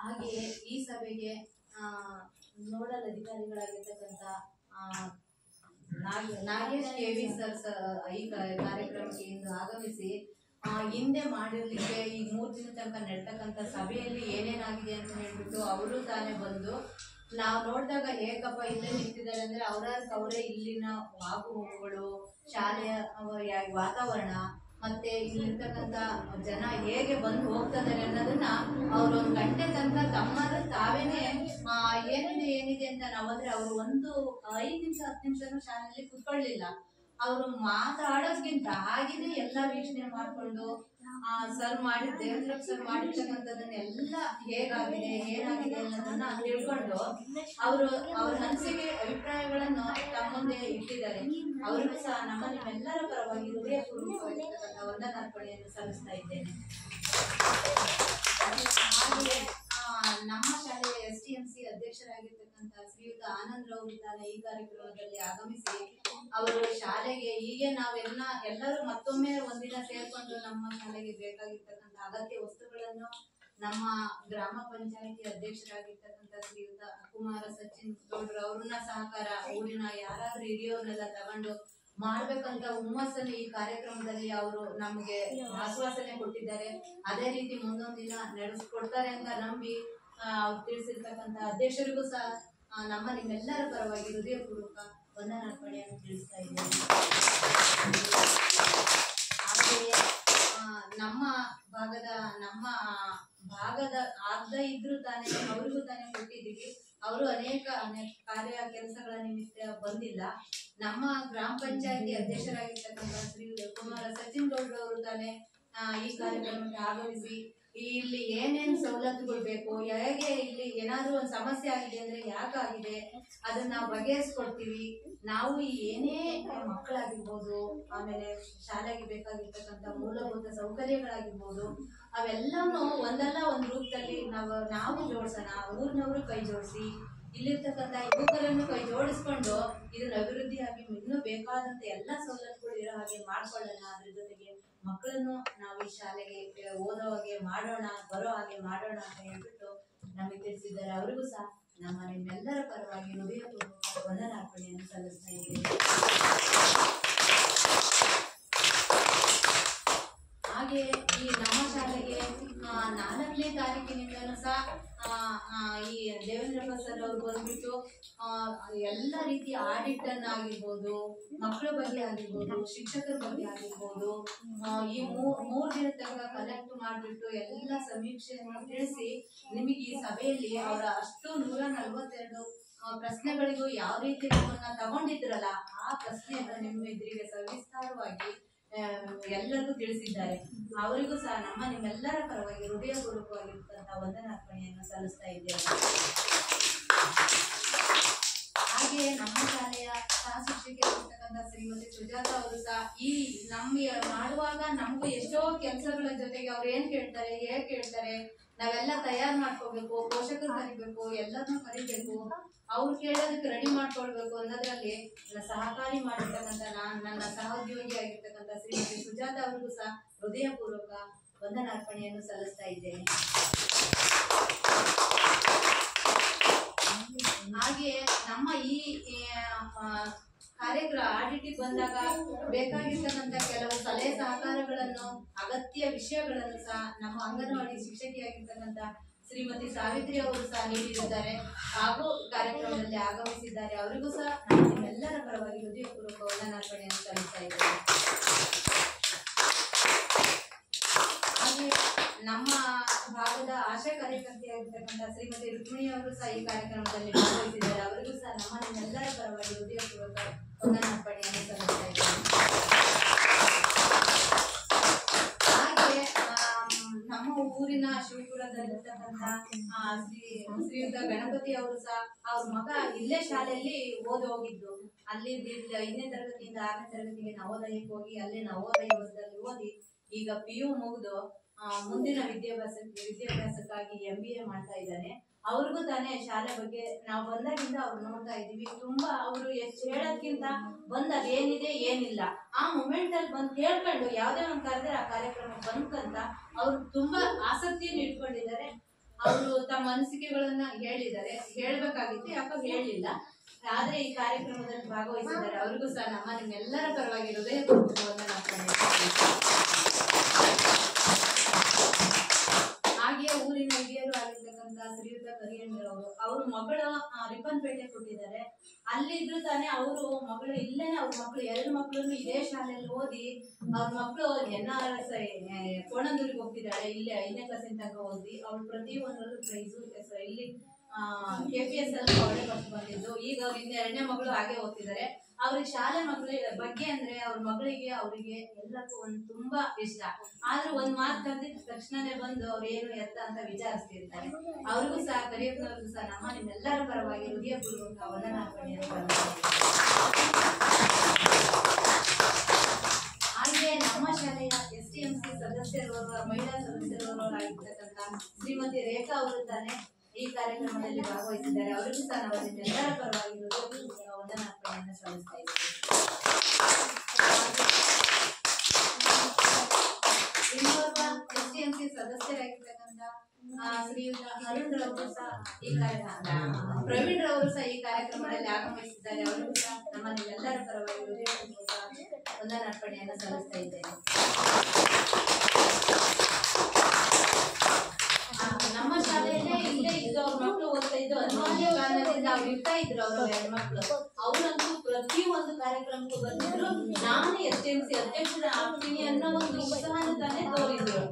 ಹಾಗೆಯೇ ಈ ಸಭೆಗೆ ನೋಡಲ್ ಅಧಿಕಾರಿಗಳಾಗಿರ್ತಕ್ಕಂಥ ನಾಗೇಶ್ ಕೆವಿ ಸರ್ ಈ ಕಾರ್ಯಕ್ರಮಕ್ಕೆ ಇಂದು ಆಗಮಿಸಿ ಹಿಂದೆ ಮಾಡಿರ್ಲಿಕ್ಕೆ ಈ 3 ದಿನ ತನಕ ನಡ್ತಕ್ಕಂಥ ಸಭೆಯಲ್ಲಿ ಏನೇನಾಗಿದೆ ಅಂತ ಹೇಳ್ಬಿಟ್ಟು ಅವರು ತಾನೇ ಬಂದು ನಾವು ನೋಡಿದಾಗ ಹೇಗಪ್ಪ ಇಲ್ಲೇ ನಿಂತಿದ್ದಾರೆ ಅಂದ್ರೆ ಅವರೇ ಇಲ್ಲಿನ ಆಗು ಹೋಗುಗಳು, ಶಾಲೆಯ ವಾತಾವರಣ ಮತ್ತೆ ಇಲ್ಲಿರ್ತಕ್ಕಂಥ ಜನ ಹೇಗೆ ಬಂದು ಹೋಗ್ತಿದ್ದಾರೆ ಅನ್ನೋದನ್ನ ಅವ್ರು 1 ಗಂಟೆ ತನಕ ತಮ್ಮದು ತಾವೇನೆ ಏನಿದೆ ಅಂತ ನಾವಂದ್ರೆ ಅವರು 5 ನಿಮಿಷ 10 ನಿಮಿಷನೂ ಶಾಲೆಯಲ್ಲಿ ಕುತ್ಕೊಳ್ಳಿಲ್ಲ. ಅವರು ಮಾತಾಡೋದ್ಕಿಂತ ಹಾಗೇನೆ ಎಲ್ಲ ವೀಕ್ಷಣೆ ಮಾಡ್ಕೊಂಡು ಸರ್ ದೇವೇಂದ್ರ ಸರ್ ಮಾಡಿರ್ತಕ್ಕಂಥದ್ದನ್ನೆಲ್ಲ ಹೇಗಾಗಿದೆ ಏನಾಗಿದೆ ಅನ್ನೋದನ್ನ ತಿಳ್ಕೊಂಡು ಅವ್ರ ಅನಿಸಿಕೆ ಅಭಿಪ್ರಾಯಗಳನ್ನು ತಮ್ಮ ಮುಂದೆ ಇಟ್ಟಿದ್ದಾರೆ. ಅವರಿಗೂ ಸಹ ನಿಮ್ಮೆಲ್ಲರ ಪರವಾಗಿ ಹೃದಯಪೂರ್ವಕವಾಗಿರ್ತಕ್ಕಂಥ ವಂದನಾರ್ಪಣೆಯನ್ನು ಸಲ್ಲಿಸ್ತಾ ಇದ್ದೇನೆ. ಹಾಗೆಯೇ ನಮ್ಮ ಶಾಲೆಯ STMC ಅಧ್ಯಕ್ಷರಾಗಿರ್ತಕ್ಕಂಥ ಶ್ರೀಯುತ ಆನಂದ್ ರವರು ಈ ಕಾರ್ಯಕ್ರಮದಲ್ಲಿ ಆಗಮಿಸಿ ಅವರು ಶಾಲೆಗೆ ಹೀಗೆ ಎಲ್ಲರೂ ಮತ್ತೊಮ್ಮೆ ಒಂದಿನ ಸೇರ್ಕೊಂಡು ನಮ್ಮ ಶಾಲೆಗೆ ಬೇಕಾಗಿರ್ತಕ್ಕಂಥ ಅಗತ್ಯ ವಸ್ತುಗಳನ್ನು ನಮ್ಮ ಗ್ರಾಮ ಪಂಚಾಯಿತಿ ಅಧ್ಯಕ್ಷರಾಗಿರ್ತಕ್ಕಂಥ ಶ್ರೀಯುತ ಕುಮಾರ ಸಚಿನ್ ಗೌಡ್ರು ಅವ್ರನ್ನ ಸಹಕಾರ ಊರಿನ ಯಾರಾದ್ರೂ ಹಿರಿಯವ್ರನ್ನೆಲ್ಲ ತಗೊಂಡು ಮಾಡ್ಬೇಕಂತ ಹುಮ್ಮಸ್ಸನ್ನು ಈ ಕಾರ್ಯಕ್ರಮದಲ್ಲಿ ಅವರು ನಮಗೆ ಆಶ್ವಾಸನೆ ಕೊಟ್ಟಿದ್ದಾರೆ. ಅದೇ ರೀತಿ ಮುಂದೊಂದು ದಿನ ನಡೆಸ್ಕೊಡ್ತಾರೆ ಅಂತ ನಂಬಿ ತಿಳಿಸಿರ್ತಕ್ಕಂಥ ಅಧ್ಯಕ್ಷರಿಗೂ ಸಹ ನಿಮ್ಮೆಲ್ಲರ ಪರವಾಗಿ ಹೃದಯಪೂರ್ವಕ ವಂದನಾರ್ಪಣೆಯನ್ನು ತಿಳಿಸ್ತಾ ಇದ್ದೇನೆ. ಹಾಗೆಯೇ ನಮ್ಮ ಭಾಗದ ಅರ್ಧ ಇದ್ರು ತಾನೇ ಅವ್ರಿಗೂ ತಾನೇ ಕೊಟ್ಟಿದ್ದೀವಿ. ಅವರು ಅನೇಕ ಕೆಲಸಗಳ ನಿಮಿತ್ತ ಬಂದಿಲ್ಲ. ನಮ್ಮ ಗ್ರಾಮ ಪಂಚಾಯತಿ ಅಧ್ಯಕ್ಷರಾಗಿರ್ತಕ್ಕಂಥ ಶ್ರೀ ಕುಮಾರ ಸಚಿನ್ ಗೌಡ್ರು ಅವರು ತಾನೇ ಈ ಕಾರ್ಯಕ್ರಮಕ್ಕೆ ಆಗಮಿಸಿ ಇಲ್ಲಿ ಏನೇನು ಸವಲತ್ತುಗಳು ಬೇಕು, ಹೇಗೆ ಇಲ್ಲಿ ಏನಾದ್ರೂ ಒಂದು ಸಮಸ್ಯೆ ಆಗಿದೆ ಅಂದ್ರೆ ಯಾಕಾಗಿದೆ ಅದನ್ನ ನಾವು ಬಗೆಹರಿಸ್ಕೊಡ್ತೀವಿ. ನಾವು ಏನೇ ಮಕ್ಕಳಾಗಿರ್ಬೋದು, ಆಮೇಲೆ ಶಾಲೆಗೆ ಬೇಕಾಗಿರ್ತಕ್ಕಂಥ ಮೂಲಭೂತ ಸೌಕರ್ಯಗಳಾಗಿರ್ಬೋದು, ಅವೆಲ್ಲನೂ ಒಂದಲ್ಲ ಒಂದು ರೂಪದಲ್ಲಿ ನಾವು ಜೋಡಿಸೋಣ. ಊರಿನವರು ಕೈ ಜೋಡಿಸಿ ಇಲ್ಲಿರ್ತಕ್ಕಂಥ ಯುವಕರನ್ನು ಕೈ ಜೋಡಿಸ್ಕೊಂಡು ಇದನ್ನ ಅಭಿವೃದ್ಧಿಯಾಗಿ ಇನ್ನೂ ಬೇಕಾದಂತ ಎಲ್ಲ ಸವಲತ್ತುಗಳು ಇರೋ ಹಾಗೆ ಮಾಡ್ಕೊಳ್ಳೋಣ. ಅದ್ರ ಜೊತೆಗೆ ಮಕ್ಕಳನ್ನು ನಾವು ಈ ಶಾಲೆಗೆ ಓದೋ ಹಾಗೆ ಮಾಡೋಣ, ಬರೋ ಹಾಗೆ ಮಾಡೋಣ ಅಂತ ಹೇಳ್ಬಿಟ್ಟು ನಮಗೆ ತಿಳಿಸಿದ್ದಾರೆ. ಅವರಿಗೂ ಸಹ ನಿಮ್ಮೆಲ್ಲರ ಪರವಾಗಿ ಹೃದಯಪೂರ್ವಕ ವಂದನಾರ್ಪಣೆಯನ್ನು ಸಲ್ಲಿಸ್ತಾ ಇದ್ದೇವೆ. ಹಾಗೆ ಈ ನಮ್ಮ ಶಾಲೆಗೆ 4ನೇ ತಾರೀಕಿನಿಂದಲೂ ಸಹ ಈ ದೇವೇಂದ್ರಪ್ಪ ಸರ್ ಅವರು ಬಂದ್ಬಿಟ್ಟು ಎಲ್ಲ ರೀತಿಯ ಆಡಿಟ್ ಅನ್ನ ಆಗಿರ್ಬೋದು, ಮಕ್ಕಳ ಬಗ್ಗೆ ಆಗಿರ್ಬೋದು, ಶಿಕ್ಷಕರ ಬಗ್ಗೆ ಆಗಿರ್ಬೋದು, ಈ 3 ದಿನ ತನಕ ಕಲೆಕ್ಟ್ ಮಾಡಿಬಿಟ್ಟು ಎಲ್ಲ ಸಮೀಕ್ಷೆಯನ್ನು ತಿಳಿಸಿ ನಿಮಗೆ ಈ ಸಭೆಯಲ್ಲಿ ಅವರ ಅಷ್ಟು 142 ಪ್ರಶ್ನೆಗಳಿಗೂ ಯಾವ ರೀತಿ ನಿಮ್ಮನ್ನ ತಗೊಂಡಿದ್ರಲ್ಲ ಆ ಪ್ರಶ್ನೆಯನ್ನು ನಿಮ್ಮ ಎದುರಿಗೆ ಸವಿಸ್ತಾರವಾಗಿ ಎಲ್ಲರಿಗೂ ತಿಳಿಸಿದ್ದಾರೆ. ಅವರಿಗೂ ಸಹ ನಿಮ್ಮೆಲ್ಲರ ಪರವಾಗಿ ಹೃದಯಪೂರ್ವಕವಾಗಿರ್ತಕ್ಕಂಥ ವಂದನಾರ್ಪಣೆಯನ್ನು ಸಲ್ಲಿಸ್ತಾ ಇದ್ದೇವೆ. ಹಾಗೆಯೇ ನಮ್ಮ ಶಾಲೆಯ ಸಹ ಶಿಕ್ಷಕಿಯಾಗಿರ್ತಕ್ಕಂಥ ಶ್ರೀಮತಿ ಸುಜಾತ ಅವರು ಸಹ ಈ ಮಾಡುವಾಗ ನಮಗೂ ಎಷ್ಟೋ ಕೆಲಸಗಳ ಜೊತೆಗೆ ಅವ್ರು ಏನ್ ಕೇಳ್ತಾರೆ, ಹೇಗೆ ಕೇಳ್ತಾರೆ, ನಾವೆಲ್ಲ ತಯಾರು ಮಾಡ್ಕೋಬೇಕು, ಪೋಷಕರು ಕರಿಬೇಕು, ಎಲ್ಲರನ್ನೂ ಕರಿಬೇಕು, ಅವ್ರು ಕೇಳೋದಕ್ಕೆ ರೆಡಿ ಮಾಡ್ಕೊಳ್ಬೇಕು ಅನ್ನೋದ್ರಲ್ಲಿ ಸಹಕಾರಿ ಮಾಡಿರ್ತಕ್ಕಂಥ ನನ್ನ ಸಹೋದ್ಯೋಗಿ ಆಗಿರ್ತಕ್ಕಂಥ ಶ್ರೀಮತಿ ಸುಜಾತ ಅವರಿಗೂ ಸಹ ಹೃದಯಪೂರ್ವಕ ವಂದನಾರ್ಪಣೆಯನ್ನು ಸಲ್ಲಿಸ್ತಾ ಇದ್ದೇನೆ. ಹಾಗೆಯೇ ನಮ್ಮ ಈ ಕಾರ್ಯಕ್ರಮ ಆಡಿಟಿಗೆ ಬಂದಾಗ ಬೇಕಾಗಿರ್ತಕ್ಕಂಥ ಕೆಲವು ಸಲಹೆ ಸಹಕಾರಗಳನ್ನು, ಅಗತ್ಯ ವಿಷಯಗಳನ್ನು ಸಹ ನಮ್ಮ ಅಂಗನವಾಡಿ ಶಿಕ್ಷಕಿಯಾಗಿರ್ತಕ್ಕಂಥ ಶ್ರೀಮತಿ ಸಾವಿತ್ರಿ ಅವರು ಸಹ ನೀಡಿರುತ್ತಾರೆ ಹಾಗೂ ಕಾರ್ಯಕ್ರಮದಲ್ಲಿ ಆಗಮಿಸಿದ್ದಾರೆ. ಅವರಿಗೂ ಸಹ ನಿಮ್ಮೆಲ್ಲರ ಪರವಾಗಿ ಹೃದಯಪೂರ್ವಕ ವಂದನಾರ್ಪಣೆಯನ್ನು ಸಲ್ಲಿಸ್ತಾ ಇದ್ದೇವೆ. ಹಾಗೆ ನಮ್ಮ ಭಾಗದ ಆಶಾ ಕಾರ್ಯಕರ್ತೆಯಾಗಿರ್ತಕ್ಕಂಥ ಶ್ರೀಮತಿ ರುಕ್ಮಿಣಿ ಅವರು ಸಹ ಈ ಕಾರ್ಯಕ್ರಮದಲ್ಲಿ ಭಾಗವಹಿಸಿದ್ದಾರೆ. ಅವರಿಗೂ ಸಹ ನಿಮ್ಮೆಲ್ಲರ ಪರವಾಗಿ ಹೃದಯಪೂರ್ವಕ ವಂದನಾರ್ಪಣೆಯನ್ನು ಸಲ್ಲಿಸ್ತಾ ಇದ್ದೇವೆ. ಹಾಗೆ ನಮ್ಮ ಊರಿನ ಶಿವಪುರದಲ್ಲಿರ್ತಕ್ಕಂಥ ಶ್ರೀಯುತ ಗಣಪತಿ ಅವರು ಸಹ ಅವ್ರ ಮಗ ಇಲ್ಲೇ ಶಾಲೆಯಲ್ಲಿ ಹೋಗಿದ್ದು, ಅಲ್ಲಿ 5ನೇ ತರಗತಿಯಿಂದ 6ನೇ ತರಗತಿಗೆ ನವೋದಯಕ್ಕೆ ಹೋಗಿ ಅಲ್ಲೇ ನವೋದಯದಲ್ಲಿ ಓದಿ ಈಗ PU ಮುಗಿದು ಮುಂದಿನ ವಿದ್ಯಾಭ್ಯಾಸಕ್ಕಾಗಿ MBA ಮಾಡ್ತಾ ಇದ್ದಾನೆ. ಅವ್ರಿಗೂ ತಾನೇ ಶಾಲೆ ಬಗ್ಗೆ ನಾವು ಬಂದಾಗಿಂದ ಅವ್ರು ನೋಡ್ತಾ ಇದೀವಿ. ತುಂಬಾ ಅವರು ಎಷ್ಟು ಹೇಳೋದ್ಕಿಂತ ಬಂದ್ ಅದೇನಿದೆ ಏನಿಲ್ಲ ಆ ಮೂಮೆಂಟ್ ಅಲ್ಲಿ ಬಂದು ಕೇಳ್ಕೊಂಡು ಯಾವ್ದೇ ಒಂದು ಕರೆದ್ರೆ ಆ ಕಾರ್ಯಕ್ರಮ ಬಂದ್ಕಂತ ಅವ್ರು ತುಂಬಾ ಆಸಕ್ತಿಯನ್ನು ಇಟ್ಕೊಂಡಿದ್ದಾರೆ. ಅವರು ತಮ್ಮ ಅನಿಸಿಕೆಗಳನ್ನ ಹೇಳಿದ್ದಾರೆ, ಹೇಳ್ಬೇಕಾಗಿತ್ತು ಯಾಕೋ ಹೇಳಿಲ್ಲ, ಆದ್ರೆ ಈ ಕಾರ್ಯಕ್ರಮದಲ್ಲಿ ಭಾಗವಹಿಸಿದ್ದಾರೆ. ಅವ್ರಿಗೂ ಸಹ ನಿಮ್ಮೆಲ್ಲರ ಪರವಾಗಿ ಹೃದಯಪೂರ್ವಕ ವಂದನಾರ್ಪಣೆ. ಹಾಗೆಯೇ ಊರಿನ ಹಿರಿಯರು ಆಗಿರ್ತಕ್ಕಂಥ ಶ್ರೀಯುತ ಕರಿಯಣ್ಣರ್ ಅವ್ರ ಮಗಳು ರಿಪ್ಪನ್ಪೇಟೆ ಕೊಟ್ಟಿದ್ದಾರೆ. ಅಲ್ಲಿದ್ರು ತಾನೇ ಅವರು ಮಗಳು ಇಲ್ಲೇನೆ, ಅವ್ರ ಮಕ್ಕಳು 2 ಮಕ್ಕಳನ್ನು ಇದೇ ಶಾಲೆಯಲ್ಲಿ ಓದಿ ಅವ್ರ ಮಕ್ಕಳು NRS ಕೋಣಂದೂರಿಗೆ ಹೋಗ್ತಿದ್ದಾಳೆ. ಇಲ್ಲಿ 5ನೇ ಕ್ಲಾಸಿನ ತನಕ ಓದಿ ಅವ್ರು ಪ್ರತಿ ಒಂದರಲ್ಲೂ ಪ್ರೈಸು ಇಲ್ಲಿ KPS ಅಲ್ಲಿ ಅವರೇ ಫಸ್ಟ್ ಬಂದಿದ್ದು. ಈಗ ಅವ್ರ ಇನ್ನು 2ನೇ ಮಗಳು ಹಾಗೆ ಹೋಗ್ತಿದ್ದಾರೆ. ಅವ್ರಿಗೆ ಶಾಲೆ ಮಕ್ಕಳ ಬಗ್ಗೆ ಅಂದ್ರೆ ಅವ್ರ ಮಗಳಿಗೆ ಅವರಿಗೆ ಎಲ್ಲಕ್ಕೂ ತುಂಬಾ ಇಷ್ಟ. ಆದ್ರೂ ಒಂದ್ ಮಾತು ಕರೆದಿದ ತಕ್ಷಣನೇ ಬಂದು ಅವ್ರು ಏನು ಎತ್ತ ಅಂತ ವಿಚಾರಿಸ್ತಿರ್ತಾರೆ. ಅವ್ರಿಗೂ ಸಹ ಕರಿಯಪ್ಪನವ್ರಿಗೂ ಸಹ ನಿಮ್ಮೆಲ್ಲರ ಪರವಾಗಿ ಹೃದಯಪೂರ್ವಕ ವಂದನಾರ್ಪಣೆಯನ್ನು ಹಾಗೆ ನಮ್ಮ ಶಾಲೆಯ STMC ಸದಸ್ಯರವರು, ಮಹಿಳಾ ಸದಸ್ಯರವರಾಗಿರ್ತಕ್ಕಂಥ ಶ್ರೀಮತಿ ರೇಖಾ ಅವರು ತಾನೇ ಈ ಕಾರ್ಯಕ್ರಮದಲ್ಲಿ ಭಾಗವಹಿಸಿದ್ದಾರೆ. ಅವರಿಗೂ ಸಹ ನಾವು ನಿಮ್ಮೆಲ್ಲರ ಪರವಾಗಿ ವಂದನಾರ್ಪಣೆಯನ್ನು ಸಲ್ಲಿಸ್ತಾ ಇದ್ದೀವಿ. ಇನ್ನೋರ್ವ STMC ಸದಸ್ಯರಾಗಿರ್ತಕ್ಕಂಥ ಶ್ರೀಯುತ ಅರುಣ್ ರವರು ಸಹ ಈ ಪ್ರವೀಣ್ ರವರು ಸಹ ಈ ಕಾರ್ಯಕ್ರಮದಲ್ಲಿ ಆಗಮಿಸಿದ್ದಾರೆ. ಅವರಿಗೂ ಸಹ ನಮ್ಮ ನಿಮ್ಮೆಲ್ಲರ ಪರವಾಗಿ ವಂದನಾರ್ಪಣೆಯನ್ನು ಸಲ್ಲಿಸ್ತಾ ಇದ್ದೇನೆ. ನಮ್ಮ ಶಾಲೆಯಲ್ಲೇ ಇಲ್ಲೇ ಇದ್ದು ಅವ್ರ ಮಕ್ಕಳು ಓದ್ತಾ ಇದ್ದು ಅನಿವಾರ್ಯ ಕಾರಣದಿಂದ ಅವ್ರು ಇರ್ತಾ ಇದ್ರು. ಅವ್ರ 2 ಮಕ್ಕಳು ಅವರಂತೂ ಪ್ರತಿ ಒಂದು ಕಾರ್ಯಕ್ರಮಕ್ಕೂ ಬಂದಿದ್ರು. ನಾನು STMC ಅಧ್ಯಕ್ಷರ ಆಗ್ತೀನಿ ಅನ್ನೋ ಒಂದು ಉತ್ಸಾಹನ ತಾನೇ ತೋರಿದ್ರು.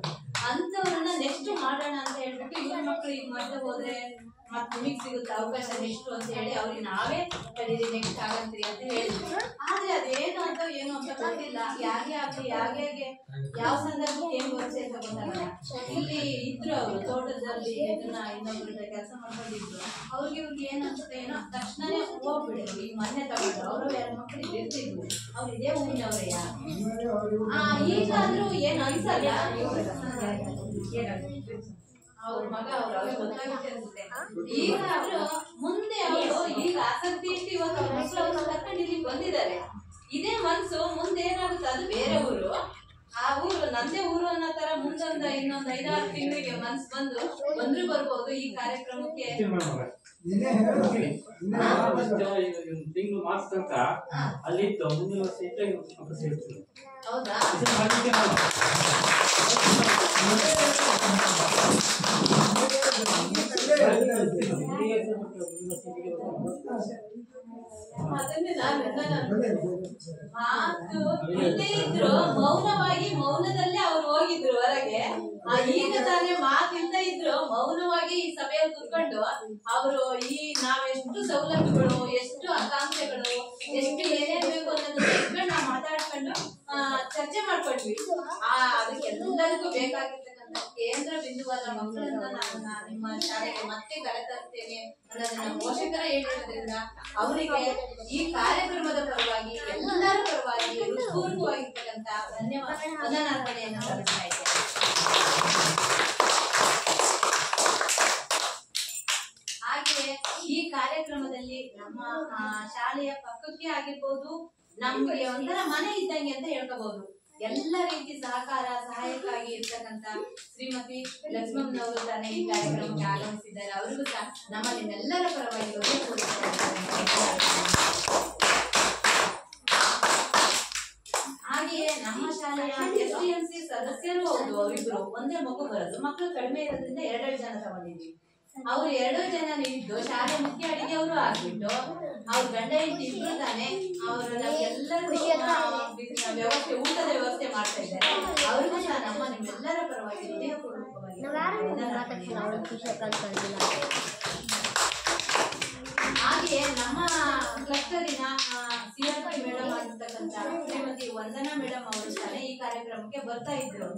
ಅಂತವ್ರನ್ನ ನೆಕ್ಸ್ಟ್ ಮಾಡೋಣ ಅಂತ ಹೇಳ್ಬಿಟ್ಟು ಇವ್ರ ಮಕ್ಕಳು ಈಗ ಮತ್ತೆ ಹೋದ್ರೆ ಮತ್ತೆ ನಿಮಗ್ ಸಿಗುತ್ತೆ ಅವಕಾಶ ನೆಕ್ಸ್ಟ್ ಅಂತ ಹೇಳಿ ಅವ್ರಿಗೆ ನಾವೇ ಕರೀರಿ ನೆಕ್ಸ್ಟ್ ಆಗಂತ್ರಿ ಅಂತ ಹೇಳಿದ್ರು. ಆದ್ರೆ ಅದೇನು ಅಂತ ಏನು ಅಂತ ಗೊತ್ತಿಲ್ಲ. ಯಾರಿಗೆ ಆಗ್ಲಿ ಯಾರಿಗೆ ಯಾವ ಸಂದರ್ಭಕ್ಕೆ ಏನ್ ಬರುತ್ತೆ ಅಂತ ಗೊತ್ತಾಗಲ್ಲ. ಇಲ್ಲಿ ಇದ್ರು ಅವರು ತೋಟದಲ್ಲಿ ಇನ್ನೊಬ್ಬರಿಂದ ಕೆಲಸ ಮಾಡ್ಕೊಂಡಿದ್ರು. ಇವ್ರಿಗೆ ಏನ್ ಅನ್ಸುತ್ತೆ ಏನೋ ತಕ್ಷಣನೇ ಹೋಗ್ಬಿಡಿದ್ರು. ಈಗ ಮೊನ್ನೆ ತಗೊಂಡ್ರು ಅವರು 2 ಮಕ್ಕಳು ಇರ್ತಿದ್ರು. ಅವ್ರು ಇದೇ ಊರಿನವ್ರೆಯ ಈಗಾದ್ರೂ ಏನ್ ಅನ್ಸಲ್ಲ. ಅವ್ರ ಮಗ ಅವ್ರಿಗೆ ಗೊತ್ತಾಗುತ್ತೆ ಅನ್ಸುತ್ತೆ. ಈಗಾದ್ರೂ ಮುಂದೆ ಅವರು ಈಗ ಆಸಕ್ತಿ ಇಟ್ಟು ಇವಾಗ ಅವ್ರ ಮಕ್ಕಳು ಅವ್ರನ್ನ ಕರ್ಕೊಂಡು ಇಲ್ಲಿ ಬಂದಿದ್ದಾರೆ. ಇದೇ ಮನ್ಸು ಮುಂದೆ ಏನಾಗುತ್ತೆ ಅದು ಬೇರೆ ಊರು. ಆ ಊರು ನಂದೇ ಊರು ಅನ್ನೋ ತರ ಮುಂದೊಂದು ಇನ್ನೊಂದು 5-6 ತಿಂಗಳಿಗೆ ಮನ್ಸು ಬಂದ್ರು ಬರ್ಬೋದು ಈ ಕಾರ್ಯಕ್ರಮಕ್ಕೆ. ತಿಂಗಳು ಮಾರ್ಕ್ಸ್ ಅಂತ ಅಲ್ಲಿತ್ತು. ಮುಂದಿನ ವರ್ಷ ಇತ್ತು. ಹೌದಾ? ಅದನ್ನೇ ಮಾತು ಇಲ್ಲೇ ಇದ್ರು ಮೌನವಾಗಿ ಮೌನದಲ್ಲೇ ಅವ್ರು ಹೋಗಿದ್ರು ಹೊರಗೆ. ಈಗ ತಾನೇ ಮಾತಿಲ್ದ ಇದ್ರು ಮೌನವಾಗಿ ಈ ಸಭೆಯಲ್ಲಿ ಕೂತ್ಕೊಂಡು ಅವರು ಈ ನಾವೆಷ್ಟು ಸವಲತ್ತುಗಳು, ಎಷ್ಟು ಆಕಾಂಕ್ಷೆಗಳು, ಎಷ್ಟು ಏನೇನ್ ಬೇಕು ಅನ್ನೋದನ್ನ ಇಟ್ಕೊಂಡು ನಾವು ಮಾತಾಡ್ಕೊಂಡು ಚರ್ಚೆ ಮಾಡ್ಕೊಂಡ್ವಿ. ಅದಕ್ಕೆಲ್ಲರಿಗೂ ಬೇಕಾಗಿರ್ತಕ್ಕಂಥ ಕೇಂದ್ರ ಬಿಂದುವಾದ ಮಕ್ಕಳನ್ನ ನಾನು ನಿಮ್ಮ ಶಾಲೆಗೆ ಮತ್ತೆ ಕರೆತರ್ತೇನೆ ಅನ್ನೋದನ್ನ ಪೋಷಕರ ಹೇಳಿರೋದ್ರಿಂದ ಅವರಿಗೆ ಈ ಕಾರ್ಯಕ್ರಮದ ಪರವಾಗಿ ಎಲ್ಲರ ಪರವಾಗಿ ಹೃತ್ಪೂರ್ವಕವಾಗಿರ್ತಕ್ಕಂಥ ವಂದನಾರ್ಪಣೆಯನ್ನು ಸಲ್ಲಿಸ್ತಾ ಇದ್ದೇನೆ. ಹಾಗೆಯೇ ಈ ಕಾರ್ಯಕ್ರಮದಲ್ಲಿ ನಮ್ಮ ಶಾಲೆಯ ಪಕ್ಕಕ್ಕೆ ಆಗಿರ್ಬೋದು, ನಮ್ಗೆ ಒಂಥರ ಮನೆ ಇದ್ದಂಗೆ ಅಂತ ಹೇಳ್ಕೋಬಹುದು. ಎಲ್ಲ ರೀತಿ ಸಹಕಾರ ಸಹಾಯಕ್ಕಾಗಿ ಇರ್ತಕ್ಕಂಥ ಶ್ರೀಮತಿ ಲಕ್ಷ್ಮಮ್ಮನವರು ತಾನೇ ಈ ಕಾರ್ಯಕ್ರಮಕ್ಕೆ ಆಗಮಿಸಿದ್ದಾರೆ. ಅವರಿಗೂ ಸಹ ನಮ್ಮ ನಿಮ್ಮೆಲ್ಲರ ಪರವಾಗಿ ಹಾಗೆಯೇ ನಮ್ಮ ಶಾಲೆಯ STMC ಸದಸ್ಯರು ಹೌದು. ಅವರಿಬ್ರು ಒಂದೇ ಮಗು ಬರೋದು. ಮಕ್ಕಳು ಕಡಿಮೆ ಇರೋದ್ರಿಂದ 2 ಜನ ತಗೊಂಡಿದ್ವಿ. ಅವ್ರು 2 ಜನ ಇದ್ದು ಶಾಲೆ ಮುಖ್ಯ ಅಡಿಗೆ ಅವರು ಆಗ್ಬಿಟ್ಟು ಅವ್ರ ಗಂಡ ಹೆಂಡತಿ ಇಬ್ರು ತಾನೆ ಅವರು ನಮ್ಗೆಲ್ಲರೂ ವ್ಯವಸ್ಥೆ ಊಟದ ವ್ಯವಸ್ಥೆ ಮಾಡ್ತಾ ಇದ್ದಾರೆ. ಅವ್ರಿಗೂ ಸಹ ನಮ್ಮ ನಿಮ್ಮೆಲ್ಲರ ಪರವಾಗಿ ಹೃದಯಪೂರ್ವಕವಾಗಿ ಹಾಗೆಯೇ ನಮ್ಮ ಕ್ಲಸ್ಟರಿನ CRP ಮೇಡಮ್ ಆಗಿರ್ತಕ್ಕಂಥ ಶ್ರೀಮತಿ ವಂದನಾ ಮೇಡಮ್ ಅವರು ತಾನೆ ಈ ಕಾರ್ಯಕ್ರಮಕ್ಕೆ ಬರ್ತಾ ಇದ್ರು.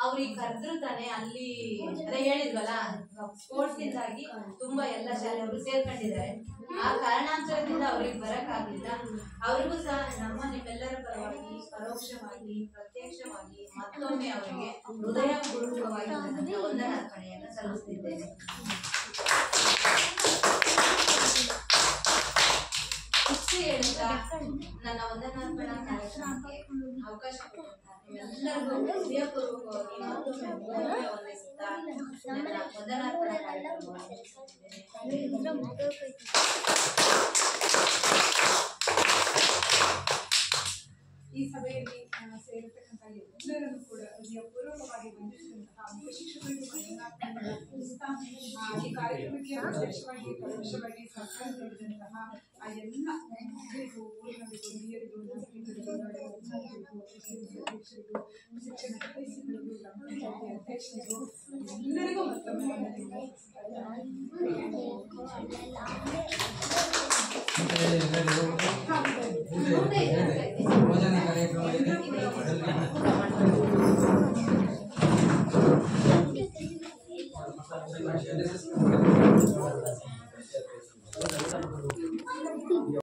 ಅವ್ರಿಗೆ ಕರೆದ್ರು ತಾನೆ ಅಲ್ಲಿ ಅದೇ ಹೇಳಿದ್ವಲ್ಲ ಸ್ಪೋರ್ಟ್ಸ್ ಇಂದಾಗಿ ತುಂಬಾ ಎಲ್ಲ ಶಾಲೆಯವರು ಸೇರ್ಕೊಂಡಿದ್ದಾರೆ. ಆ ಕಾರಣಾಂತರದಿಂದ ಅವ್ರಿಗೆ ಬರಕ್ಕಾಗ್ಲಿಲ್ಲ. ಅವ್ರಿಗೂ ಸಹ ನಮ್ಮ ನಿಮ್ಮೆಲ್ಲರ ಪರವಾಗಿ ಪರೋಕ್ಷವಾಗಿ ಪ್ರತ್ಯಕ್ಷವಾಗಿ ಮತ್ತೊಮ್ಮೆ ಅವರಿಗೆ ಹೃದಯಪೂರ್ವಕವಾಗಿ ವಂದನಾರ್ಪಣೆಯನ್ನು ಸಲ್ಲಿಸುತ್ತಿದ್ದೇನೆ. ಇಷ್ಟೇ ಹೇಳುತ್ತಾ ನನ್ನ ವಂದನಾರ್ಪಣಾ ಕಾರ್ಯಕ್ರಮಕ್ಕೆ ಅವಕಾಶ ಕೊಟ್ಟಂತ ನಿಮ್ಮೆಲ್ಲರಿಗೂ ಹೃದಯಪೂರ್ವಕವಾಗಿ ಮತ್ತೊಮ್ಮೆ ವಂದಿಸುತ್ತಾ ನನ್ನ ವಂದನಾರ್ಪಣಾ ಕಾರ್ಯಕ್ರಮವನ್ನು ಈ ಸಭೆಯಲ್ಲಿ ಸೇರಿರ್ತಕ್ಕಂಥ ಎಲ್ಲರನ್ನು ಕೂಡ ಹೃದಯಪೂರ್ವಕವಾಗಿ ವಂದಿಸಿದಂತಹ ಮುಖ್ಯ ಶಿಕ್ಷಕರಿಗೆ ಈ ಕಾರ್ಯಕ್ರಮಕ್ಕೆ ಅಧ್ಯಕ್ಷವಾಗಿ ಪರೋಕ್ಷವಾಗಿ ಸಹಕಾರ ನೀಡಿದಂತಹ ಆ ಎಲ್ಲ ಮಕ್ಕಳಿಗೂ ಊರಿನವರಿಗೂ ಹಿರಿಯರಿಗೂ ಅಧ್ಯಕ್ಷರಿಗೂ ಶಿಕ್ಷಣ ಹಿತೈಷಿಗಳಿಗೂ ಗ್ರಾಮ ಪಂಚಾಯತಿ ಅಧ್ಯಕ್ಷರಿಗೂ ಎಲ್ಲರಿಗೂ ಮತ್ತೊಮ್ಮೆ ಭೋಜನ ಕಾರ್ಯಕ್ರಮದಲ್ಲಿ